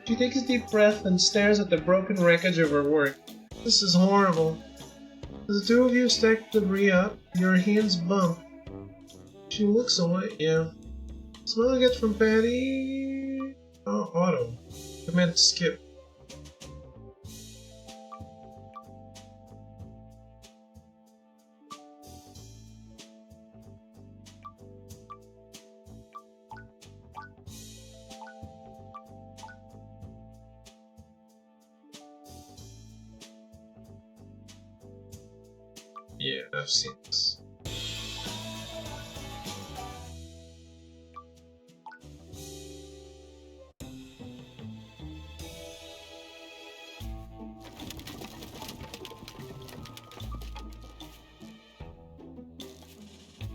She takes a deep breath and stares at the broken wreckage of her work. This is horrible. As the two of you stack debris up, your hands bump. She looks away. Yeah. Smell I get from Patty. Oh, Autumn. I meant Skip. Yeah, I've seen this.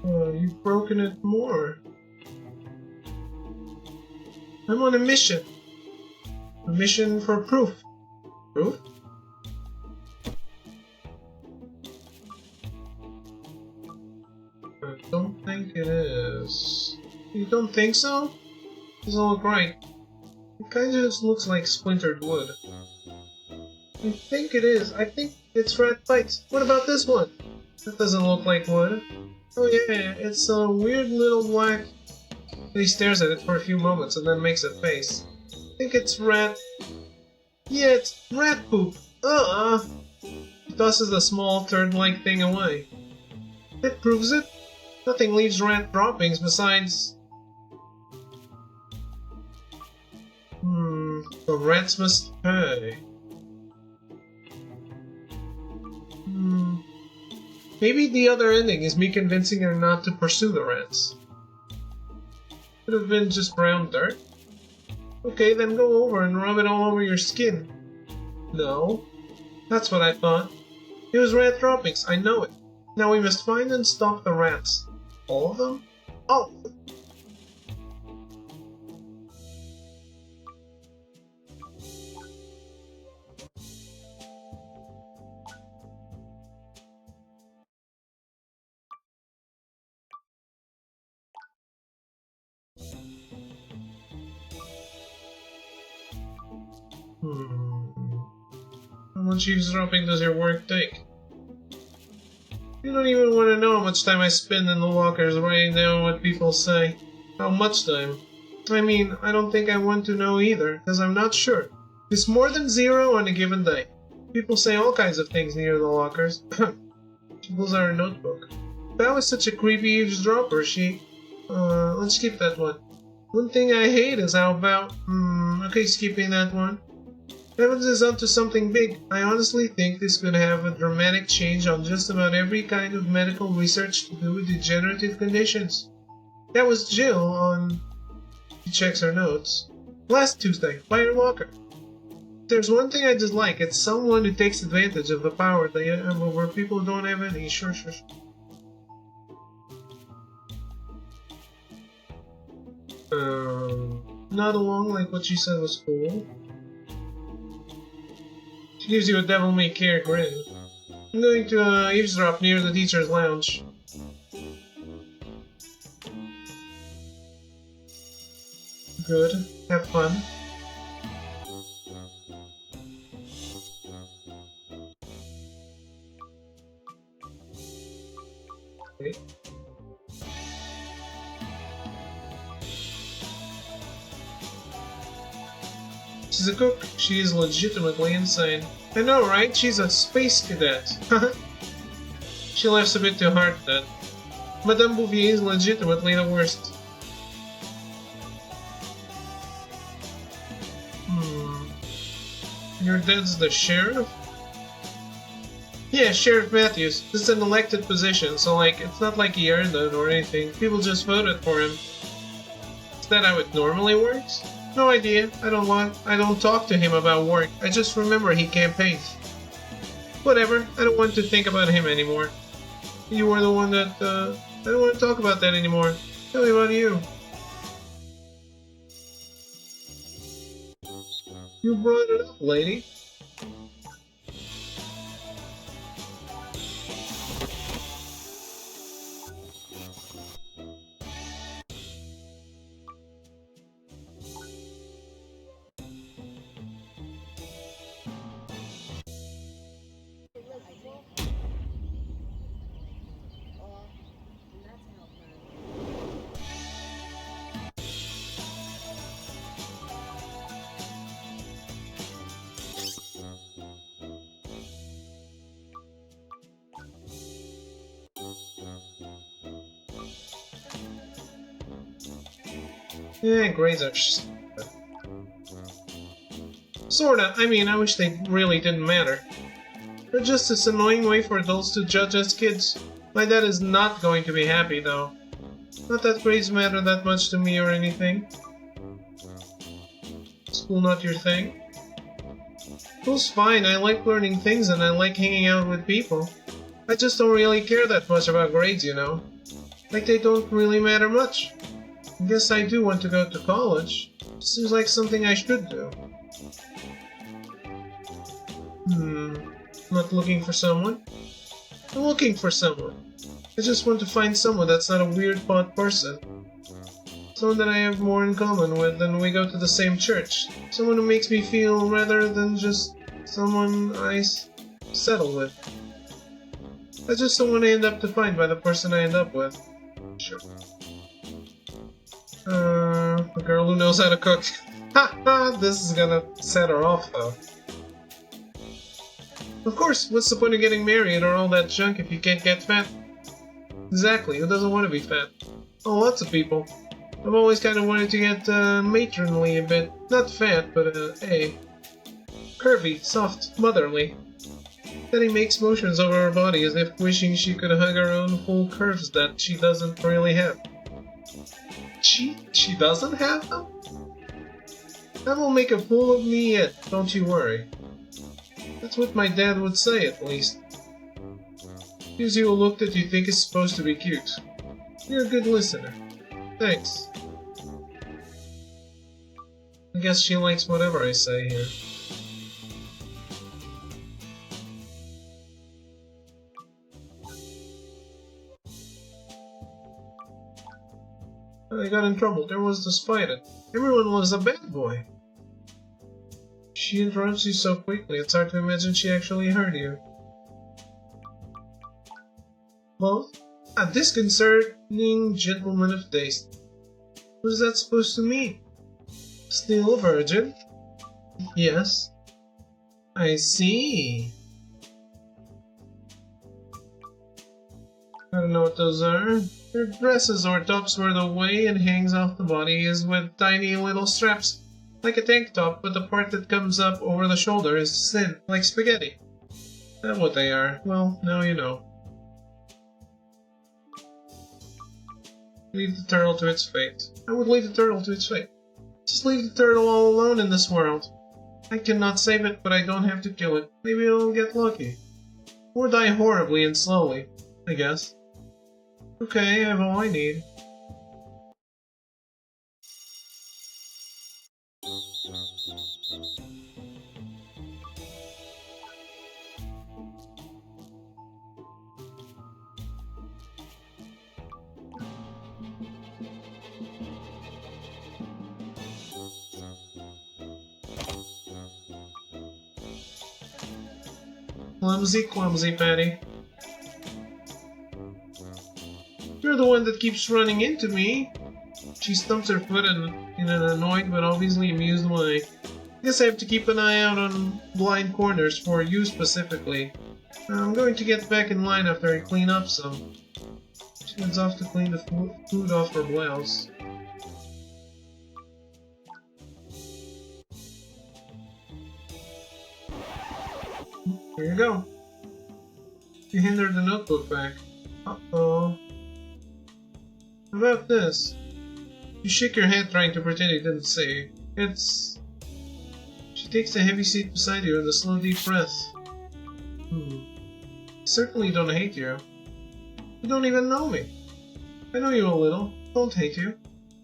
You've broken it more. I'm on a mission. A mission for proof. Proof? I don't think it is. You don't think so? Doesn't look right. It kinda just looks like splintered wood. I think it is. I think it's rat bites. What about this one? That doesn't look like wood. Oh yeah, it's a weird little black... He stares at it for a few moments and then makes a face. I think it's rat... Yeah, it's rat poop. He tosses the small turd-like thing away. That proves it. Nothing leaves rat droppings besides... The rats must pay. Maybe the other ending is me convincing her not to pursue the rats. Could have been just brown dirt. Okay, then go over and rub it all over your skin. No. That's what I thought. It was rat droppings, I know it. Now we must find and stop the rats. All of them? All of them. How much eavesdropping does your work take? You don't even want to know how much time I spend in the lockers writing down what people say. How much time? I mean, I don't think I want to know either, because I'm not sure. It's more than 0 on a given day. People say all kinds of things near the lockers. She pulls out her notebook. That was such a creepy eavesdropper, let's skip that one. One thing I hate is how about... okay, skipping that one. Evans is up to something big. I honestly think this could have a dramatic change on just about every kind of medical research to do with degenerative conditions. That was Jill on... She checks her notes. Last Tuesday, by her locker. If there's one thing I dislike, it's someone who takes advantage of the power they have over people who don't have any. Sure. Not along like what she said was cool. She gives you a devil-may-care grin. I'm going to eavesdrop near the teacher's lounge. Good. Have fun. Okay. She's a cook. She is legitimately insane. I know, right? She's a space cadet. She laughs a bit too hard then. Madame Bouvier is legitimately the worst. Your dad's the sheriff? Yeah, Sheriff Matthews. This is an elected position, so it's not like he earned it or anything. People just voted for him. Is that how it normally works? No idea. I don't talk to him about work. I just remember he campaigns. Whatever. I don't want to think about him anymore. You were the one that, I don't want to talk about that anymore. Tell me about you. You brought it up, lady. Yeah, grades are stupid. Sorta. I mean, I wish they really didn't matter. They're just this annoying way for adults to judge us kids. My dad is not going to be happy, though. Not that grades matter that much to me or anything. School not your thing? School's fine. I like learning things and I like hanging out with people. I just don't really care that much about grades, you know. Like they don't really matter much. I guess I do want to go to college. Seems like something I should do. Not looking for someone? I'm looking for someone. I just want to find someone that's not a weird pod person. Someone that I have more in common with than we go to the same church. Someone who makes me feel rather than just someone I settle with. I just don't want to end up defined by the person I end up with. Sure. A girl who knows how to cook. Ha! This is gonna set her off, though. Of course, what's the point of getting married or all that junk if you can't get fat? Exactly, who doesn't want to be fat? Oh, lots of people. I've always kind of wanted to get matronly a bit. Not fat, but curvy, soft, motherly. Then he makes motions over her body as if wishing she could hug her own full curves that she doesn't really have. She doesn't have them? That will make a fool of me yet, don't you worry. That's what my dad would say, at least. Gives you a look that you think is supposed to be cute. You're a good listener. Thanks. I guess she likes whatever I say here. I got in trouble. There was the spider. Everyone was a bad boy. She interrupts you so quickly, it's hard to imagine she actually heard you. Both? A disconcerting gentleman of taste. What is that supposed to mean? Still a virgin? Yes. I see. I don't know what those are. Her dresses or tops where the way it hangs off the body is with tiny little straps. Like a tank top, but the part that comes up over the shoulder is thin, like spaghetti. That's what they are. Well, now you know. Leave the turtle to its fate. I would leave the turtle to its fate. Just leave the turtle all alone in this world. I cannot save it, but I don't have to kill it. Maybe it'll get lucky. Or die horribly and slowly, I guess. Okay, I have all I need. Clumsy, clumsy Patty. You're the one that keeps running into me. She stumps her foot in an annoyed but obviously amused way. Guess I have to keep an eye out on blind corners for you specifically. I'm going to get back in line after I clean up some. She heads off to clean the food off her blouse. Here you go. You hindered the notebook back. Uh-oh. How about this? You shake your head trying to pretend you didn't see. It's... She takes a heavy seat beside you and a slow deep breath. I certainly don't hate you. You don't even know me. I know you a little. Don't hate you.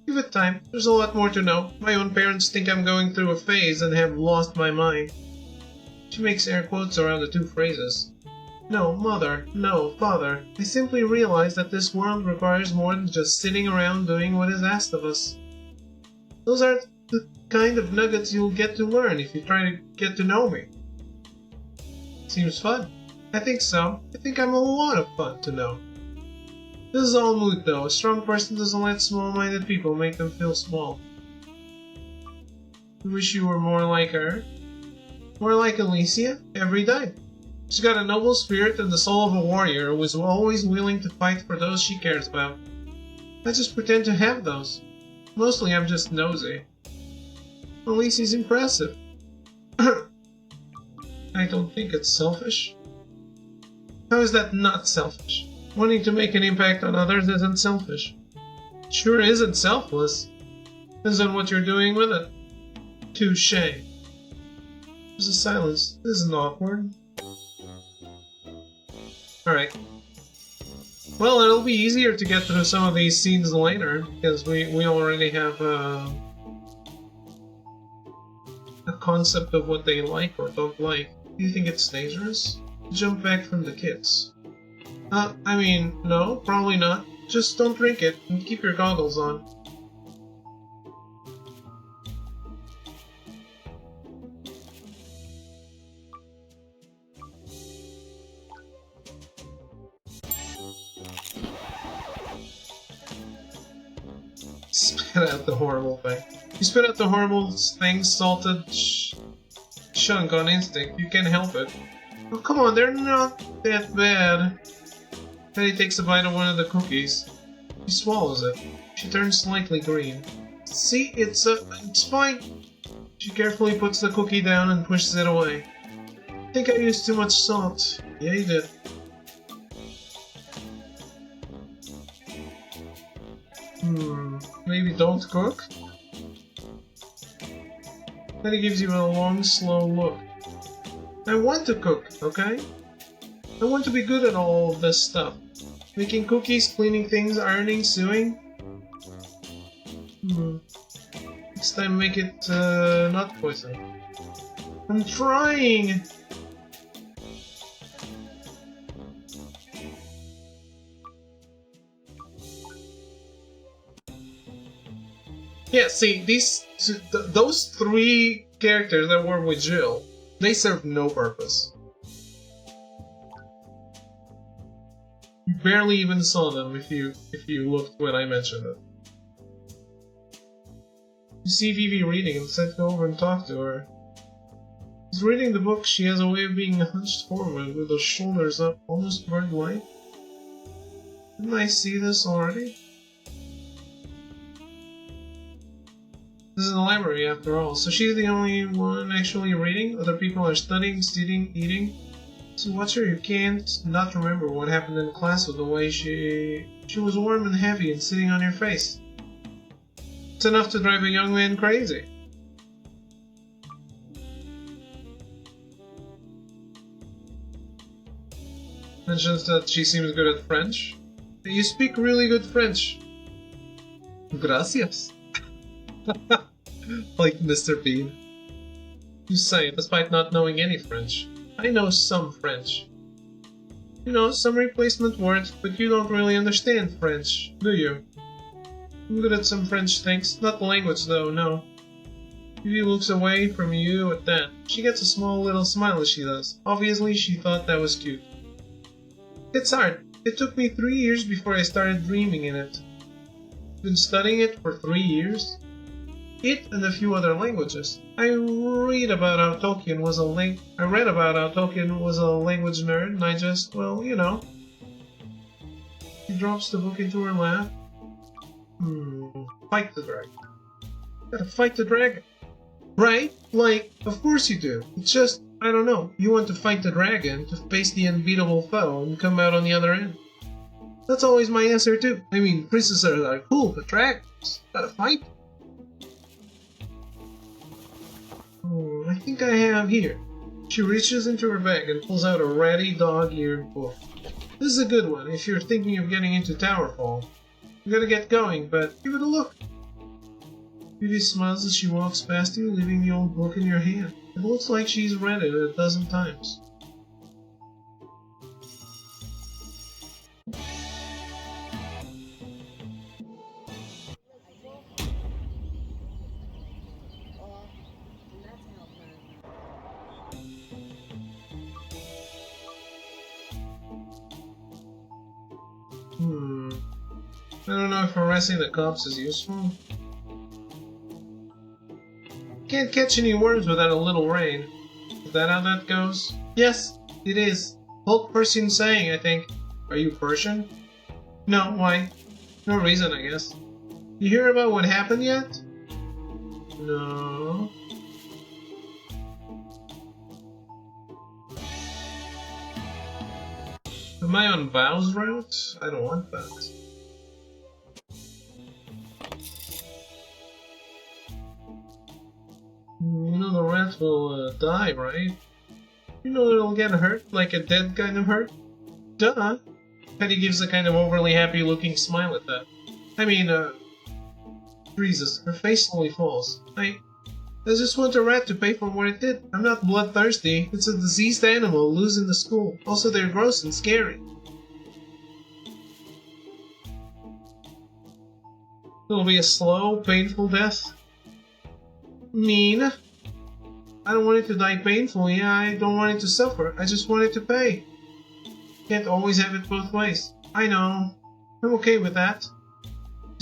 Give it time. There's a lot more to know. My own parents think I'm going through a phase and have lost my mind. She makes air quotes around the two phrases. No, mother. No, father. I simply realize that this world requires more than just sitting around doing what is asked of us. Those aren't the kind of nuggets you'll get to learn if you try to get to know me. Seems fun. I think so. I think I'm a lot of fun to know. This is all moot though. A strong person doesn't let small-minded people make them feel small. I wish you were more like her. More like Alicia every day. She's got a noble spirit and the soul of a warrior who is always willing to fight for those she cares about. I just pretend to have those. Mostly I'm just nosy. Alicia's impressive. I don't think it's selfish. How is that not selfish? Wanting to make an impact on others isn't selfish. It sure isn't selfless. Depends on what you're doing with it. Touché. There's a silence. This isn't awkward. Alright. Well, it'll be easier to get through some of these scenes later, because we already have a concept of what they like or don't like. Do you think it's dangerous? Jump back from the kids. I mean, no, probably not. Just don't drink it and keep your goggles on. Spit out the horrible thing. You spit out the horrible thing, salted chunk on instinct. You can't help it. Oh, come on, they're not that bad. Patty takes a bite of one of the cookies. She swallows it. She turns slightly green. See, it's fine. She carefully puts the cookie down and pushes it away. I think I used too much salt. Yeah, you did. Maybe don't cook? Patty gives you a long, slow look. I want to cook, okay? I want to be good at all of this stuff. Making cookies, cleaning things, ironing, sewing. Next time make it, not poison. I'm trying! Yeah, see, those three characters that were with Jill. They served no purpose. You barely even saw them if you looked when I mentioned it. You see Vivi reading and said go over and talk to her. She's reading the book. She has a way of being hunched forward with her shoulders up, almost bird-like. Didn't I see this already? This is the library after all, so she's the only one actually reading? Other people are studying, sitting, eating. So watch her, you can't not remember what happened in class with the way she was warm and heavy and sitting on your face. It's enough to drive a young man crazy. Mentions that she seems good at French. You speak really good French. Gracias. Like Mr. Bean. You say, despite not knowing any French. I know some French. You know, some replacement words, but you don't really understand French, do you? I'm good at some French things, not the language though, no. Vivi looks away from you at that. She gets a small little smile as she does. Obviously, she thought that was cute. It's hard. It took me 3 years before I started dreaming in it. Been studying it for 3 years? It and a few other languages. I read about how Tolkien was a language nerd, and I just, well, you know. She drops the book into her lap. Fight the dragon. Gotta fight the dragon. Right? Like, of course you do. It's just, I don't know, you want to fight the dragon, to face the unbeatable foe, and come out on the other end. That's always my answer too. I mean, princesses are cool, but dragons, gotta fight. Oh, I think I have here. She reaches into her bag and pulls out a ratty dog-eared book. This is a good one if you're thinking of getting into Towerfall. You gotta get going, but give it a look. Vivi smiles as she walks past you, leaving the old book in your hand. It looks like she's read it a dozen times. I don't know if harassing the cops is useful. Can't catch any words without a little rain. Is that how that goes? Yes, it is. Old Persian saying, I think. Are you Persian? No, why? No reason, I guess. You hear about what happened yet? No. Am I on Bow's route? I don't want that. You know the rat will die, right? You know it'll get hurt, like a dead kind of hurt? Duh! Petty gives a kind of overly happy looking smile at that. I mean, freezes. Her face slowly falls. I just want a rat to pay for what it did. I'm not bloodthirsty. It's a diseased animal losing the school. Also, they're gross and scary. It'll be a slow, painful death. Mean. I don't want it to die painfully. I don't want it to suffer. I just want it to pay. Can't always have it both ways. I know. I'm okay with that.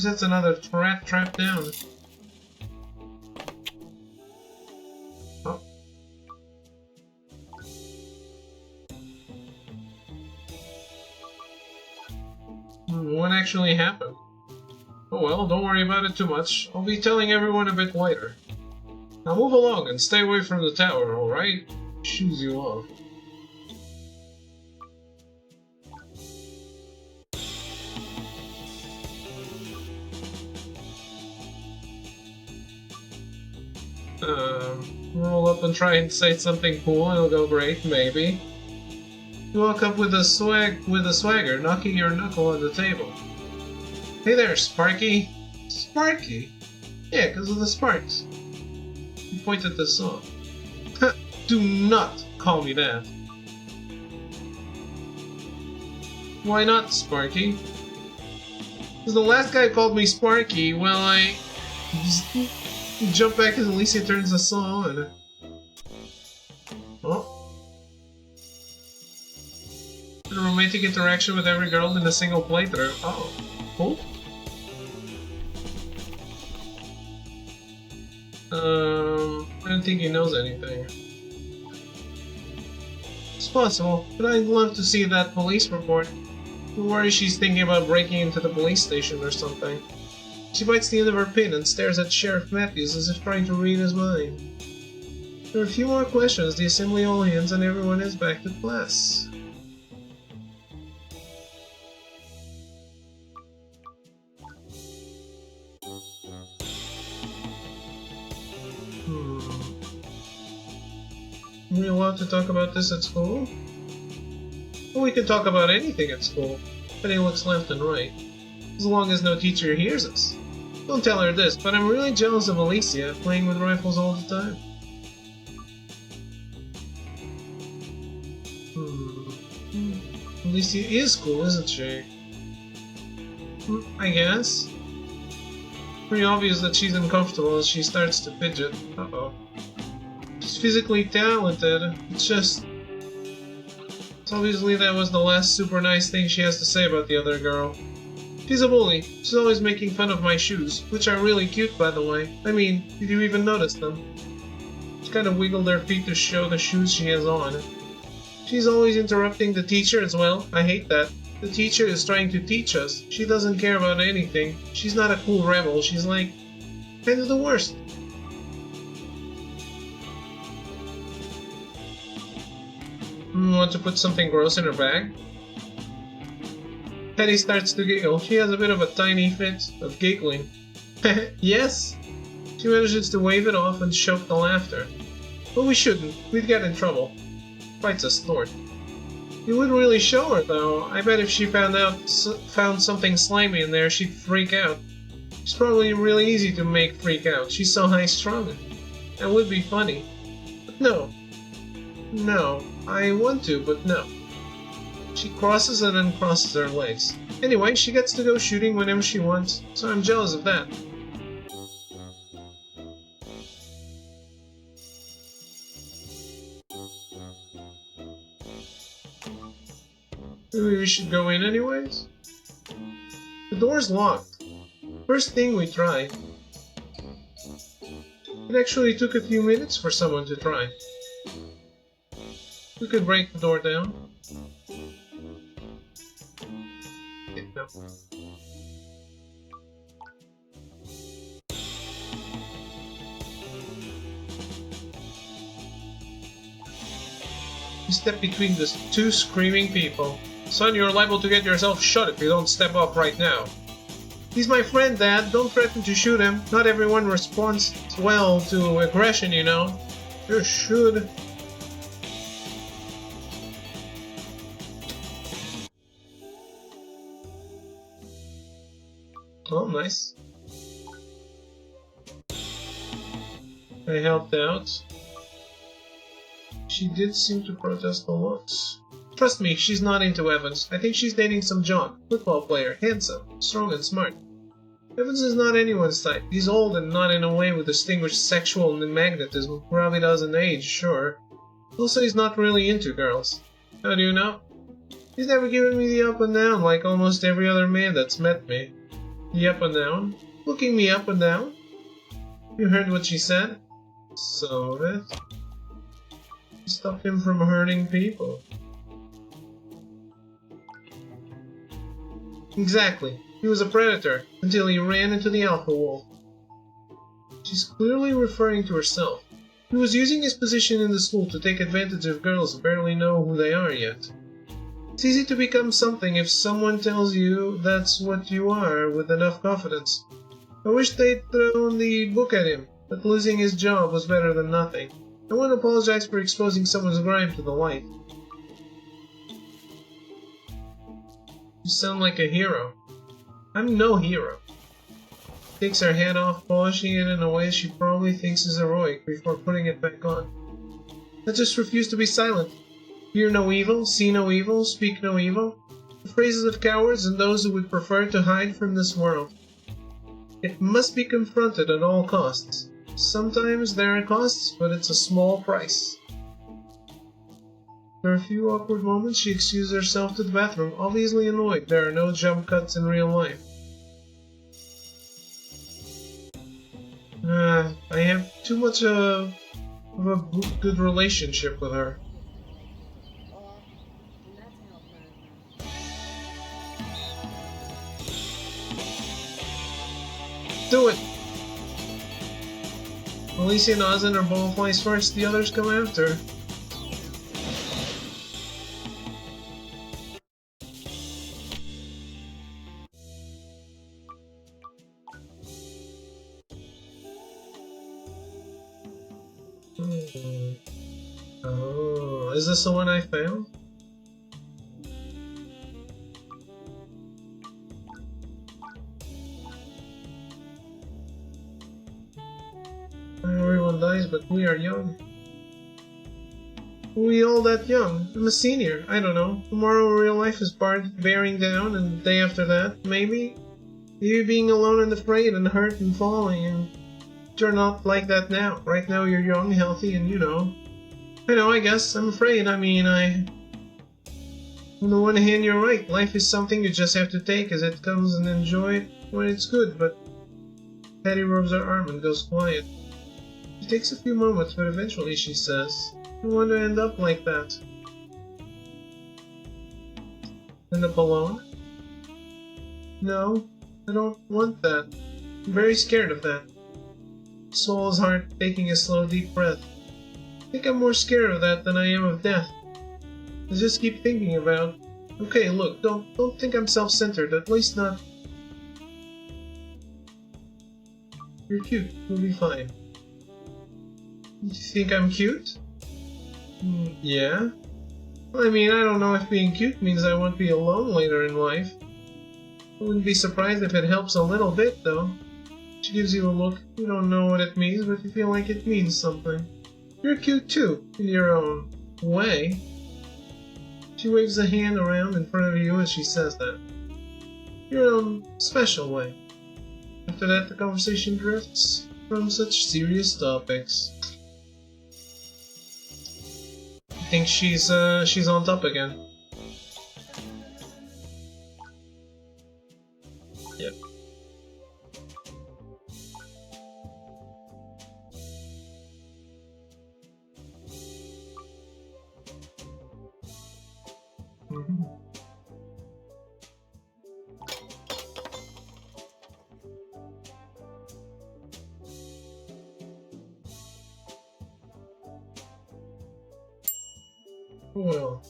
That's another rat trapped down. Oh. What actually happened? Oh well, don't worry about it too much. I'll be telling everyone a bit later. Now move along and stay away from the tower, alright? Shoos you off. Roll up and try and say something cool, it'll go great, maybe. You walk up with a swagger, knocking your knuckle on the table. Hey there, Sparky. Sparky? Yeah, because of the sparks. You point at the song. Do not call me that. Why not, Sparky? Because the last guy called me Sparky, well, You jump back as Alicia turns the saw on. Oh. A romantic interaction with every girl in a single playthrough. Oh. Cool. I don't think he knows anything. It's possible, but I'd love to see that police report. I worry she's thinking about breaking into the police station or something. She bites the end of her pin and stares at Sheriff Matthews as if trying to read his mind. There are a few more questions, the assembly all ends, and everyone is back to class. Are we allowed to talk about this at school? Well, we can talk about anything at school, but he looks left and right. As long as no teacher hears us. Don't tell her this, but I'm really jealous of Alicia, playing with rifles all the time. Alicia is cool, isn't she? I guess. Pretty obvious that she's uncomfortable as she starts to fidget. Uh-oh. She's physically talented, it's obviously that was the last super nice thing she has to say about the other girl. She's a bully. She's always making fun of my shoes, which are really cute, by the way. I mean, did you even notice them? She kind of wiggled her feet to show the shoes she has on. She's always interrupting the teacher as well. I hate that. The teacher is trying to teach us. She doesn't care about anything. She's not a cool rebel. She's like, kind of the worst. Want to put something gross in her bag? Hetty starts to giggle. She has a bit of a tiny fit of giggling. Yes? She manages to wave it off and choke the laughter. But we shouldn't. We'd get in trouble. Quite a snort. You wouldn't really show her, though. I bet if she found something slimy in there, she'd freak out. She's probably really easy to make freak out. She's so high-strung. That would be funny. But no. No. I want to, but no. She crosses and uncrosses her legs. Anyway, she gets to go shooting whenever she wants, so I'm jealous of that. Maybe we should go in anyways? The door's locked. First thing we try. It actually took a few minutes for someone to try. We could break the door down. No. You step between the two screaming people. Son, you're liable to get yourself shot if you don't step up right now. He's my friend, Dad. Don't threaten to shoot him. Not everyone responds well to aggression, you know. You should. Oh, nice. I helped out. She did seem to protest a lot. Trust me, she's not into Evans. I think she's dating some John, football player, handsome, strong and smart. Evans is not anyone's type. He's old and not in a way with distinguished sexual magnetism. Probably doesn't age, sure. Also, he's not really into girls. How do you know? He's never given me the up and down like almost every other man that's met me. The up and down? Looking me up and down? You heard what she said? So that... Stop him from hurting people. Exactly. He was a predator, until he ran into the alpha wolf. She's clearly referring to herself. He was using his position in the school to take advantage of girls who barely know who they are yet. It's easy to become something if someone tells you that's what you are with enough confidence. I wish they'd thrown the book at him, but losing his job was better than nothing. I want to apologize for exposing someone's crime to the light. You sound like a hero. I'm no hero. Takes her hat off, polishing it in a way she probably thinks is heroic before putting it back on. I just refuse to be silent. Hear no evil, see no evil, speak no evil. The phrases of cowards and those who would prefer to hide from this world. It must be confronted at all costs. Sometimes there are costs, but it's a small price. After a few awkward moments, she excused herself to the bathroom, obviously annoyed. There are no jump cuts in real life. I have too much of a good relationship with her. Do it! Alicia and Ozan are ball flies first, the others come after. Oh, is this the one I found? Everyone dies, but we are young. We all that young? I'm a senior. I don't know. Tomorrow real life is bearing down, and the day after that, maybe? You being alone and afraid and hurt and falling, and you're not like that now. Right now you're young, healthy, and you know. I know, I guess. I'm afraid. I mean, on the one hand, you're right. Life is something you just have to take as it comes and enjoy it when it's good, but Patty rubs her arm and goes quiet. It takes a few moments, but eventually she says, I don't want to end up like that. End up alone? No, I don't want that. I'm very scared of that. Soul's heart taking a slow, deep breath. I think I'm more scared of that than I am of death. I just keep thinking about... Okay, look, don't think I'm self-centered, at least not... You're cute, you'll be fine. You think I'm cute? Yeah? Well, I mean, I don't know if being cute means I won't be alone later in life. I wouldn't be surprised if it helps a little bit, though. She gives you a look. You don't know what it means, but you feel like it means something. You're cute too, in your own way. She waves a hand around in front of you as she says that. Your own special way. After that, the conversation drifts from such serious topics. I think she's on top again. Yep. Well.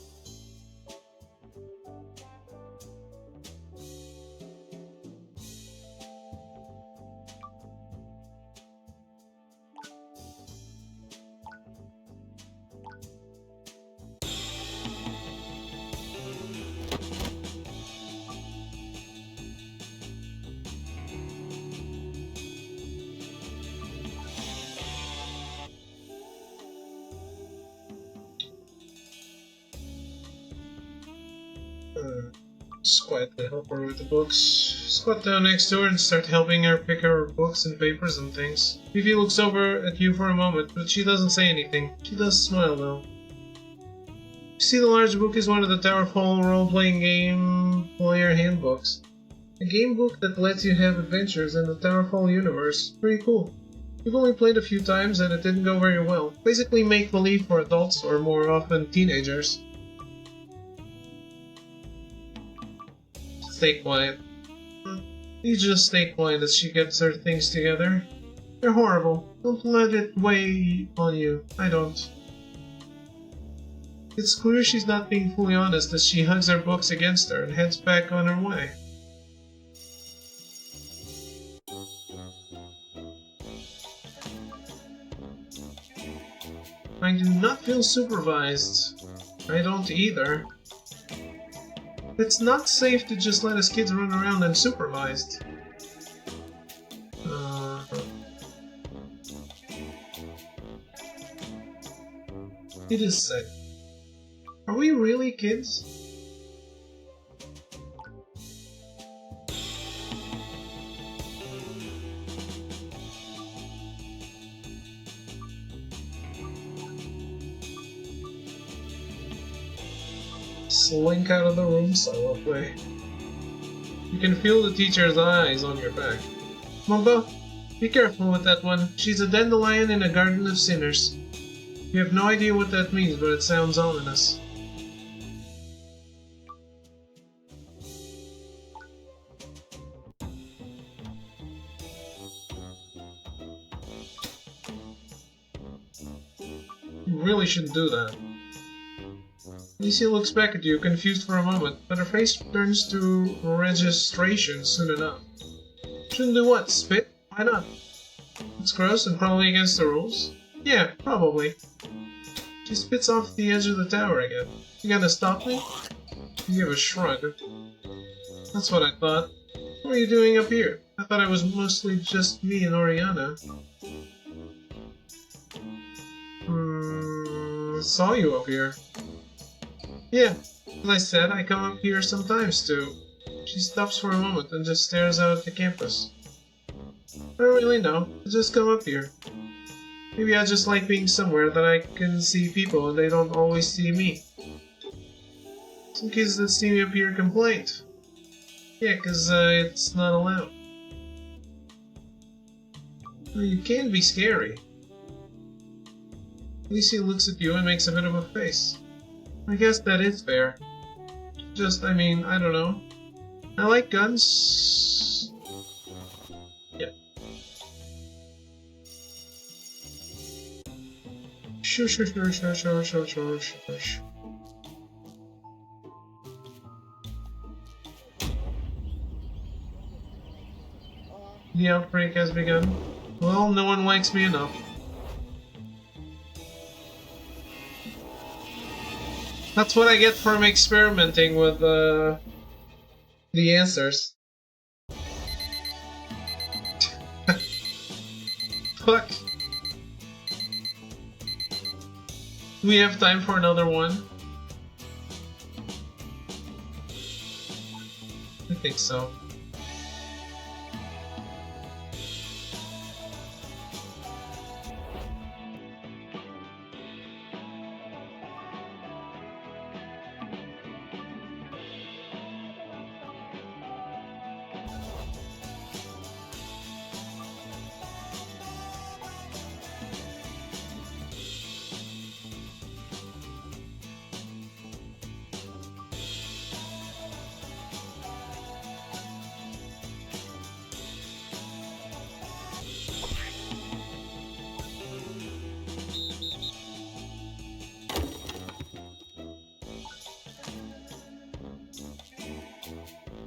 Just quietly help her with the books. Squat down next to her and start helping her pick her books and papers and things. Vivi looks over at you for a moment, but she doesn't say anything. She does smile though. You see the large book is one of the Towerfall role-playing game player handbooks. A game book that lets you have adventures in the Towerfall universe. Pretty cool. We've only played a few times and it didn't go very well. Basically make-believe for adults or more often teenagers. Stay quiet. You just stay quiet as she gets her things together. You're horrible. Don't let it weigh on you. I don't. It's clear she's not being fully honest as she hugs her books against her and heads back on her way. I do not feel supervised. I don't either. It's not safe to just let us kids run around unsupervised. It is safe. Are we really kids? slink out of the room silently. You can feel the teacher's eyes on your back. Mumbo, be careful with that one. She's a dandelion in a garden of sinners. You have no idea what that means, but it sounds ominous. You really shouldn't do that. Alicia looks back at you, confused for a moment, but her face turns to registration soon enough. Shouldn't do what? Spit? Why not? It's gross and probably against the rules. Yeah, probably. She spits off the edge of the tower again. You gonna stop me? You give a shrug. That's what I thought. What are you doing up here? I thought it was mostly just me and Oriana. Saw you up here. Yeah, as I said, I come up here sometimes too. She stops for a moment and just stares out at the campus. I don't really know, I just come up here. Maybe I just like being somewhere that I can see people and they don't always see me. Some kids that see me up here complain. Yeah, 'cause it's not allowed. Well, you can be scary. Alicia looks at you and makes a bit of a face. I guess that is fair. Just, I mean, I don't know. I like guns. Yeah. Sure. The outbreak has begun. Well, no one likes me enough. That's what I get from experimenting with the answers. Fuck. Do we have time for another one? I think so.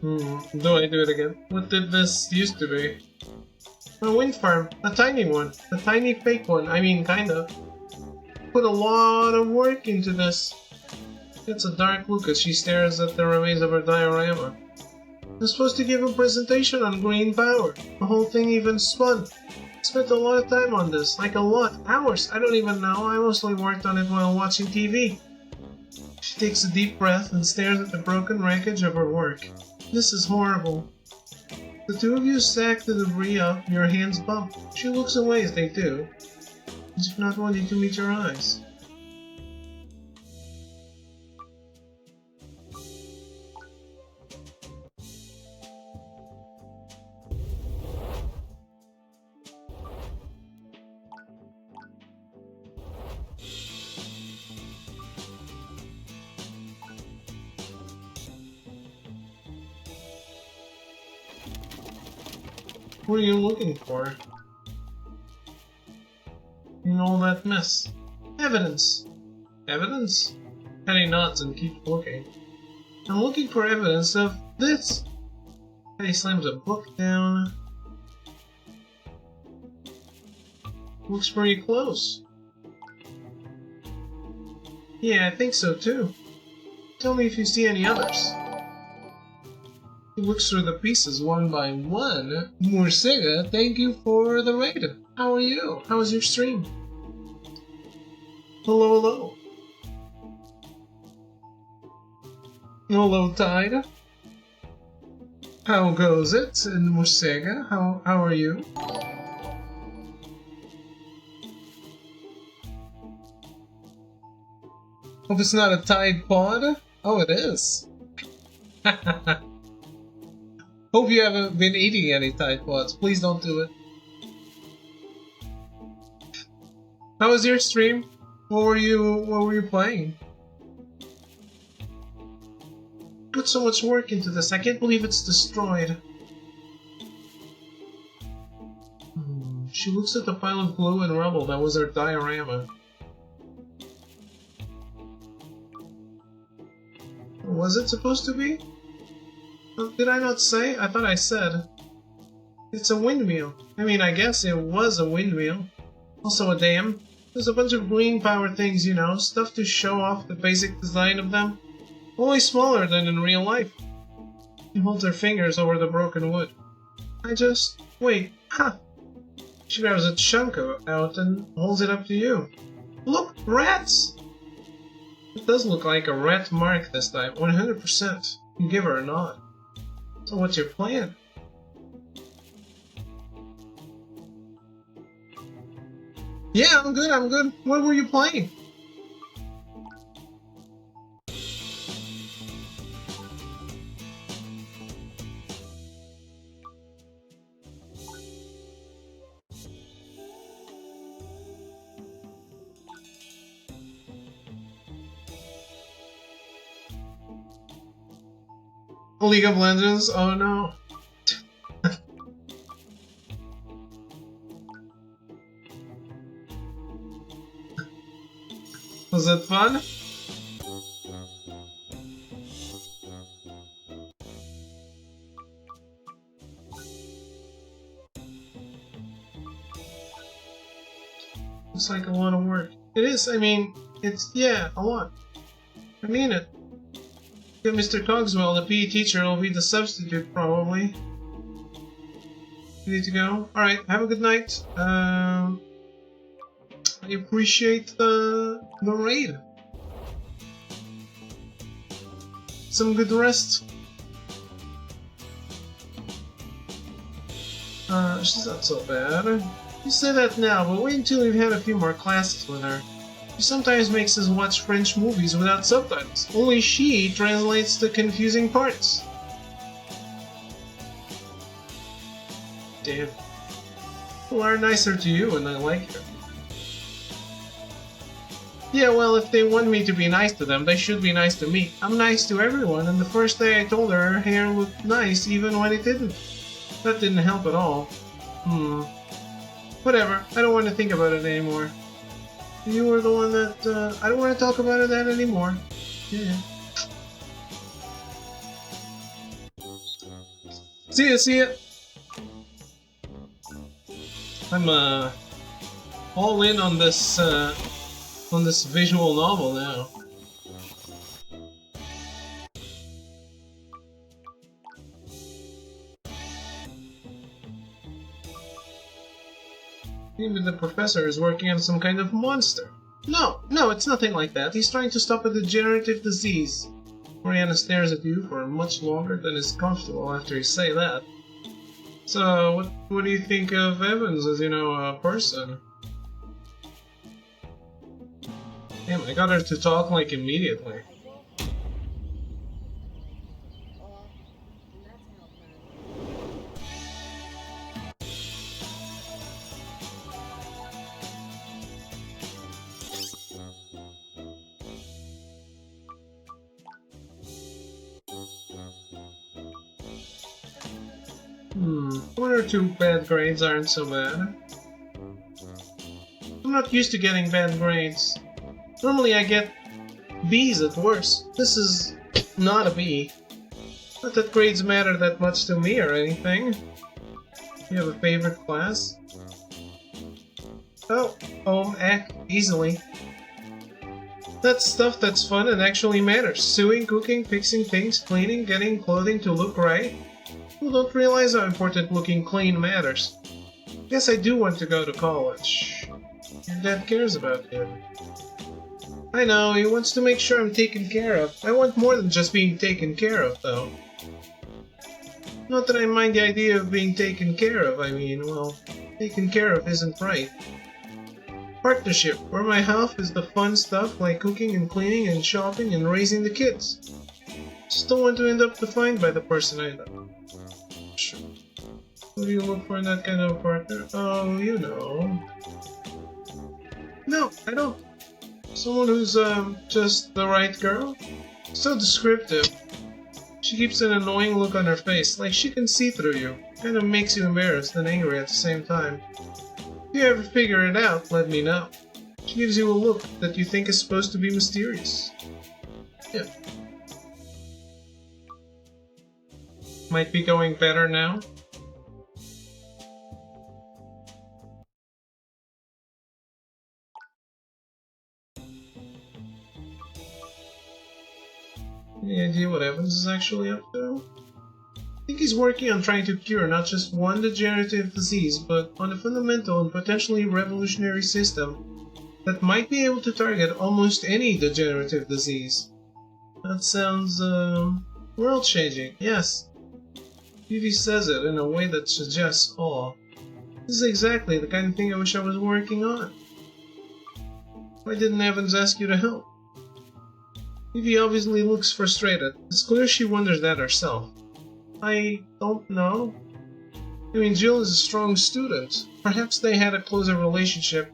Do I do it again? What did this used to be? A wind farm. A tiny one. A tiny fake one. I mean, kinda. Put a lot of work into this. It's a dark look as she stares at the remains of her diorama. I'm supposed to give a presentation on green power. The whole thing even spun. Spent a lot of time on this. Like a lot. Hours. I don't even know. I mostly worked on it while watching TV. She takes a deep breath and stares at the broken wreckage of her work. This is horrible. The two of you sack the debris up, your hands bump. She looks away as they do, as if not wanting to meet your eyes. What are you looking for? In all that mess? Evidence! Evidence? Penny nods and keeps looking. I'm looking for evidence of this! Penny slams a book down. Looks pretty close. Yeah, I think so too. Tell me if you see any others. He looks through the pieces one by one. Mursega, thank you for the raid. How are you? How was your stream? Hello. Hello, Tide. How goes it in Mursega? How are you? Hope it's not a Tide pod. Oh, it is. Hope you haven't been eating any Tide Pods. Please don't do it. How was your stream? What were you playing? Put so much work into this. I can't believe it's destroyed. She looks at the pile of glue and rubble that was her diorama. Was it supposed to be? Did I not say? I thought I said. It's a windmill. I mean, I guess it was a windmill. Also a dam. There's a bunch of green power things, you know, stuff to show off the basic design of them. Only smaller than in real life. She holds her fingers over the broken wood. Wait, huh. She grabs a chunk out and holds it up to you. Look, rats! It does look like a rat mark this time, 100%. You give her a nod. So what's your plan? Yeah, I'm good. What were you playing? League of Legends? Oh no. Was it fun? It's like a lot of work. It is, I mean, yeah, a lot. I mean it. Get Mr. Cogswell, the PE teacher, will be the substitute, probably. You need to go? Alright, have a good night. I appreciate the raid. Some good rest. She's not so bad. You say that now, but wait until you've had a few more classes with her. She sometimes makes us watch French movies without subtitles. Only she translates the confusing parts. Damn. People are nicer to you and I like her. Yeah, well, if they want me to be nice to them, they should be nice to me. I'm nice to everyone, and the first day I told her hair looked nice even when it didn't. That didn't help at all. Whatever, I don't want to think about it anymore. You were the one that, I don't want to talk about that anymore. Yeah. See ya! I'm, all in on this visual novel now. Maybe the professor is working on some kind of monster. No, it's nothing like that. He's trying to stop a degenerative disease. Mariana stares at you for much longer than is comfortable after you say that. So, what do you think of Evans as, a person? Damn, I got her to talk, like, immediately. One or two bad grades aren't so bad. I'm not used to getting bad grades. Normally I get B's at worst. This is not a B. Not that grades matter that much to me or anything. You have a favorite class? Oh, easily. That's stuff that's fun and actually matters. Sewing, cooking, fixing things, cleaning, getting clothing to look right. People don't realize how important looking clean matters. Guess I do want to go to college. Your dad cares about you. I know, he wants to make sure I'm taken care of. I want more than just being taken care of, though. Not that I mind the idea of being taken care of, I mean, well, taken care of isn't right. Partnership, where my half is the fun stuff like cooking and cleaning and shopping and raising the kids. Just don't want to end up defined by the person I love. Sure. Who do you look for in that kind of partner? Oh, you know. No, I don't. Someone who's, just the right girl? So descriptive. She keeps an annoying look on her face, like she can see through you. Kind of makes you embarrassed and angry at the same time. If you ever figure it out, let me know. She gives you a look that you think is supposed to be mysterious. Yeah. Might be going better now. Any idea what Evans is actually up to? I think he's working on trying to cure not just one degenerative disease, but on a fundamental and potentially revolutionary system that might be able to target almost any degenerative disease. That sounds, world-changing, yes. Vivi says it in a way that suggests awe. This is exactly the kind of thing I wish I was working on. Why didn't Evans ask you to help? Vivi obviously looks frustrated. It's clear she wonders that herself. I don't know. I mean, Jill is a strong student. Perhaps they had a closer relationship.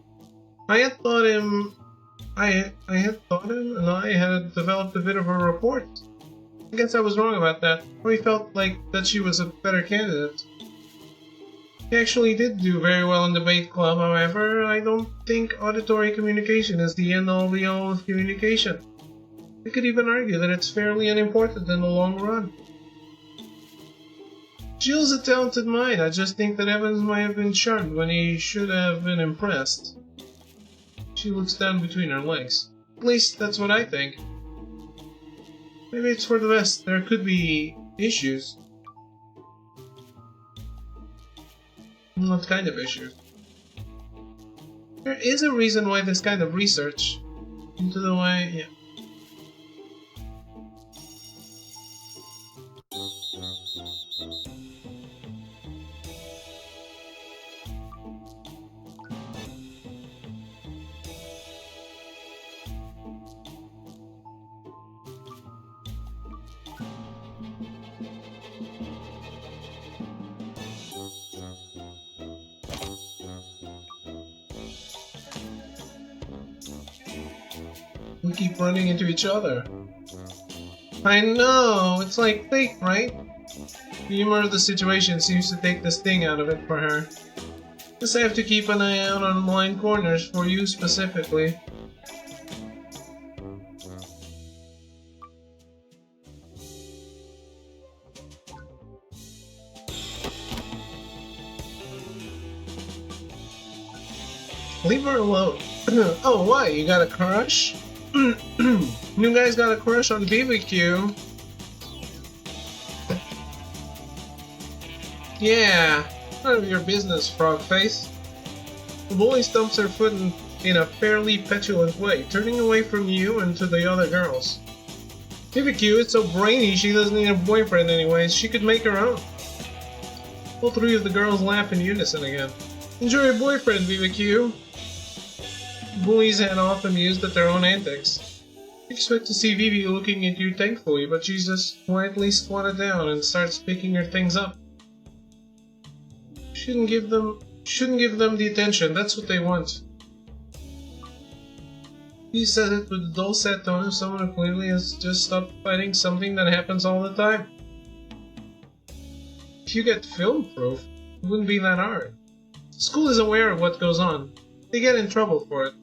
I had thought him and I had developed a bit of a rapport. I guess I was wrong about that. We felt like that she was a better candidate. He actually did do very well in debate club, however. I don't think auditory communication is the end-all be-all of communication. I could even argue that it's fairly unimportant in the long run. Jill's a talented mind. I just think that Evans might have been charmed when he should have been impressed. She looks down between her legs. At least, that's what I think. Maybe it's for the best. There could be issues. What kind of issues? There is a reason why this kind of research into the way... yeah. We keep running into each other. I know, it's like fate, right? The humor of the situation seems to take the sting out of it for her. Guess I have to keep an eye out on blind corners for you specifically. Leave her alone. Oh, why? You got a crush? New guy's got a crush on BBQ. Yeah, none of your business, frog face. The bully stumps her foot in a fairly petulant way, turning away from you and to the other girls. BBQ is so brainy she doesn't need a boyfriend anyways, she could make her own. All three of the girls laugh in unison again. Enjoy your boyfriend, BBQ. Bullies head off amused at their own antics. You expect to see Vivi looking at you thankfully, but she's just quietly squatted down and starts picking her things up. Shouldn't give them the attention, that's what they want. He says it with the dull sad tone of someone who clearly has just stopped fighting something that happens all the time. If you get film proof, it wouldn't be that hard. School is aware of what goes on. They get in trouble for it.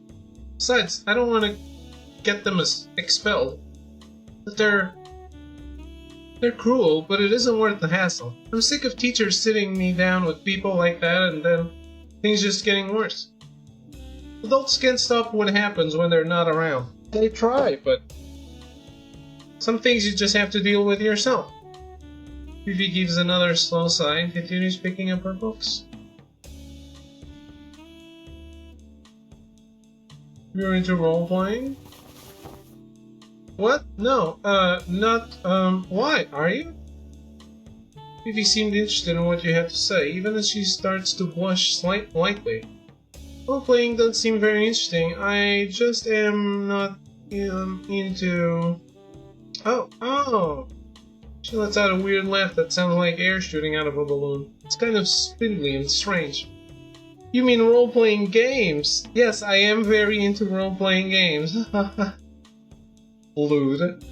Besides, I don't want to get them expelled. But they're cruel, but it isn't worth the hassle. I'm sick of teachers sitting me down with people like that and then things just getting worse. Adults can't stop what happens when they're not around. They try, but some things you just have to deal with yourself. Vivi gives another slow sigh and continues picking up her books. You're into role-playing? What? No, why? Are you? Vivi seemed interested in what you had to say, even as she starts to blush lightly. Role playing doesn't seem very interesting. I just am not into. Oh! She lets out a weird laugh that sounds like air shooting out of a balloon. It's kind of spindly and strange. You mean role-playing games? Yes, I am very into role-playing games. Lewd.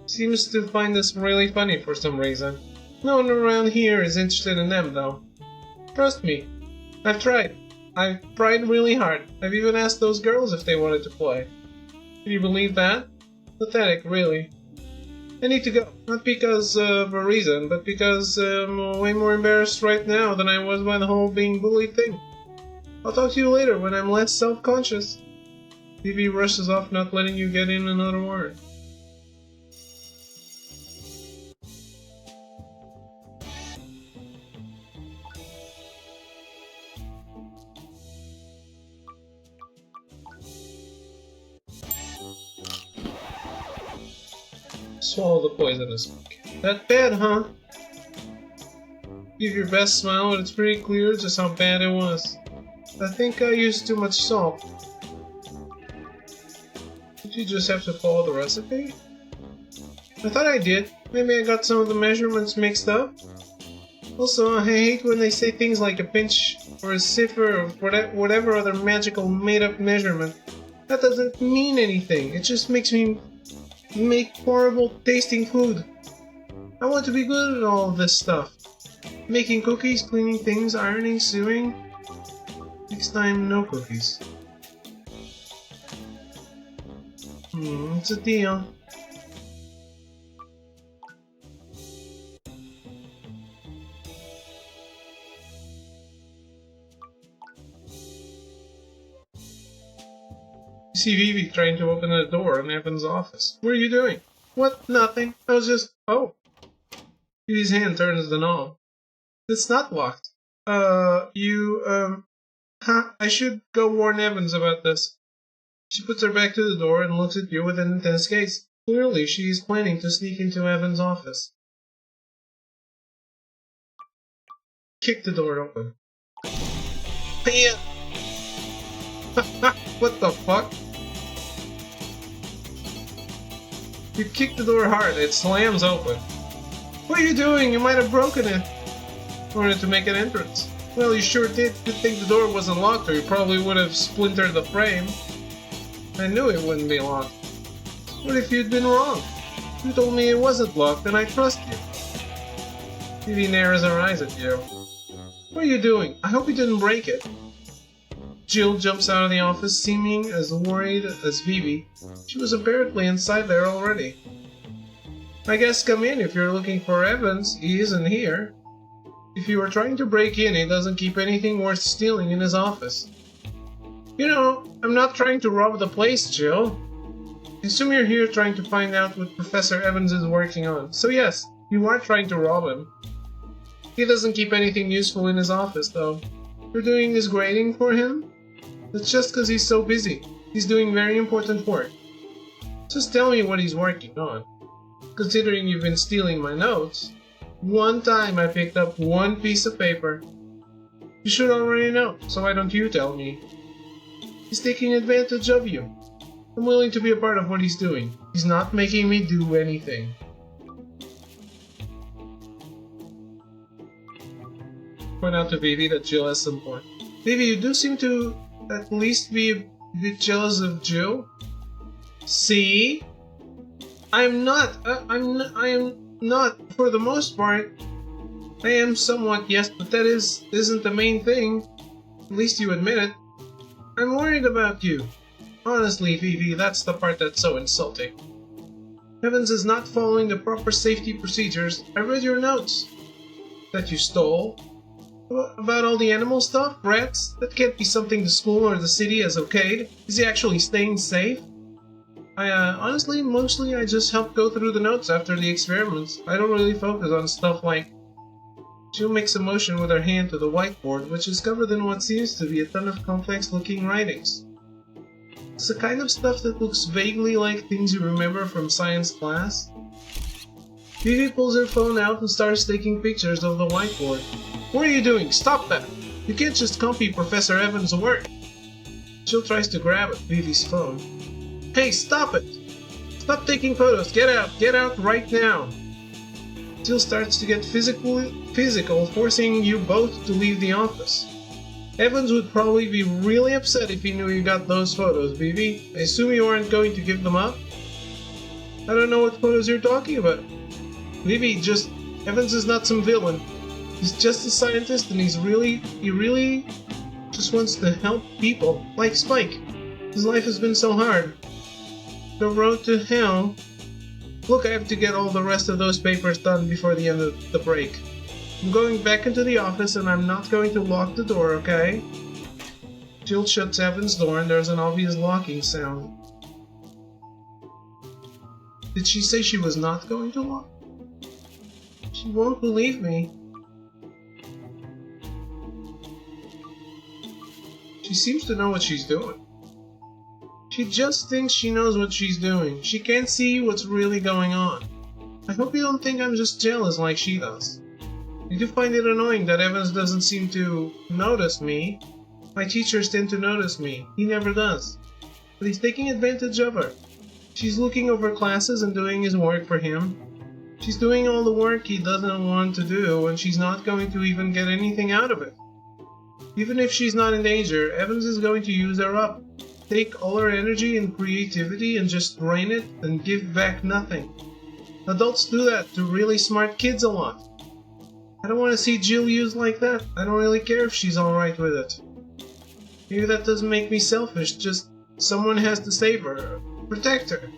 Seems to find this really funny for some reason. No one around here is interested in them, though. Trust me. I've tried. I've tried really hard. I've even asked those girls if they wanted to play. Can you believe that? Pathetic, really. I need to go. Not because of a reason, but because I'm way more embarrassed right now than I was by the whole being bullied thing. I'll talk to you later when I'm less self-conscious. Vivi rushes off, not letting you get in another word. Swallow the poisonous. That bad, huh? Give your best smile, but it's pretty clear just how bad it was. I think I used too much salt. Did you just have to follow the recipe? I thought I did. Maybe I got some of the measurements mixed up. Also, I hate when they say things like a pinch or a cipher or whatever other magical made-up measurement. That doesn't mean anything. It just makes me make horrible tasting food. I want to be good at all of this stuff. Making cookies, cleaning things, ironing, sewing. Next time, no cookies. It's a deal. You see Vivi trying to open the door in Evan's office. What are you doing? What? Nothing. I was just... Oh. Vivi's hand turns the knob. It's not locked. I should go warn Evans about this. She puts her back to the door and looks at you with an intense gaze. Clearly, she's planning to sneak into Evan's office. Kick the door open. What the fuck? You kick the door hard, it slams open. What are you doing? You might have broken it. In order to make an entrance. Well, you sure did. Good thing the door wasn't locked or you probably would have splintered the frame. I knew it wouldn't be locked. What if you'd been wrong? You told me it wasn't locked and I trust you. Vivi narrows her eyes at you. What are you doing? I hope you didn't break it. Jill jumps out of the office, seeming as worried as Vivi. She was apparently inside there already. I guess come in if you're looking for Evans. He isn't here. If you were trying to break in, he doesn't keep anything worth stealing in his office. You know, I'm not trying to rob the place, Jill. I assume you're here trying to find out what Professor Evans is working on. So yes, you are trying to rob him. He doesn't keep anything useful in his office, though. You're doing his grading for him? That's just because he's so busy. He's doing very important work. Just tell me what he's working on. Considering you've been stealing my notes. One time I picked up one piece of paper. You should already know, so why don't you tell me? He's taking advantage of you. I'm willing to be a part of what he's doing. He's not making me do anything. Point out to Vivi that Jill has some point. Vivi, you do seem to at least be a bit jealous of Jill. See? I am not, for the most part. I am somewhat, yes, but that isn't the main thing. At least you admit it. I'm worried about you. Honestly, Vivi, that's the part that's so insulting. Evans is not following the proper safety procedures. I read your notes. That you stole? About all the animal stuff? Rats? That can't be something the school or the city has okayed. Is he actually staying safe? Honestly, mostly I just help go through the notes after the experiments. I don't really focus on stuff like... Jill makes a motion with her hand to the whiteboard, which is covered in what seems to be a ton of complex-looking writings. It's the kind of stuff that looks vaguely like things you remember from science class. Vivi pulls her phone out and starts taking pictures of the whiteboard. What are you doing? Stop that! You can't just copy Professor Evans' work. Jill tries to grab at Vivi's phone. Hey, stop it! Stop taking photos! Get out right now! Jill starts to get physical, forcing you both to leave the office. Evans would probably be really upset if he knew you got those photos, Vivi. I assume you aren't going to give them up? I don't know what photos you're talking about. Vivi, Evans is not some villain. He's just a scientist and he really just wants to help people, like Spike. His life has been so hard. The road to hell. Look, I have to get all the rest of those papers done before the end of the break. I'm going back into the office and I'm not going to lock the door, okay? Jill shuts Evan's door and there's an obvious locking sound. Did she say she was not going to lock? She won't believe me. She seems to know what she's doing. She just thinks she knows what she's doing. She can't see what's really going on. I hope you don't think I'm just jealous like she does. I do find it annoying that Evans doesn't seem to notice me. My teachers tend to notice me. He never does. But he's taking advantage of her. She's looking over classes and doing his work for him. She's doing all the work he doesn't want to do, and she's not going to even get anything out of it. Even if she's not in danger, Evans is going to use her up. Take all her energy and creativity and just drain it and give back nothing. Adults do that to really smart kids a lot. I don't want to see Jill used like that. I don't really care if she's alright with it. Maybe that doesn't make me selfish, just someone has to save her, protect her.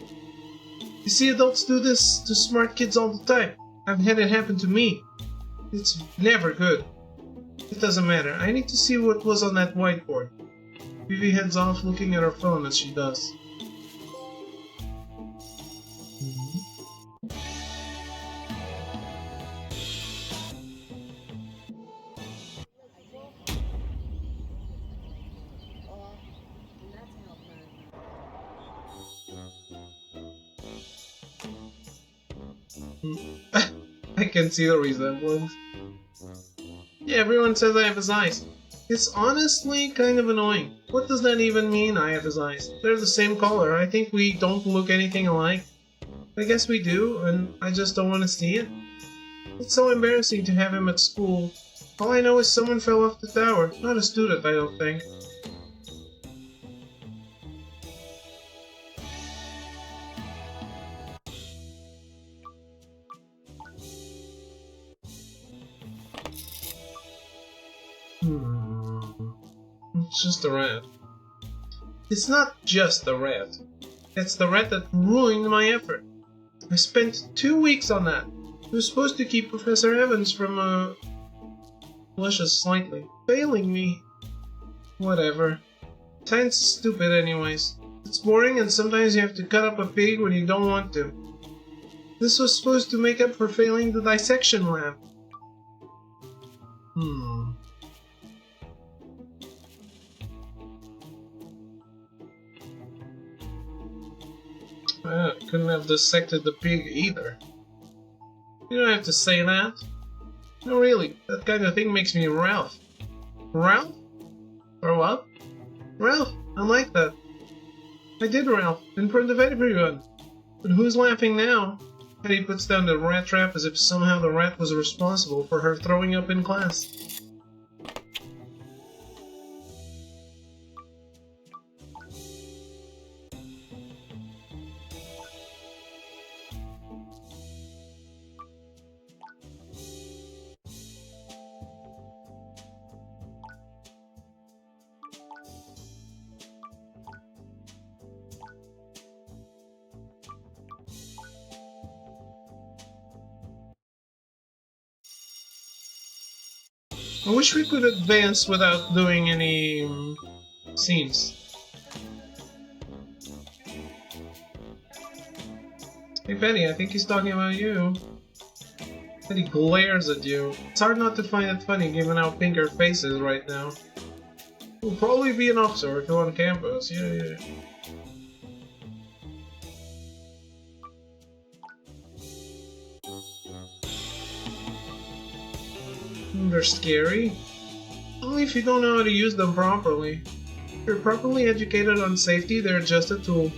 You see, adults do this to smart kids all the time. I've had it happen to me. It's never good. It doesn't matter. I need to see what was on that whiteboard. Vivi heads off looking at her phone as she does. I can see the resemblance. Yeah, everyone says I have his eyes. It's honestly kind of annoying. What does that even mean, I have his eyes? They're the same color. I think we don't look anything alike. I guess we do, and I just don't want to see it. It's so embarrassing to have him at school. All I know is someone fell off the tower. Not a student, I don't think. It's just a rat. It's not just a rat. It's the rat that ruined my effort. I spent 2 weeks on that. It was supposed to keep Professor Evans from, blushes slightly. Failing me. Whatever. Science is stupid anyways. It's boring and sometimes you have to cut up a pig when you don't want to. This was supposed to make up for failing the dissection lab. I couldn't have dissected the pig either. You don't have to say that. No, really, that kind of thing makes me Ralph. Ralph? Throw up? Ralph, I like that. I did, Ralph, in front of everyone. But who's laughing now? Hetty puts down the rat trap as if somehow the rat was responsible for her throwing up in class. I wish we could advance without doing any scenes. Hey Betty, I think he's talking about you. Betty glares at you. It's hard not to find it funny given how pink her face is right now. We'll probably be an officer or two on campus, yeah. They're scary. Only if you don't know how to use them properly. If you're properly educated on safety, they're just a tool.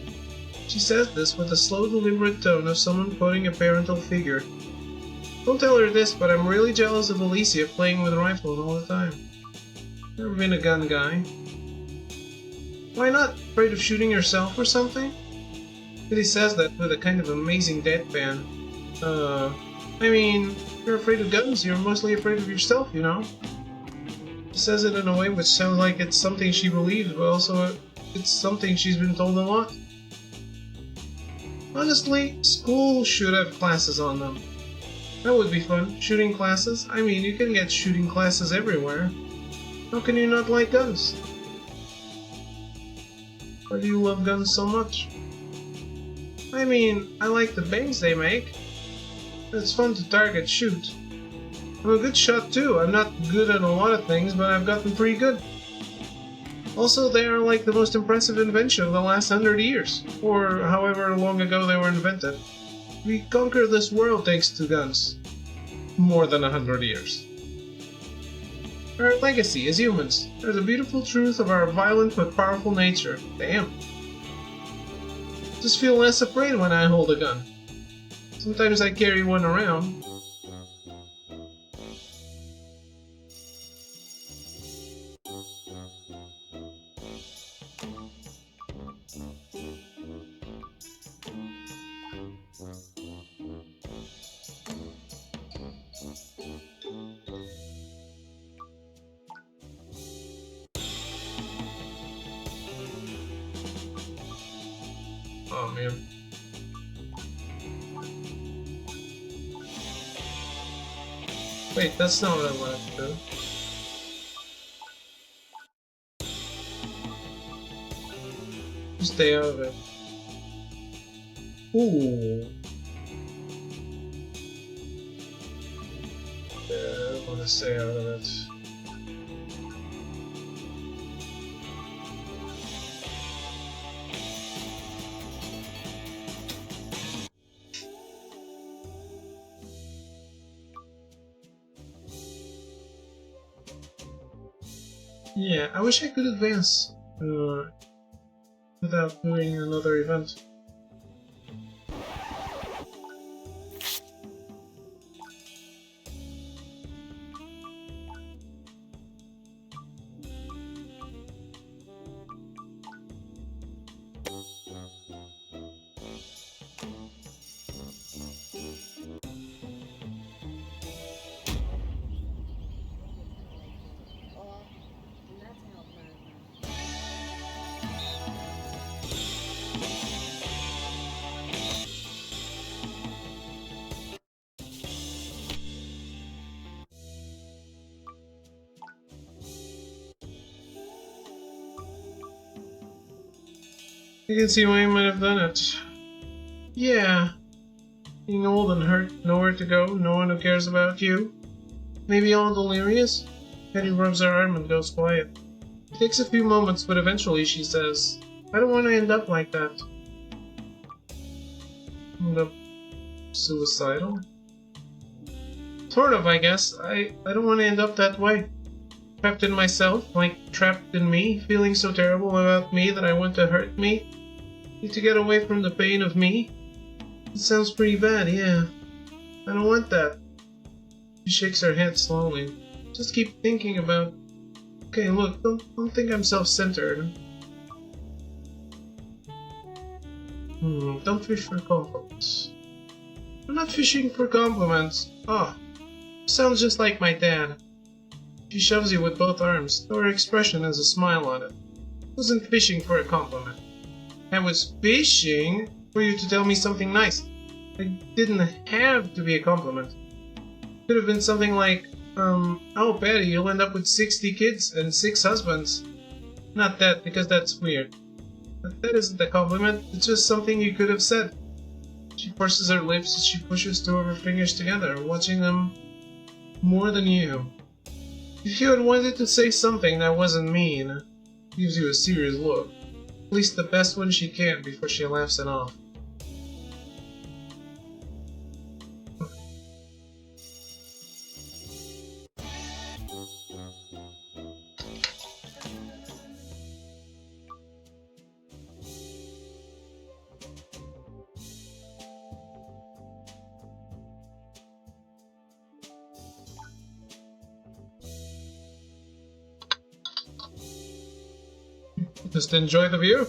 She says this with the slow, deliberate tone of someone quoting a parental figure. Don't tell her this, but I'm really jealous of Alicia playing with rifles all the time. Never been a gun guy. Why not? Afraid of shooting yourself or something? Kitty says that with a kind of amazing deadpan. I mean, if you're afraid of guns, you're mostly afraid of yourself, you know? She says it in a way which sounds like it's something she believes, but also it's something she's been told a lot. Honestly, school should have classes on them. That would be fun. Shooting classes? I mean, you can get shooting classes everywhere. How can you not like guns? Why do you love guns so much? I mean, I like the bangs they make. It's fun to target shoot. I'm a good shot too. I'm not good at a lot of things, but I've gotten pretty good. Also, they are like the most impressive invention of the last 100 years, or however long ago they were invented. We conquer this world thanks to guns. More than 100 years. Our legacy as humans. There's a beautiful truth of our violent but powerful nature. Damn. Just feel less afraid when I hold a gun. Sometimes I carry one around. Oh man. Wait, that's not what I wanted to do. Stay out of it. Ooh. Yeah, I want to stay out of it. Yeah, I wish I could advance without doing another event. You can see why I might have done it. Yeah. Being old and hurt, nowhere to go, no one who cares about you. Maybe all delirious? Hetty rubs her arm and goes quiet. It takes a few moments, but eventually she says, I don't want to end up like that. End up suicidal? Sort of, I guess. I don't want to end up that way. Trapped in myself, like trapped in me, feeling so terrible about me that I want to hurt me. Need to get away from the pain of me. It sounds pretty bad, yeah. I don't want that. She shakes her head slowly. Just keep thinking about... Okay, look, don't think I'm self-centered. Don't fish for compliments. I'm not fishing for compliments. Oh, sounds just like my dad. She shoves you with both arms, though her expression has a smile on it. Wasn't fishing for a compliment. I was fishing for you to tell me something nice. It didn't have to be a compliment. Could have been something like, oh Patty, you'll end up with 60 kids and 6 husbands. Not that, because that's weird. But that isn't a compliment, it's just something you could have said. She purses her lips as she pushes two of her fingers together, watching them more than you. If you had wanted to say something that wasn't mean, gives you a serious look. At least the best one she can before she laughs it off. Just enjoy the view.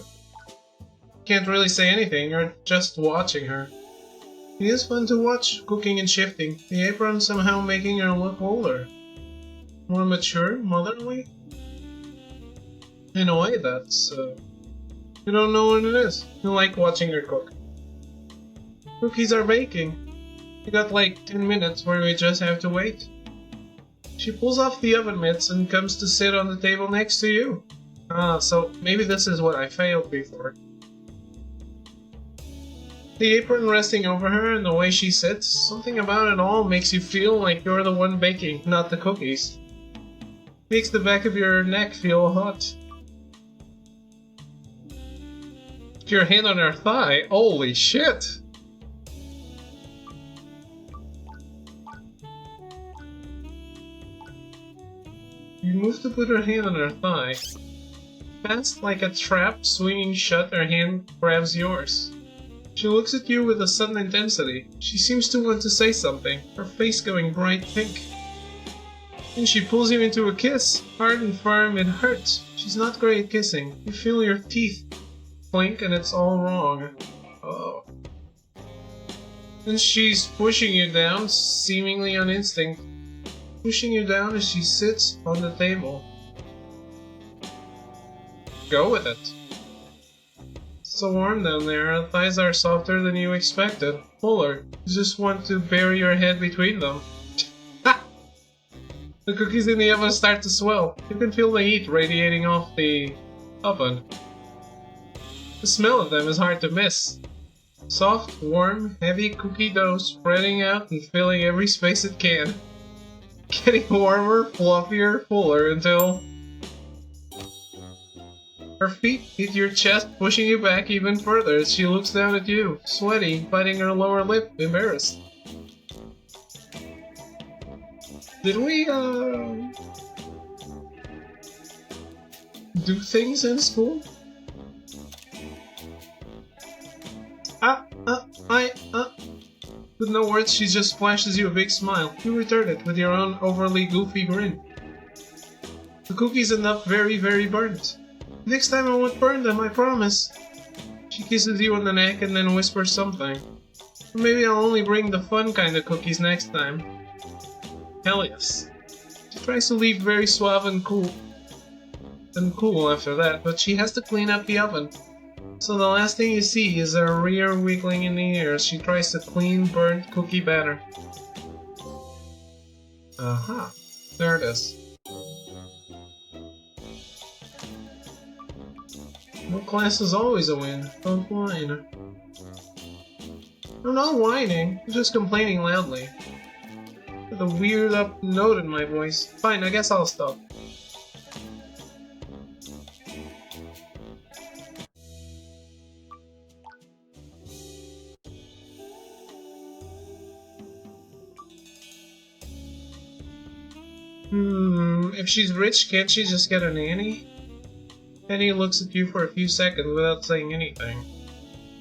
Can't really say anything, you're just watching her. It is fun to watch, cooking and shifting, the apron somehow making her look older. More mature, motherly? In a way, that's, you don't know what it is. You like watching her cook. Cookies are baking. You got like 10 minutes where we just have to wait. She pulls off the oven mitts and comes to sit on the table next to you. Ah, so maybe this is what I failed before. The apron resting over her and the way she sits, something about it all makes you feel like you're the one baking, not the cookies. Makes the back of your neck feel hot. Your hand on her thigh? Holy shit! You move to put her hand on her thigh. Fast like a trap swinging shut, her hand grabs yours. She looks at you with a sudden intensity. She seems to want to say something, her face going bright pink. Then she pulls you into a kiss, hard and firm. It hurts. She's not great at kissing. You feel your teeth clink and it's all wrong. Oh. Then she's pushing you down, seemingly on instinct. Pushing you down as she sits on the table. Go with it. It's so warm down there, her thighs are softer than you expected. Pull her. You just want to bury your head between them. The cookies in the oven start to swell. You can feel the heat radiating off the oven. The smell of them is hard to miss. Soft, warm, heavy cookie dough spreading out and filling every space it can. Getting warmer, fluffier, fuller until her feet hit your chest, pushing you back even further as she looks down at you, sweaty, biting her lower lip, embarrassed. Did we, do things in school? With no words, she just flashes you a big smile. You return it with your own overly goofy grin. The cookies end up very, very burnt. Next time I won't burn them, I promise. She kisses you on the neck and then whispers something. Or maybe I'll only bring the fun kind of cookies next time. Hell yes. She tries to leave very suave and cool after that, but she has to clean up the oven. So the last thing you see is her rear wiggling in the air as she tries to clean burnt cookie batter. Aha, there it is. No class is always a win. Don't whine. I'm not whining, I'm just complaining loudly. With a weird up note in my voice. Fine, I guess I'll stop. If she's rich, can't she just get a nanny? Penny looks at you for a few seconds without saying anything.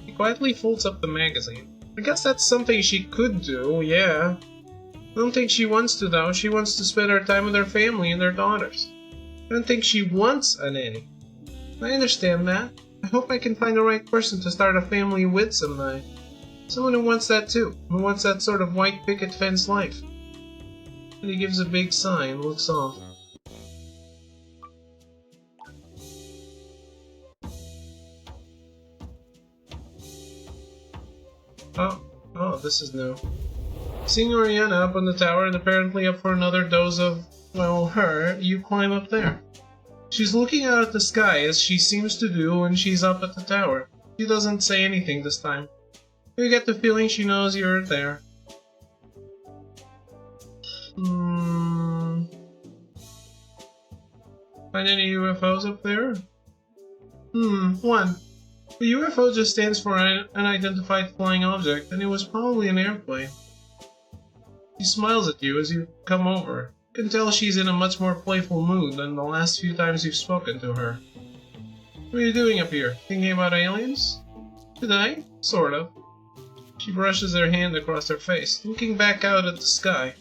She quietly folds up the magazine. I guess that's something she could do, yeah. I don't think she wants to though, she wants to spend her time with her family and their daughters. I don't think she wants a nanny. I understand that. I hope I can find the right person to start a family with someday. Someone who wants that too, who wants that sort of white picket fence life. And he gives a big sigh and looks off. Oh, this is new. Seeing Oriana up on the tower and apparently up for another dose of, well, her, you climb up there. She's looking out at the sky as she seems to do when she's up at the tower. She doesn't say anything this time. You get the feeling she knows you're there. Find any UFOs up there? One. The UFO just stands for an unidentified flying object, and it was probably an airplane. She smiles at you as you come over. You can tell she's in a much more playful mood than the last few times you've spoken to her. What are you doing up here? Thinking about aliens? Today? Sort of. She brushes her hand across her face, looking back out at the sky.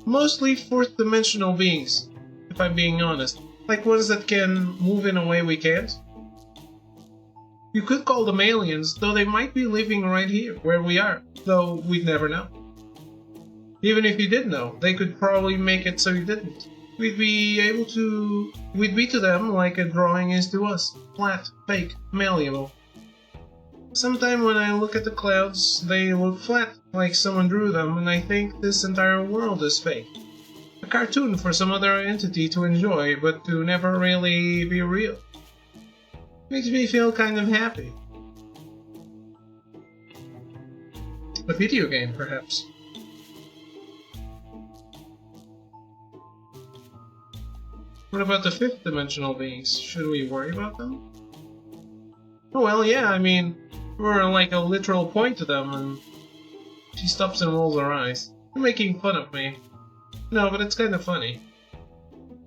Mostly fourth-dimensional beings, if I'm being honest. Like ones that can move in a way we can't. You could call them aliens, though they might be living right here, where we are, though we'd never know. Even if you did know, they could probably make it so you didn't. We'd be to them like a drawing is to us. Flat, fake, malleable. Sometimes when I look at the clouds, they look flat, like someone drew them, and I think this entire world is fake. A cartoon for some other entity to enjoy, but to never really be real. Makes me feel kind of happy. A video game, perhaps. What about the fifth dimensional beings? Should we worry about them? Oh well, yeah, I mean, we're like a literal point to them, and she stops and rolls her eyes. You're making fun of me. No, but it's kind of funny.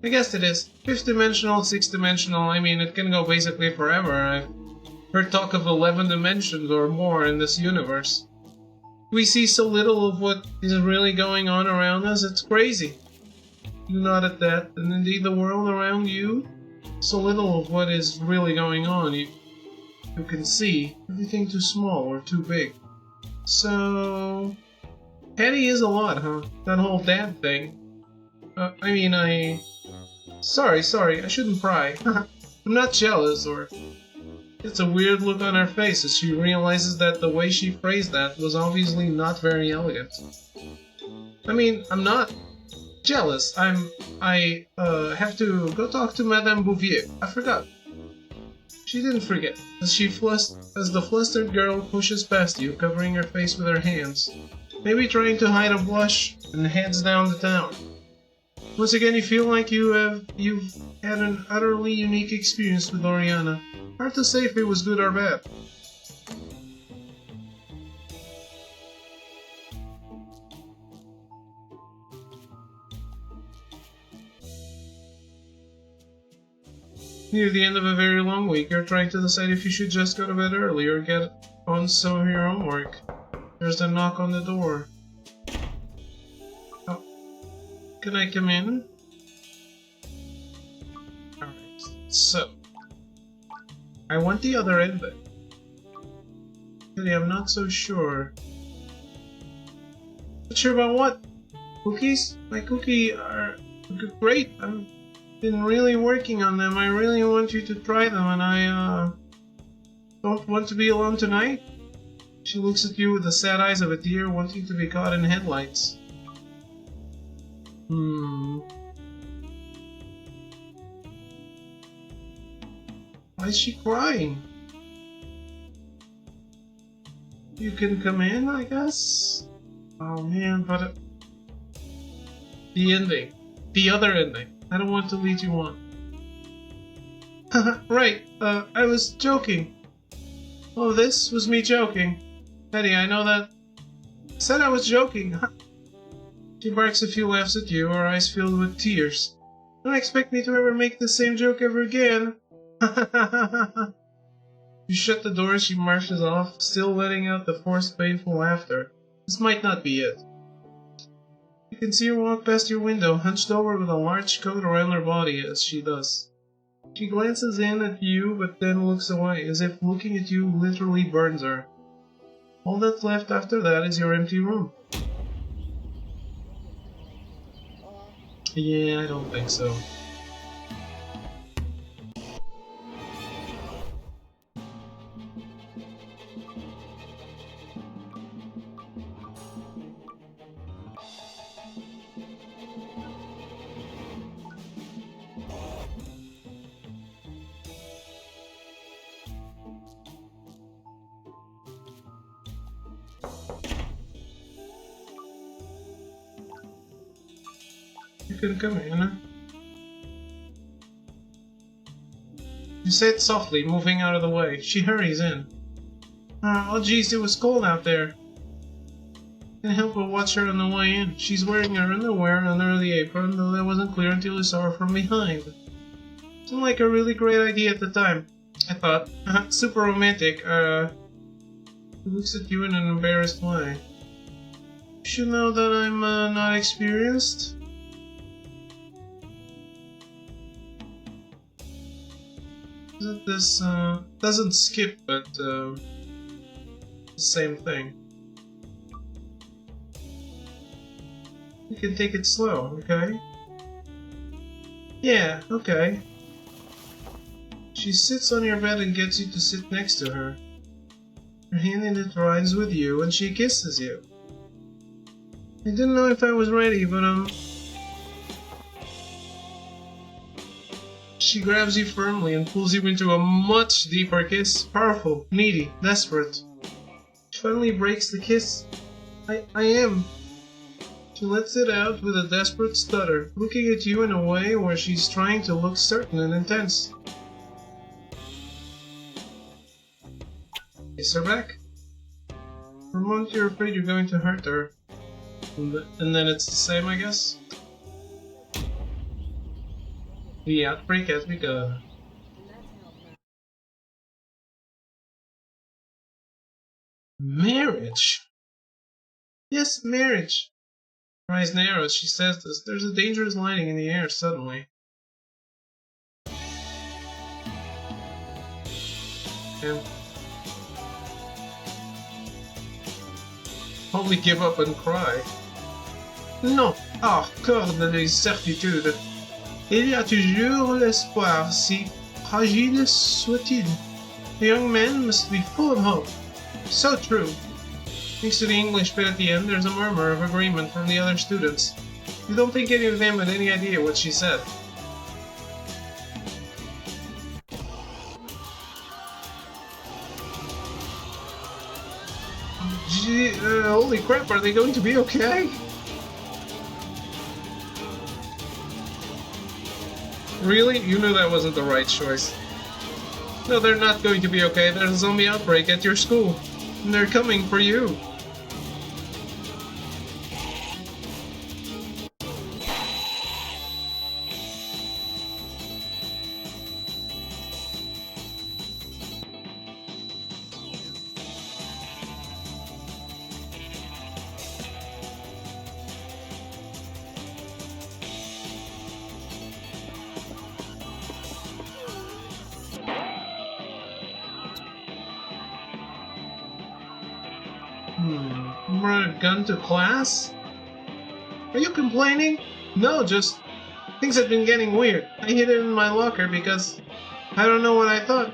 I guess it is. Fifth dimensional, sixth dimensional, I mean, it can go basically forever. I've heard talk of 11 dimensions or more in this universe. We see so little of what is really going on around us, it's crazy. You nod at that, and indeed the world around you, so little of what is really going on, you can see everything too small or too big. So... petty is a lot, huh? That whole dad thing. Sorry, I shouldn't pry. I'm not jealous, or... It's a weird look on her face as she realizes that the way she phrased that was obviously not very elegant. I mean, I'm not jealous. I have to go talk to Madame Bouvier. I forgot. She didn't forget, as the flustered girl pushes past you, covering her face with her hands, maybe trying to hide a blush, and heads down the tower. Once again, you feel like you've had an utterly unique experience with Oriana. Hard to say if it was good or bad. Near the end of a very long week, you're trying to decide if you should just go to bed early or get on some of your homework. There's a knock on the door. Oh. Can I come in? Alright, so... I want the other ending. Really, I'm not so sure. Not sure about what? Cookies? My cookie are great. I've been really working on them. I really want you to try them, and I don't want to be alone tonight. She looks at you with the sad eyes of a deer wanting to be caught in headlights. Why is she crying? You can come in, I guess? Oh man, but... The ending. The other ending. I don't want to lead you on. Right, I was joking. Oh, this was me joking. Betty, I know that... I said I was joking. She barks a few laughs at you, her eyes filled with tears. Don't expect me to ever make the same joke ever again. You shut the door as she marches off, still letting out the forced painful laughter. This might not be it. You can see her walk past your window, hunched over with a large coat around her body as she does. She glances in at you, but then looks away, as if looking at you literally burns her. All that's left after that is your empty room. Yeah, I don't think so. You can come in. You say it softly, moving out of the way. She hurries in. Oh geez, it was cold out there. Can't help but watch her on the way in. She's wearing her underwear under the apron, though that wasn't clear until you saw her from behind. Seemed like a really great idea at the time, I thought. Super romantic. He looks at you in an embarrassed way. You should know that I'm not experienced. This doesn't skip, but the same thing. You can take it slow, okay? Yeah, okay. She sits on your bed and gets you to sit next to her. Her hand intertwines with you and she kisses you. I didn't know if I was ready, but she grabs you firmly and pulls you into a much deeper kiss. Powerful, needy, desperate. She finally breaks the kiss. I am. She lets it out with a desperate stutter, looking at you in a way where she's trying to look certain and intense. Kiss her back. For a moment you're afraid you're going to hurt her. And then it's the same, I guess? The outbreak has begun. Marriage? Yes, marriage. Her eyes narrow as she says this. There's a dangerous lighting in the air suddenly. And only give up and cry. Non, hors de certitude. Il y a toujours l'espoir, si fragile soit-il. The young man must be full of hope. So true. Thanks to the English bit at the end, there's a murmur of agreement from the other students. You don't think any of them had any idea what she said. Gee, holy crap, are they going to be okay? Really? You knew that wasn't the right choice. No, they're not going to be okay. There's a zombie outbreak at your school. And they're coming for you. You brought a gun to class? Are you complaining? No, just things have been getting weird. I hid it in my locker because I don't know what I thought.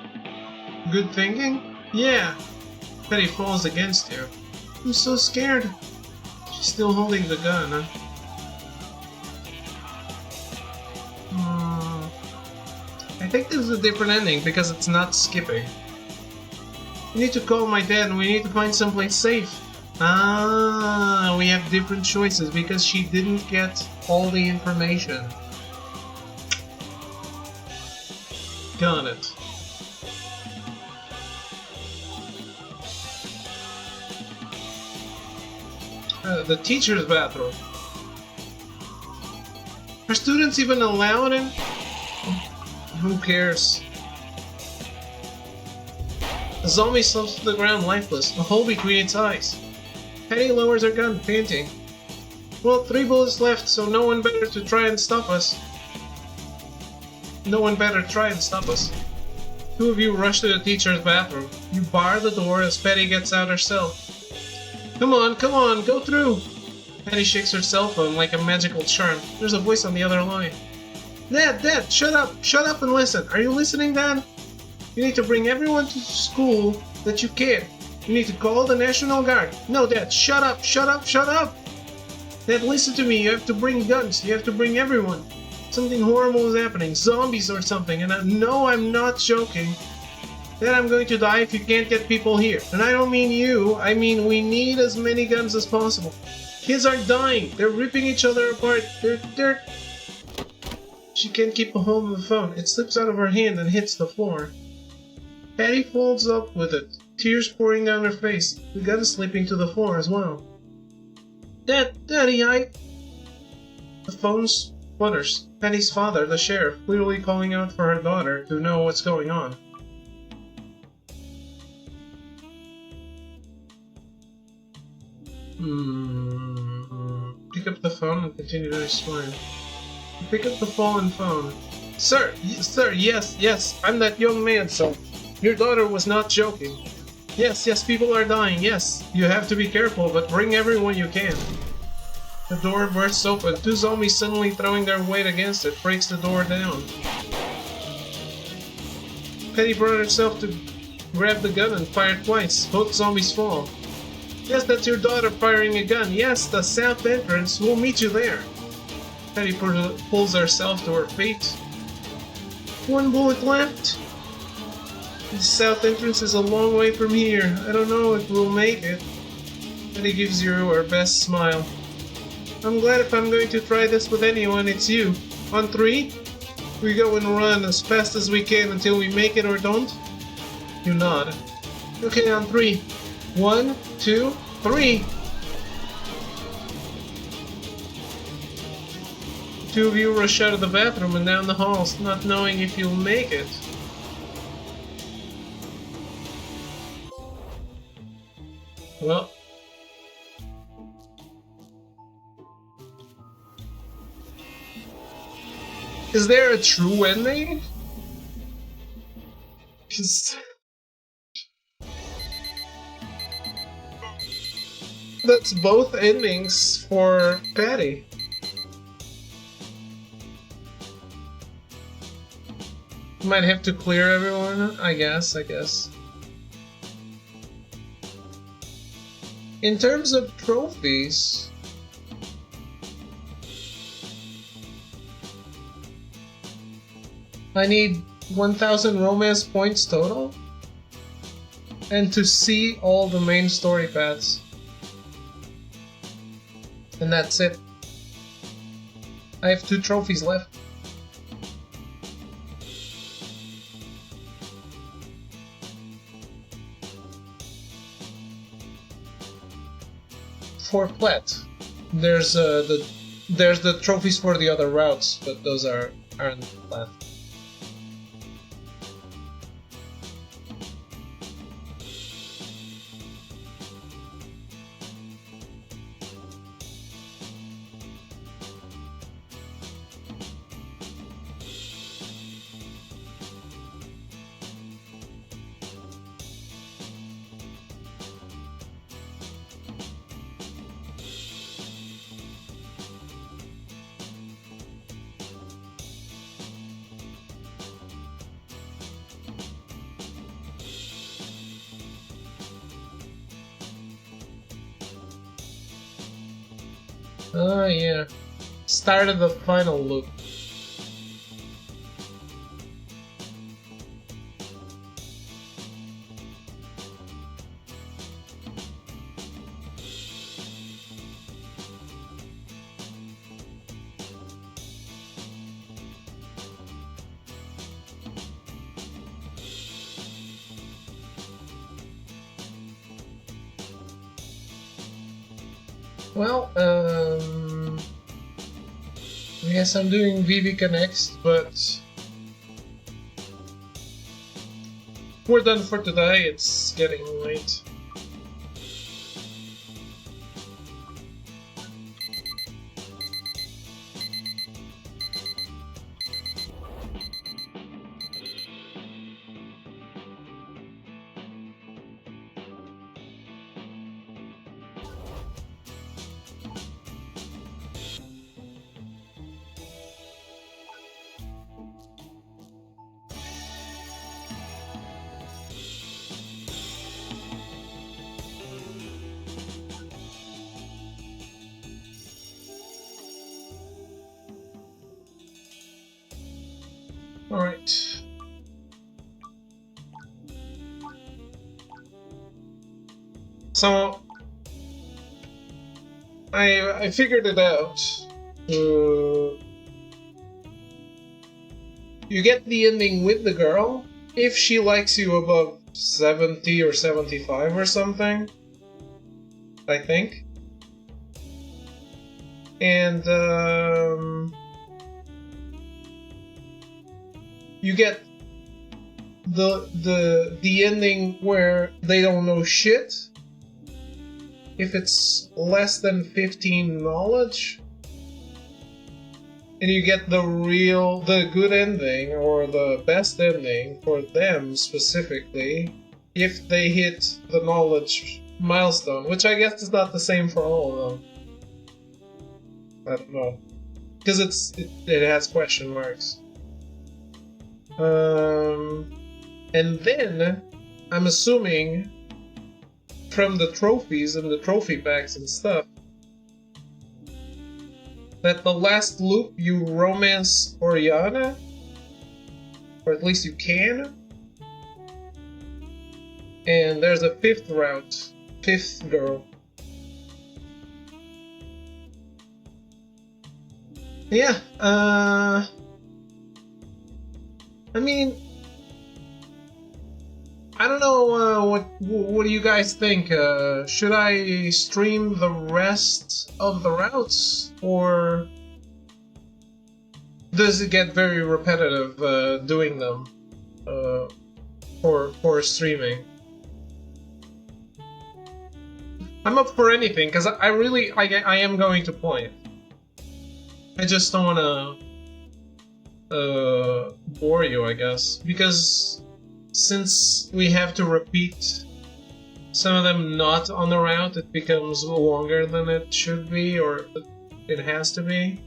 Good thinking? Yeah. Betty falls against you. I'm so scared. She's still holding the gun, huh? I think this is a different ending because it's not skipping. We need to call my dad and we need to find someplace safe. Ah, we have different choices because she didn't get all the information. Got it. The teacher's bathroom. Are students even allowed in? Who cares? The zombie slumps to the ground lifeless, a hole between its eyes. Patty lowers her gun, panting. Well, 3 bullets left, so no one better try and stop us. 2 of you rush to the teacher's bathroom. You bar the door as Patty gets out herself. Come on, go through! Patty shakes her cell phone like a magical charm. There's a voice on the other line. Dad, shut up and listen. Are you listening, Dad? You need to bring everyone to school that you can. You need to call the National Guard. No, Dad, shut up! Dad, listen to me. You have to bring guns. You have to bring everyone. Something horrible is happening. Zombies or something. And no, I'm not joking. Dad, I'm going to die if you can't get people here. And I don't mean you. I mean we need as many guns as possible. Kids are dying. They're ripping each other apart. They're... She can't keep a hold of the phone. It slips out of her hand and hits the floor. Patty folds up with it, tears pouring down her face. The gun slipping to the floor as well. Daddy, The phone sputters. Patty's father, the sheriff, clearly calling out for her daughter to know what's going on. Pick up the phone and continue to explain. You pick up the fallen phone. Sir, yes, I'm that young man, so your daughter was not joking. Yes, people are dying, yes. You have to be careful, but bring everyone you can. The door bursts open. Two zombies suddenly throwing their weight against it breaks the door down. Penny brought herself to grab the gun and fire twice. Both zombies fall. Yes, that's your daughter firing a gun. Yes, the south entrance. We'll meet you there. Penny pulls herself to her feet. One bullet left. The south entrance is a long way from here. I don't know if we'll make it. Penny gives you her best smile. I'm glad if I'm going to try this with anyone, it's you. On 3, we go and run as fast as we can until we make it or don't. You nod. Okay, on 3. 1, 2, 3. Two of you rush out of the bathroom and down the halls, not knowing if you'll make it. Well. Is there a true ending? 'Cause that's both endings for Patty. Might have to clear everyone, I guess. In terms of trophies, I need 1000 romance points total, and to see all the main story paths. And that's it. I have 2 trophies left. For Plet, there's the trophies for the other routes, but those aren't Plet. Oh yeah. Started the final loop. Well, I guess I'm doing Vivica next, but we're done for today, it's getting late. Alright. So I figured it out. You get the ending with the girl if she likes you above 70 or 75 or something, I think. And you get the ending where they don't know shit if it's less than 15 knowledge. and you get the good ending, or the best ending for them specifically, if they hit the knowledge milestone, which I guess is not the same for all of them. I don't know. Because it has question marks. And then, I'm assuming, from the trophies and the trophy packs and stuff, that the last loop you romance Oriana? Or at least you can? And there's a 5th route. 5th girl. Yeah, I mean, I don't know, what do you guys think? Should I stream the rest of the routes, or does it get very repetitive doing them for streaming? I'm up for anything, because I am going to play it. I just don't want to bore you, I guess, because since we have to repeat some of them not on the route, it becomes longer than it should be, or it has to be.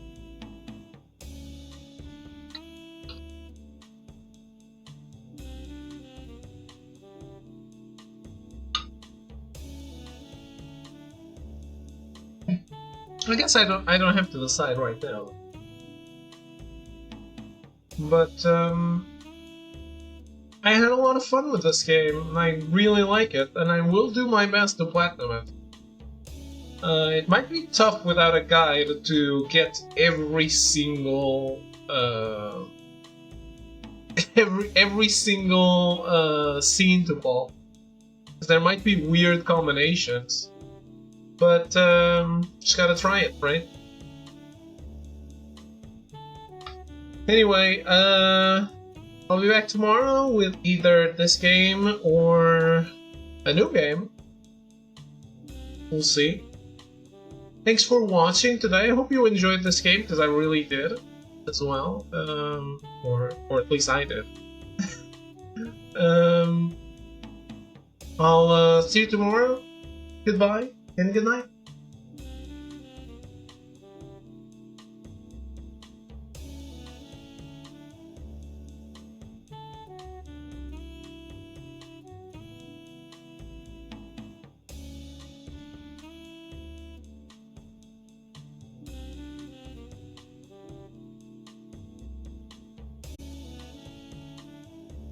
I guess I don't have to decide right now. But I had a lot of fun with this game, and I really like it, and I will do my best to platinum it. It might be tough without a guide to get every single every single scene to fall. There might be weird combinations. But, just gotta try it, right? Anyway, I'll be back tomorrow with either this game or a new game. We'll see. Thanks for watching today. I hope you enjoyed this game, because I really did as well. Or at least I did. I'll see you tomorrow. Goodbye. And good night.